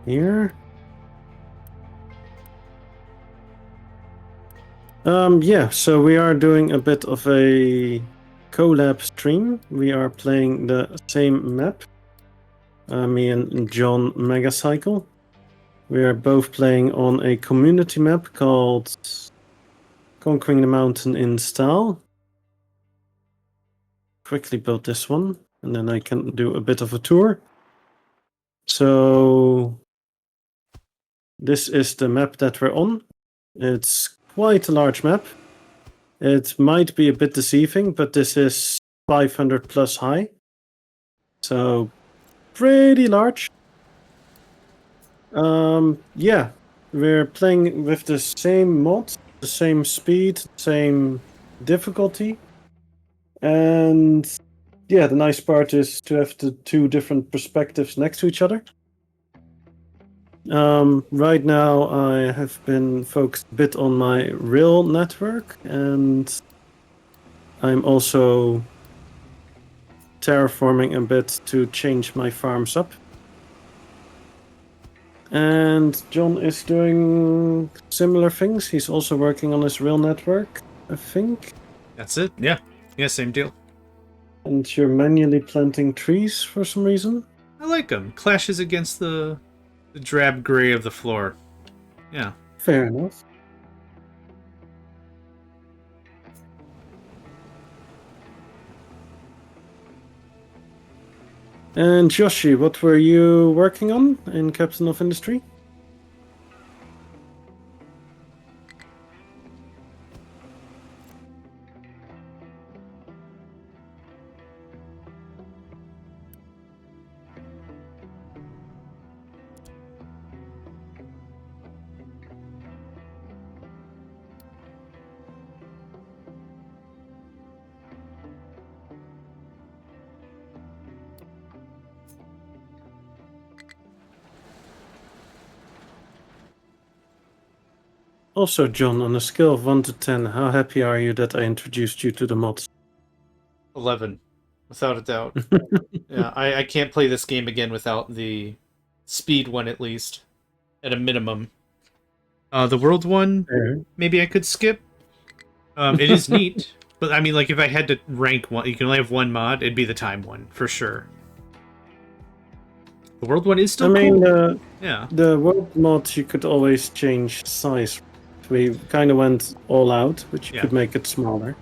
here. Yeah, so we are doing a bit of a collab stream. We are playing the same map. Me and JohnMegacycle. We are both playing on a community map called Conquering the Mountain in Style. Quickly build this one, and then I can do a bit of a tour. So this is the map that we're on. It's quite a large map. It might be a bit deceiving, but this is 500 plus high. So pretty large. Yeah, we're playing with the same mod, the same speed, same difficulty. And yeah, the nice part is to have the two different perspectives next to each other. Right now I have been focused a bit on my real network, and I'm also terraforming a bit to change my farms up. And John is doing similar things. He's also working on his real network, I think. That's it? Yeah. Yeah, same deal. And you're manually planting trees for some reason? I like them. Clashes against the drab gray of the floor. Yeah. Fair enough. And Joshi, what were you working on in Captain of Industry? Also, John, on a scale of 1 to 10, how happy are you that I introduced you to the mods? 11, without a doubt. Yeah, I can't play this game again without the speed one, at least, at a minimum. The world one, maybe I could skip. It is neat, but I mean, like, if I had to rank one, you can only have one mod, it'd be the time one, for sure. The world one is still cool. Yeah. The world mod, you could always change size. We kind of went all out, but you could make it smaller.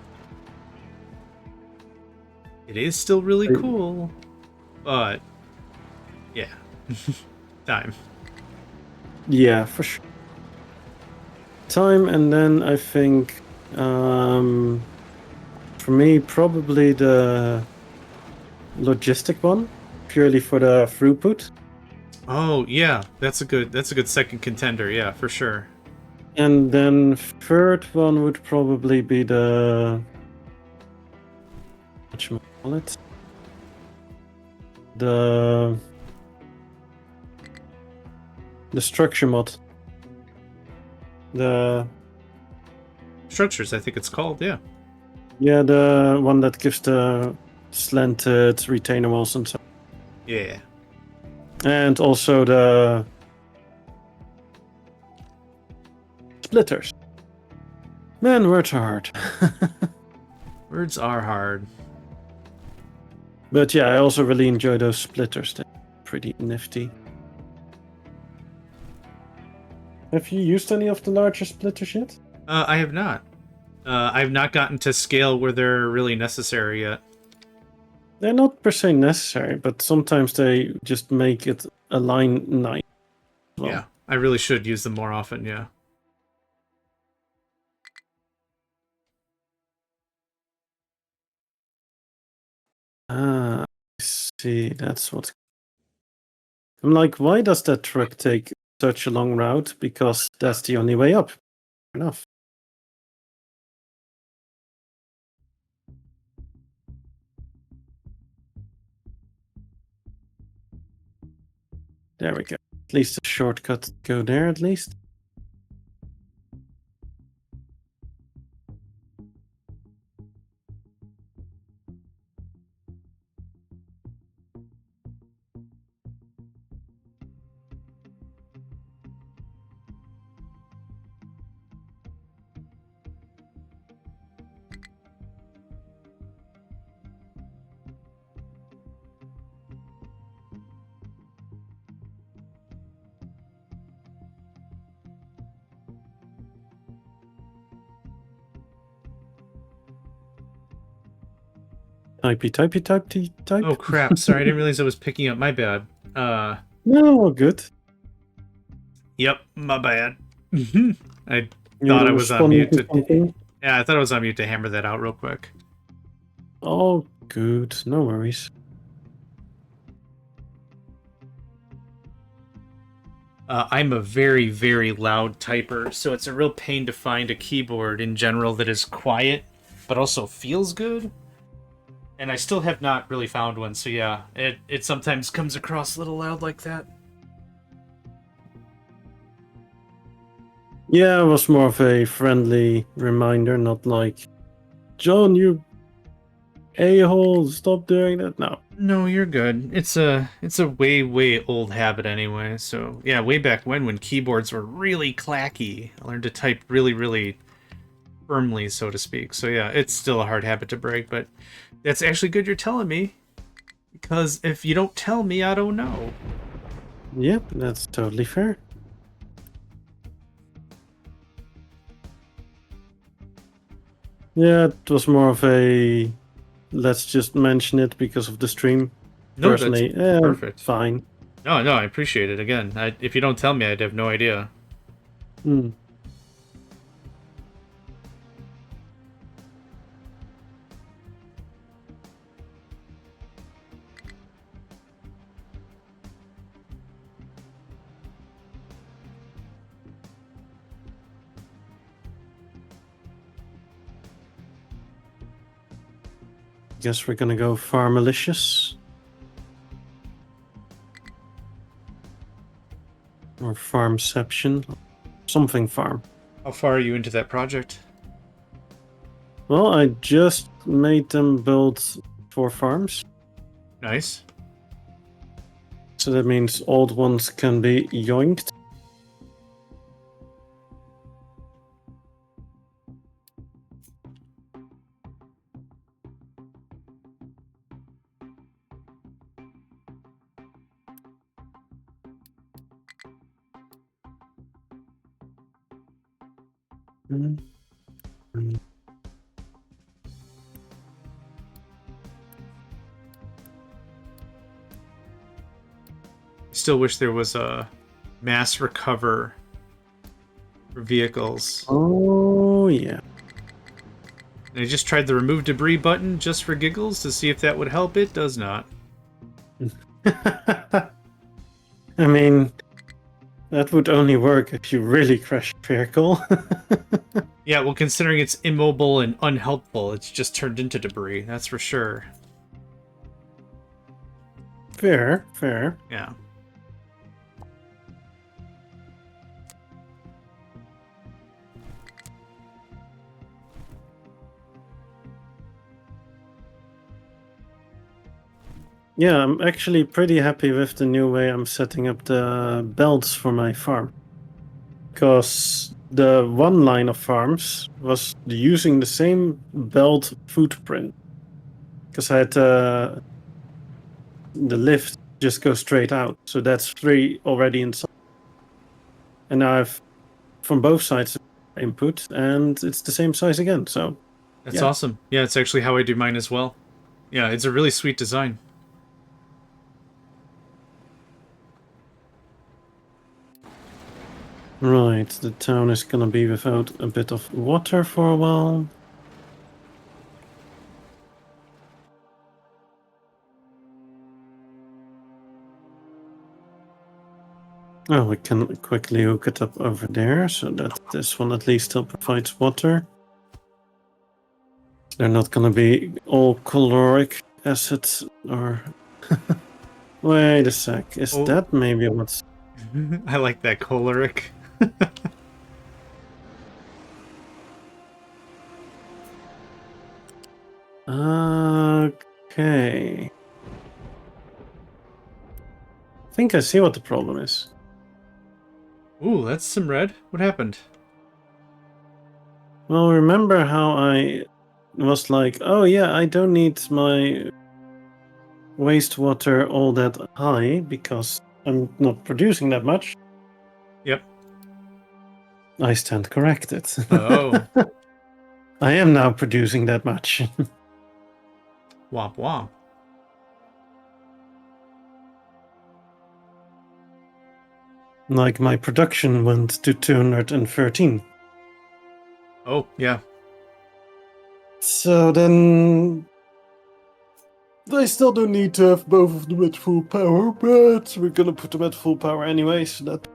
It is still really cool, but yeah, time. Yeah, for sure. Time, and then I think for me probably the logistic one, purely for the throughput. Oh yeah, that's a good second contender. Yeah, for sure. And then third one would probably be the whatchamacallit? The structure mod. The structures, I think it's called, yeah. Yeah, the one that gives the slanted retainer walls and so. Yeah. And also the splitters. Man, words are hard. Words are hard. But yeah, I also really enjoy those splitters. They're pretty nifty. Have you used any of the larger splitters yet? I have not. I've not gotten to scale where they're really necessary yet. They're not per se necessary, but sometimes they just make it align nice. Well, Yeah, I really should use them more often, yeah. I see. That's what. I'm like, why does that truck take such a long route? Because that's the only way up. Fair enough. There we go. At least a shortcut go there, at least. Type. Oh crap, sorry, I didn't realize I was picking up, my bad. No, good. Yep, my bad. I You thought I were was on responding mute to to... something? Yeah, I thought I was on mute to hammer that out real quick. Oh, good. No worries. I'm a very, very loud typer, so it's a real pain to find a keyboard in general that is quiet, but also feels good. And I still have not really found one, so yeah, it sometimes comes across a little loud like that. Yeah, it was more of a friendly reminder, not like, John, you a-hole, stop doing that. No. No, you're good. It's a way, way old habit anyway. So yeah, way back when keyboards were really clacky, I learned to type really, really firmly, so to speak. So yeah, it's still a hard habit to break, but that's actually good you're telling me, because if you don't tell me, I don't know. Yep, that's totally fair. Yeah, it was more of a let's just mention it because of the stream. No, that's Personally, perfect. fine. No, I appreciate it. Again, if you don't tell me, I'd have no idea. Hmm. Guess we're gonna go farmalicious. Or farmception. Something farm. How far are you into that project? Well, I just made them build 4 farms. Nice. So that means old ones can be yoinked. Still wish there was a mass recover for vehicles. Oh, yeah. I just tried the remove debris button just for giggles to see if that would help. It does not. I mean, that would only work if you really crash a vehicle. Yeah, well, considering it's immobile and unhelpful, it's just turned into debris, that's for sure. Fair, fair. Yeah. Yeah, I'm actually pretty happy with the new way I'm setting up the belts for my farm. Because the one line of farms was using the same belt footprint. Because I had the lift just go straight out. So that's 3 already inside. And now I've from both sides input, and it's the same size again. So That's yeah. awesome. Yeah, it's actually how I do mine as well. Yeah, it's a really sweet design. Right, the town is gonna be without a bit of water for a while. Oh, we can quickly hook it up over there so that this one at least still provides water. They're not gonna be all caloric acids or... Wait a sec, is that maybe what's... I like that choleric. Okay. I think I see what the problem is. Ooh, that's some red. What happened? Well, remember how I was like, oh yeah, I don't need my wastewater all that high because I'm not producing that much. Yep. I stand corrected. Oh. I am now producing that much. Womp womp. Like my production went to 213. Oh, yeah. So then they still don't need to have both of them at full power, but we're gonna put them at full power anyway, so that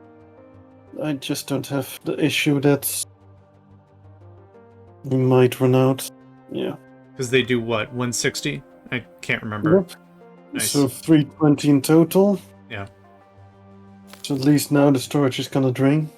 I just don't have the issue that we might run out. Yeah. Because they do what? 160? I can't remember. Yep. Nice. So 320 in total. Yeah. So at least now the storage is gonna drain.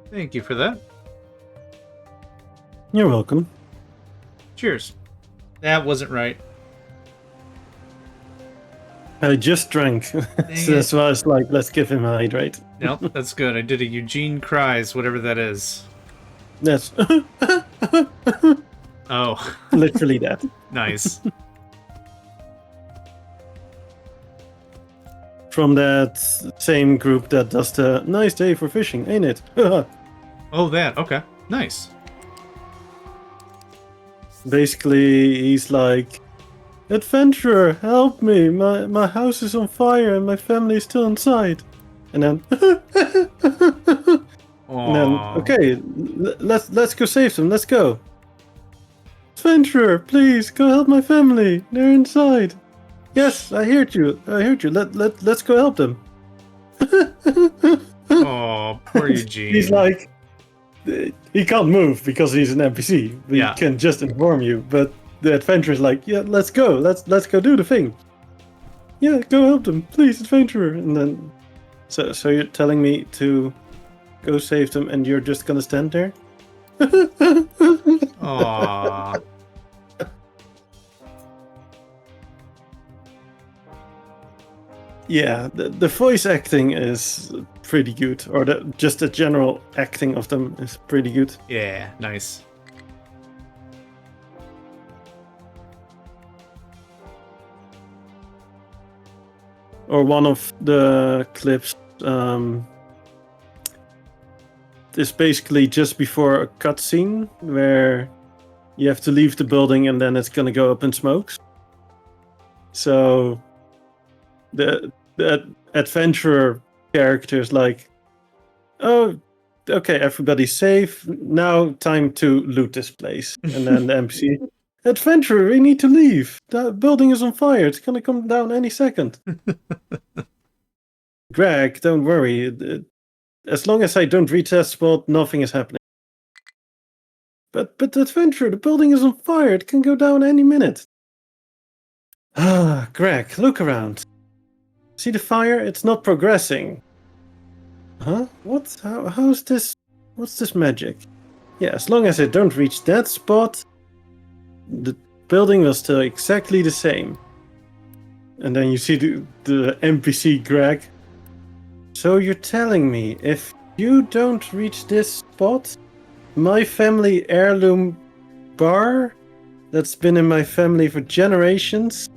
Thank you for that. You're welcome. Cheers. That wasn't right. I just drank. So that's why I was like, let's give him a hydrate. Nope, that's good. I did a Eugene Cries, whatever that is. That's Oh. literally that. Nice. From that same group that does the nice day for fishing, ain't it? Oh, that. Okay. Nice. Basically, he's like, adventurer, help me! My house is on fire and my family is still inside. And then, and then, okay, let's go save them. Let's go. Adventurer, please go help my family. They're inside. Yes, I heard you. I heard you. Let's go help them. Oh, poor Eugene. He's like, he can't move because he's an NPC. We Yeah. can just inform you, but the adventurer's like, yeah, let's go. Let's go do the thing. Yeah, go help them, please, adventurer. And then, so you're telling me to go save them, and you're just gonna stand there? Aww. Yeah, the voice acting is pretty good, or just the general acting of them is pretty good. Yeah, nice. Or one of the clips is basically just before a cutscene where you have to leave the building and then it's gonna go up in smokes. So the adventurer character is like, oh, okay, everybody's safe. Now time to loot this place. And then the NPC, adventurer, we need to leave. The building is on fire. It's gonna come down any second. Greg, don't worry. As long as I don't reach that spot, nothing is happening. But adventurer, the building is on fire. It can go down any minute. Ah, Greg, look around. See the fire? It's not progressing. Huh? What? How's this? What's this magic? Yeah, as long as I don't reach that spot, the building will stay exactly the same. And then you see the NPC Greg So you're telling me if you don't reach this spot, my family heirloom bar that's been in my family for generations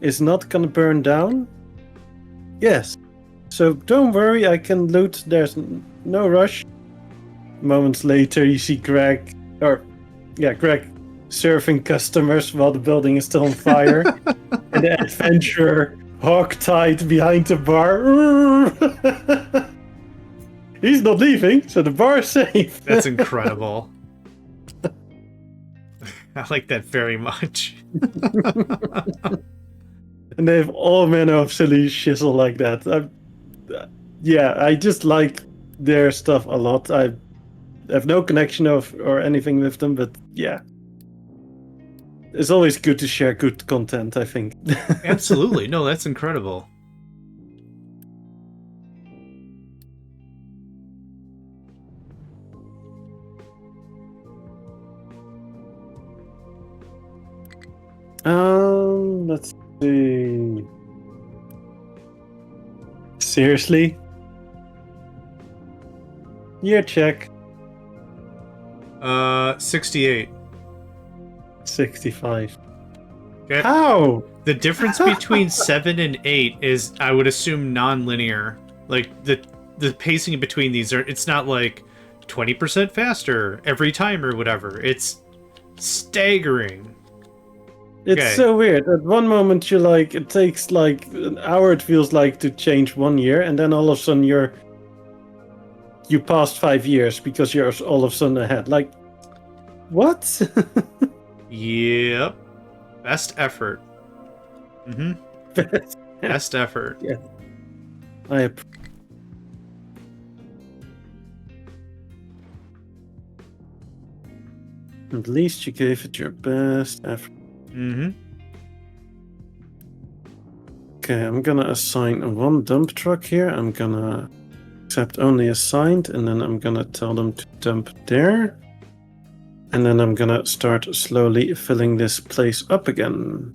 is not gonna burn down? Yes. So don't worry, I can loot. There's no rush. Moments later, you see Greg serving customers while the building is still on fire. And the adventurer hog-tied behind the bar. He's not leaving, so the bar is safe. That's incredible. I like that very much. And they have all manner of silly shizzle like that. I just like their stuff a lot. I have no connection or anything with them, but yeah. It's always good to share good content, I think. Absolutely. No, that's incredible. Let's see. Seriously? Year check. 68. 65. Okay. How? The difference between 7 and 8 is, I would assume, non-linear. Like, the pacing between these it's not like 20% faster every time or whatever. It's staggering. It's Okay. so weird. At one moment you're like, it takes like an hour, it feels like, to change 1 year, and then all of a sudden you passed 5 years because you're all of a sudden ahead. Like, what? Yep. Best effort. Best effort. Yeah. At least you gave it your best effort. Okay, I'm gonna assign one dump truck here. I'm gonna accept only assigned, and then I'm gonna tell them to dump there. And then I'm gonna start slowly filling this place up again.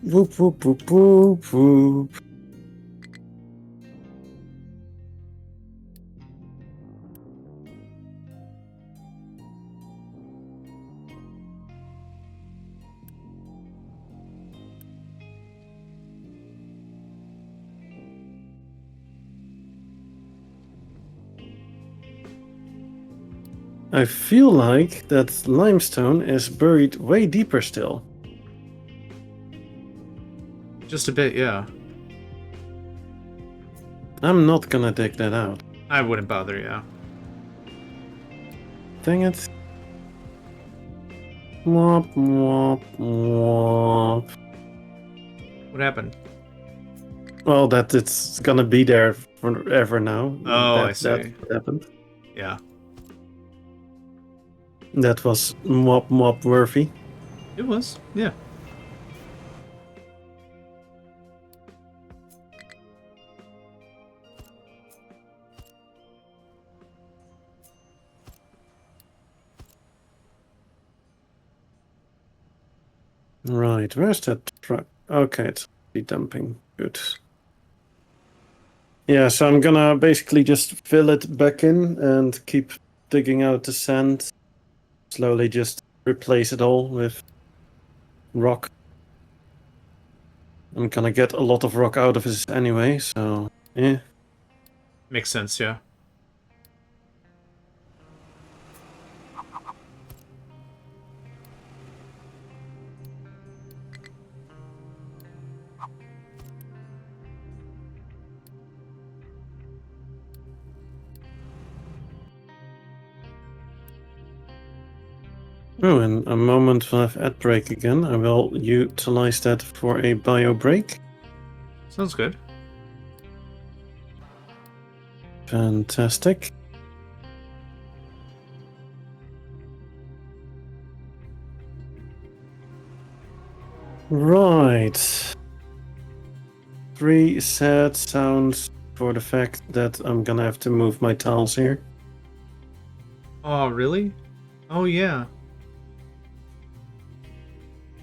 Whoop, whoop, whoop, whoop, whoop. I feel like that limestone is buried way deeper still. Just a bit, yeah. I'm not gonna dig that out. I wouldn't bother, yeah. Dang it. Womp, womp, womp. What happened? Well, that it's gonna be there forever now. Oh, I see. That's what happened. Yeah. That was mop worthy. It was, yeah. Right, where's that truck? Okay, it's dumping. Good. Yeah, so I'm gonna basically just fill it back in and keep digging out the sand. Slowly just replace it all with rock. I'm gonna get a lot of rock out of this anyway, so yeah. Makes sense, yeah. Oh, in a moment we'll have ad break again. I will utilize that for a bio break. Sounds good. Fantastic. Right. 3 sad sounds for the fact that I'm gonna have to move my tiles here. Oh, really? Oh, yeah.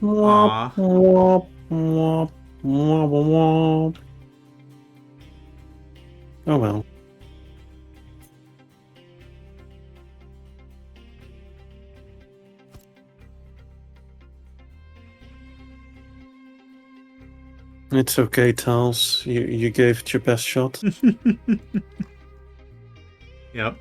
Womp, Aw. womp, womp, womp, womp. Oh well. It's okay, Tals. You gave it your best shot. Yep.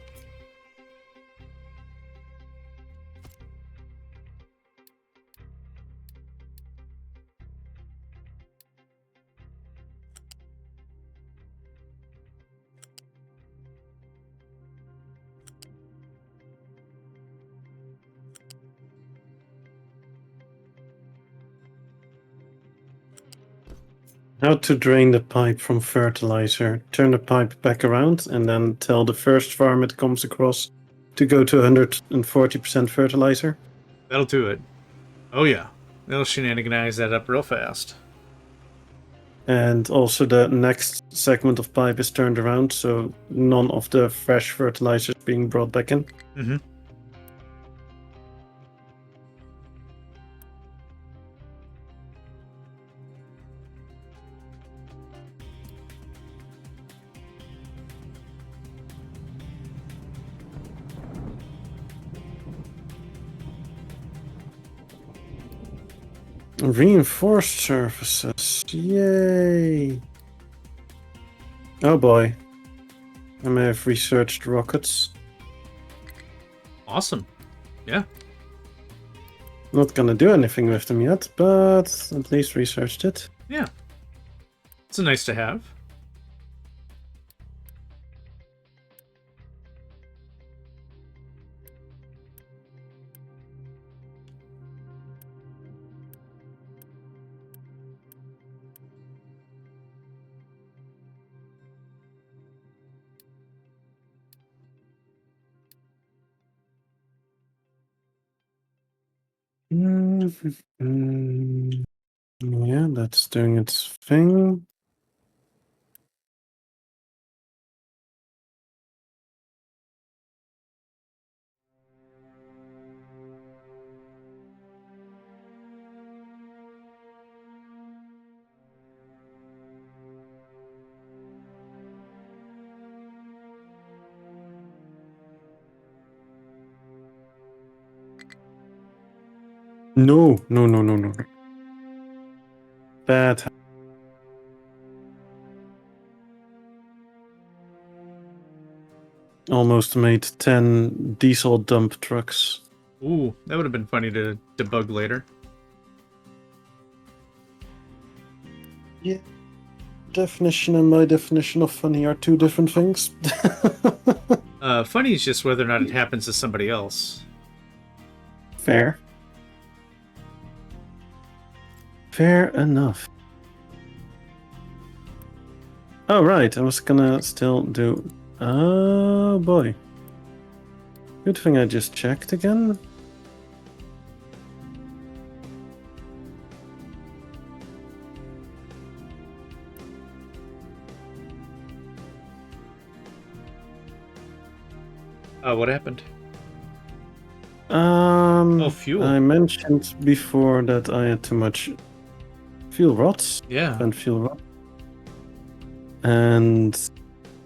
How to drain the pipe from fertilizer. Turn the pipe back around and then tell the first farm it comes across to go to 140% fertilizer. That'll do it. Oh yeah. They'll shenaniganize that up real fast. And also the next segment of pipe is turned around, so none of the fresh fertilizer is being brought back in. Mm-hmm. Reinforced surfaces. Yay! Oh boy. I may have researched rockets. Awesome. Yeah. Not gonna do anything with them yet, but at least researched it. Yeah. It's a nice to have. Yeah, that's doing its thing. No. Bad. Almost made 10 diesel dump trucks. Ooh, that would have been funny to debug later. Yeah. Definition and my definition of funny are two different things. Funny is just whether or not it happens to somebody else. Fair. Fair enough. Oh, right. I was gonna still do... Oh, boy. Good thing I just checked again. What happened? Oh, fuel. I mentioned before that I had too much fuel rods. Yeah. And fuel rod. And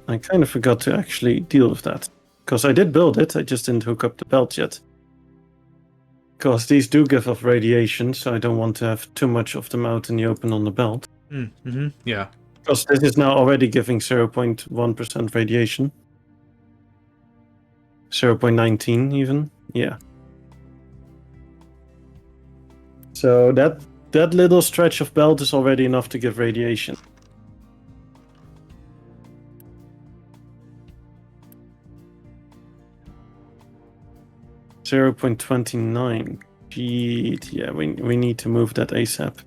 I kind of forgot to actually deal with that. Because I did build it, I just didn't hook up the belt yet. Because these do give off radiation, so I don't want to have too much of them out in the open on the belt. Mm-hmm. Yeah. Because this is now already giving 0.1% radiation. 0.19 even. Yeah. So that little stretch of belt is already enough to give radiation. $0.29. Gee, yeah, we need to move that ASAP.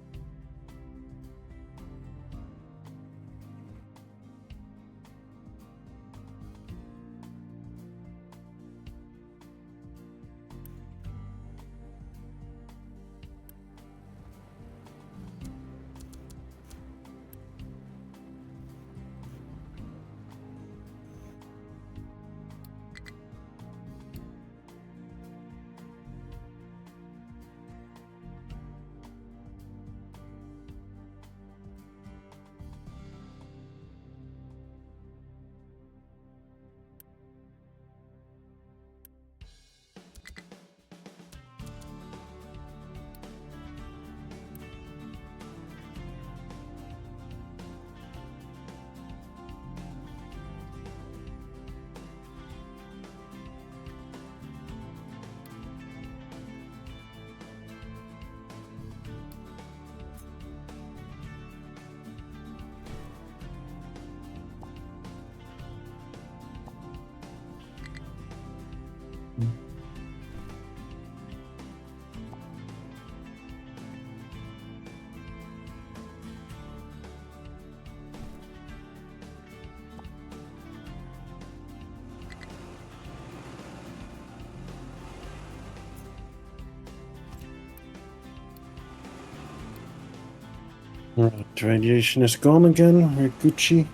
Alright, radiation is gone again. We're Gucci.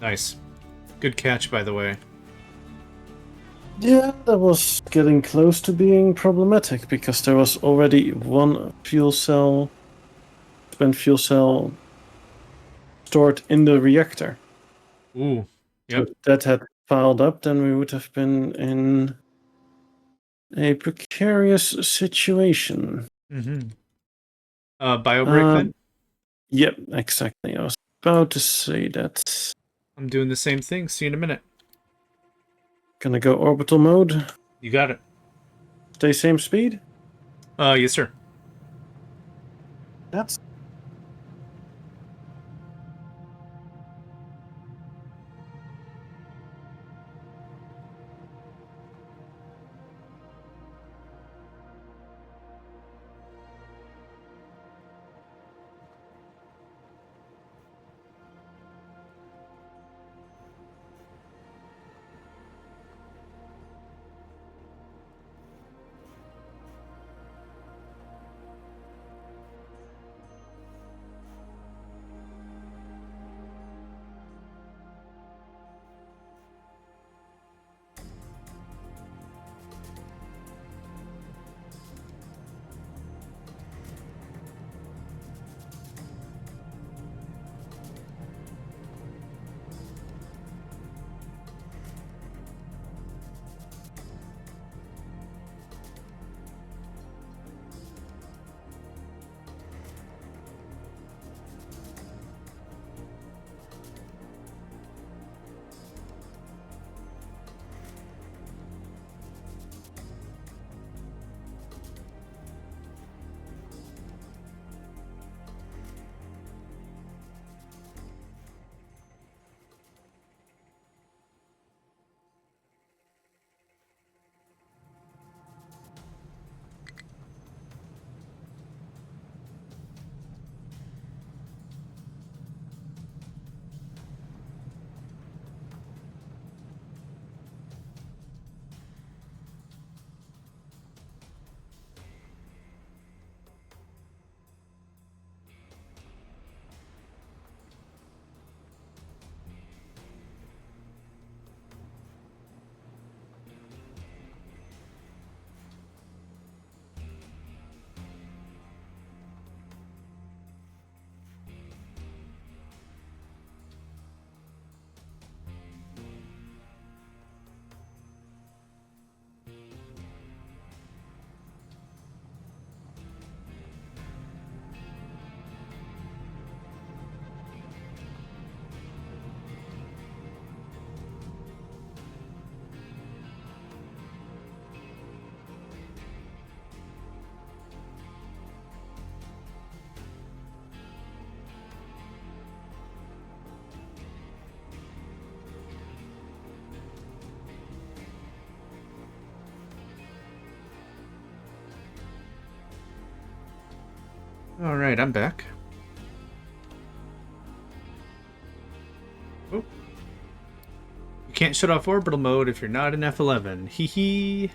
Nice. Good catch, by the way. Yeah, that was getting close to being problematic because there was already one fuel cell, spent fuel cell, stored in the reactor. Ooh. So Yep. if that had piled up, then we would have been in a precarious situation. Mm-hmm. Biobreak then? Yep, exactly. I was about to say that. I'm doing the same thing. See you in a minute. Gonna go orbital mode. You got it. Stay same speed. Yes, sir. That's All right, I'm back. Oh. You can't shut off orbital mode if you're not in F11. Hee hee.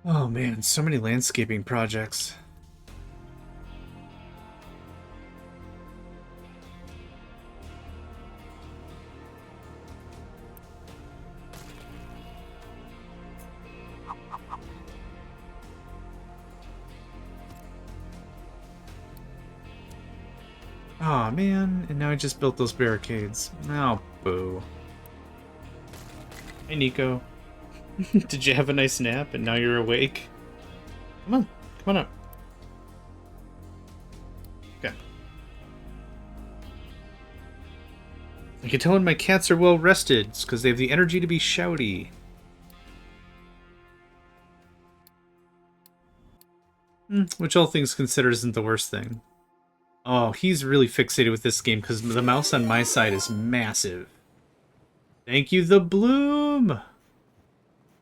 Oh man, so many landscaping projects. Aw, man, and now I just built those barricades. Oh, boo. Hey, Nico. Did you have a nice nap and now you're awake? Come on up. Okay. I can tell when my cats are well rested. It's because they have the energy to be shouty. Which all things considered isn't the worst thing. Oh, he's really fixated with this game because the mouse on my side is massive. Thank you, the Bloom!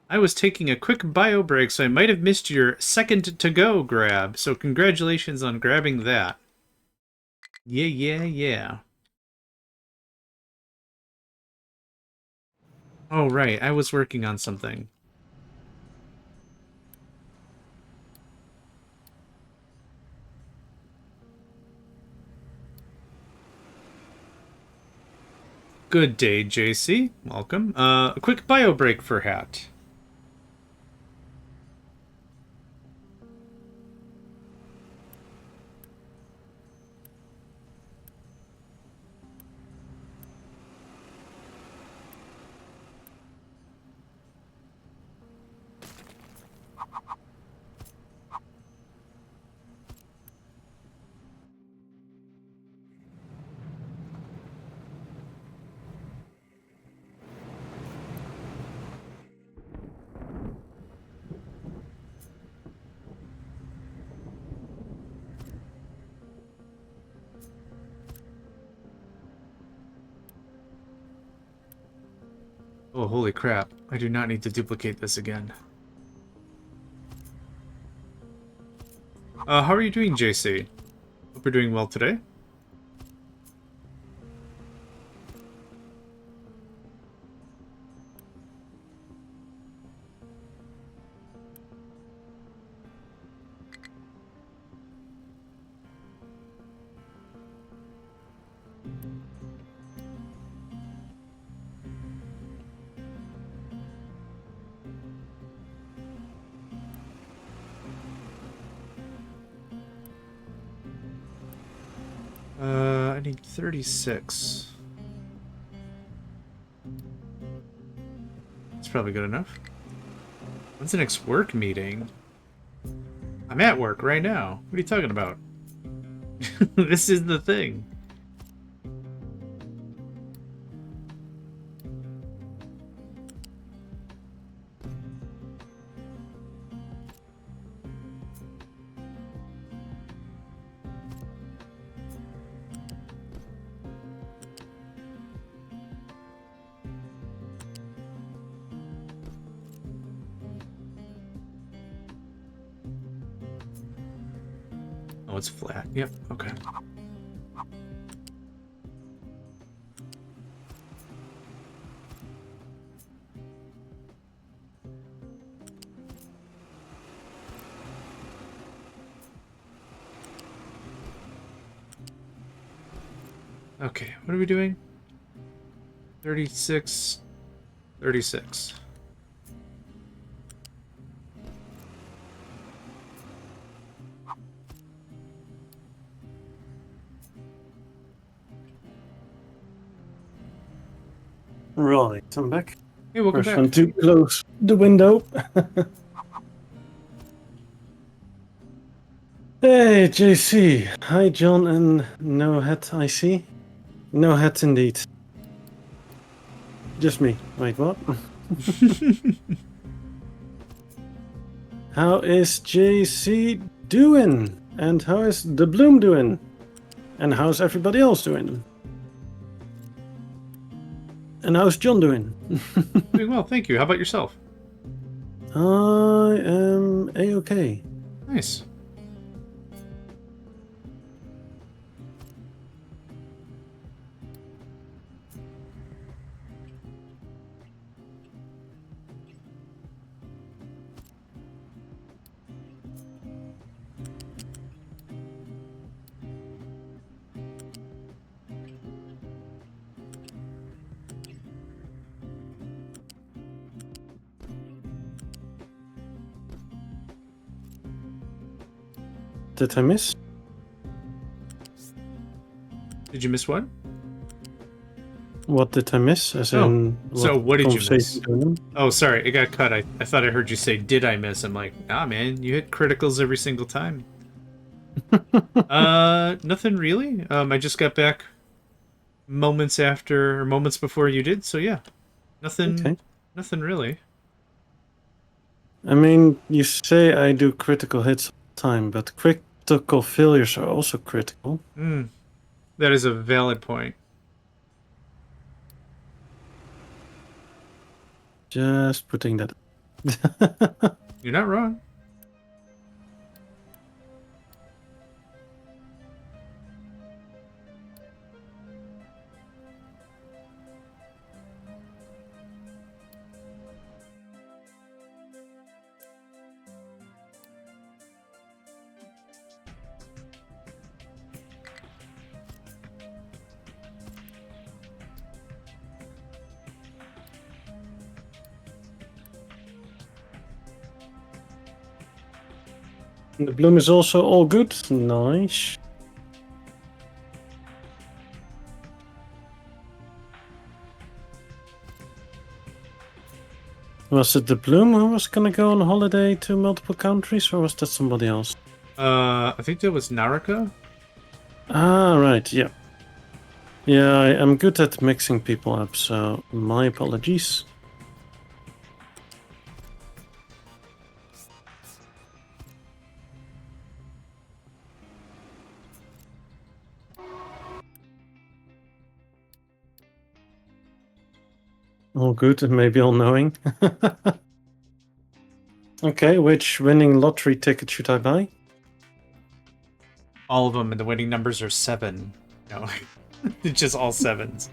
I was taking a quick bio break, so I might have missed your second to go grab, so congratulations on grabbing that. Yeah. Oh, right, I was working on something. Good day, JC. Welcome. A quick bio break for Hat. Oh, holy crap. I do not need to duplicate this again. How are you doing, JC? Hope you're doing well today. I need 36. That's probably good enough. When's the next work meeting? I'm at work right now. What are you talking about? This is the thing. Oh, it's flat. Yep, okay. Okay, what are we doing? 36, 36. Right, I'm back. Hey, welcome First back. one to close the window. Hey, JC. Hi, John and No Hat, I see. No Hat indeed. Just me. Wait, what? How is JC doing? And how is the Bloom doing? And how's everybody else doing? And how's John doing? Doing well, thank you. How about yourself? I am A-okay. Nice. Did I miss? Did you miss what? What did I miss? As Oh, in, so what did you miss? conversation going on? Oh, sorry, it got cut. I thought I heard you say, did I miss? I'm like, nah, man, you hit criticals every single time. Nothing really. I just got back moments after, or moments before you did, so yeah. Nothing, Okay. nothing really. I mean, you say I do critical hits time, but critical failures are also critical. That is a valid point. Just putting that. You're not wrong. The bloom is also all good. Nice. Was it the bloom who was gonna go on holiday to multiple countries, or was that somebody else? I think that was Naraka. Ah, right, yeah. Yeah, I am good at mixing people up, so my apologies. All good and maybe all knowing. Okay, which winning lottery ticket should I buy? All of them, and the winning numbers are 7. No, it's just all 7s.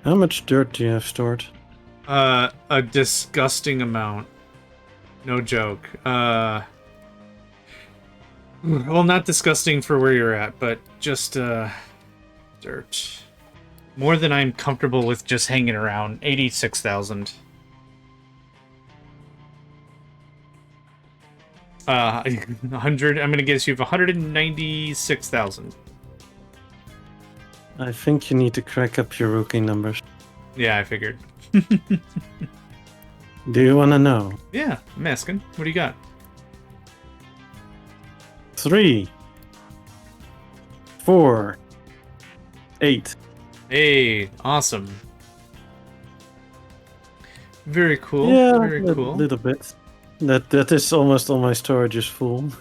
How much dirt do you have stored? A disgusting amount. No joke. Well, not disgusting for where you're at, but just, dirt. More than I'm comfortable with just hanging around. 86,000. 100, I'm gonna guess you have 196,000. I think you need to crack up your rookie numbers. Yeah, I figured. Do you want to know? Yeah, I'm asking. What do you got? 3, 4, 8. Hey, awesome. Very cool. Yeah, Very cool. a little bit. That is almost all my storage is full.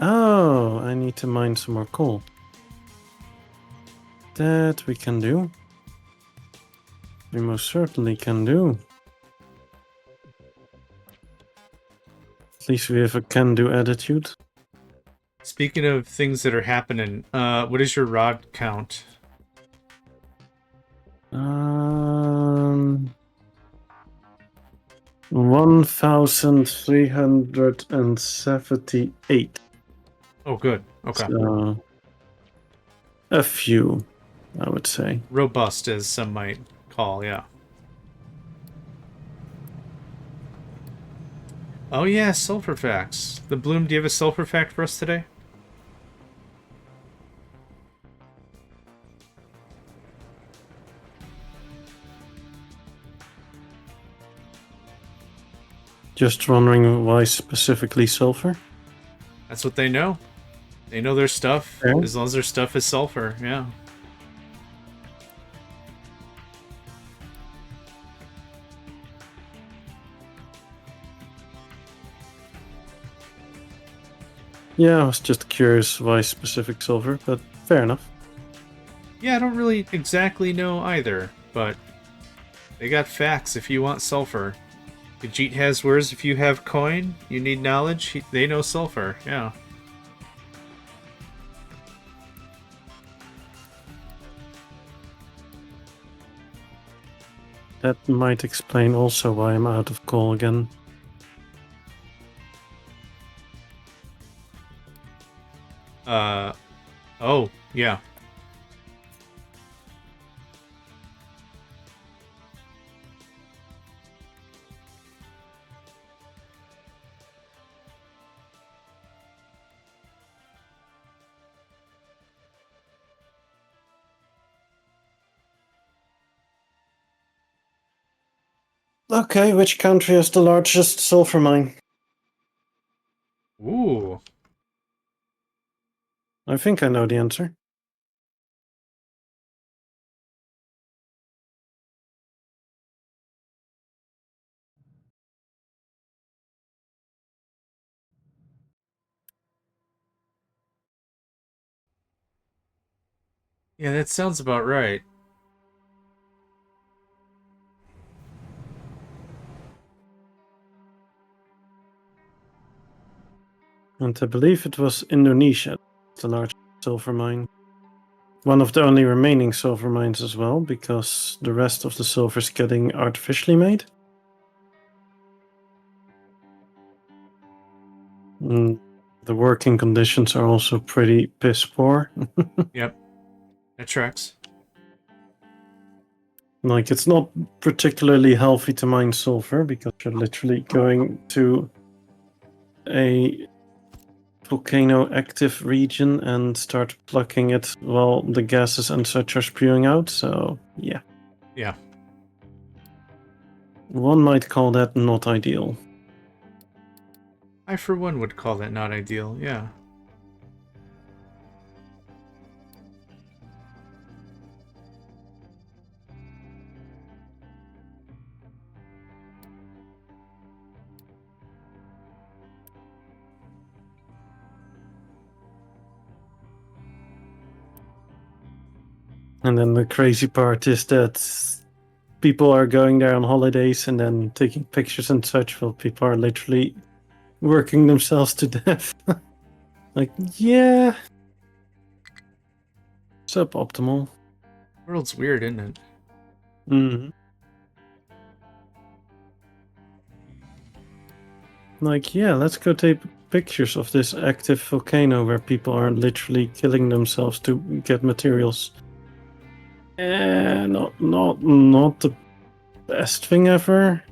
Oh, I need to mine some more coal. That we can do. We most certainly can do. At least we have a can-do attitude. Speaking of things that are happening, what is your rod count? 1,378. Oh, good. Okay. So, a few, I would say. Robust, as some might call, yeah. Oh yeah, sulfur facts. The Bloom, do you have a sulfur fact for us today? Just wondering why specifically sulfur? That's what they know. They know their stuff, Yeah. as long as their stuff is sulfur, yeah. Yeah, I was just curious why specific sulfur, but fair enough. Yeah, I don't really exactly know either, but they got facts if you want sulfur. Khajiit has words if you have coin, you need knowledge, they know sulfur, yeah. That might explain also why I'm out of coal again. Oh, yeah. Okay, which country has the largest sulfur mine? Ooh. I think I know the answer. Yeah, that sounds about right. And I believe it was Indonesia, the largest silver mine. One of the only remaining silver mines as well, because the rest of the silver is getting artificially made. The working conditions are also pretty piss poor. Yep. That tracks. Like, it's not particularly healthy to mine silver because you're literally going to a volcano active region and start plucking it while the gases and such are spewing out. So, yeah. Yeah. One might call that not ideal. I, for one, would call that not ideal, yeah. And then the crazy part is that people are going there on holidays and then taking pictures and such while people are literally working themselves to death. Like, yeah. Suboptimal. World's weird, isn't it? Mm-hmm. Like, yeah, let's go take pictures of this active volcano where people are literally killing themselves to get materials. Not the best thing ever.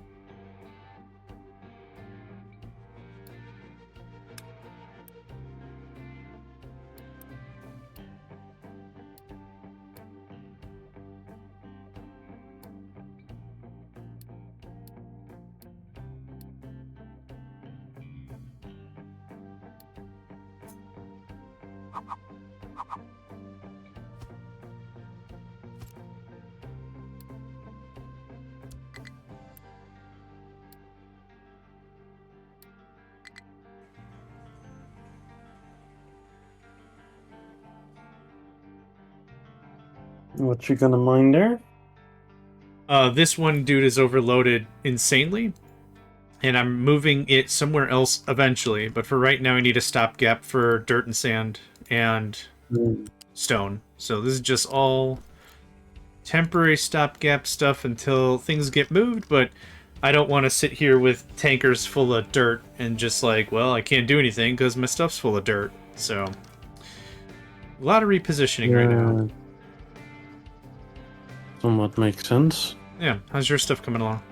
What you gonna mine there? This one dude is overloaded insanely, and I'm moving it somewhere else eventually, but for right now I need a stopgap for dirt and sand and stone. So this is just all temporary stopgap stuff until things get moved, but I don't want to sit here with tankers full of dirt and just like, well, I can't do anything because my stuff's full of dirt. So a lot of repositioning right now. Somewhat makes sense. Yeah, how's your stuff coming along?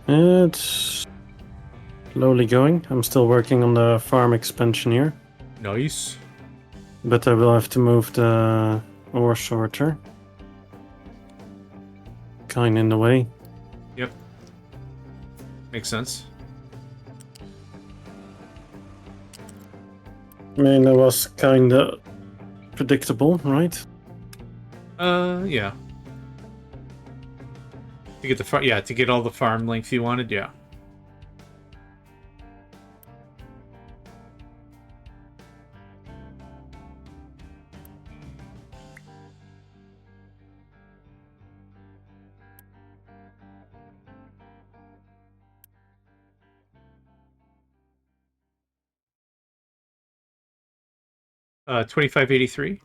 It's slowly going. I'm still working on the farm expansion here. Nice. But I will have to move the ore sorter. Kind in the way. Yep. Makes sense. I mean, that was kinda predictable, right? Yeah. To get the to get all the farm length you wanted, yeah. Uh, 2583.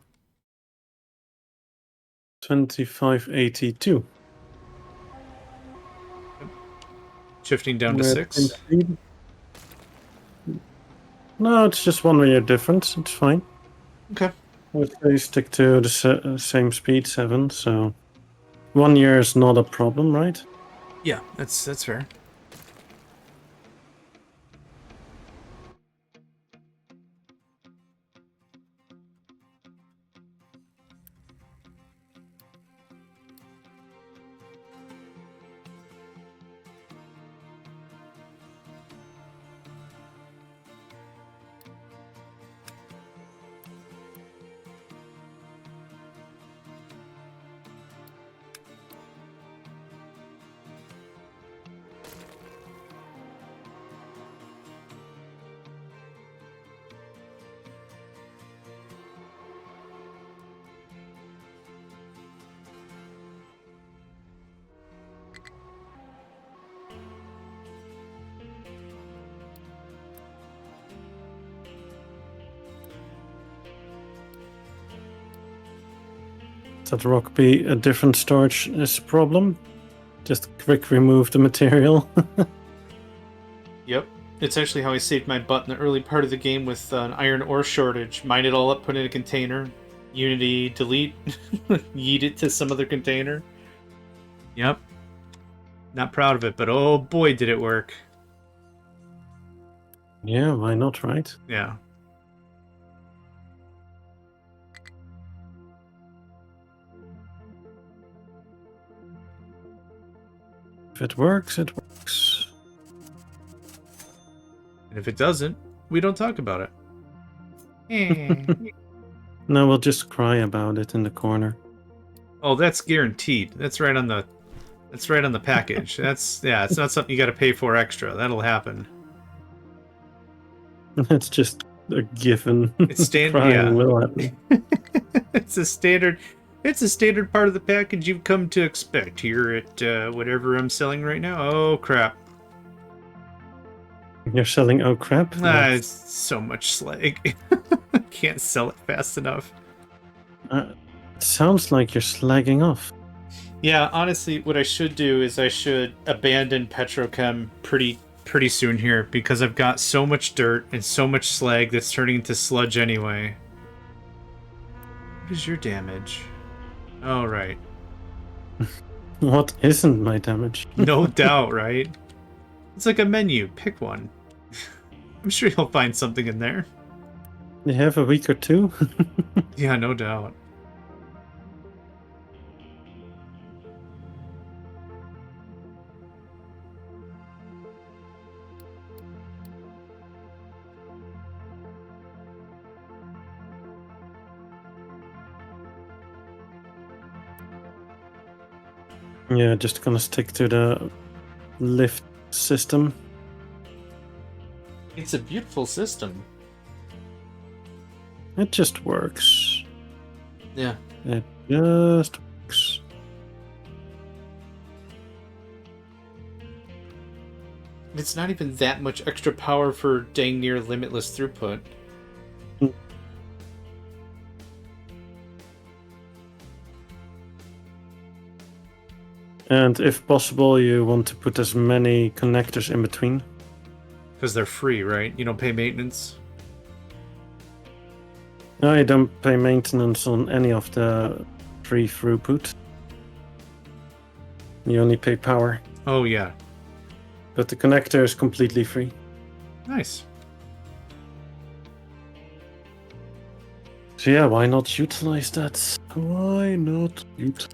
2582. Shifting down to We're at 6. speed. No, it's just 1 year difference. It's fine. Okay. We stick to the same speed, 7. So 1 year is not a problem, right? Yeah, that's fair. that rock be a different storage is a problem? Just quick remove the material. Yep. It's actually how I saved my butt in the early part of the game with an iron ore shortage. Mine it all up, put it in a container. Unity, delete, yeet it to some other container. Yep. Not proud of it, but oh boy did it work. Yeah, why not, right? Yeah. If it works, it works. And if it doesn't, we don't talk about it. No, we'll just cry about it in the corner. Oh, that's guaranteed. That's right on the package. It's not something you got to pay for extra. That'll happen. It's just a given. It's standard. Crying Yeah. will happen. It's a standard part of the package you've come to expect here at whatever I'm selling right now. Oh crap. You're selling oh crap? It's so much slag. I can't sell it fast enough. It sounds like you're slagging off. Yeah, honestly, what I should do is I should abandon Petrochem pretty soon here, because I've got so much dirt and so much slag that's turning into sludge anyway. What is your damage? Oh, right. What isn't my damage? No doubt, right? It's like a menu. Pick one. I'm sure you'll find something in there. You have a week or two? Yeah, no doubt. Yeah, just gonna stick to the lift system. It's a beautiful system. It just works. Yeah. It just works. It's not even that much extra power for dang near limitless throughput. And if possible, you want to put as many connectors in between. Because they're free, right? You don't pay maintenance? No, you don't pay maintenance on any of the free throughput. You only pay power. Oh, yeah. But the connector is completely free. Nice. So yeah, why not utilize that? Why not utilize?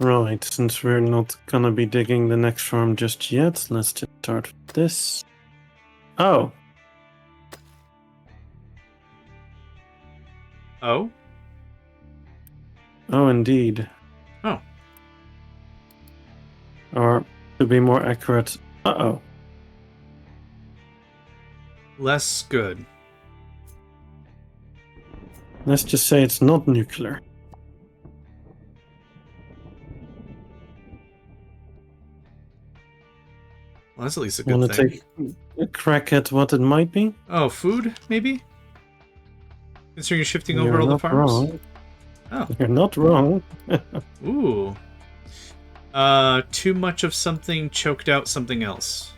Right, since we're not gonna be digging the next farm just yet, let's just start with this. Oh, Oh? oh indeed. Oh. Or, to be more accurate, uh-oh. Less good. Let's just say it's not nuclear. Well, that's at least a good Wanna thing. take a crack at what it might be? Oh, food, maybe? Considering you're shifting over You're all the not farms? wrong. Oh. You're not wrong. Ooh. Too much of something choked out something else.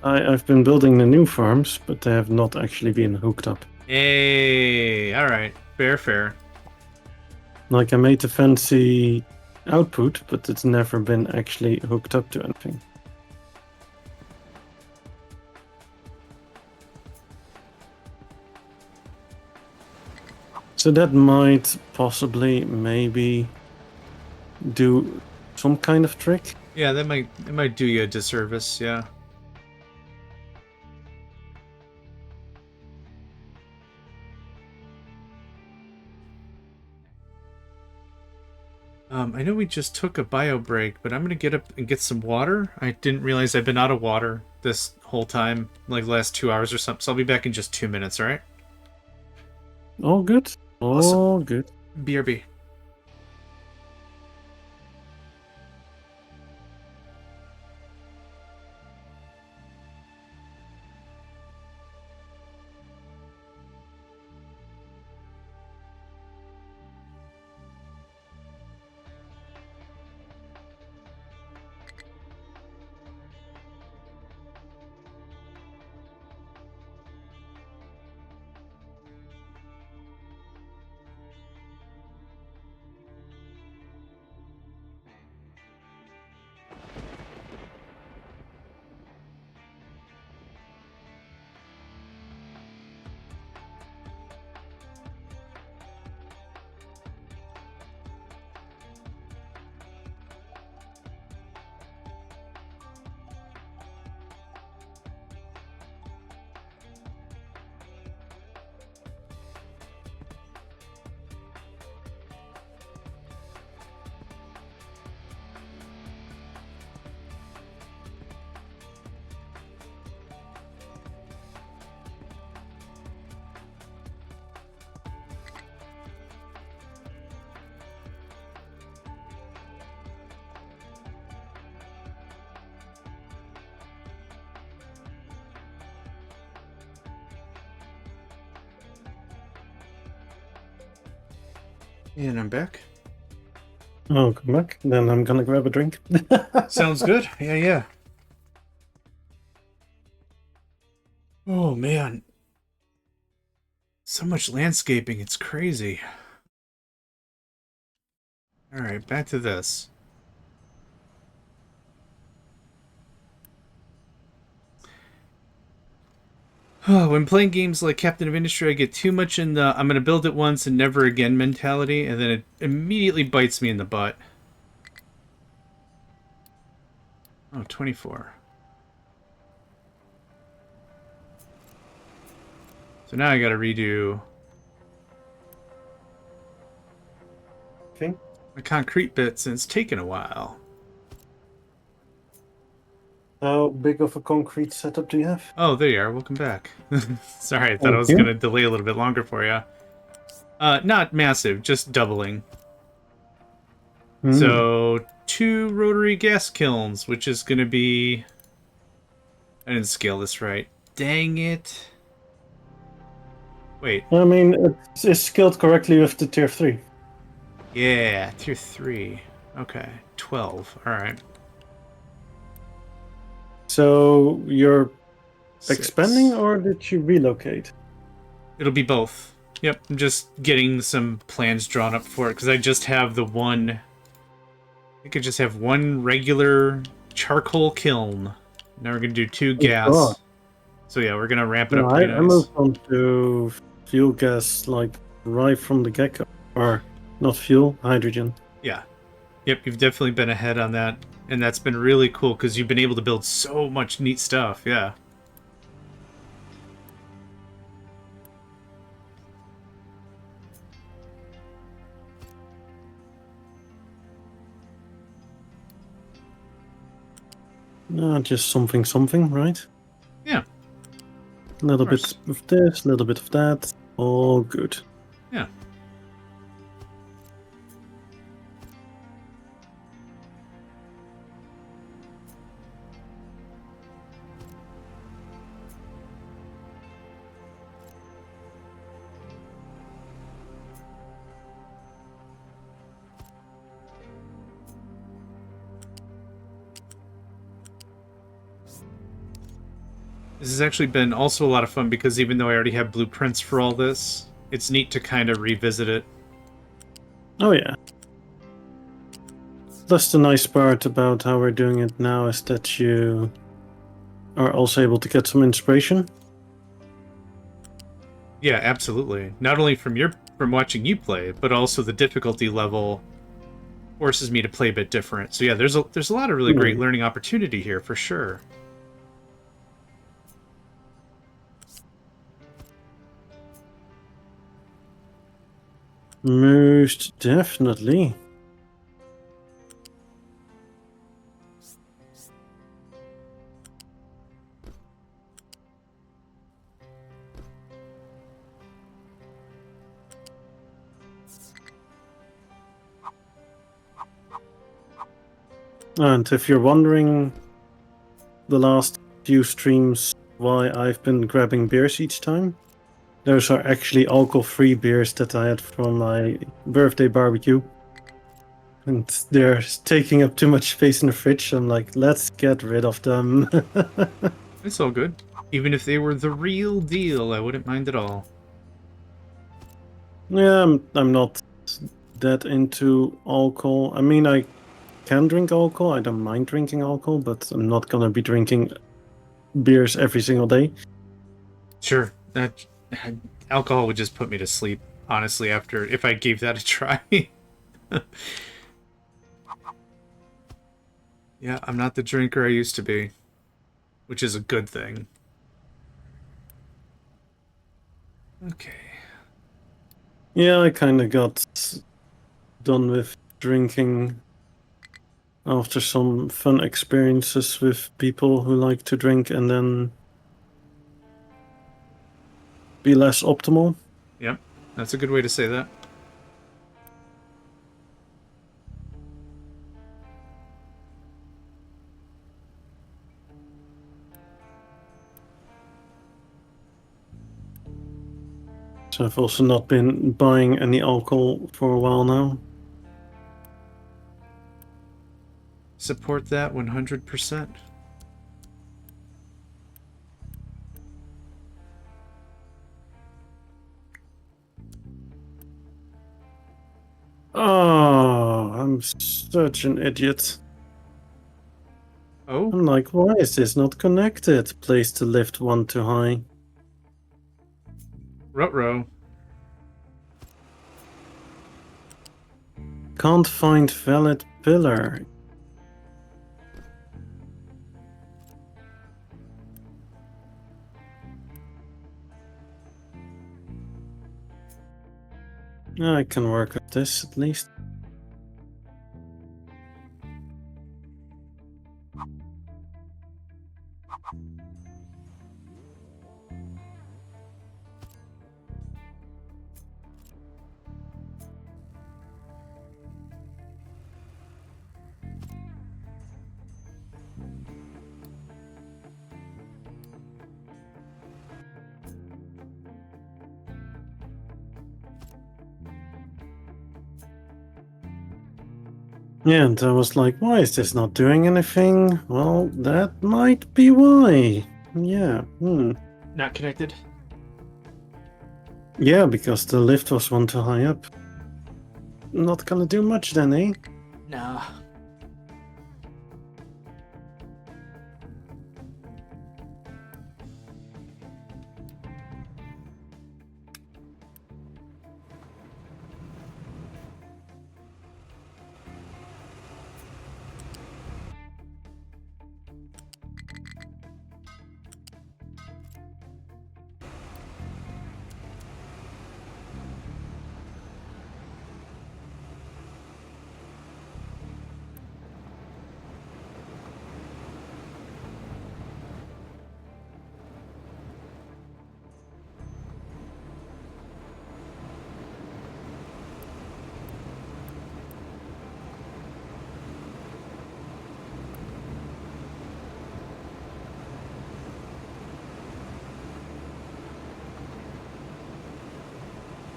I've been building the new farms, but they have not actually been hooked up. Hey, alright. Fair. Like, I made a fancy output, but it's never been actually hooked up to anything. So that might possibly, maybe, do some kind of trick. Yeah, that might do you a disservice, yeah. I know we just took a bio break, but I'm gonna get up and get some water. I didn't realize I've been out of water this whole time, like the last 2 hours or something. So I'll be back in just 2 minutes, alright? All good. Awesome. All good. BRB. And I'm back. Oh, come back. Then I'm gonna grab a drink. Sounds good. Yeah. Oh, man. So much landscaping. It's crazy. Alright, back to this. When playing games like Captain of Industry, I get too much in the I'm going to build it once and never again mentality, and then it immediately bites me in the butt. Oh, 24. So now I got to redo Okay. the concrete bits, and it's taken a while. How big of a concrete setup do you have? Oh, there you are. Welcome back. Sorry, I thought I Thank was you. going to delay a little bit longer for you. Not massive, just doubling. So, 2 rotary gas kilns, which is going to be... I didn't scale this right. Dang it. Wait. I mean, it's scaled correctly with the tier 3. Yeah, tier 3. Okay, 12. Alright. So you're 6. expanding, or did you relocate? It'll be both. Yep, I'm just getting some plans drawn up for it, because I just have the one... I think I just have one regular charcoal kiln. Now we're going to do 2 gas. God. So yeah, we're going to ramp it No, up pretty I nice. moved on to fuel gas, like, right from the get-go. Or, not fuel, hydrogen. Yeah. Yep, you've definitely been ahead on that. And that's been really cool, because you've been able to build so much neat stuff, yeah. Just something, right? Yeah. A little bit of this, a little bit of that. All good. Yeah. This has actually been also a lot of fun, because even though I already have blueprints for all this, it's neat to kind of revisit it. Oh yeah. That's the nice part about how we're doing it now, is that you are also able to get some inspiration. Yeah, absolutely. Not only from watching you play, but also the difficulty level forces me to play a bit different. So yeah, there's a lot of really great learning opportunity here for sure. Most definitely. And if you're wondering, the last few streams why I've been grabbing beers each time, those are actually alcohol-free beers that I had from my birthday barbecue. And they're taking up too much space in the fridge. I'm like, let's get rid of them. It's all good. Even if they were the real deal, I wouldn't mind at all. Yeah, I'm not that into alcohol. I mean, I can drink alcohol. I don't mind drinking alcohol, but I'm not gonna be drinking beers every single day. Sure, that alcohol would just put me to sleep, honestly, if I gave that a try. Yeah, I'm not the drinker I used to be, which is a good thing. Okay. Yeah, I kind of got done with drinking after some fun experiences with people who like to drink and then be less optimal. Yep, that's a good way to say that. So I've also not been buying any alcohol for a while now. Support that 100%. Oh, I'm such an idiot. Oh, I'm like, why is this not connected? Place the lift one too high. ruh-roh. Can't find valid pillar. I can work with this at least. Yeah, and I was like, why is this not doing anything? Well, that might be why. Yeah, Not connected? Yeah, because the lift was one too high up. Not gonna do much then, eh? Nah.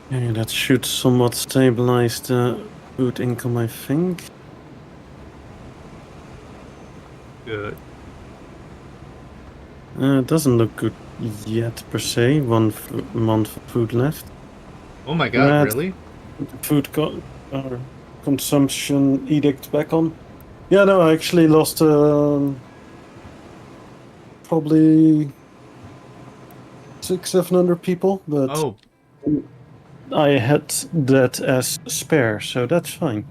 Yeah, that should somewhat stabilize the food income, I think. Good. It doesn't look good yet, per se. One month of food left. Oh my god, Let's really? food or consumption edict back on. Yeah, no, I actually lost probably 600-700 people, but Oh, I had that as spare, so that's fine.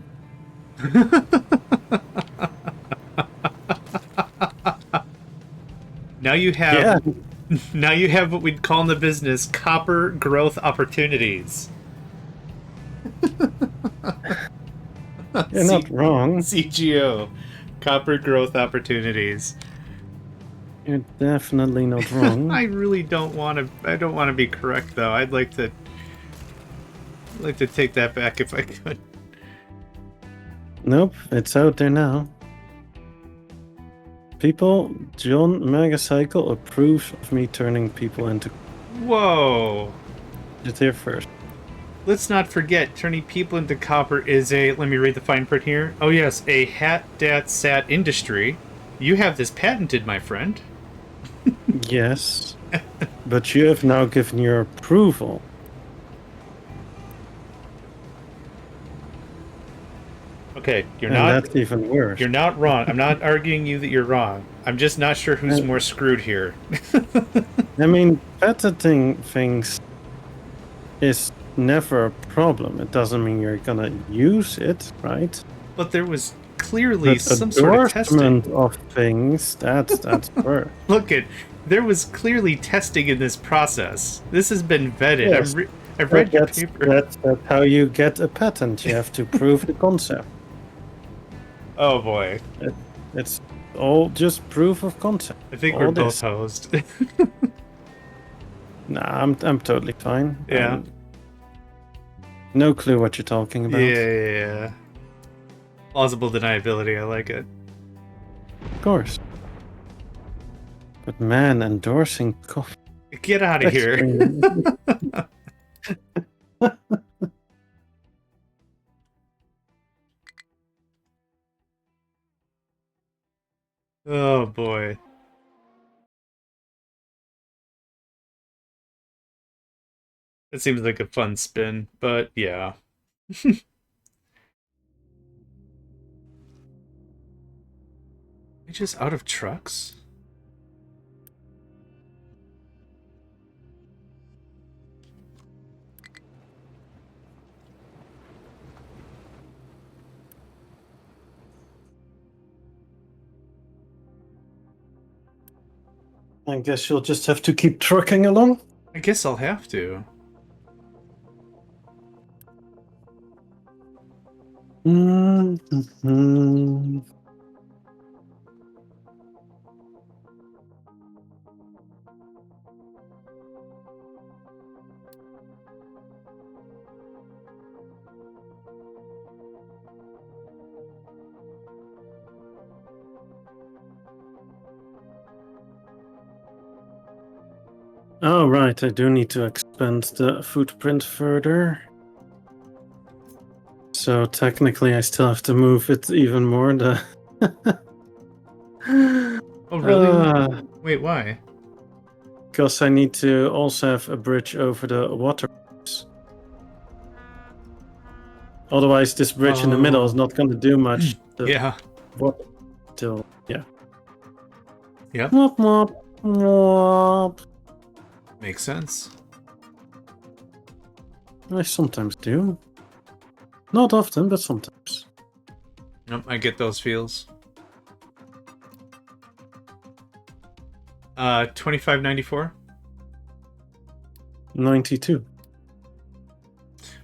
now you have Yeah, now you have what we'd call in the business copper growth opportunities. you're not wrong. CGO, copper growth opportunities. You're definitely not wrong. I really don't want to. I don't want to be correct though. I'd like to take that back if I could. Nope, it's out there now. People, JohnMegacycle approves of me turning people into. Whoa. Just here first. Let's not forget, turning people into copper is a, let me read the fine print here. Oh yes, a Hatdatsat industry. You have this patented, my friend. Yes. But you have now given your approval. Okay, and that's even worse. You're not wrong. I'm not arguing you that you're wrong. I'm just not sure who's more screwed here. I mean, patenting things is never a problem. It doesn't mean you're gonna use it, right? But there was clearly But some sort of testing. endorsement of things, that's worse. Look at, there was clearly testing in this process. This has been vetted. Yes. I've read your paper. That's how you get a patent. You have to prove the concept. Oh boy. It's all just proof of concept. I think all we're this. both hosed. Nah, I'm totally fine. Yeah. No clue what you're talking about. Yeah. Plausible deniability, I like it. Of course. But man, endorsing coffee. Get out of here. Oh boy. It seems like a fun spin, but yeah. We're just out of trucks? I guess you'll just have to keep trucking along. I guess I'll have to. Mm-hmm. Oh, right, I do need to expand the footprint further. So technically I still have to move it even more. Oh, really? Wait, why? Because I need to also have a bridge over the water. Otherwise, this bridge in the middle is not going to do much. Yeah. Till, yeah. Yep. Mwop, mwop, mwop. Makes sense. I sometimes do. Not often, but sometimes. Nope, I get those feels. 2594? 92.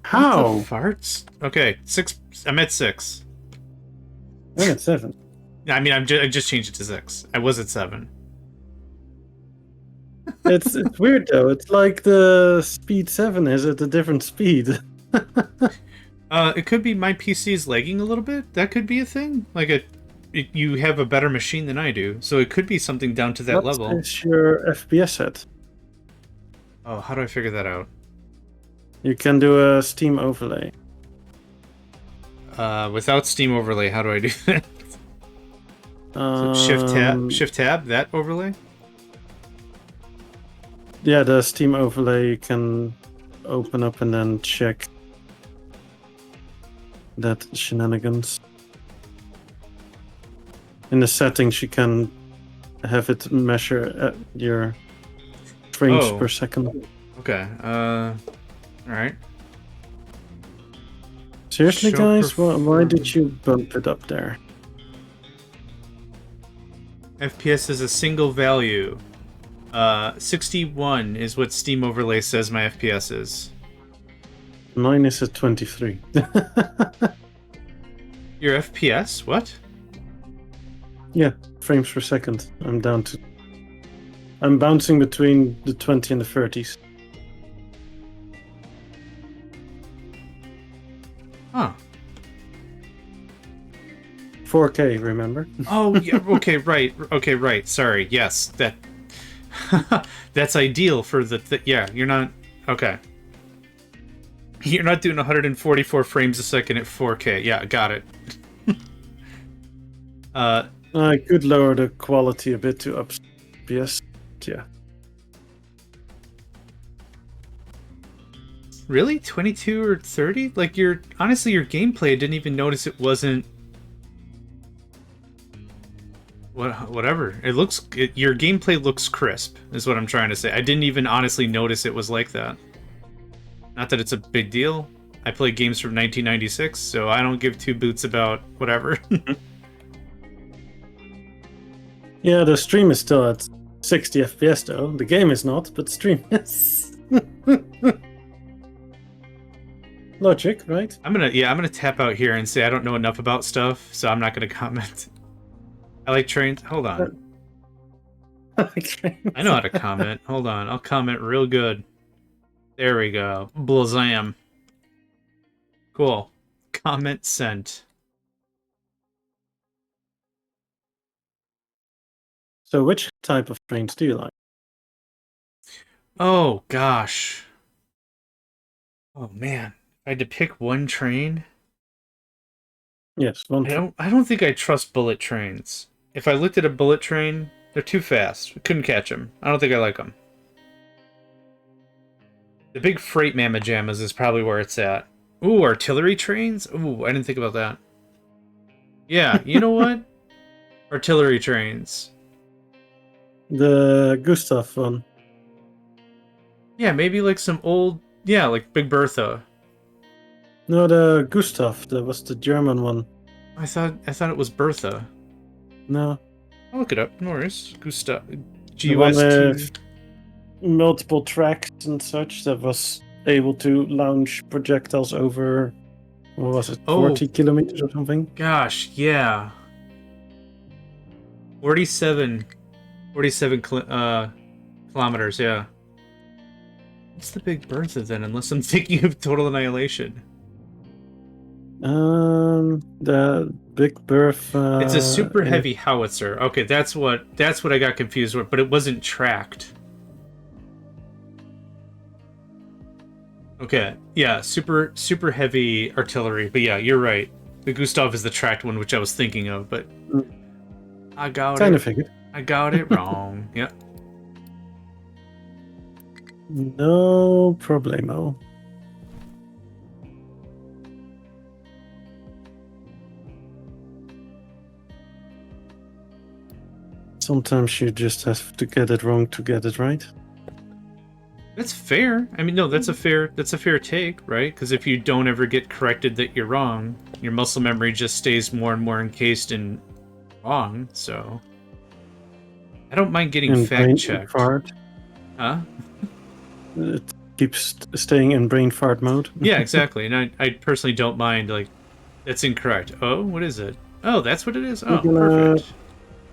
How? What the farts? Okay, 6. I'm at 6. I'm at 7. I mean, I just changed it to 6. I was at 7. It's weird though. It's like the speed 7 is at a different speed. It could be my PC is lagging a little bit. That could be a thing. Like you have a better machine than I do, so it could be something down to that level. What is your FPS at? Oh, how do I figure that out? You can do a Steam overlay. Without Steam overlay, how do I do that? So Shift tab, that overlay? Yeah, the Steam overlay you can open up and then check that shenanigans. In the settings, you can have it measure your frames per second. Okay. Alright. Seriously, guys? Why did you bump it up there? FPS is a single value. 61 is what Steam Overlay says my FPS is. Mine is at 23. Your FPS? What? Yeah, frames per second. I'm bouncing between the 20 and the 30s. Huh. 4K, remember? Oh, yeah. Okay, right. Okay, right. Sorry. Yes, that that's ideal for yeah, you're not okay. You're not doing 144 frames a second at 4K. Yeah, got it. I could lower the quality a bit to up. Yes, yeah. Really? 22 or 30? Like, honestly, your gameplay, I didn't even notice it wasn't... Whatever. Your gameplay looks crisp, is what I'm trying to say. I didn't even honestly notice it was like that. Not that it's a big deal. I play games from 1996, so I don't give two boots about whatever. Yeah, the stream is still at 60 FPS though. The game is not, but stream is. Logic, right? I'm gonna tap out here and say I don't know enough about stuff, so I'm not gonna comment. I like trains. Hold on. I know how to comment. Hold on. I'll comment real good. There we go. Blazam. Cool. Comment sent. So which type of trains do you like? Oh, gosh. Oh, man. If I had to pick one train... Yes, one train. I don't think I trust bullet trains. If I looked at a bullet train, they're too fast. I couldn't catch them. I don't think I like them. The big freight mamma jammas is probably where it's at. Ooh, artillery trains? Ooh, I didn't think about that. Yeah, you know what? Artillery trains. The Gustav one. Yeah, maybe like some old... Yeah, like Big Bertha. No, the Gustav. That was the German one. I thought it was Bertha. No. I'll look it up. No worries. Gustav. The one GUST. with multiple tracks and such that was able to launch projectiles over, what was it, 40 kilometers or something? Gosh, yeah. 47 kilometers, yeah. What's the Big Bertha then, unless I'm thinking of Total Annihilation? The Big Bertha. It's a super heavy howitzer. Okay, that's what I got confused with, but it wasn't tracked. Okay, yeah, super heavy artillery. But yeah, you're right. The Gustav is the tracked one, which I was thinking of, but I got kind of figured. I got it wrong. Yep. No problemo. Sometimes you just have to get it wrong to get it right. That's fair. I mean, no, that's a fair take, right? Because if you don't ever get corrected that you're wrong, your muscle memory just stays more and more encased in wrong. So I don't mind getting fact checked. Huh? It keeps staying in brain fart mode. Yeah, exactly. And I personally don't mind, like, that's incorrect. Oh, what is it? Oh, that's what it is? Oh, perfect.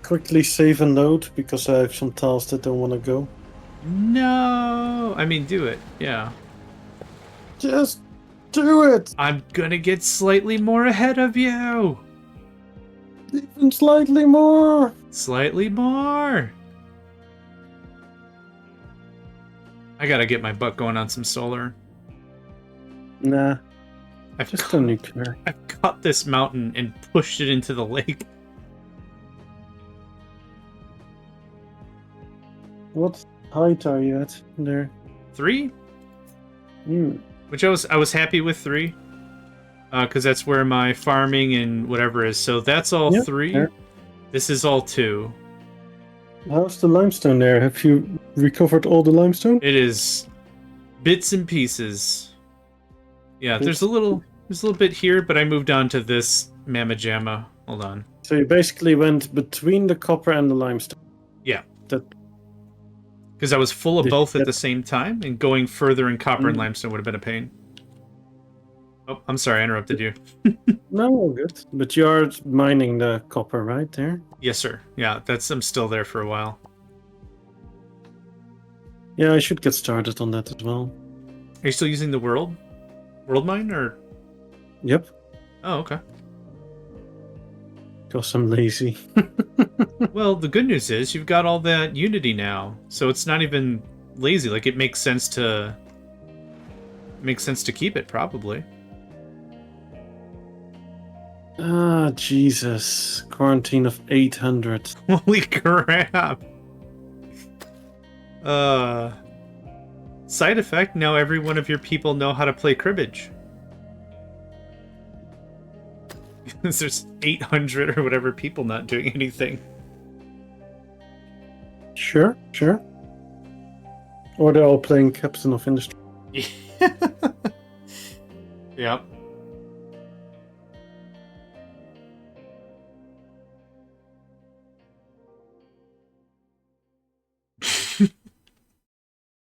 Quickly save and load because I have some tiles that don't want to go. No! I mean, do it. Yeah. Just do it! I'm gonna get slightly more ahead of you! Even slightly more! Slightly more! I gotta get my butt going on some solar. Nah. Just a nuclear. I've cut this mountain and pushed it into the lake. What height are you at there? 3? Which I was happy with 3. Because that's where my farming and whatever is. So that's all 3. There. This is all 2. How's the limestone there? Have you recovered all the limestone? It is bits and pieces. Yeah, there's a little bit here, but I moved on to this Mamma Jamma. Hold on. So you basically went between the copper and the limestone. Yeah. Because I was full of both at the same time, and going further in copper and limestone would have been a pain. Oh, I'm sorry, I interrupted you. No, good. But you're mining the copper, right there? Yes, sir. Yeah, I'm still there for a while. Yeah, I should get started on that as well. Are you still using the world mine, or? Yep. Oh, okay. Because I'm lazy. Well, the good news is you've got all that Unity now, so it's not even lazy. Like, it makes sense to keep it, probably. Ah, Jesus. Quarantine of 800. Holy crap. Side effect, now every one of your people know how to play cribbage. There's 800 or whatever people not doing anything. Sure. Or they're all playing Captain of Industry. Yep.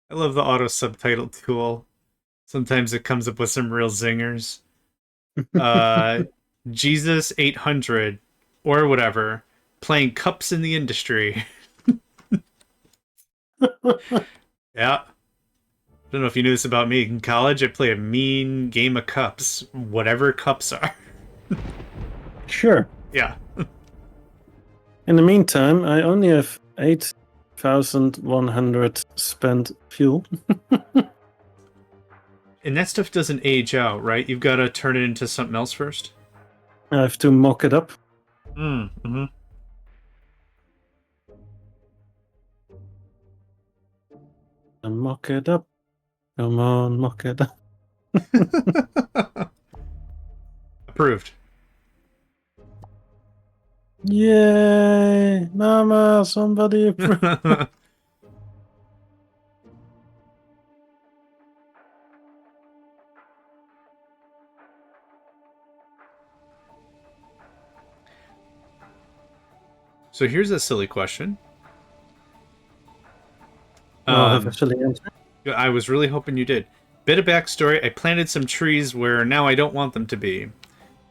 I love the auto subtitle tool. Sometimes it comes up with some real zingers. Jesus 800 or whatever, playing cups in the industry. Yeah. Don't know if you knew this about me. In college, I play a mean game of cups, whatever cups are. Sure. Yeah. In the meantime, I only have 8,100 spent fuel. And that stuff doesn't age out, right? You've got to turn it into something else first. I have to mock it up. Mm-hmm. And mock it up. Come on, mock it up. Approved. Yay! Mama, somebody approved. So here's a silly question. I'll have a silly answer. I was really hoping you did. Bit of backstory, I planted some trees where now I don't want them to be.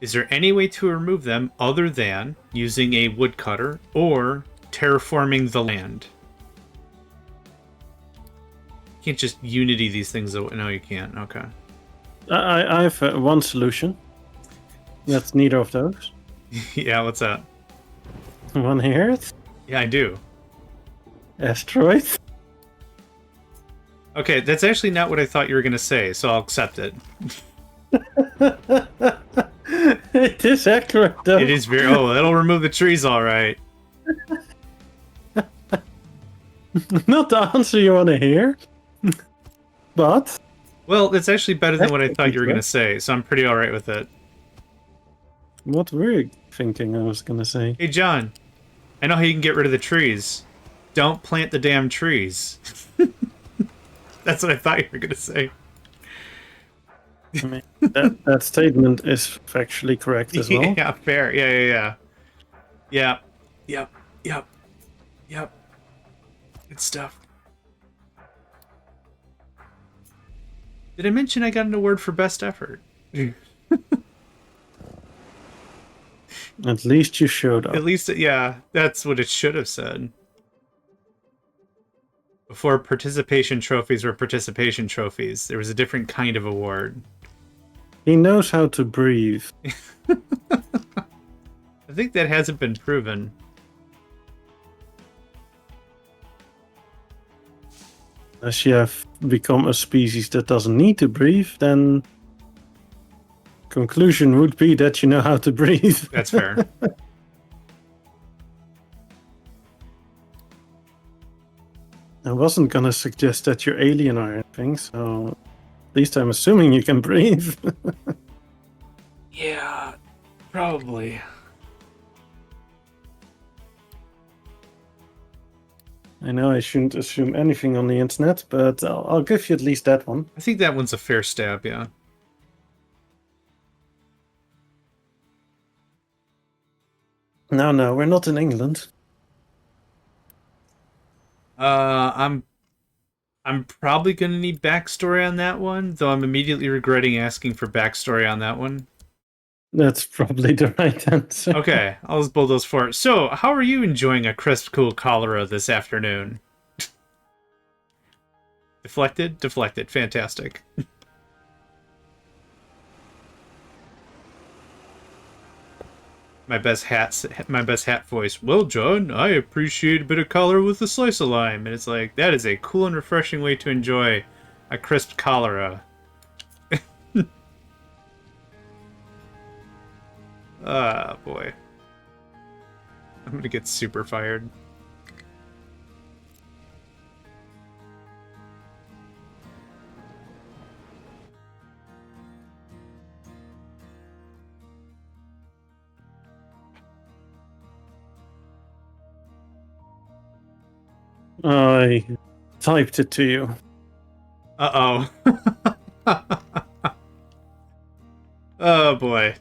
Is there any way to remove them other than using a woodcutter or terraforming the land? You can't just Unity these things though. No, you can't. Okay. I have one solution. That's neither of those. Yeah, what's that? One here. Yeah, I do. Asteroid. Okay, that's actually not what I thought you were going to say, so I'll accept it. It is accurate, though. It is very... Oh, that'll remove the trees, all right. Not the answer you want to hear, but... Well, it's actually better than what I thought you were going to say, so I'm pretty all right with it. What were you thinking I was going to say? Hey, John, I know how you can get rid of the trees. Don't plant the damn trees. That's what I thought you were going to say. I mean, that statement is factually correct as well. Yeah, fair. Yeah. Yep. Good stuff. Did I mention I got an award for best effort? At least you showed up. At least, yeah, that's what it should have said. Before participation trophies were participation trophies, there was a different kind of award. He knows how to breathe. I think that hasn't been proven. As you have become a species that doesn't need to breathe, then conclusion would be that you know how to breathe. That's fair. I wasn't gonna suggest that you're alien or anything, so at least I'm assuming you can breathe. Yeah, probably. I know I shouldn't assume anything on the internet, but I'll give you at least that one. I think that one's a fair stab, yeah. No, we're not in England. I'm probably gonna need backstory on that one, though I'm immediately regretting asking for backstory on that one. That's probably the right answer. Okay, I'll just bulldoze for it. So, how are you enjoying a crisp, cool cholera this afternoon? Deflected? Deflected. Fantastic. My best hat voice. Well, John, I appreciate a bit of color with a slice of lime. And it's like, that is a cool and refreshing way to enjoy a crisp cholera. Ah, boy. I'm gonna get super fired. I typed it to you. Uh-oh. Oh, boy.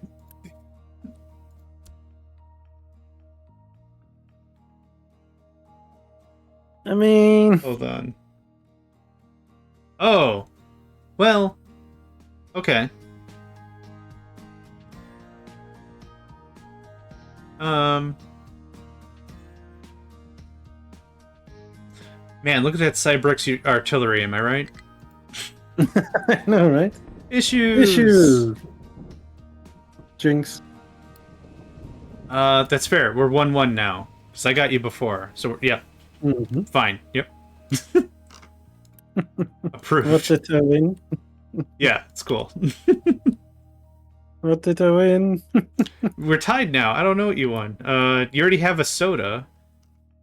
I mean... Hold on. Oh. Well. Okay. Man, look at that Cybrix artillery, am I right? I know, right? Issues! Jinx. That's fair. We're 1-1 now. Because I got you before. So, yeah. Mm-hmm. Fine. Yep. Approved. What did I win? Yeah, it's cool. What did I win? We're tied now. I don't know what you won. You already have a soda.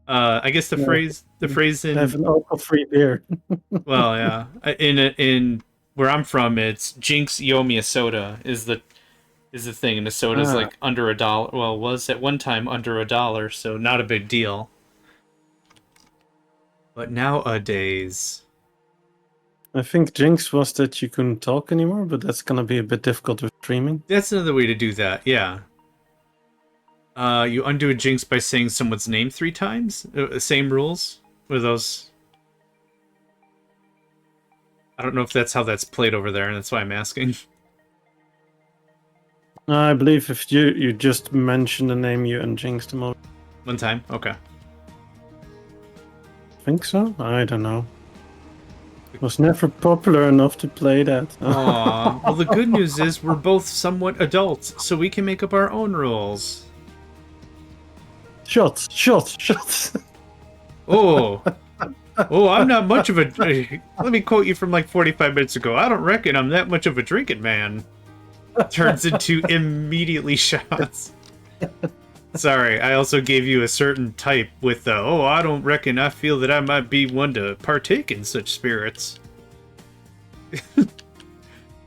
I guess the phrase in... I have an alcohol-free beer. Well, yeah. In where I'm from, it's Jinx, you owe me a soda is the thing, and the soda's like under $1. Well, it was at one time under $1, so not a big deal. But nowadays, I think Jinx was that you couldn't talk anymore, but that's gonna be a bit difficult with streaming. that's another way to do that. Yeah. You undo a Jinx by saying someone's name 3 times. Same rules with those. I don't know if that's how that's played over there, and that's why I'm asking. I believe if you just mention the name, you unjinx them all. One time? Okay. Think so? I don't know. It was never popular enough to play that. Aww. Well, the good news is we're both somewhat adults, so we can make up our own rules. Shots! Shots! Shots! Oh. Oh, I'm not much of a... Let me quote you from like 45 minutes ago. I don't reckon I'm that much of a drinking man. Turns into immediately shots. Sorry, I also gave you a certain type with the, oh, I don't reckon I feel that I might be one to partake in such spirits.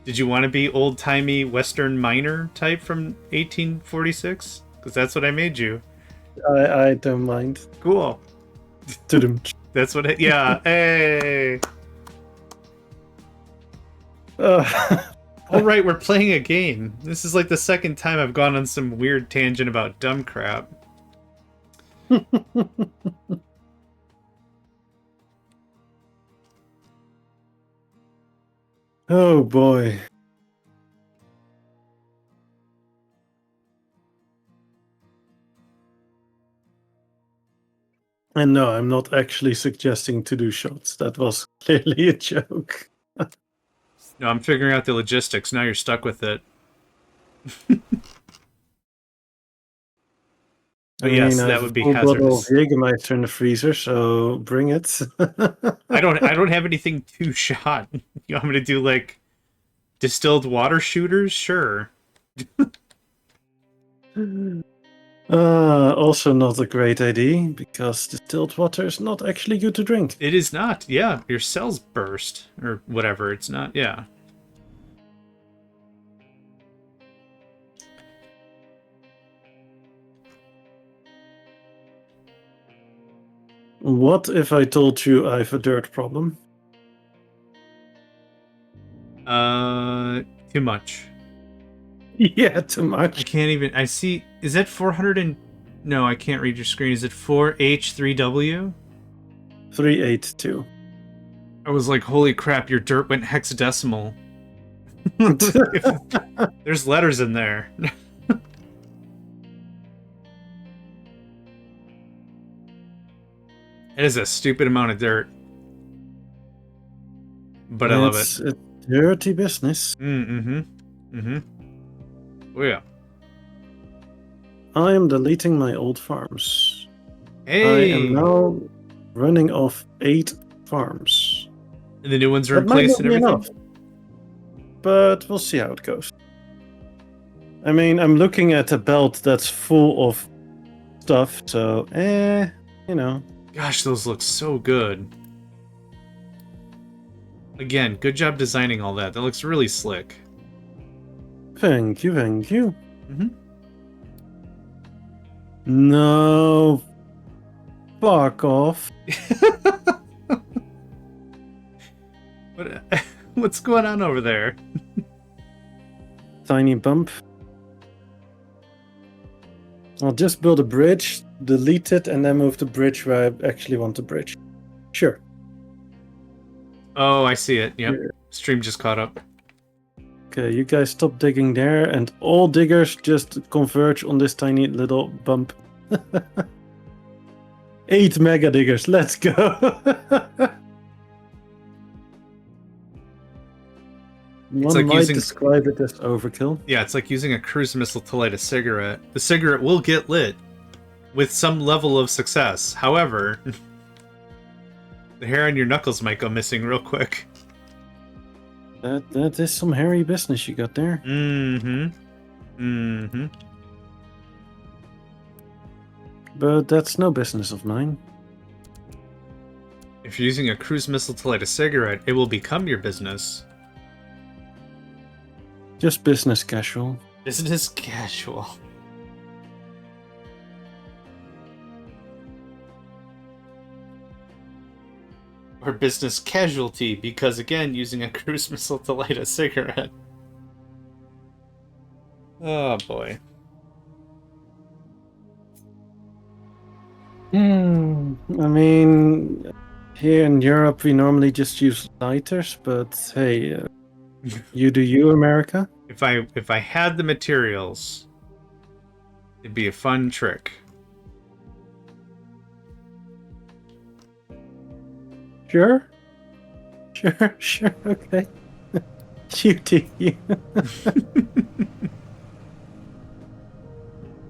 Did you want to be old-timey Western miner type from 1846? Because that's what I made you. I don't mind. Cool. That's what it... Yeah, hey! Alright, we're playing a game. This is like the second time I've gone on some weird tangent about dumb crap. Oh boy. And no, I'm not actually suggesting to do shots. That was clearly a joke. No, I'm figuring out the logistics. Now you're stuck with it. But yes, that would be hazardous. I have a bottle of Jägermeister in the freezer, so bring it. I don't have anything to shot. You want me to do like distilled water shooters? Sure. Also not a great idea, because distilled water is not actually good to drink. It is not. Yeah, your cells burst or whatever. It's not. Yeah. What if I told you I have a dirt problem? Too much. Yeah, too I much. can't even... I see... Is that 400 and... No, I can't read your screen. Is it 4H3W? 382. I was like, holy crap, your dirt went hexadecimal. There's letters in there. It is a stupid amount of dirt. But I love it. It's a dirty business. Oh yeah. I am deleting my old farms. Hey! I am now running off 8 farms. And the new ones are That in might place not and be everything? enough, but we'll see how it goes. I mean, I'm looking at a belt that's full of stuff, so, you know. Gosh, those look so good. Again, good job designing all that. That looks really slick. Thank you, thank you. Mm-hmm. No. Fuck off. What's going on over there? Tiny bump. I'll just build a bridge, delete it, and then move the bridge where I actually want the bridge. Sure. Oh, I see it. Yep. Yeah. Stream just caught up. Okay, you guys stop digging there, and all diggers just converge on this tiny little bump. 8 mega diggers, let's go! One like might using- describe it as overkill. Yeah, it's like using a cruise missile to light a cigarette. The cigarette will get lit with some level of success. However, the hair on your knuckles might go missing real quick. That is some hairy business you got there. Mm-hmm. Mm-hmm. But that's no business of mine. If you're using a cruise missile to light a cigarette, it will become your business. Just business casual. Business casual. Or business casualty, because again, using a cruise missile to light a cigarette. Oh boy. I mean, here in Europe we normally just use lighters, but hey, you do you, America? If I had the materials, it'd be a fun trick. Sure, okay. You do you.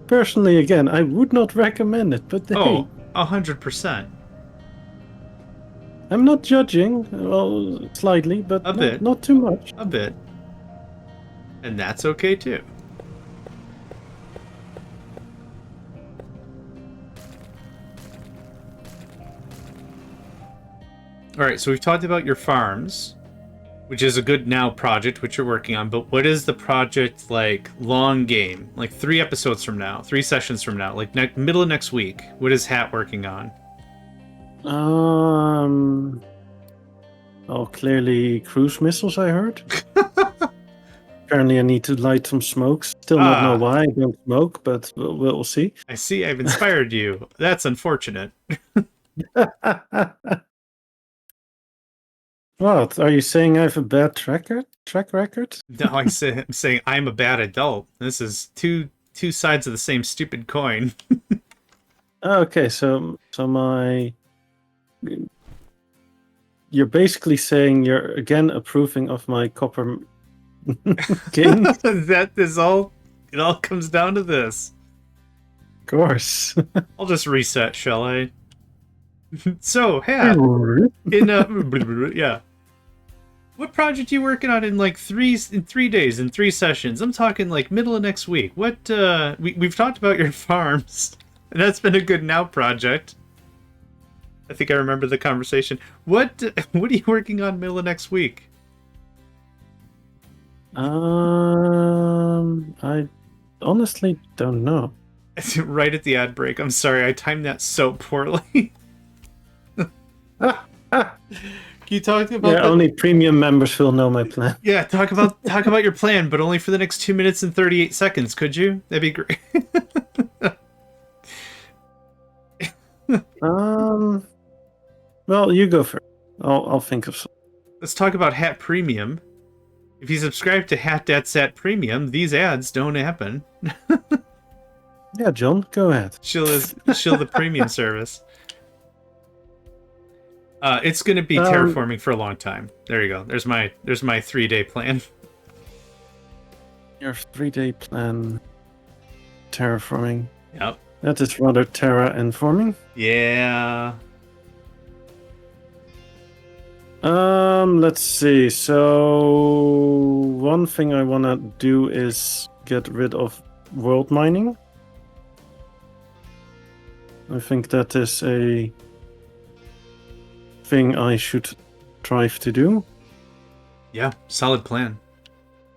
Personally, again, I would not recommend it, but hey, Oh, 100%. I'm not judging, well, slightly, but A bit. not too much. A bit. And that's okay too. Alright, so we've talked about your farms, which is a good now project, which you're working on, but what is the project like long game? Like 3 episodes from now, 3 sessions from now, like middle of next week? What is Hat working on? Oh, clearly cruise missiles, I heard. Apparently I need to light some smokes. Still not know why I don't smoke, but we'll see. I see I've inspired you. That's unfortunate. What? Are you saying I have a bad track record? No, I'm saying I'm a bad adult. This is two sides of the same stupid coin. Okay, so you're basically saying you're again approving of my copper gain? That is all. It all comes down to this. Of course. I'll just reset, shall I? So, Hat, in yeah. What project you working on in like 3 days, in 3 sessions? I'm talking like middle of next week. What we've talked about your farms. And that's been a good now project. I think I remember the conversation. What are you working on middle of next week? I honestly don't know. Right at the ad break. I'm sorry, I timed that so poorly. Can you talk about Yeah, only premium members will know my plan. Yeah, talk about your plan, but only for the next 2 minutes and 38 seconds, could you? That'd be great. Well, you go first. I'll think of something. Let's talk about Hat Premium. If you subscribe to Hatdatsat Premium, these ads don't happen. Yeah, John, go ahead. Shill the premium service. It's going to be terraforming for a long time. There you go. There's my 3-day plan. Your 3-day plan, terraforming. Yep. That is rather terra-informing. Yeah. Let's see. So one thing I wanna do is get rid of world mining. I think that is a thing I should strive to do. Yeah, solid plan.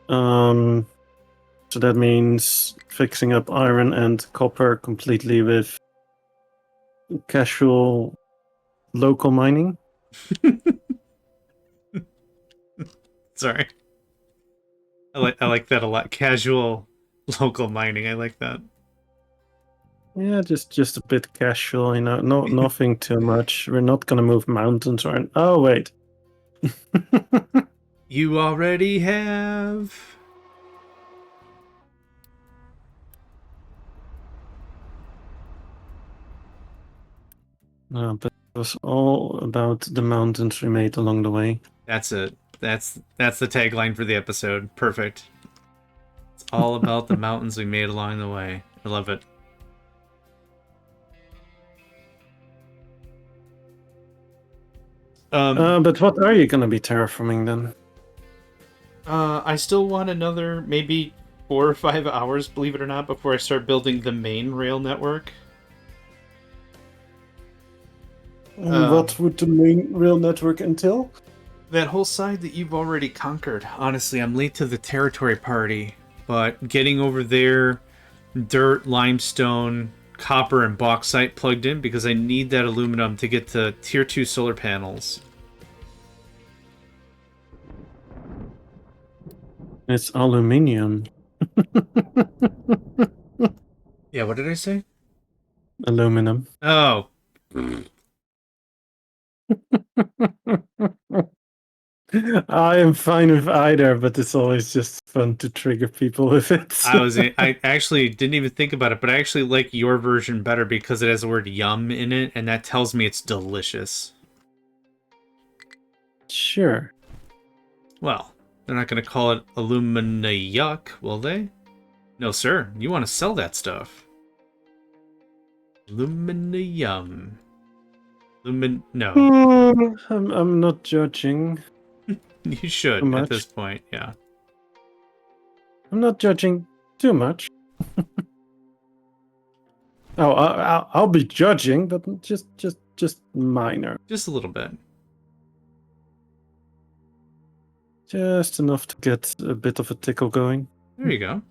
So that means fixing up iron and copper completely with casual local mining. Sorry. I like that a lot. Casual local mining. I like that. Yeah, just a bit casual, you know, nothing too much. We're not gonna move mountains or oh wait. You already have. But it was all about the mountains we made along the way. That's it. That's the tagline for the episode. Perfect. It's all about the mountains we made along the way. I love it. But what are you gonna be terraforming then? I still want another maybe 4 or 5 hours, believe it or not, before I start building the main rail network. And what would the main rail network entail? That whole side that you've already conquered. Honestly, I'm late to the territory party, but getting over there, dirt, limestone, copper, and bauxite plugged in because I need that aluminum to get to tier 2 solar panels. It's aluminium. Yeah, what did I say? Aluminum. Oh. I am fine with either, but it's always just fun to trigger people with it. I actually didn't even think about it, but I actually like your version better because it has the word yum in it, and that tells me it's delicious. Sure. Well, they're not going to call it alumina yuck, will they? No, sir. You want to sell that stuff. Alumina yum. No. I'm not judging. You should at this point, yeah. I'm not judging too much. Oh, I'll be judging, but just minor. Just a little bit. Just enough to get a bit of a tickle going. There you go.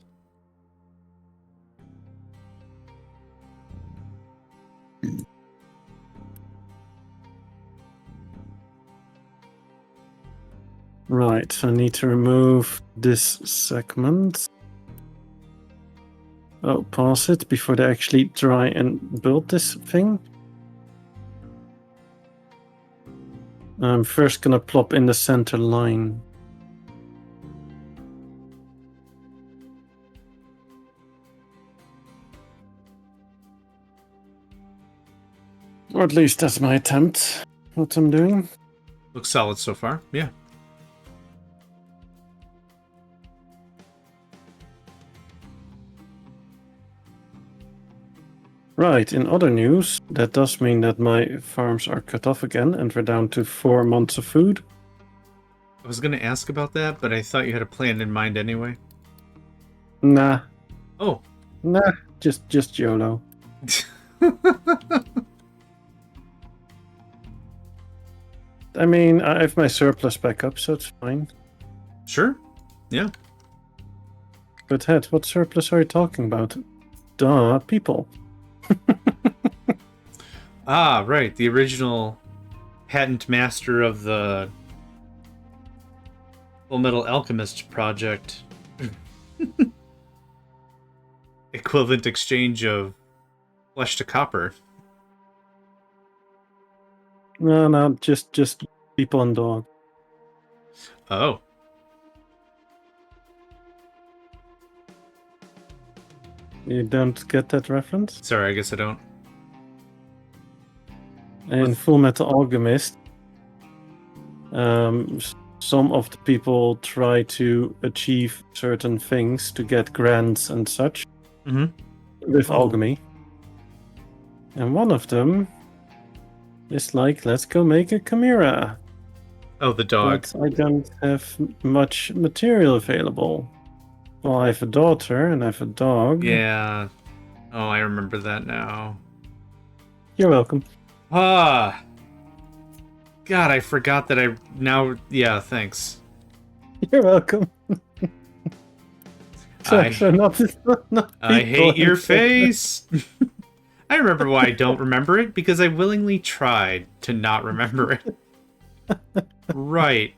Right, I need to remove this segment. Oh, pause it before they actually try and build this thing. I'm first gonna plop in the center line. Or at least that's my attempt. What I'm doing. Looks solid so far, yeah. Right, in other news, that does mean that my farms are cut off again and we're down to 4 months of food. I was going to ask about that, but I thought you had a plan in mind anyway. Nah. Oh. Nah, just YOLO. I mean, I have my surplus back up, so it's fine. Sure. Yeah. But Head, what surplus are you talking about? Duh, people. Ah, right. The original patent master of the Full Metal Alchemist project. Equivalent exchange of flesh to copper. No, just people and dog. Oh. You don't get that reference? Sorry, I guess I don't. In Full Metal Alchemist, some of the people try to achieve certain things to get grants and such with alchemy. And one of them is like, let's go make a chimera. Oh, the dog. But I don't have much material available. Well, I have a daughter and I have a dog. Yeah. Oh, I remember that now. You're welcome. Ah. God, I forgot that I now... Yeah, thanks. You're welcome. I Not hate people. your face. I remember why I don't remember it, because I willingly tried to not remember it. Right.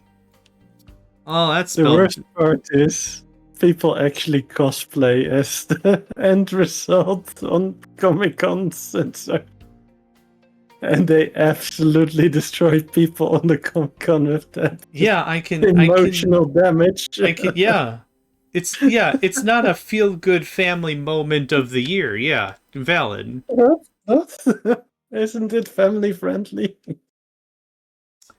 Oh, that's The spelled... worst part is people actually cosplay as the end result on Comic Cons and so. And they absolutely destroy people on the Comic Con with that. Yeah, I can... Emotional damage. Yeah. It's not a feel-good family moment of the year. Yeah, valid. What? Isn't it family friendly?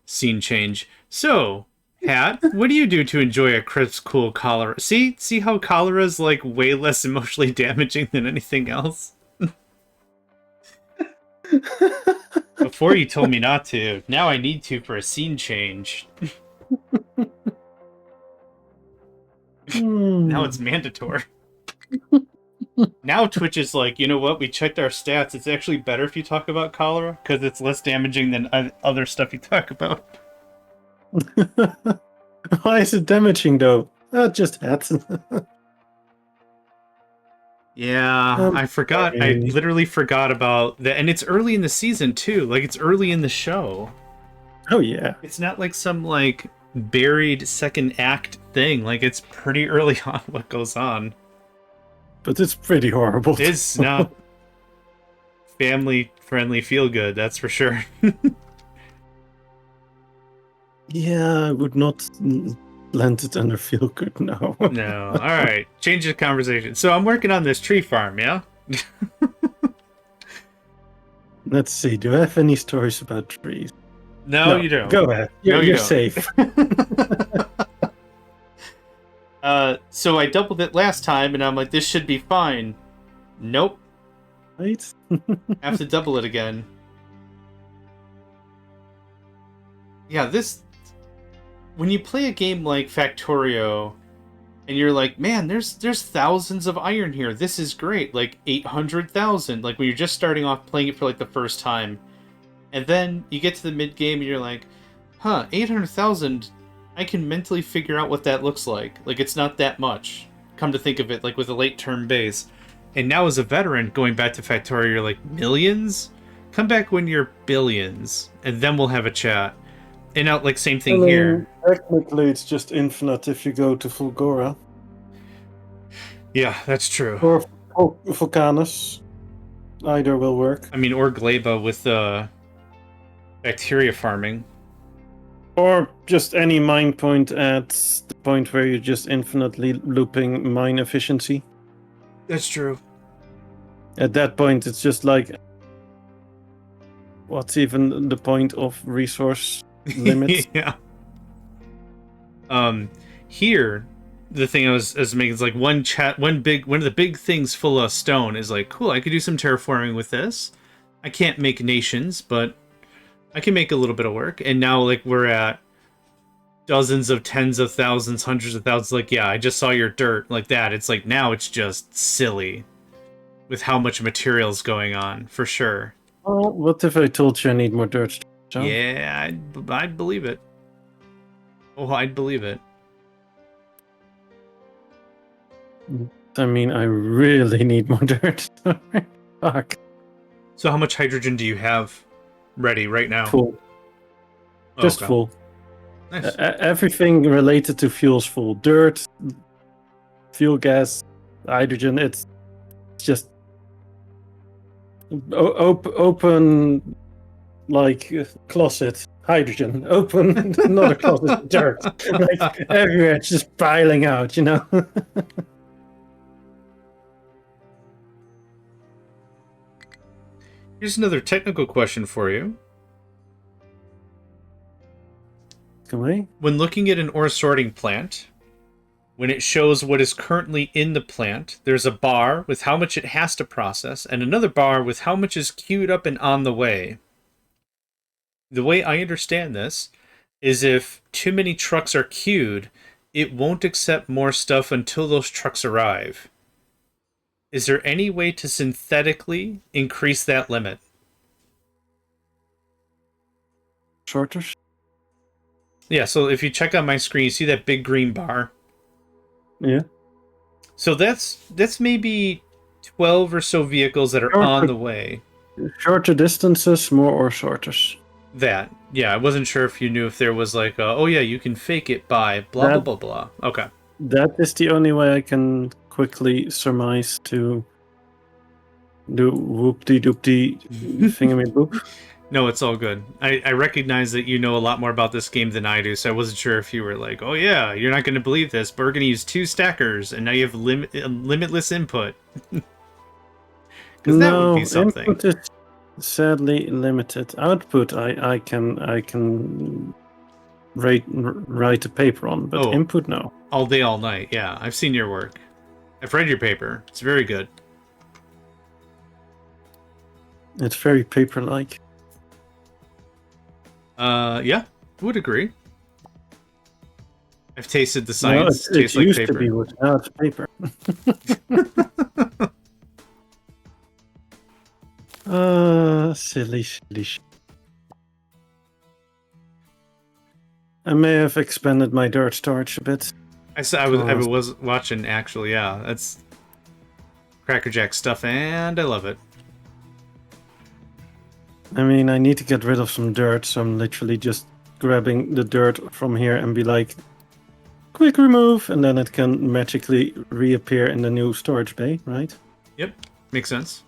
Scene change. So, Hat, what do you do to enjoy a crisp, cool cholera? See how cholera is like way less emotionally damaging than anything else? Before you told me not to. Now I need to for a scene change. Now it's mandatory. Now Twitch is like, you know what? We checked our stats. It's actually better if you talk about cholera because it's less damaging than other stuff you talk about. Why is it damaging though? Just hats. Yeah, I forgot. I literally forgot about that. And it's early in the season too. Like it's early in the show. Oh yeah. It's not like some like buried second act thing. Like it's pretty early on what goes on. But it's pretty horrible. It's not family friendly feel good, that's for sure. Yeah, I would not land it under feel good now. No. Alright. Change the conversation. So I'm working on this tree farm, yeah? Let's see, do I have any stories about trees? No, you don't. Go ahead. You're you don't. safe. So I doubled it last time, and I'm like, this should be fine. Nope. Right? Have to double it again. Yeah, this... When you play a game like Factorio, and you're like, man, there's thousands of iron here. This is great. Like, 800,000. Like, when you're just starting off playing it for, like, the first time. And then you get to the mid-game, and you're like, huh, 800,000... I can mentally figure out what that looks like. Like, it's not that much. Come to think of it, like, with a late-term base. And now as a veteran, going back to Factorio, you're like, millions? Come back when you're billions, and then we'll have a chat. And now, like, same thing here. Technically, it's just infinite if you go to Fulgora. Yeah, that's true. Or Vulcanus. Either will work. I mean, or Gleba with bacteria farming. Or just any mine point at the point where you're just infinitely looping mine efficiency. That's true. At that point, it's just like, what's even the point of resource limits? Yeah. Here, the thing I was making is like one of the big things full of stone is like, cool, I could do some terraforming with this. I can't make nations, but I can make a little bit of work. And now, like, we're at dozens of tens of thousands, hundreds of thousands. Like, yeah, I just saw your dirt like that. It's like, now it's just silly with how much material's going on, for sure. Oh, what if I told you I need more dirt? John? Yeah, I'd believe it. Oh, I'd believe it. I mean, I really need more dirt. Fuck. So how much hydrogen do you have ready right now? Full. Oh, Just okay. full. Nice. Everything related to fuel's full. Dirt, fuel gas, hydrogen, it's just open, like, closet. Hydrogen. Open, not a closet, dirt. Like, everywhere, it's just piling out, you know? Here's another technical question for you. Come on. When looking at an ore sorting plant, When it shows what is currently in the plant, there's a bar with how much it has to process, and another bar with how much is queued up and on the way. The way I understand this is if too many trucks are queued, it won't accept more stuff until those trucks arrive. Is there any way to synthetically increase that limit? Sorters? Yeah, so if you check on my screen, you see that big green bar? Yeah. So that's maybe 12 or so vehicles that are on the way. Shorter distances, more or sorters. That. Yeah, I wasn't sure if you knew if there was like, oh yeah, you can fake it by blah, blah, blah, blah. Okay. That is the only way I can quickly surmise to do whoop-de-doop-de thingamy-boop. No, it's all good. I recognize that you know a lot more about this game than I do, so I wasn't sure if you were like, oh yeah, you're not going to believe this, but we're going to use 2 stackers, and now you have limitless input. Because that would be something. Input is sadly limited. Output, I can write a paper on, but input, no. All day, all night, yeah. I've seen your work. I've read your paper. It's very good. It's very paper-like. Yeah, would agree. I've tasted the science. No, it used to be wood. Now it's paper. Silly. I may have expanded my dirt storage a bit. I was watching, actually, yeah. That's Crackerjack stuff, and I love it. I mean, I need to get rid of some dirt, so I'm literally just grabbing the dirt from here and be like, quick remove, and then it can magically reappear in the new storage bay, right? Yep, makes sense.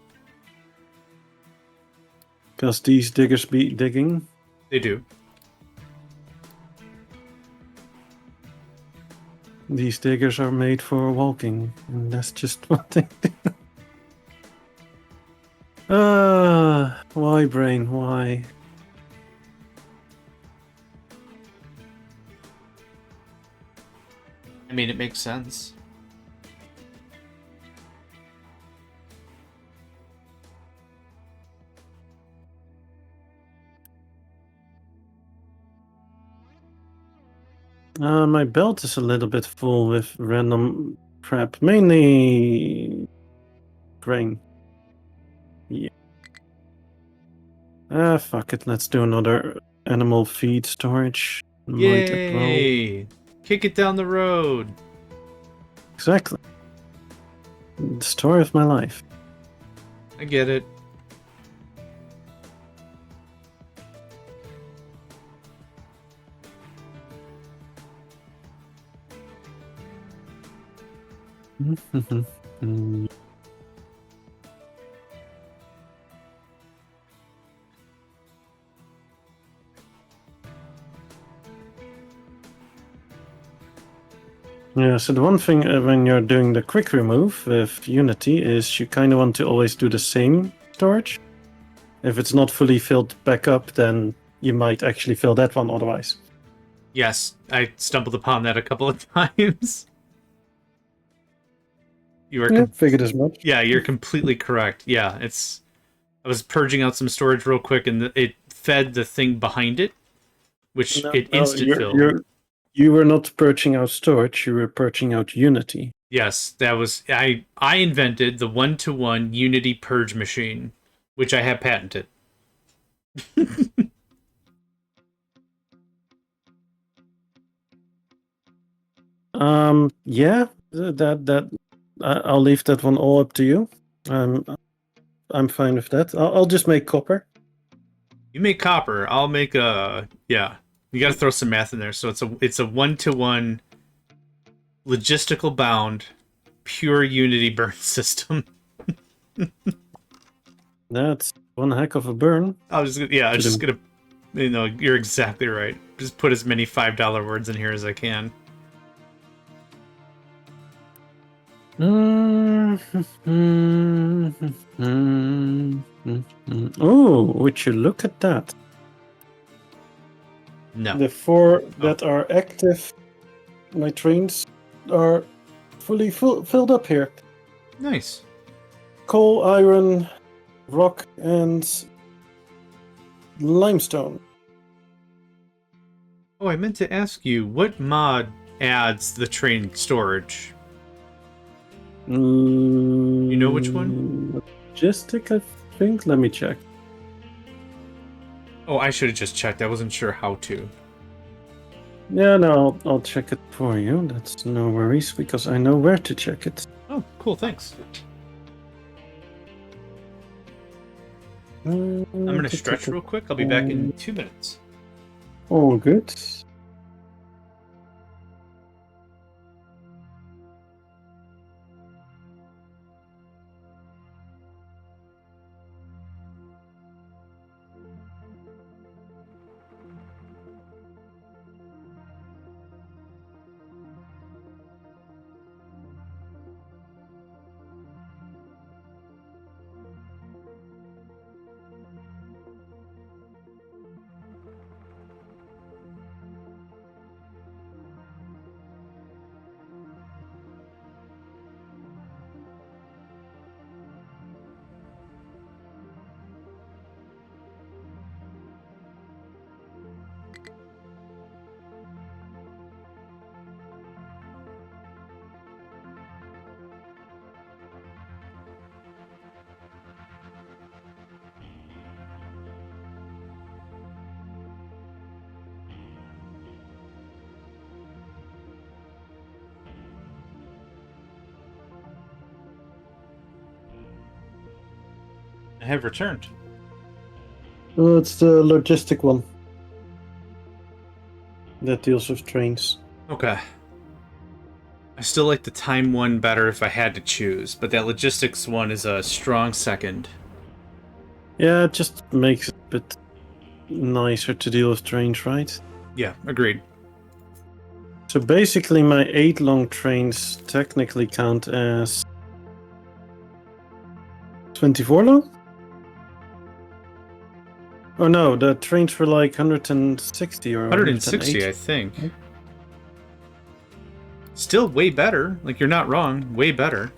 Because these diggers be digging. They do. These diggers are made for walking, and that's just what they do. Why, brain? Why? I mean, it makes sense. My belt is a little bit full with random crap, mainly grain. Yeah. Fuck it. Let's do another animal feed storage. Yay! Kick it down the road. Exactly. The story of my life. I get it. Yeah, so the one thing when you're doing the quick remove with Unity is you kind of want to always do the same storage. If it's not fully filled back up, then you might actually fill that one otherwise. Yes, I stumbled upon that a couple of times. You are figured as much. Yeah, you're completely correct. Yeah, I was purging out some storage real quick, and it fed the thing behind it, which it instant filled. You were not purging out storage, you were purging out Unity. Yes, that was I invented the 1-to-1 Unity purge machine, which I have patented. Yeah, that I'll leave that one all up to you. I'm fine with that. I'll just make copper. You make copper. I'll make yeah. You got to throw some math in there. So it's a 1-to-1 logistical bound pure Unity burn system. That's one heck of a burn. I was just gonna, you're exactly right. Just put as many $5 words in here as I can. Oh, would you look at that? No. The 4 that are active, my trains are fully filled up here. Nice. Coal, iron, rock, and limestone. Oh, I meant to ask you, what mod adds the train storage? You know which one? Logistic, I think. Let me check. Oh, I should have just checked. I wasn't sure how to. Yeah, no, I'll check it for you. That's no worries, because I know where to check it. Oh, cool, thanks. I'm going to stretch real quick. I'll be back in 2 minutes. All good. I have returned. It's the logistic one that deals with trains. Okay. I still like the time one better if I had to choose, but that logistics one is a strong second. Yeah, it just makes it a bit nicer to deal with trains, right? Yeah, agreed. So basically my 8 long trains technically count as 24 long? Oh no, the trains were like 160 or 160, 180. I think. Still way better. Like, you're not wrong. Way better.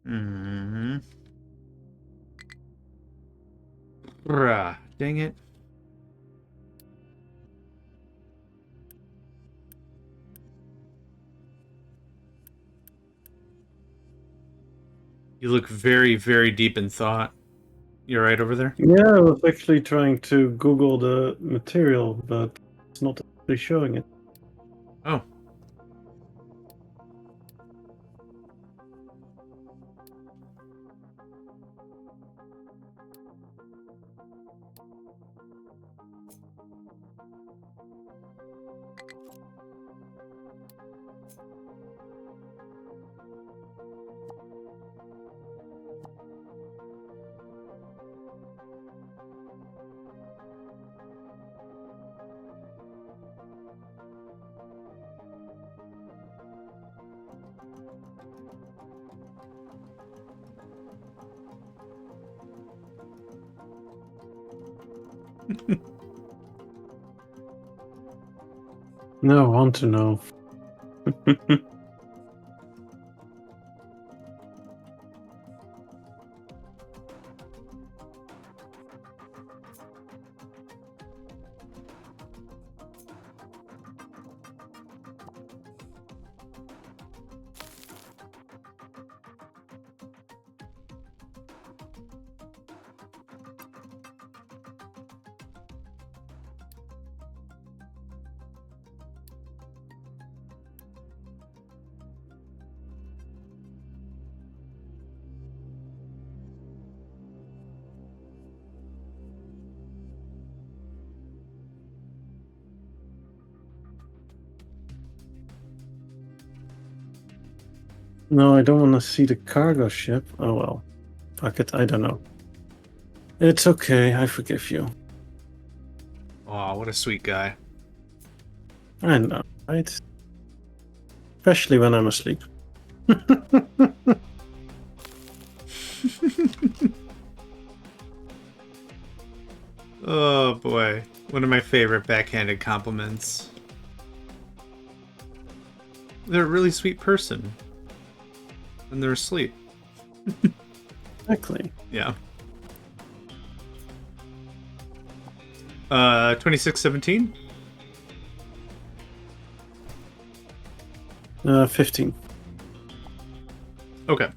Mm-hmm. Dang it. You look very, very deep in thought. You right over there? Yeah, I was actually trying to Google the material, but it's not actually showing it. Oh. No, I want to know. No, I don't want to see the cargo ship. Oh well. Fuck it, I don't know. It's okay, I forgive you. Oh, what a sweet guy. I know, right? Especially when I'm asleep. Oh boy. One of my favorite backhanded compliments. They're a really sweet person. When they're asleep. Exactly. Yeah. 2617? 15. Okay.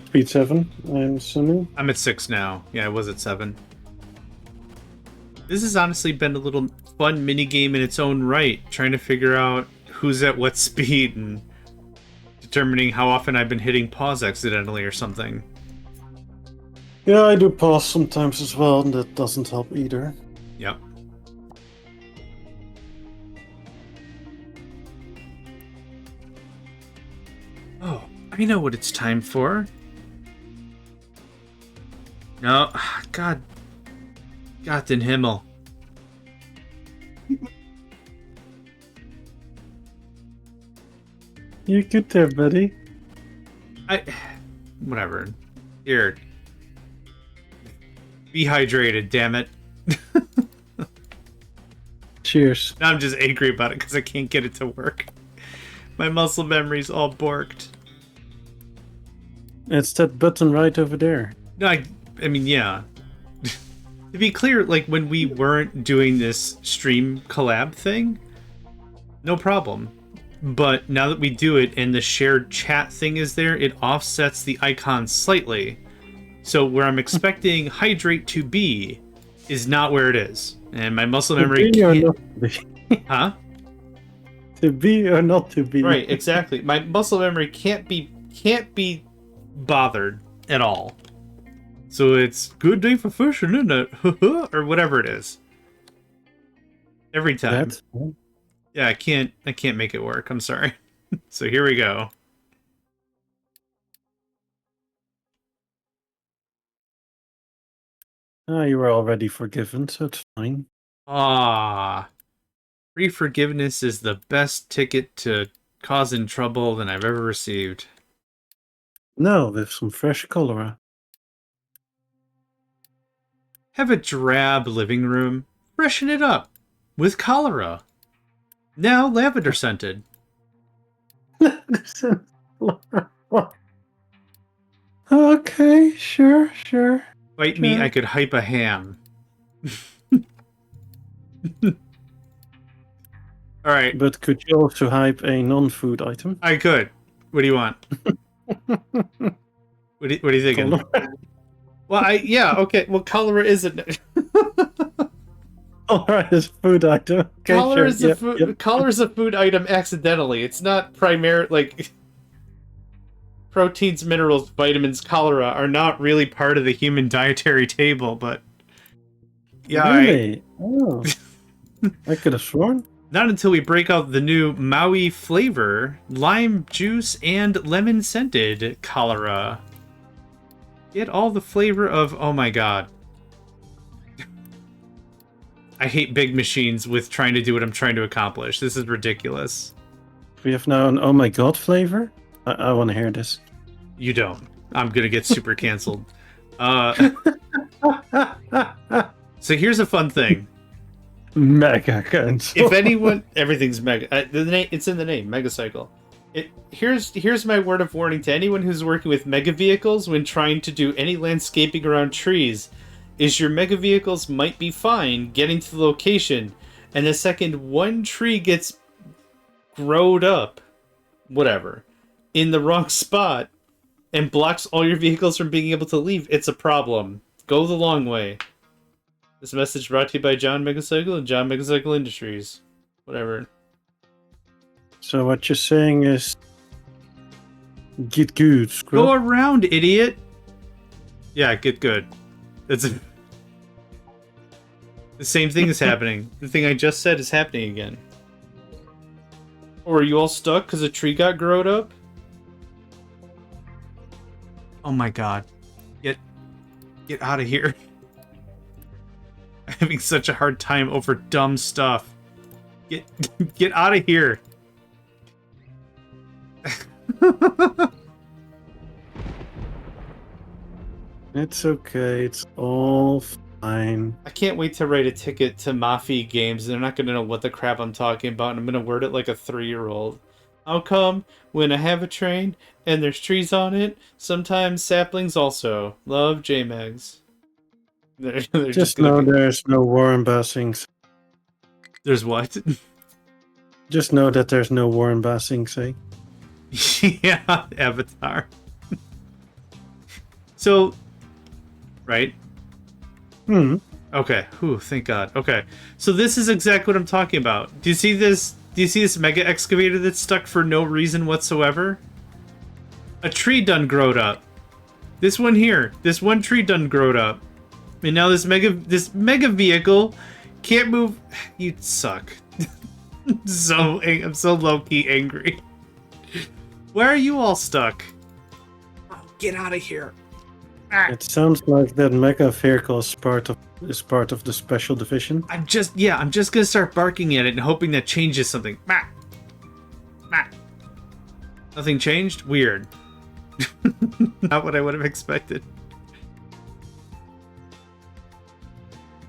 Speed 7, I'm assuming. I'm at 6 now. Yeah, I was at 7. This has honestly been a little fun minigame in its own right, trying to figure out who's at what speed and determining how often I've been hitting pause accidentally or something. Yeah, I do pause sometimes as well, and that doesn't help either. Yep. Oh, I know what it's time for. No, God. God den Himmel. You're good there, buddy. Whatever. Here. Be hydrated, damn it. Cheers. Now I'm just angry about it because I can't get it to work. My muscle memory's all borked. It's that button right over there. No, I mean, yeah. To be clear, like, when we weren't doing this stream collab thing, no problem. But now that we do it and the shared chat thing is there, it offsets the icon slightly. So where I'm expecting hydrate to be is not where it is. And my muscle memory To be or can't... not to be? Huh? To be or not to be? Right, exactly. My muscle memory can't be bothered at all. So it's good day for fishing, isn't it? Or whatever it is. Every time. That? Yeah, I can't make it work. I'm sorry. So here we go. Ah, you were already forgiven, so it's fine. Ah. Free forgiveness is the best ticket to causing trouble than I've ever received. No, with some fresh cholera. Have a drab living room. Freshen it up. With cholera. Now lavender scented. Okay, sure. Bite me, I could hype a ham. Alright. But could you also hype a non-food item? I could. What do you want? What are you thinking? Well, yeah, okay. Well, cholera isn't... Alright, it's a food item. Okay, Cholera sure. is cholera is a food item accidentally. It's not primary, like... Proteins, minerals, vitamins, cholera are not really part of the human dietary table, but... Yeah, really? Oh. I could have sworn. Not until we break out the new Maui flavor, lime juice and lemon scented cholera. Get all the flavor of, oh my god. I hate big machines with trying to do what I'm trying to accomplish. This is ridiculous. We have now an oh my god flavor? I want to hear this. You don't. I'm gonna get super canceled. So here's a fun thing. Mega cancel. If anyone, everything's mega. It's in the name, Megacycle. Here's my word of warning to anyone who's working with mega vehicles when trying to do any landscaping around trees. Is your mega vehicles might be fine getting to the location, and the second one tree gets growed up, whatever, in the wrong spot, and blocks all your vehicles from being able to leave, it's a problem. Go the long way. This message brought to you by JohnMegacycle and JohnMegacycle Industries. Whatever. So what you're saying is... Get good, Squirrel. Go around, idiot! Yeah, get good. The same thing is happening. The thing I just said is happening again. Or are you all stuck because a tree got growed up? Oh my god. Get out of here. I'm having such a hard time over dumb stuff. Get out of here. It's okay. It's all fine. I can't wait to write a ticket to Mafia Games. They're not going to know what the crap I'm talking about, and I'm going to word it like a 3-year-old. How come when I have a train and there's trees on it, sometimes saplings also? Love JMegs. They're Just know there's no war embassings. There's what? Just know that there's no war embassings, eh? Yeah, Avatar. So, right? Okay. Whew, thank God. Okay. So this is exactly what I'm talking about. Do you see this? Do you see this mega excavator that's stuck for no reason whatsoever? A tree done growed up. This one here. This one tree done growed up. And now this mega vehicle can't move. You suck. I'm so low-key angry. Where are you all stuck? Oh, get out of here. It sounds like that mega vehicle is part of the special division. I'm just gonna start barking at it and hoping that changes something. Nothing changed? Weird. Not what I would have expected.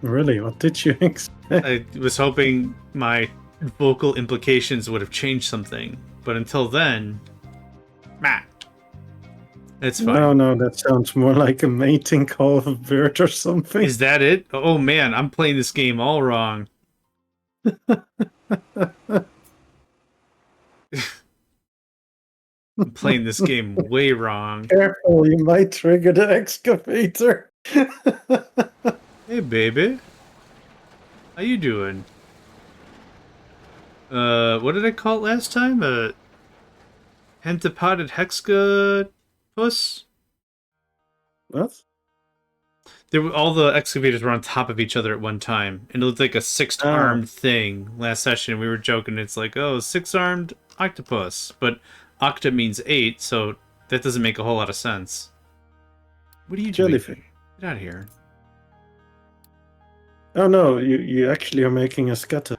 Really? What did you expect? I was hoping my vocal implications would have changed something, but until then, it's fine. No, that sounds more like a mating call of a bird or something. Is that it? Oh man, I'm playing this game all wrong. I'm playing this game way wrong. Careful, you might trigger the excavator. Hey baby. How you doing? What did I call it last time? A pentapodid hexapus? What? All the excavators were on top of each other at one time, and it looked like a 6-armed thing last session. We were joking, it's like, oh, 6-armed octopus, but octa means 8, so that doesn't make a whole lot of sense. What are you doing? Jellyfish. Get out of here. Oh no, you actually are making a scaphus?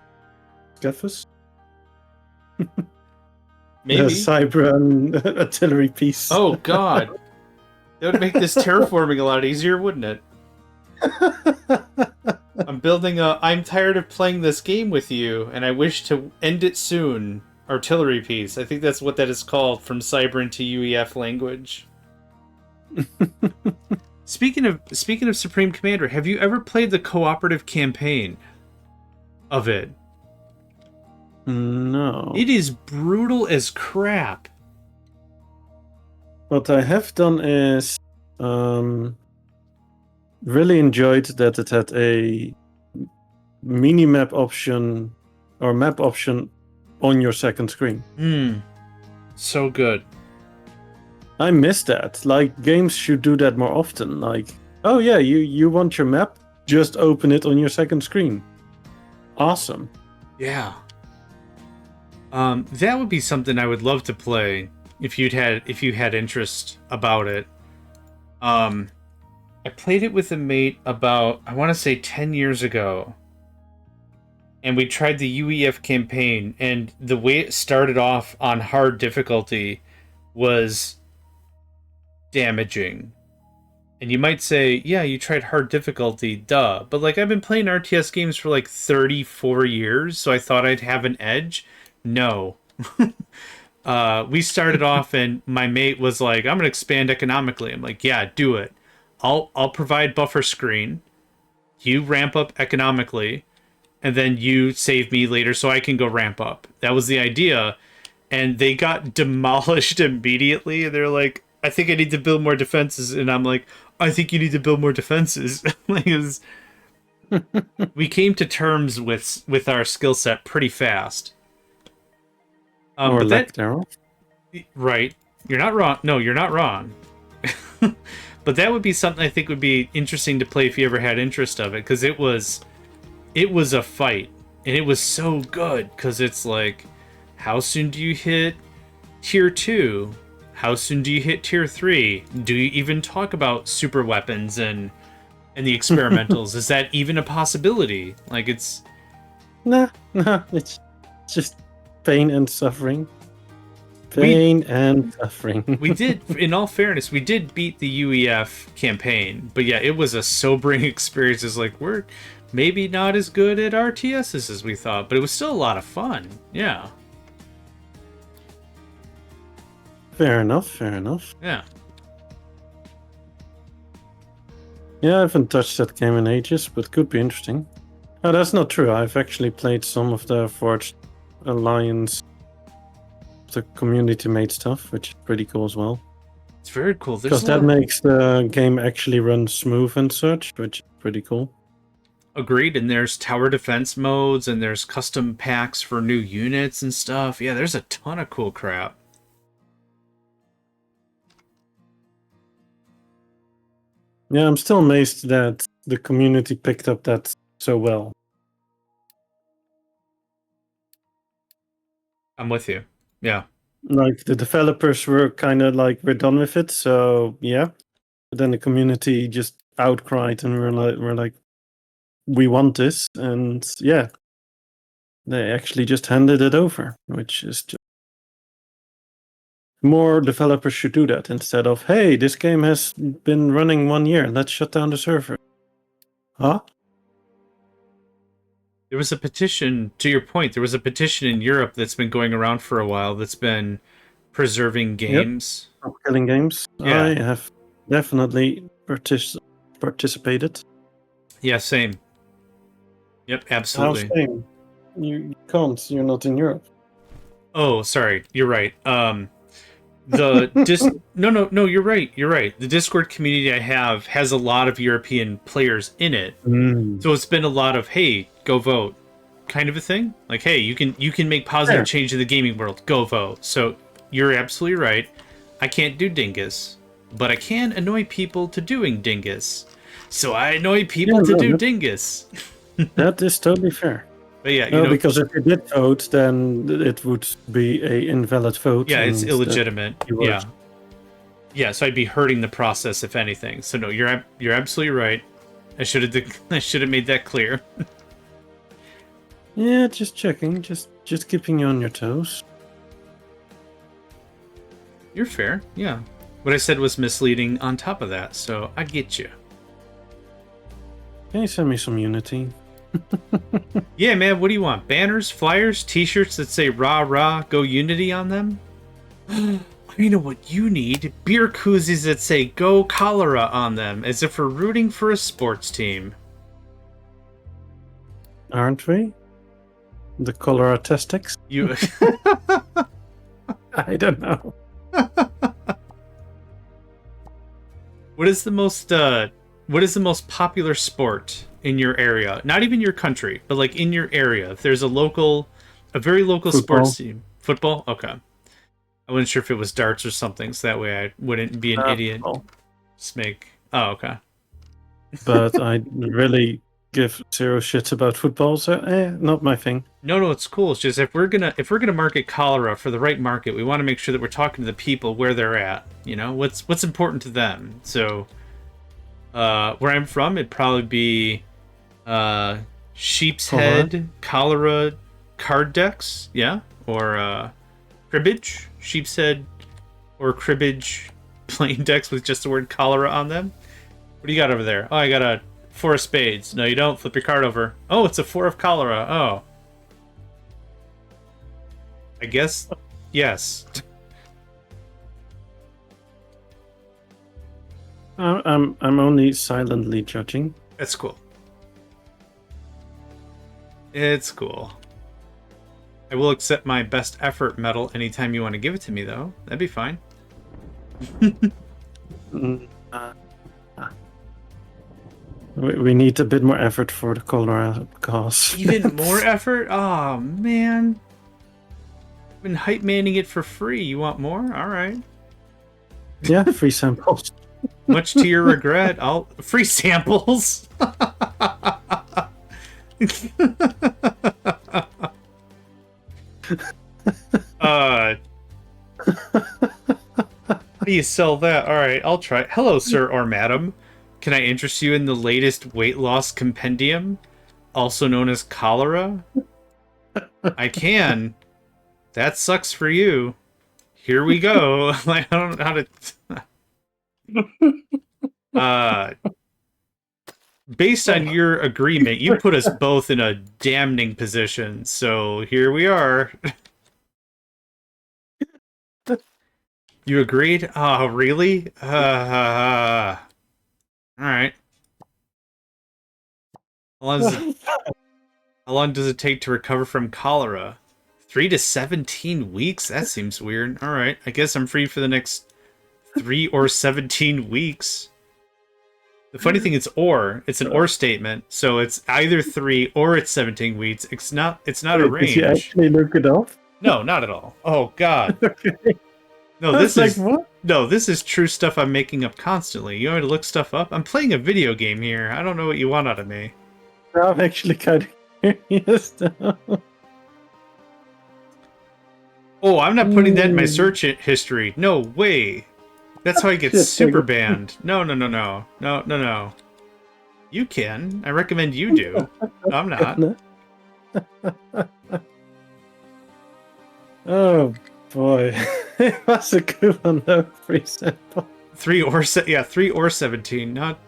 Maybe. A cyber artillery piece. Oh god. That would make this terraforming a lot easier, wouldn't it? I'm building a I'm tired of playing this game with you, and I wish to end it soon. Artillery piece. I think that's what that is called from Cyber into UEF language. Speaking of Supreme Commander, have you ever played the cooperative campaign of it? No. It is brutal as crap. What I have done is really enjoyed that it had a mini-map option or map option on your second screen. So good. I miss that. Like, games should do that more often. Like, oh yeah, you want your map? Just open it on your second screen. Awesome. Yeah. That would be something I would love to play if you had interest about it. I played it with a mate about, I want to say 10 years ago. And we tried the UEF campaign, and the way it started off on hard difficulty was damaging. And you might say, yeah, you tried hard difficulty, duh. But like, I've been playing RTS games for like 34 years, so I thought I'd have an edge. No. We started off and my mate was like, I'm gonna expand economically. I'm like, yeah, do it. I'll provide buffer screen. You ramp up economically, and then you save me later so I can go ramp up. That was the idea. And they got demolished immediately, and they're like, I think I need to build more defenses. And I'm like, I think you need to build more defenses. We came to terms with our skill set pretty fast. Or lack thereof. Right. You're not wrong. No, you're not wrong. But that would be something I think would be interesting to play if you ever had interest of it, because it was a fight, and it was so good, because it's like How soon do you hit tier 2? How soon do you hit tier 3? Do you even talk about super weapons and the experimentals? Is that even a possibility? Like, it's... Nah, it's just pain and suffering. Pain and suffering. We did, in all fairness, we did beat the UEF campaign, but yeah, it was a sobering experience. It's like, we're maybe not as good at RTSs as we thought, but it was still a lot of fun. Yeah. Fair enough. Yeah. Yeah, I haven't touched that game in ages, but could be interesting. Oh, that's not true. I've actually played some of the Forged Alliance, the community-made stuff, which is pretty cool as well. It's very cool. Because that makes the game actually run smooth and such, which is pretty cool. Agreed, and there's tower defense modes, and there's custom packs for new units and stuff. Yeah, there's a ton of cool crap. Yeah, I'm still amazed that the community picked up that so well. I'm with you. Yeah. Like, the developers were kind of like, we're done with it, so yeah. But then the community just outcried, and we're like, we want this, and yeah. They actually just handed it over, which is just... More developers should do that instead of, hey, this game has been running 1 year, let's shut down the server. Huh? There was a petition, to your point, there was a petition in Europe that's been going around for a while that's been preserving games. Yep. Killing games. Yeah. I have definitely participated. Yeah, same. Yep, absolutely. How same? You can't, you're not in Europe. Oh, sorry, you're right. No, you're right. The Discord community I have has a lot of European players in it. So it's been a lot of, hey, go vote, kind of a thing. Like, hey, you can make positive change in the gaming world, go vote. So you're absolutely right. I can't do Dingus, but I can annoy people to doing Dingus. So I annoy people to do Dingus. That is totally fair. But yeah, no, because if you did vote, then it would be a invalid vote. Yeah, it's illegitimate. Yeah. So I'd be hurting the process if anything. So no, you're absolutely right. I should have made that clear. Yeah, just checking, just keeping you on your toes. You're fair. Yeah, what I said was misleading. On top of that, so I get you. Can you send me some Unity? Yeah, man, what do you want? Banners, flyers, t-shirts that say rah rah, go Unity on them? I know what you need. Beer koozies that say go cholera on them, as if we're rooting for a sports team. Aren't we? The cholera testics? You... I don't know. What is the most popular sport in your area? Not even your country, but like in your area. If there's a very local Football. Sports team. Football? Okay. I wasn't sure if it was darts or something, so that way I wouldn't be an idiot. Oh, okay. But I really give zero shits about football, so not my thing. No, it's cool. It's just if we're gonna market cholera for the right market, we want to make sure that we're talking to the people where they're at. You know, what's important to them. So where I'm from, it'd probably be Sheep's Head cholera card decks, yeah, or cribbage, Sheep's Head or cribbage playing decks with just the word cholera on them. What do you got over there? Oh, I got a 4 of spades. No, you don't. Flip your card over. Oh, it's a 4 of cholera. Oh, I guess yes. I'm only silently judging. That's cool. It's cool. I will accept my best effort medal anytime you want to give it to me, though. That'd be fine. We need a bit more effort for the cholera cause. Even more effort? Oh, man. I've been hype manning it for free. You want more? All right. Yeah, free samples. Much to your regret, I'll... Free samples? you sell that? All right, I'll try. Hello, sir or madam. Can I interest you in the latest weight loss compendium, also known as cholera? I can. That sucks for you. Here we go. Like, I don't know how to. Based on your agreement, you put us both in a damning position. So here we are. You agreed? Oh, really? All right. How long does it take to recover from cholera? 3 to 17 weeks? That seems weird. All right. I guess I'm free for the next 3 or 17 weeks. The funny thing is or. It's an or statement. So it's either 3 or it's 17 weeks. It's not a range. Did you actually look it up? No, not at all. Oh god. Okay. No, this is what? No, this is true stuff I'm making up constantly. You want me to look stuff up? I'm playing a video game here. I don't know what you want out of me. I'm actually kind of curious now. Oh, I'm not putting that in my search history. No way. That's how I get super banned. No. You can. I recommend you do. No, I'm not. Oh boy. It was a good one though, for example. 3 or 17. Not.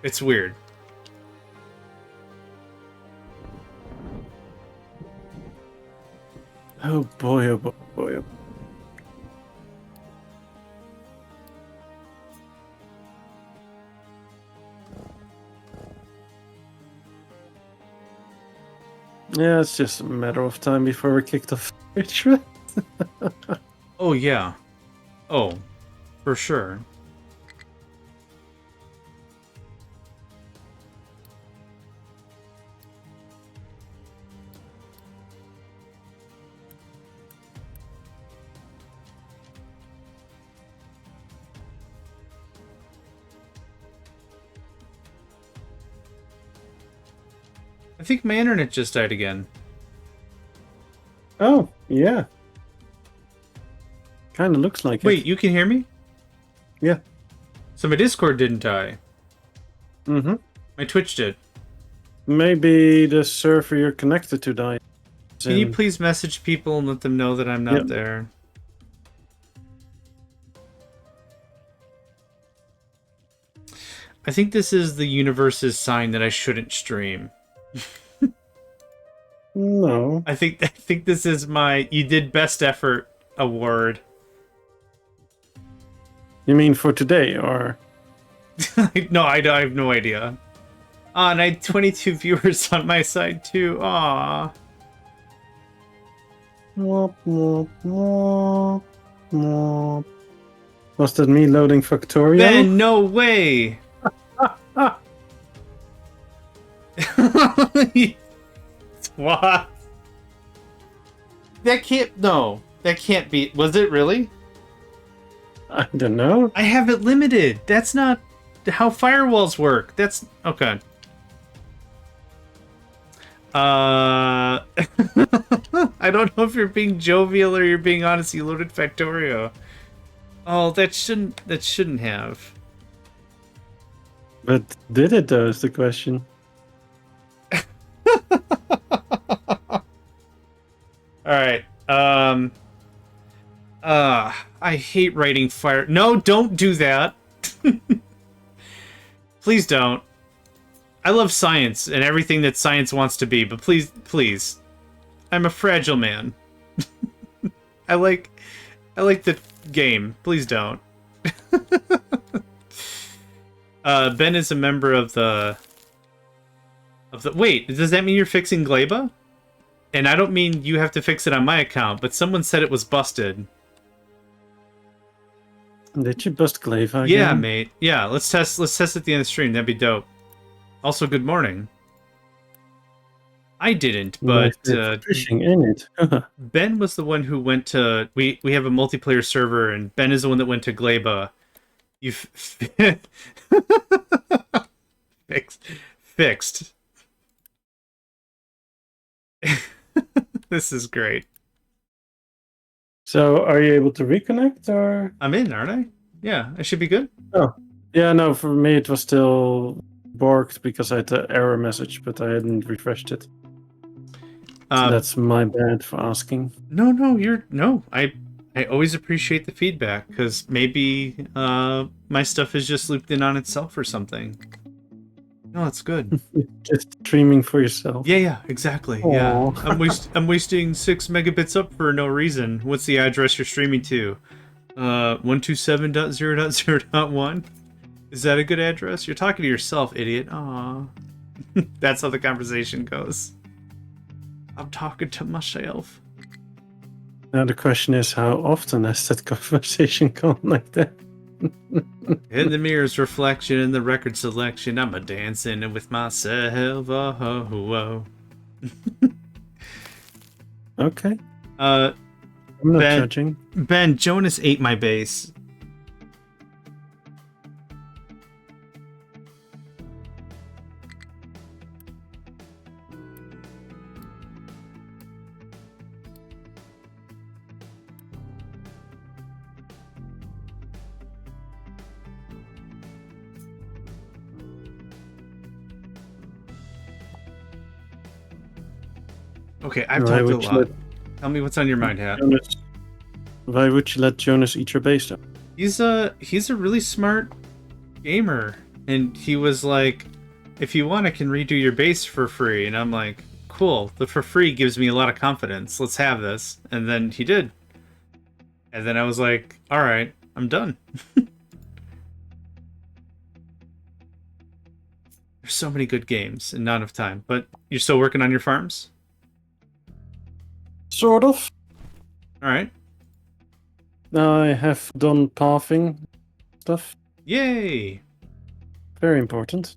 It's weird. Oh boy, oh boy, oh boy. Yeah, it's just a matter of time before we're kicked off Twitch. Oh, yeah. Oh, for sure. I think my internet just died again. Oh, yeah. Kind of looks like Wait, it. you can hear me? Yeah. So my Discord didn't die. Mm-hmm. My Twitch did. Maybe the server you're connected to died. Can you please message people and let them know that I'm not there? I think this is the universe's sign that I shouldn't stream. No. I think this is my you did best effort award. You mean for today, or? No, I have no idea. Ah, and I had 22 viewers on my side too. Aww. Was that me loading Factorio? Ben, no way. What? That can't be. Was it really? I don't know. I have it limited. That's not how firewalls work. That's okay. I don't know if you're being jovial or you're being honest. You loaded Factorio. Oh, that shouldn't have. But did it though, is the question. Alright. I hate writing fire. No, don't do that. Please don't. I love science and everything that science wants to be, but please. I'm a fragile man. I like the game. Please don't. Ben is a member of the... Wait, does that mean you're fixing Gleba? And I don't mean you have to fix it on my account, but someone said it was busted. Did you bust Glaiva again? Yeah, mate. Yeah, let's test at the end of the stream. That'd be dope. Also, good morning. I didn't, but fishing in it. Ben was the one who went to. We have a multiplayer server, and Ben is the one that went to Gleba. You fixed. This is great. So, are you able to reconnect or? I'm in, aren't I? Yeah, I should be good. Oh, yeah. No, for me it was still borked because I had the error message, but I hadn't refreshed it. So that's my bad for asking. No, I always appreciate the feedback because maybe my stuff is just looped in on itself or something. No, it's good. Just streaming for yourself. Yeah, exactly. Aw. Yeah, I'm wasting 6 megabits up for no reason. What's the address you're streaming to? 127.0.0.1. Is that a good address? You're talking to yourself, idiot. Aw. That's how the conversation goes. I'm talking to myself. Now the question is, how often has that conversation gone like that? In the mirror's reflection, in the record selection, I'm a dancing with myself. Oh. Okay. I'm not judging. Ben, Jonas ate my base. Okay, I've talked a lot. Tell me what's on your mind, Hat. Why would you let Jonas eat your base, though? He's a really smart gamer, and he was like, if you want, I can redo your base for free. And I'm like, cool. The for free gives me a lot of confidence. Let's have this. And then he did. And then I was like, all right, I'm done. There's so many good games and not enough time. But you're still working on your farms? Sort of. All right. I have done pathing stuff. Yay! Very important.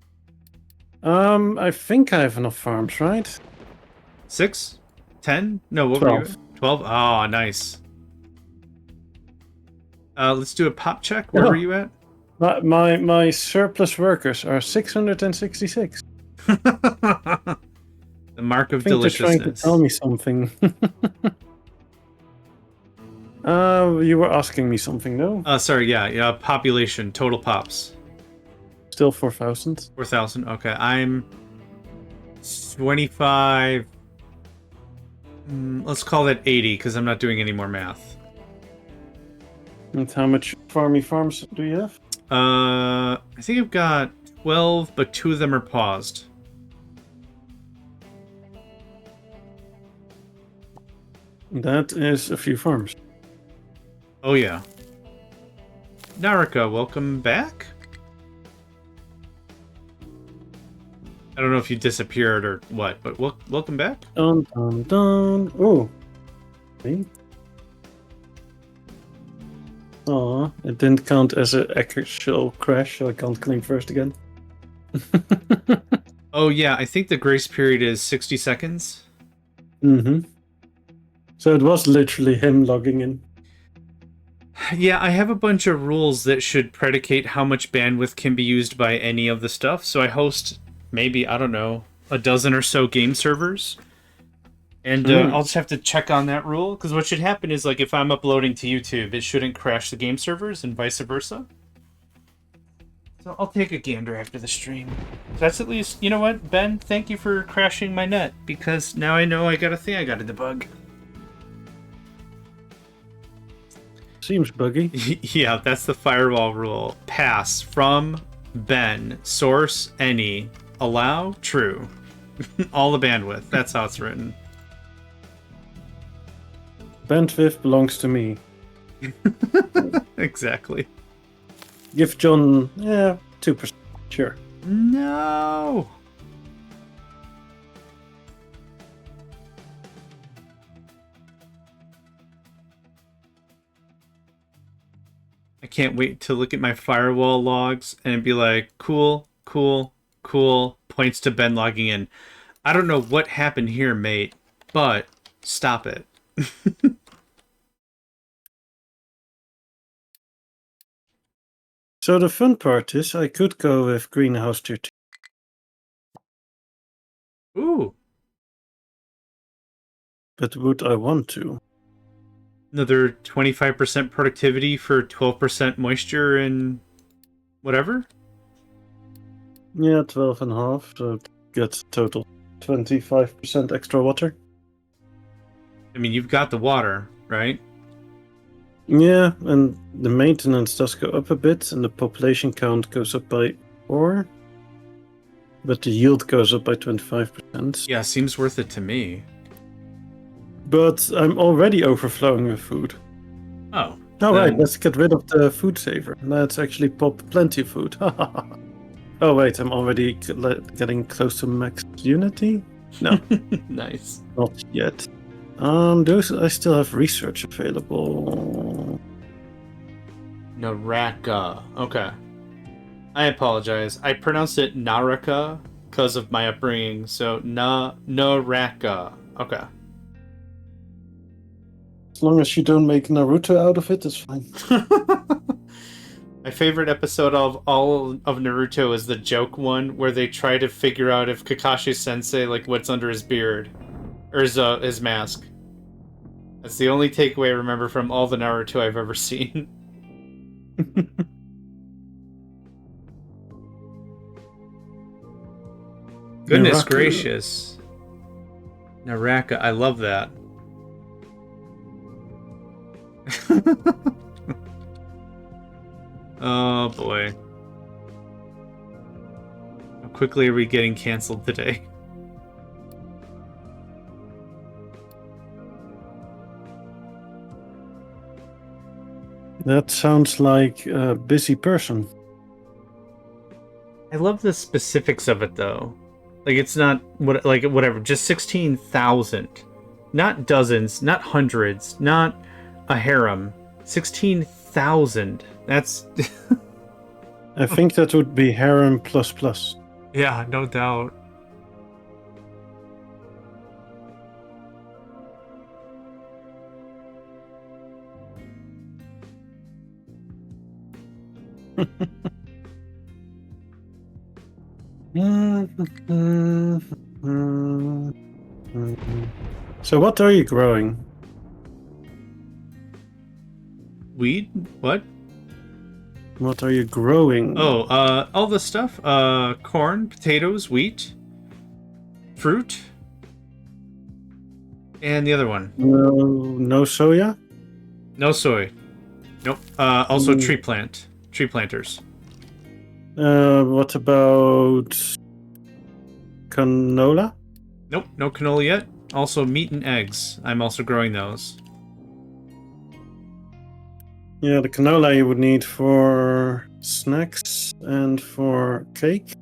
I think I have enough farms, right? 6? 10? No, what 12. were you at? 12? Oh, nice. Let's do a pop check. Where were you at? My surplus workers are 666. The mark of deliciousness. They're trying to tell me something. You were asking me something, no? Sorry, yeah. Population, total pops. Still 4,000. 4,000. Okay, I'm 25. Let's call that 80 because I'm not doing any more math. And how much farms do you have? I think I've got 12, but 2 of them are paused. That is a few farms. Oh, yeah. Naraka, welcome back? I don't know if you disappeared or what, but welcome back. Dun. Oh. Me? Aw, it didn't count as an actual crash, so I can't claim first again. Oh, yeah, I think the grace period is 60 seconds. Mm-hmm. So it was literally him logging in. Yeah, I have a bunch of rules that should predicate how much bandwidth can be used by any of the stuff. So I host maybe, I don't know, a dozen or so game servers. And I'll just have to check on that rule. Because what should happen is, like, if I'm uploading to YouTube, it shouldn't crash the game servers and vice versa. So I'll take a gander after the stream. That's at least, you know what, Ben, thank you for crashing my net. Because now I know I got a thing I got to debug. Seems buggy. Yeah, that's the firewall rule. Pass from Ben. Source any. Allow true. All the bandwidth. That's how it's written. Bandwidth belongs to me. Exactly. Give John 2%. Sure. No. I can't wait to look at my firewall logs and be like, cool, points to Ben logging in. I don't know what happened here, mate, but stop it. So the fun part is I could go with Greenhouse Tier 2. Ooh. But would I want to? Another 25% productivity for 12% moisture and whatever? Yeah, 12.5, so it gets total 25% extra water. I mean, you've got the water, right? Yeah, and the maintenance does go up a bit, and the population count goes up by 4, but the yield goes up by 25%. Yeah, seems worth it to me. But I'm already overflowing with food. Oh. Right, let's get rid of the food saver. Let's actually pop plenty of food. Oh wait, I'm already getting close to max unity? No. Nice. Not yet. I still have research available. Naraka. Okay. I apologize. I pronounced it Naraka because of my upbringing, so Naraka. Okay. As long as you don't make Naruto out of it, it's fine. My favorite episode of all of Naruto is the joke one where they try to figure out if Kakashi Sensei, like, what's under his beard or his mask. That's the only takeaway I remember from all the Naruto I've ever seen. Goodness gracious. Naraka, I love that. Oh boy. How quickly are we getting canceled today? That sounds like a busy person. I love the specifics of it though. Like it's not whatever, just 16,000. Not dozens, not hundreds, not a harem. 16,000. That's I think that would be harem plus. Yeah, no doubt. So what are you growing? Weed? What? What are you growing? Oh, all the stuff. Corn, potatoes, wheat, fruit, and the other one. No soya? No soy. Nope. Also tree planters. What about canola? Nope, no canola yet. Also meat and eggs. I'm also growing those. Yeah, the canola you would need for snacks and for cake.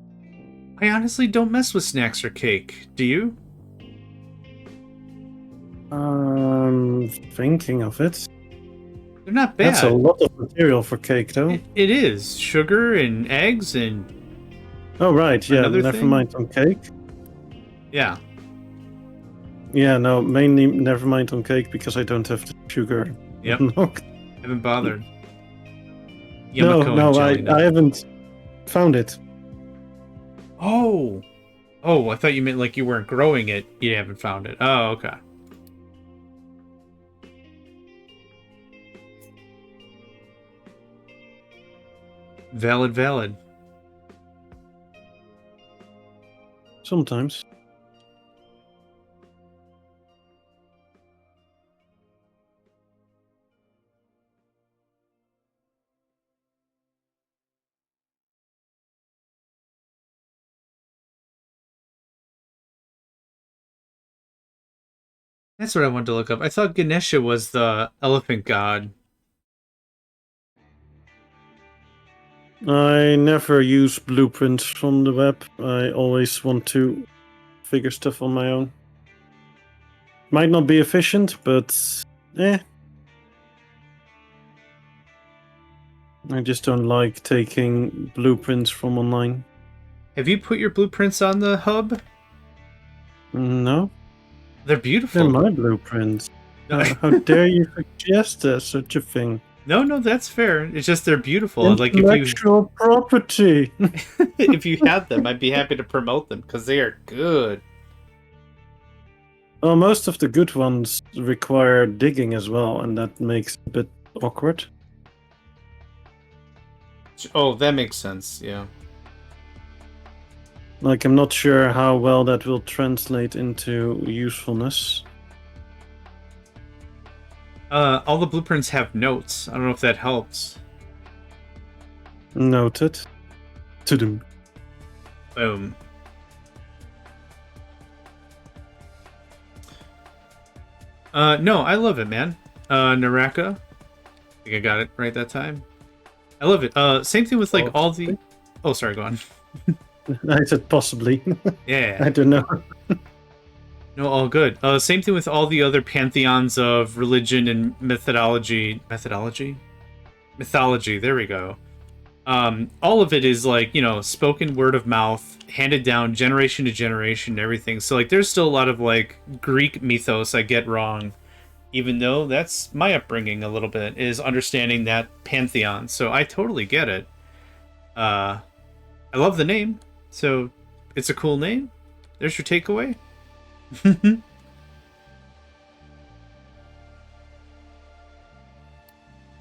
I honestly don't mess with snacks or cake. Do you? I'm thinking of it. They're not bad. That's a lot of material for cake, though. It is. Sugar and eggs and... Oh, right, yeah, never thing? mind on cake. Yeah. Yeah, no, mainly never mind on cake because I don't have the sugar. Yep. Haven't bothered. No, I haven't found it. Oh, I thought you meant like you weren't growing it. You haven't found it. Oh, okay. Valid. Sometimes. That's what I wanted to look up. I thought Ganesha was the elephant god. I never use blueprints from the web. I always want to figure stuff on my own. Might not be efficient, but I just don't like taking blueprints from online. Have you put your blueprints on the hub? No. They're beautiful. They're my blueprints. How dare you suggest such a thing? No, that's fair. It's just they're beautiful. Intellectual property. If you had them, I'd be happy to promote them because they are good. Well, most of the good ones require digging as well, and that makes it a bit awkward. Oh, that makes sense. Yeah. Like, I'm not sure how well that will translate into usefulness. All the blueprints have notes. I don't know if that helps. Noted. To do. Boom. No, I love it, man. Naraka. I think I got it right that time. I love it. Same thing with like all the. Oh, sorry. Go on. I said possibly. Yeah. I don't know. No, all good. Same thing with all the other pantheons of religion and methodology. Mythology. There we go. All of it is like, you know, spoken word of mouth, handed down generation to generation and everything. So like there's still a lot of like Greek mythos I get wrong, even though that's my upbringing a little bit, is understanding that pantheon. So I totally get it. I love the name. So it's a cool name. There's your takeaway.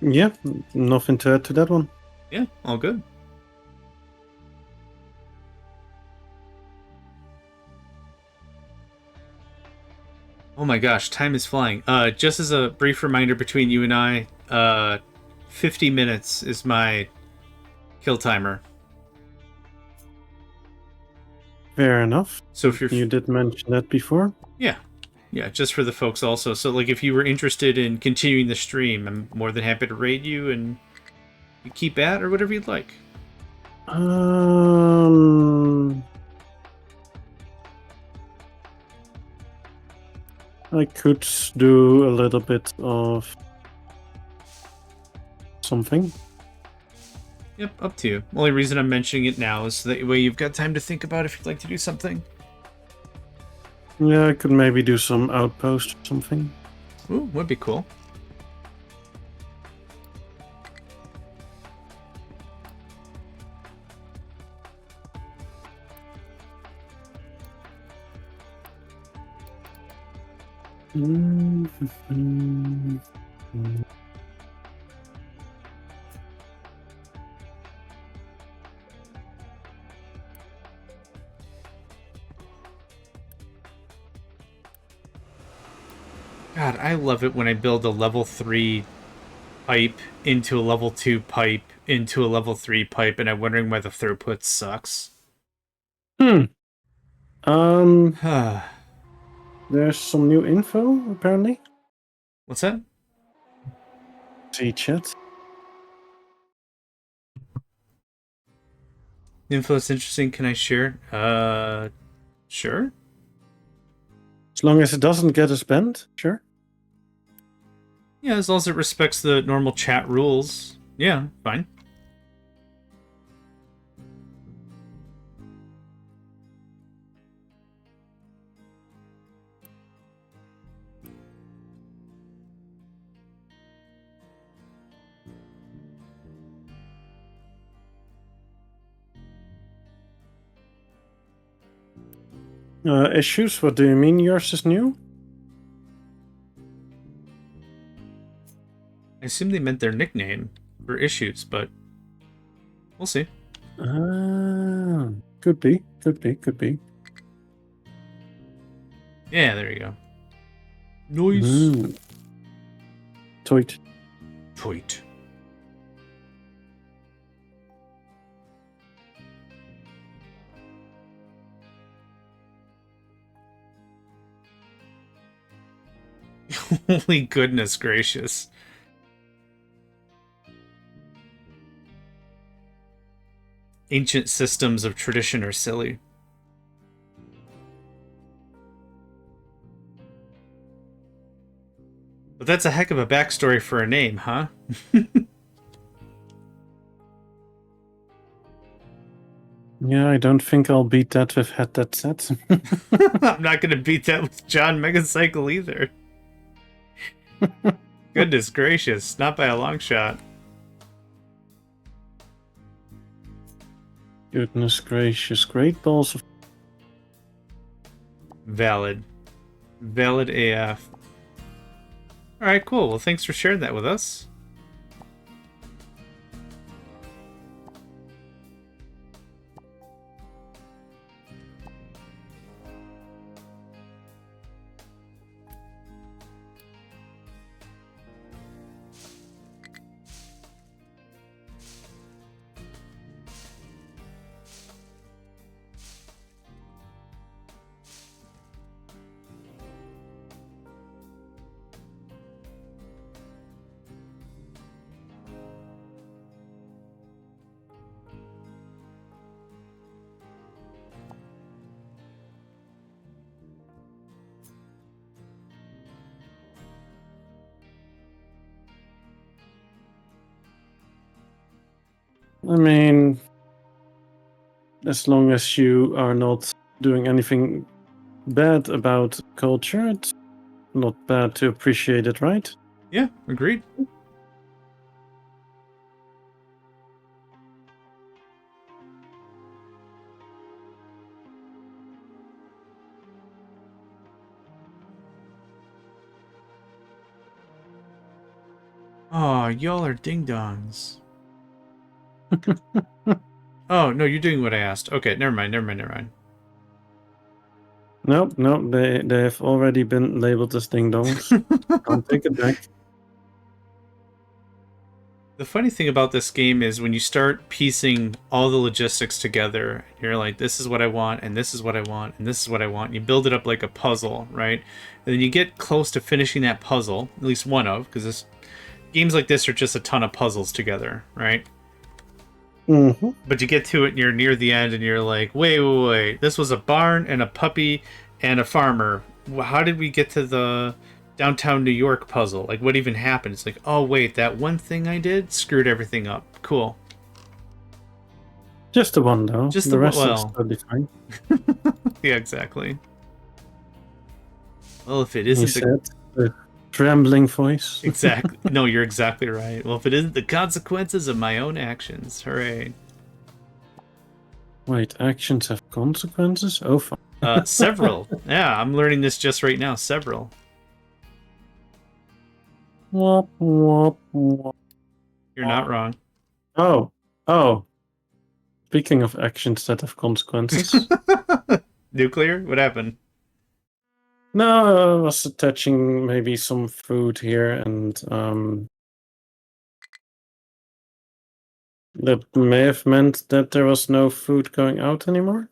Yeah, nothing to add to that one. Yeah, all good. Oh my gosh, time is flying. Just as a brief reminder between you and I, 50 minutes is my kill timer. Fair enough. So if you're... You did mention that before. Yeah. Yeah, just for the folks also. So like if you were interested in continuing the stream, I'm more than happy to raid you and you keep at or whatever you'd like. I could do a little bit of something. Yep, up to you. Only reason I'm mentioning it now is so that way you've got time to think about if you'd like to do something. Yeah, I could maybe do some outpost or something. Ooh, would be cool. God, I love it when I build a level 3 pipe into a level 2 pipe into a level 3 pipe and I'm wondering why the throughput sucks. There's some new info, apparently. What's that? See chat. Info is interesting. Can I share? Sure. As long as it doesn't get us banned, sure. Yeah, as long as it respects the normal chat rules. Yeah, fine. Issues? What do you mean yours is new? I assume they meant their nickname for issues, but we'll see. Could be. Could be. Yeah, there you go. Noise. Toit. Holy goodness gracious. Ancient systems of tradition are silly. But that's a heck of a backstory for a name, huh? Yeah, I don't think I'll beat that with Hatdatsat. I'm not going to beat that with JohnMegacycle either. Goodness gracious, not by a long shot. Goodness gracious, great balls of... Valid. Valid AF. All right, cool. Well, thanks for sharing that with us. I mean, as long as you are not doing anything bad about culture, it's not bad to appreciate it, right? Yeah, agreed. Oh, y'all are ding-dongs. Oh, no, you're doing what I asked. Okay, never mind. No, they have already been labeled as ding dongs. I'll take it back. The funny thing about this game is when you start piecing all the logistics together, you're like, this is what I want, and this is what I want, and this is what I want. And you build it up like a puzzle, right? And then you get close to finishing that puzzle, at least one of, because games like this are just a ton of puzzles together, right? Mm-hmm. But you get to it and you're near the end and you're like, wait. This was a barn and a puppy and a farmer. How did we get to the downtown New York puzzle? Like, what even happened? It's like, oh, wait, that one thing I did screwed everything up. Cool. Just the one, though. Just the the rest one, is well. totally fine. Yeah, exactly. Well, if it He isn't said, the trembling voice. Exactly. No, you're exactly right. Well, if it isn't the consequences of my own actions, hooray. Wait, actions have consequences? Oh, fuck. Several. Yeah, I'm learning this just right now. Several. Wop, wop, wop. You're not wrong. Oh. Speaking of actions that have consequences. Nuclear? What happened? No, I was touching maybe some food here, and that may have meant that there was no food going out anymore.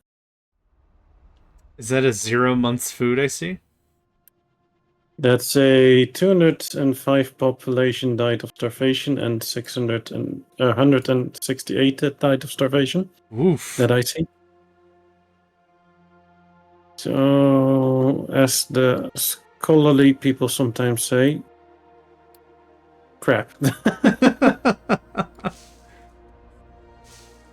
Is that a 0 months food I see? That's a 205 population died of starvation, and 168 that died of starvation. Oof. That I see. So, as the scholarly people sometimes say, crap.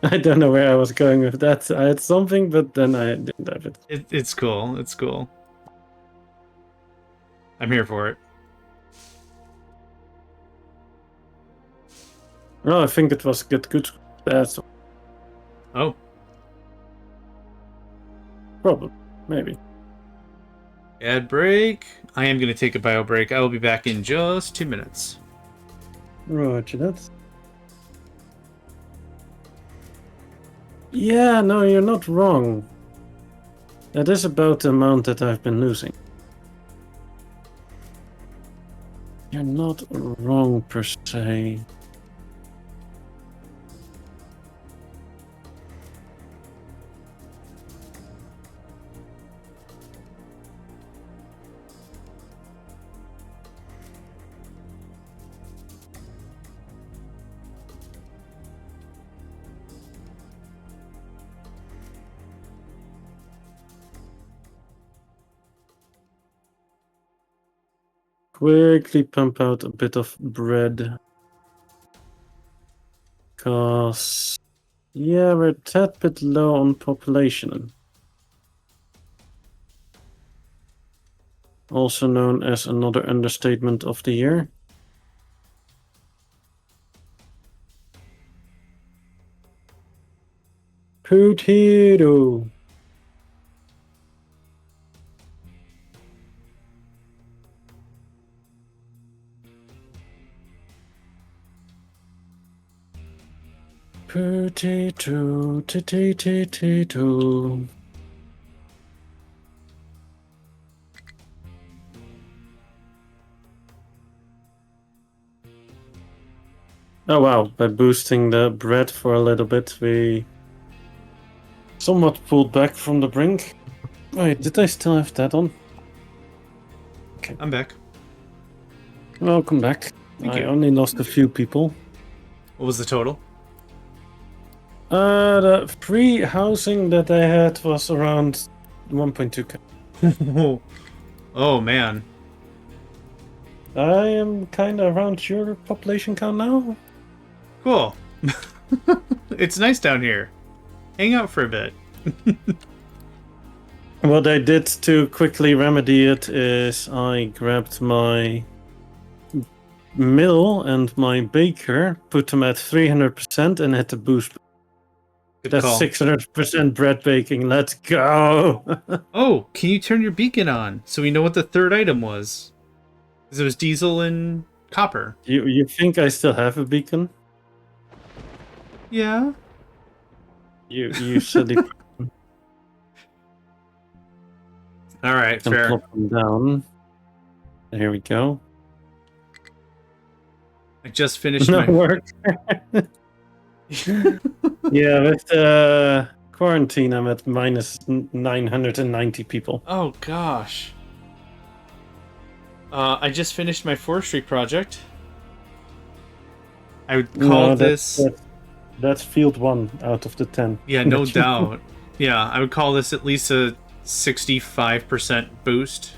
I don't know where I was going with that. I had something, but then I didn't have it. It's cool. It's cool. I'm here for it. Oh, I think it was good. That's Oh. probably, maybe. Ad break. I am going to take a bio break. I will be back in just 2 minutes. Roger that. Yeah, no, you're not wrong. That is about the amount that I've been losing. You're not wrong per se. Quickly pump out a bit of bread. Because, yeah, we're a tad bit low on population. Also known as another understatement of the year. Potato. Potato. Oh wow, by boosting the bread for a little bit, we somewhat pulled back from the brink. Wait, did I still have that on? Okay. I'm back. Welcome back. Thank I you. only lost a few people. What was the total? The free housing that I had was around 1.2k. Oh, man. I am kind of around your population count now. Cool. It's nice down here. Hang out for a bit. What I did to quickly remedy it is I grabbed my mill and my baker, put them at 300% and hit the boost. Good That's call. 600% bread baking. Let's go. Oh, can you turn your beacon on so we know what the third item was? Because it was diesel and copper. You think I still have a beacon? Yeah. You silly. All right, Can fair. plop them down. Here we go. I just finished No my... work. Yeah, with quarantine, I'm at minus 990 people. Oh, gosh. I just finished my forestry project. I would call No, this... that's field 1 out of the 10. Yeah, no doubt. Yeah, I would call this at least a 65% boost.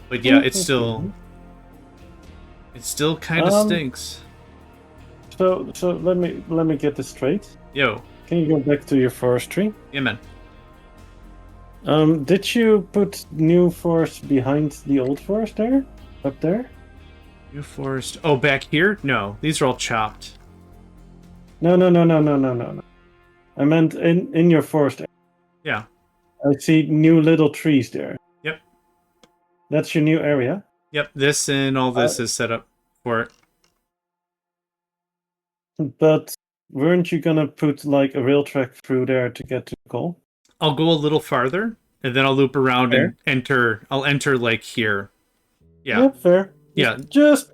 But yeah, it still kind of stinks. So let me get this straight. Yo, Can you go back to your forestry? yeah, man. Did you put new forest behind the old forest there? Up there? New forest. Oh, back here? No, these are all chopped. No. I meant in your forest. Yeah. I see new little trees there. Yep. That's your new area? Yep, this and all this is set up for it. But weren't you gonna put like a rail track through there to get to the goal? I'll go a little farther, and then I'll loop around Fair. and enter. I'll enter like here. Yeah. Yep, fair. Yeah. Just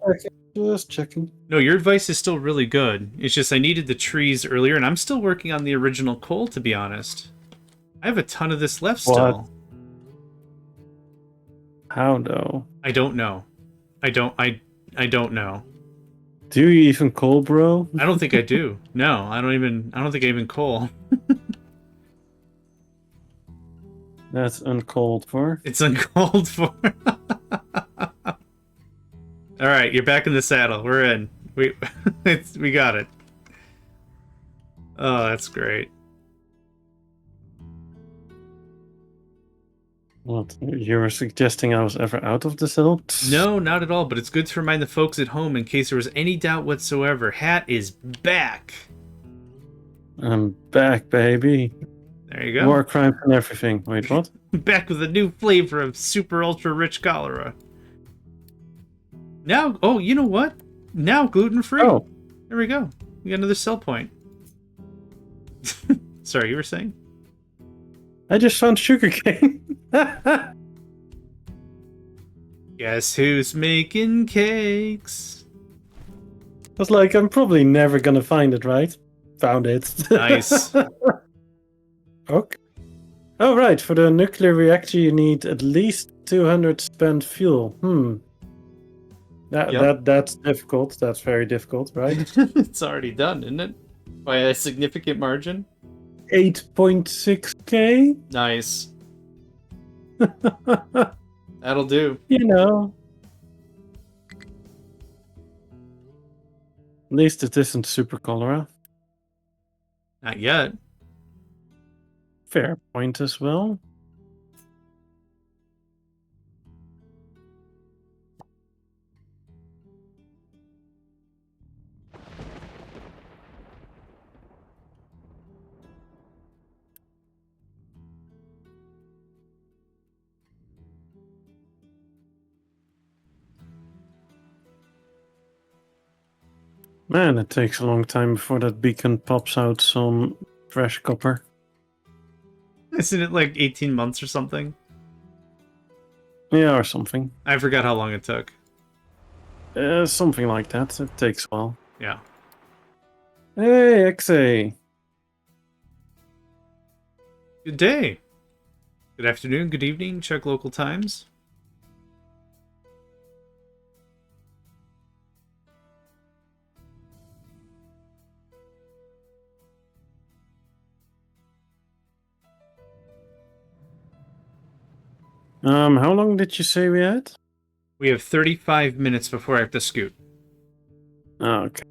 checking. No, your advice is still really good. It's just I needed the trees earlier, and I'm still working on the original coal, to be honest. I have a ton of this left still. How though? I don't know. I don't know. Do you even coal, bro? I don't think I do. No, I don't think I even coal. That's uncalled for. It's uncalled for. All right, you're back in the saddle. We're in. We got it. Oh, that's great. What? You were suggesting I was ever out of the saddle? No, not at all, but it's good to remind the folks at home in case there was any doubt whatsoever. Hat is back. I'm back, baby. There you go. War crimes and everything. Wait, what? Back with a new flavor of super ultra rich cholera. Now, oh, you know what? Now gluten-free. Oh. There we go. We got another sell point. Sorry, you were saying? I just found sugarcane. Guess who's making cakes? I was like, I'm probably never gonna find it, right? Found it. Nice. Okay. Oh, right. For the nuclear reactor, you need at least 200 spent fuel. That's difficult. That's very difficult, right? It's already done, isn't it? By a significant margin. 8.6k. Nice. That'll do. You know. At least it isn't super cholera. Not yet. Fair point as well. Man, it takes a long time before that beacon pops out some fresh copper. Isn't it like 18 months or something? Yeah, or something. I forgot how long it took. Something like that. It takes a while. Yeah. Hey, XA. Good day. Good afternoon, good evening. Check local times. How long did you say we had? We have 35 minutes before I have to scoot. Oh, okay.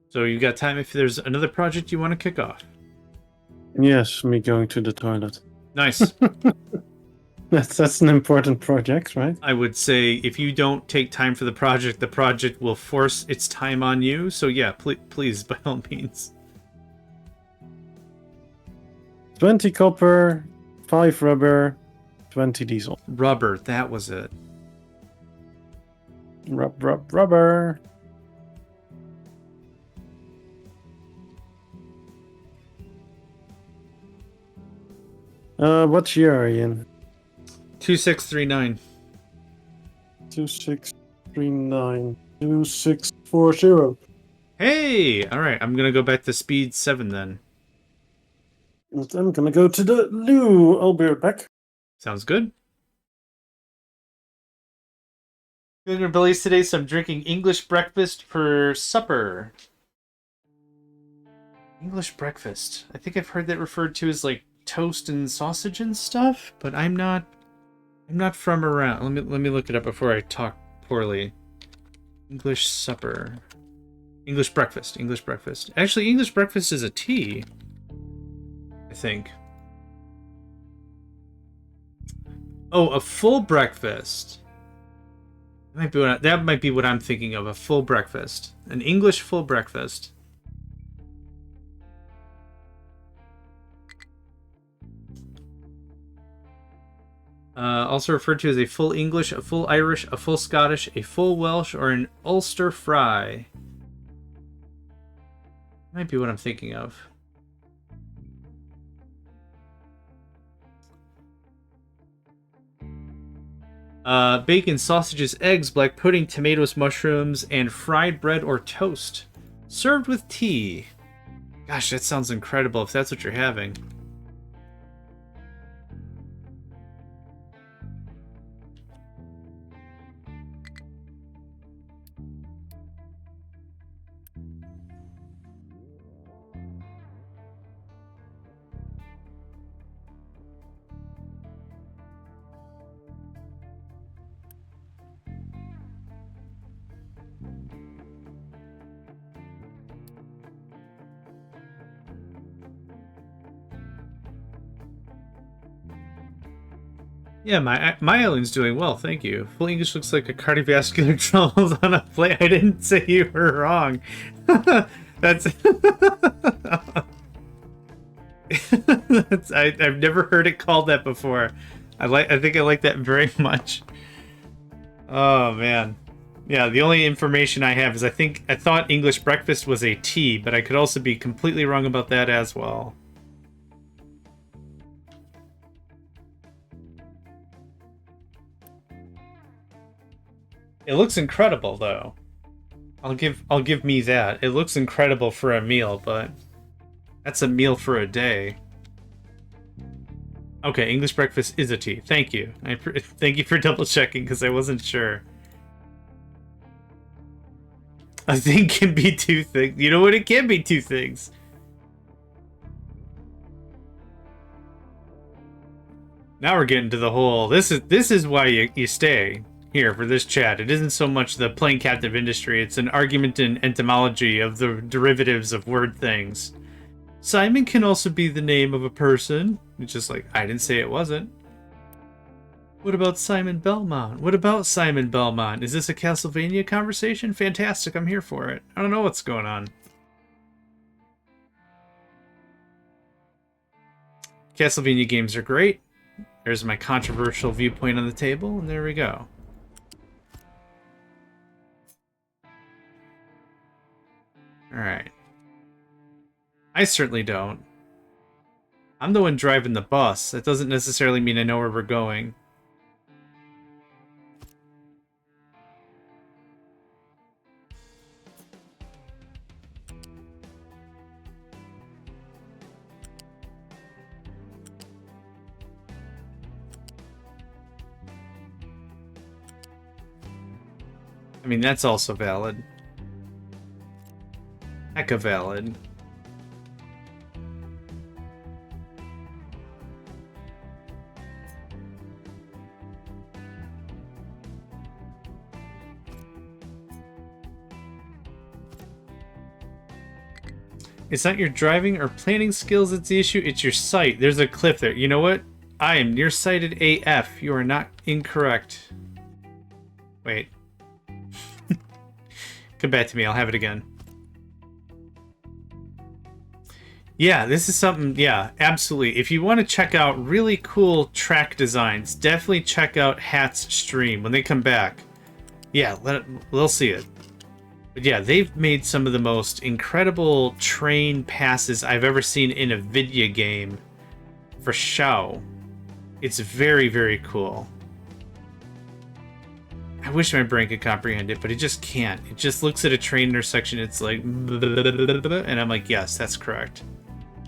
So you got time if there's another project you want to kick off. Yes, me going to the toilet. Nice. That's an important project, right? I would say if you don't take time for the project will force its time on you. So yeah, please, by all means. 20 copper, 5 rubber, 20 diesel. Rubber, that was it. Rubber. What year are you in? 2639. 2639. 2640. Hey! Alright, I'm gonna go back to speed 7 then. And I'm gonna go to the loo. I'll be right back. Sounds good. Good abilities today, so I'm drinking English breakfast for supper. English breakfast. I think I've heard that referred to as like toast and sausage and stuff, but I'm not from around. Let me look it up before I talk poorly. English supper. English breakfast. English breakfast. Actually, English breakfast is a tea, I think. Oh, a full breakfast. That might be what I'm thinking of, a full breakfast. An English full breakfast. Also referred to as a full English, a full Irish, a full Scottish, a full Welsh, or an Ulster fry. Might be what I'm thinking of. Bacon, sausages, eggs, black pudding, tomatoes, mushrooms, and fried bread or toast. Served with tea. Gosh, that sounds incredible if that's what you're having. Yeah, my island's doing well, thank you. Full English looks like a cardiovascular trouble on a plate. I didn't say you were wrong. That's I've never heard it called that before. I think I like that very much. Oh man. Yeah, the only information I have is I thought English breakfast was a tea, but I could also be completely wrong about that as well. It looks incredible though. I'll give me that. It looks incredible for a meal, but that's a meal for a day. Okay, English breakfast is a tea. Thank you. Thank you for double checking because I wasn't sure. A thing can be two things. You know what? It can be two things. Now we're getting to the whole. This is why you stay here for this chat. It isn't so much the plain captive industry. It's an argument in etymology of the derivatives of word things. Simon can also be the name of a person. It's just like, I didn't say it wasn't. What about Simon Belmont? What about Simon Belmont? Is this a Castlevania conversation? Fantastic, I'm here for it. I don't know what's going on. Castlevania games are great. There's my controversial viewpoint on the table, and there we go. Alright. I certainly don't. I'm the one driving the bus. That doesn't necessarily mean I know where we're going. I mean, that's also valid. Hecka valid. It's not your driving or planning skills that's the issue, it's your sight. There's a cliff there. You know what? I am nearsighted AF. You are not incorrect. Wait. Come back to me, I'll have it again. Yeah, this is something, yeah, absolutely. If you want to check out really cool track designs, definitely check out Hat's stream when they come back. Yeah, they'll see it. But yeah, they've made some of the most incredible train passes I've ever seen in a video game for show. It's very, very cool. I wish my brain could comprehend it, but it just can't. It just looks at a train intersection, it's like, and I'm like, yes, that's correct.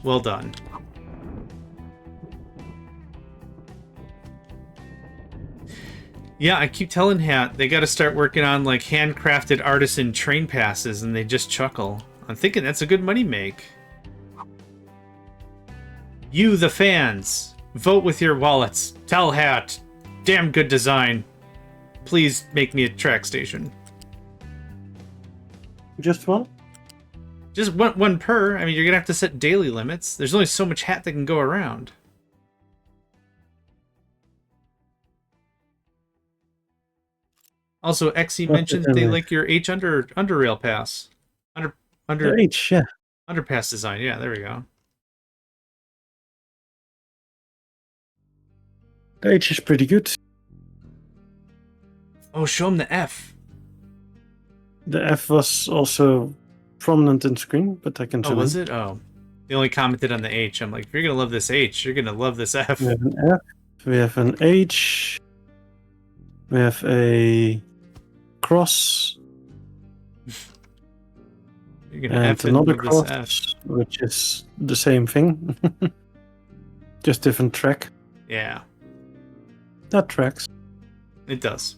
Well done. Yeah, I keep telling Hat they got to start working on like handcrafted artisan train passes, and they just chuckle. I'm thinking that's a good money make. You, the fans, vote with your wallets. Tell Hat, damn good design. Please make me a track station. Just one? Just one per. I mean, you're gonna have to set daily limits. There's only so much Hat that can go around. Also, XE mentioned they like your H underrail pass. Under H, yeah. Underpass design. Yeah, there we go. The H is pretty good. Oh, show him the F. The F was also prominent in screen, but I can. Oh, was it? Oh, they only commented on the H. I'm like, if you're gonna love this H, you're gonna love this F. We have an F. We have an H. We have a cross. You're gonna And F another with this F. cross, which is the same thing. Just different track. Yeah, That tracks. it does.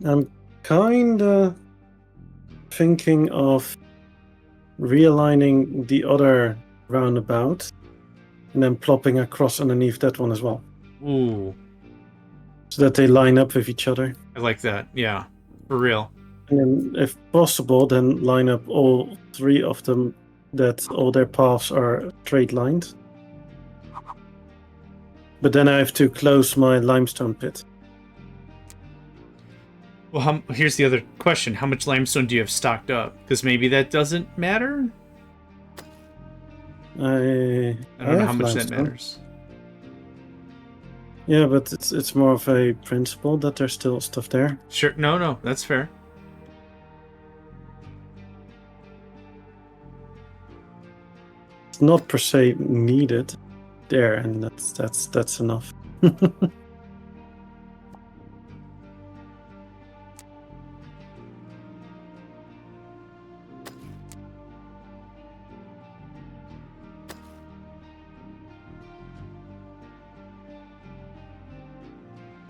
I'm kinda thinking of realigning the other roundabout and then plopping a cross underneath that one as well. Ooh, So that they line up with each other. I like that. Yeah, for real. And then, if possible, then line up all three of them, that all their paths are straight lined. But then I have to close my limestone pit. Well, here's the other question. How much limestone do you have stocked up? Because maybe that doesn't matter? I don't know how have much that limestone. matters. Yeah, but it's more of a principle that there's still stuff there. Sure. No, that's fair. It's not per se needed there, and that's enough.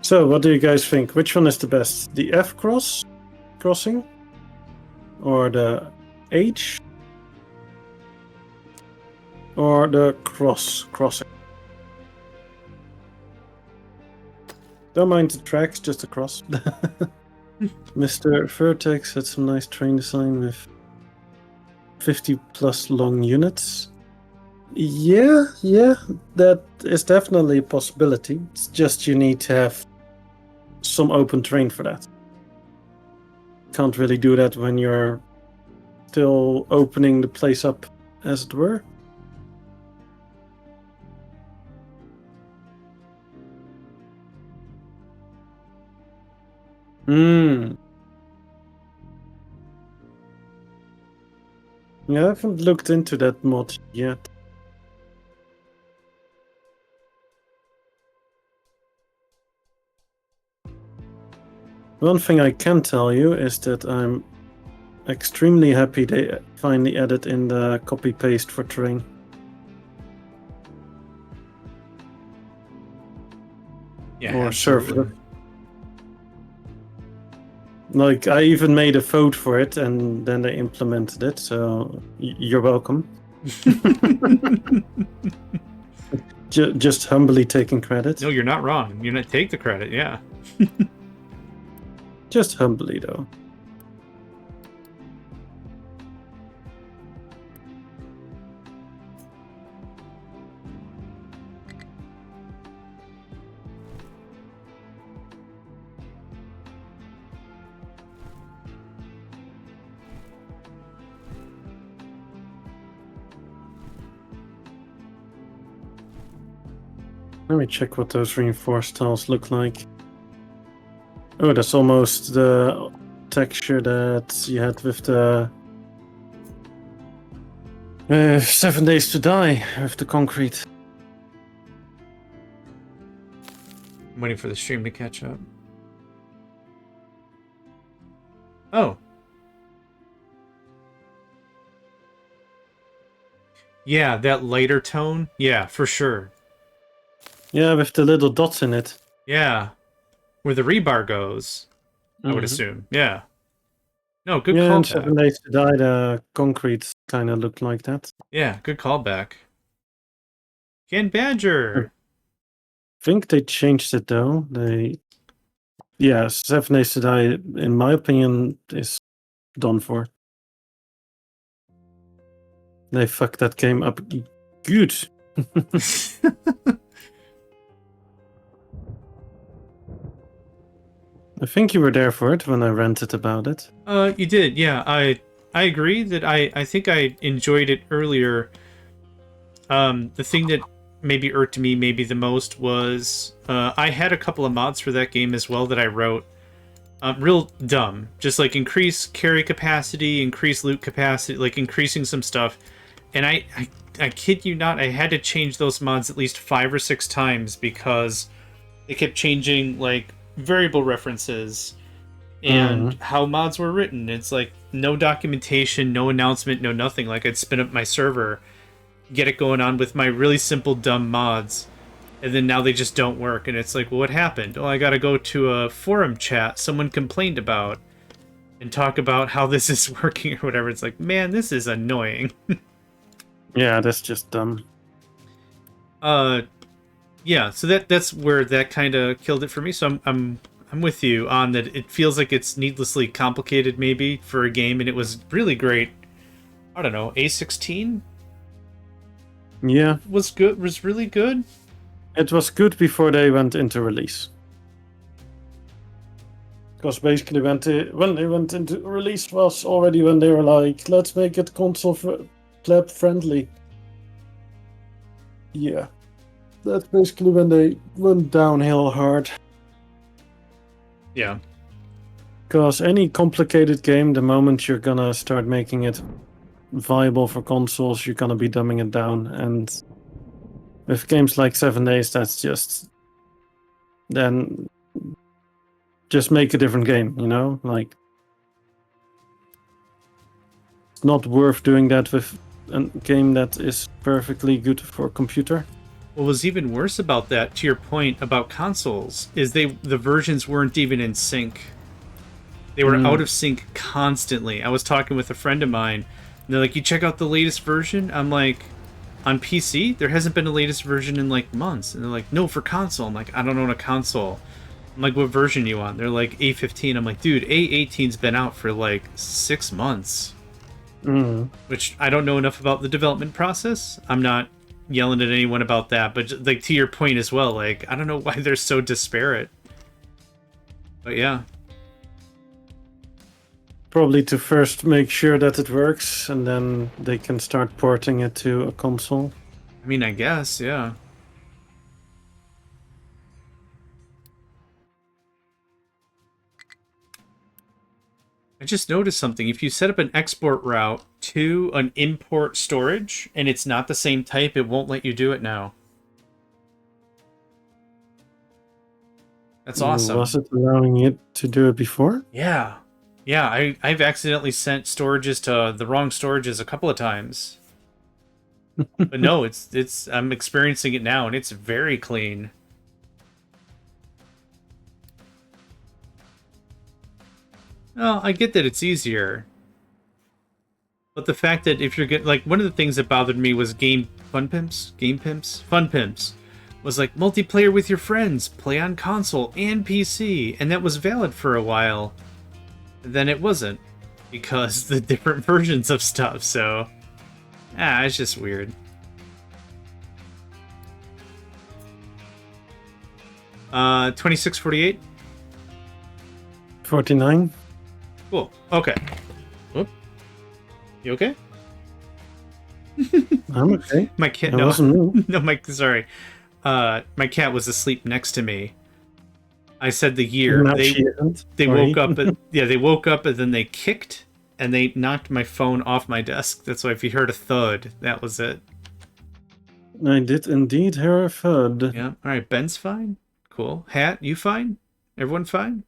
So, what do you guys think? Which one is the best? The F crossing? Or the H? Or the crossing? Don't mind the tracks, just a cross. Mr. Vertex had some nice train design with 50 plus long units. Yeah, that is definitely a possibility. It's just you need to have some open terrain for that. Can't really do that when you're still opening the place up, as it were. Hmm. Yeah, I haven't looked into that mod yet. One thing I can tell you is that I'm extremely happy they finally added in the copy-paste for terrain. Yeah, Or absolutely. server. Like, I even made a vote for it, and then they implemented it, so you're welcome. Just humbly taking credit. No, you're not wrong. You're not take the credit, yeah. Just humbly, though. Let me check what those reinforced tiles look like. Oh, that's almost the texture that you had with the 7 Days to Die with the concrete. I'm waiting for the stream to catch up. Oh. Yeah, that lighter tone. Yeah, for sure. Yeah, with the little dots in it. Yeah. Where the rebar goes, I would assume. Yeah. No, good Yeah, in callback. 7 Days to Die, the concrete kind of looked like that. Yeah, good callback. Ken Badger. I think they changed it though. Yeah, 7 Days to Die, in my opinion, is done for. They fucked that game up good. I think you were there for it when I ranted about it. You did, yeah. I agree that I think I enjoyed it earlier. The thing that maybe irked me maybe the most was I had a couple of mods for that game as well that I wrote. Real dumb. Just like increase carry capacity, increase loot capacity, like increasing some stuff. And I kid you not, I had to change those mods at least 5 or 6 times because they kept changing like variable references and how mods were written. It's like no documentation, no announcement, no nothing. Like I'd spin up my server, get it going on with my really simple dumb mods, and then now they just don't work. And it's like, well, what happened? Oh, I gotta go to a forum chat someone complained about and talk about how this is working or whatever. It's like, man, this is annoying. Yeah, that's just dumb. Yeah, so that's where that kind of killed it for me. So I'm with you on that. It feels like it's needlessly complicated maybe for a game, and it was really great. I don't know, A16 Yeah, was good. Was really good. it was good before they went into release. Because basically, when they went into release was already when they were like, let's make it console pleb friendly. Yeah, that's basically when they went downhill hard. Yeah. Because any complicated game, the moment you're gonna start making it viable for consoles, you're gonna be dumbing it down. And with games like 7 Days, that's just then just make a different game, you know? Like, it's not worth doing that with a game that is perfectly good for a computer. What was even worse about that, to your point about consoles, is the versions weren't even in sync. They were out of sync constantly. I was talking with a friend of mine, and they're like, "You check out the latest version?" I'm like, "On PC, there hasn't been a latest version in like months." And they're like, "No, for console." I'm like, "I don't own a console." I'm like, "What version you on?" They're like, A15. I'm like, "Dude, A18's been out for like 6 months." Which I don't know enough about the development process. I'm not yelling at anyone about that, but like to your point as well, like I don't know why they're so disparate. But yeah. Probably to first make sure that it works, and then they can start porting it to a console. I mean, I guess, yeah. I just noticed something. If you set up an export route to an import storage and it's not the same type, it won't let you do it now. That's awesome. Was it allowing it to do it before? Yeah. Yeah, I've accidentally sent storages to the wrong storages a couple of times. But no, it's I'm experiencing it now and it's very clean. Well, I get that it's easier. But the fact that if you're getting, like, one of the things that bothered me was fun pimps, was like multiplayer with your friends, play on console and PC, and that was valid for a while. Then it wasn't, because the different versions of stuff, so it's just weird. Uh, 2648? 49. Cool. Okay. Whoop. You okay? I'm okay. My cat. It No, wasn't me. no. Sorry. My cat was asleep next to me. I said the year. No, she isn't. They Sorry. woke up. They woke up and then they kicked and they knocked my phone off my desk. That's why if you heard a thud, that was it. I did indeed hear a thud. Yeah. All right. Ben's fine. Cool. Hat, you fine? Everyone fine?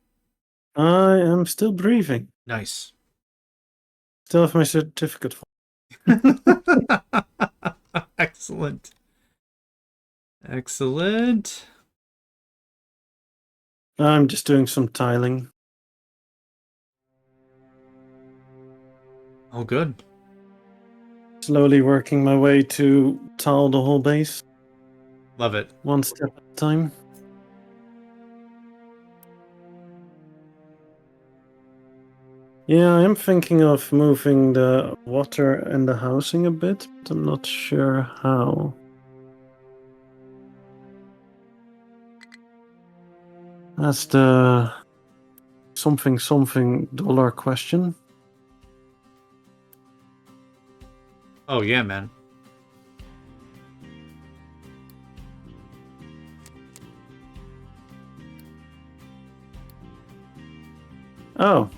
I am still breathing. Nice. Still have my certificate. Excellent. Excellent. I'm just doing some tiling. Oh, good. Slowly working my way to tile the whole base. Love it. One step at a time. Yeah, I am thinking of moving the water and the housing a bit, but I'm not sure how. That's the something dollar question. Oh, yeah, man. Oh.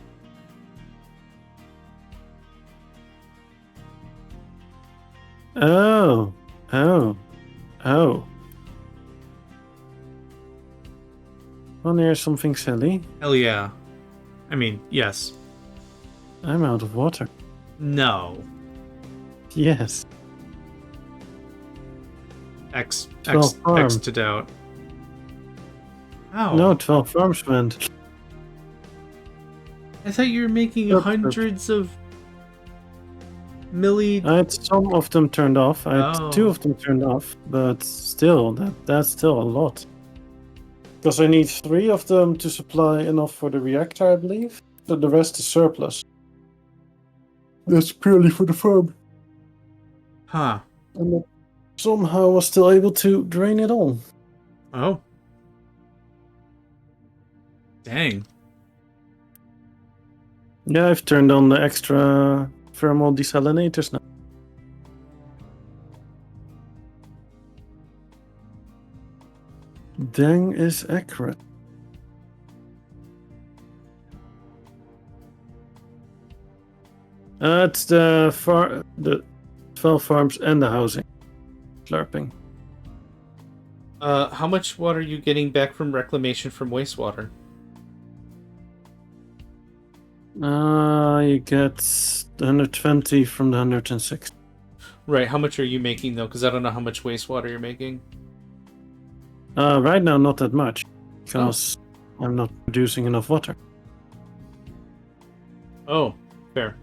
Oh. Oh. Oh. Well, there's something silly. Hell yeah. I mean, yes. I'm out of water. No. Yes. X 12 farm. to doubt. How? No, 12 farms went. I thought you were making Yep. hundreds of milli. I had some of them turned off. I had Oh. 2 of them turned off, but still, that's still a lot. Because I need 3 of them to supply enough for the reactor, I believe. So the rest is surplus. That's purely for the farm. Huh. And somehow I was still able to drain it all. Oh. Dang. Yeah, I've turned on the extra thermal desalinators now. Dang is accurate. It's the 12 farms and the housing. Slurping. How much water are you getting back from reclamation from wastewater? You get 120 from the 106. Right, how much are you making, though? Because I don't know how much wastewater you're making. Right now, not that much. Because I'm not producing enough water. Oh, fair.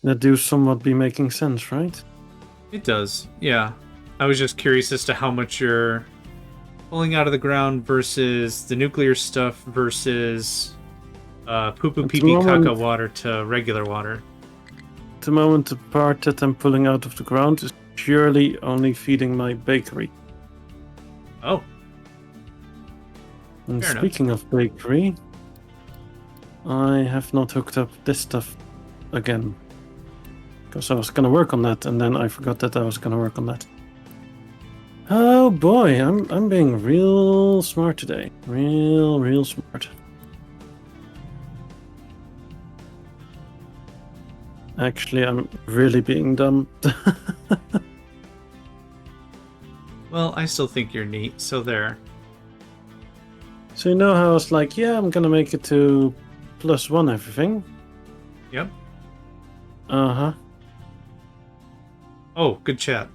That do somewhat be making sense, right? It does, yeah. I was just curious as to how much you're pulling out of the ground versus the nuclear stuff versus poo-poo At the pee-pee moment- caca water to regular water. At the moment, the part that I'm pulling out of the ground is purely only feeding my bakery. Oh, And Fair enough. speaking of bakery, I have not hooked up this stuff again. because I was gonna work on that, and then I forgot that I was gonna work on that. Oh boy, I'm being real smart today. Real smart. Actually, I'm really being dumb. Well, I still think you're neat, so there. So you know how I was like, yeah, I'm gonna make it to +1 everything. Yep. Uh-huh. Oh, good chat.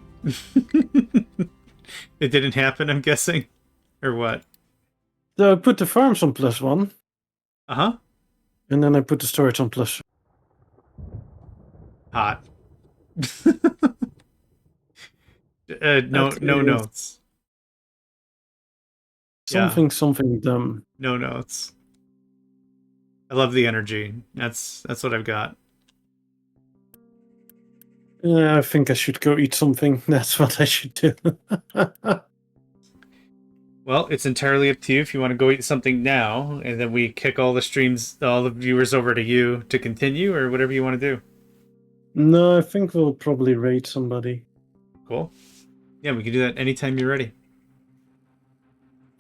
It didn't happen, I'm guessing? Or what? So I put the farms on +1. Uh-huh. And then I put the storage on +. Hot. No notes. Something dumb. No notes. I love the energy. That's what I've got. Yeah, I think I should go eat something. That's what I should do. Well, it's entirely up to you if you want to go eat something now, and then we kick all the viewers over to you to continue, or whatever you want to do. No, I think we'll probably raid somebody. Cool. Yeah, we can do that anytime you're ready.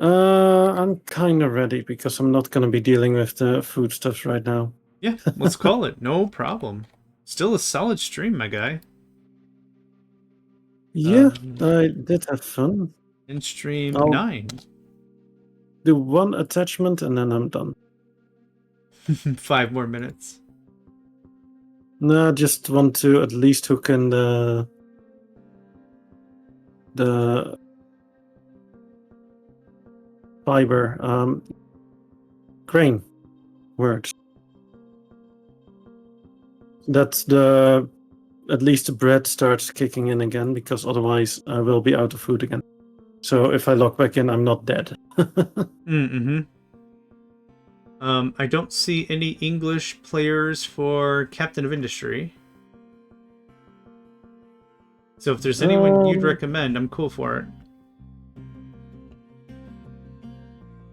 I'm kind of ready because I'm not going to be dealing with the foodstuffs right now. Yeah, let's call it. No problem. Still a solid stream, my guy. Yeah, I did have fun. In stream I'll 9. do one attachment and then I'm done. 5 more minutes. No, I just want to at least hook in the fiber crane works. That's at least the bread starts kicking in again, because otherwise I will be out of food again. So if I log back in, I'm not dead. I don't see any English players for Captain of Industry. So if there's anyone you'd recommend, I'm cool for it.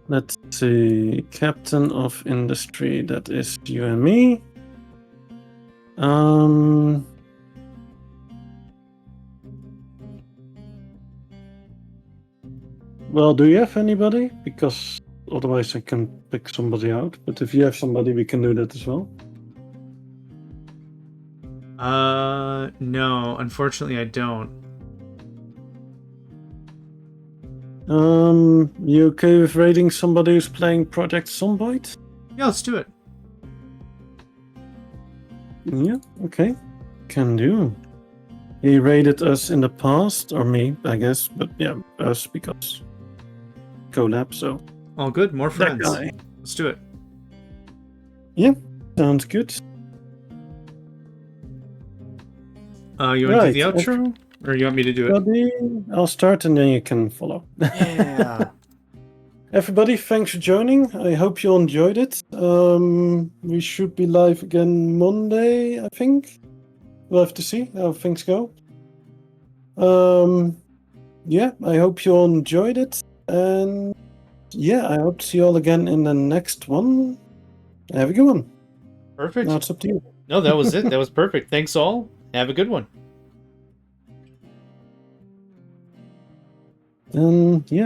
Let's see. Captain of Industry, that is you and me. Well, do you have anybody? Because otherwise I can pick somebody out. But if you have somebody, we can do that as well. No, unfortunately I don't. You okay with raiding somebody who's playing Project Zomboid? Yeah, let's do it. Yeah, okay. Can do. He raided us in the past, or me, I guess, but yeah, us because collab, so. All good, more friends. That guy. Let's do it. Yeah, sounds good. You want to do the outro? Or you want me to do it? I'll start and then you can follow. Yeah. Everybody, thanks for joining. I hope you enjoyed it. We should be live again Monday, I think. We'll have to see how things go. Yeah, I hope you all enjoyed it. And yeah, I hope to see you all again in the next one. Have a good one. Perfect. Now it's up to you. No, that was it. That was perfect. Thanks all. Have a good one. Yeah.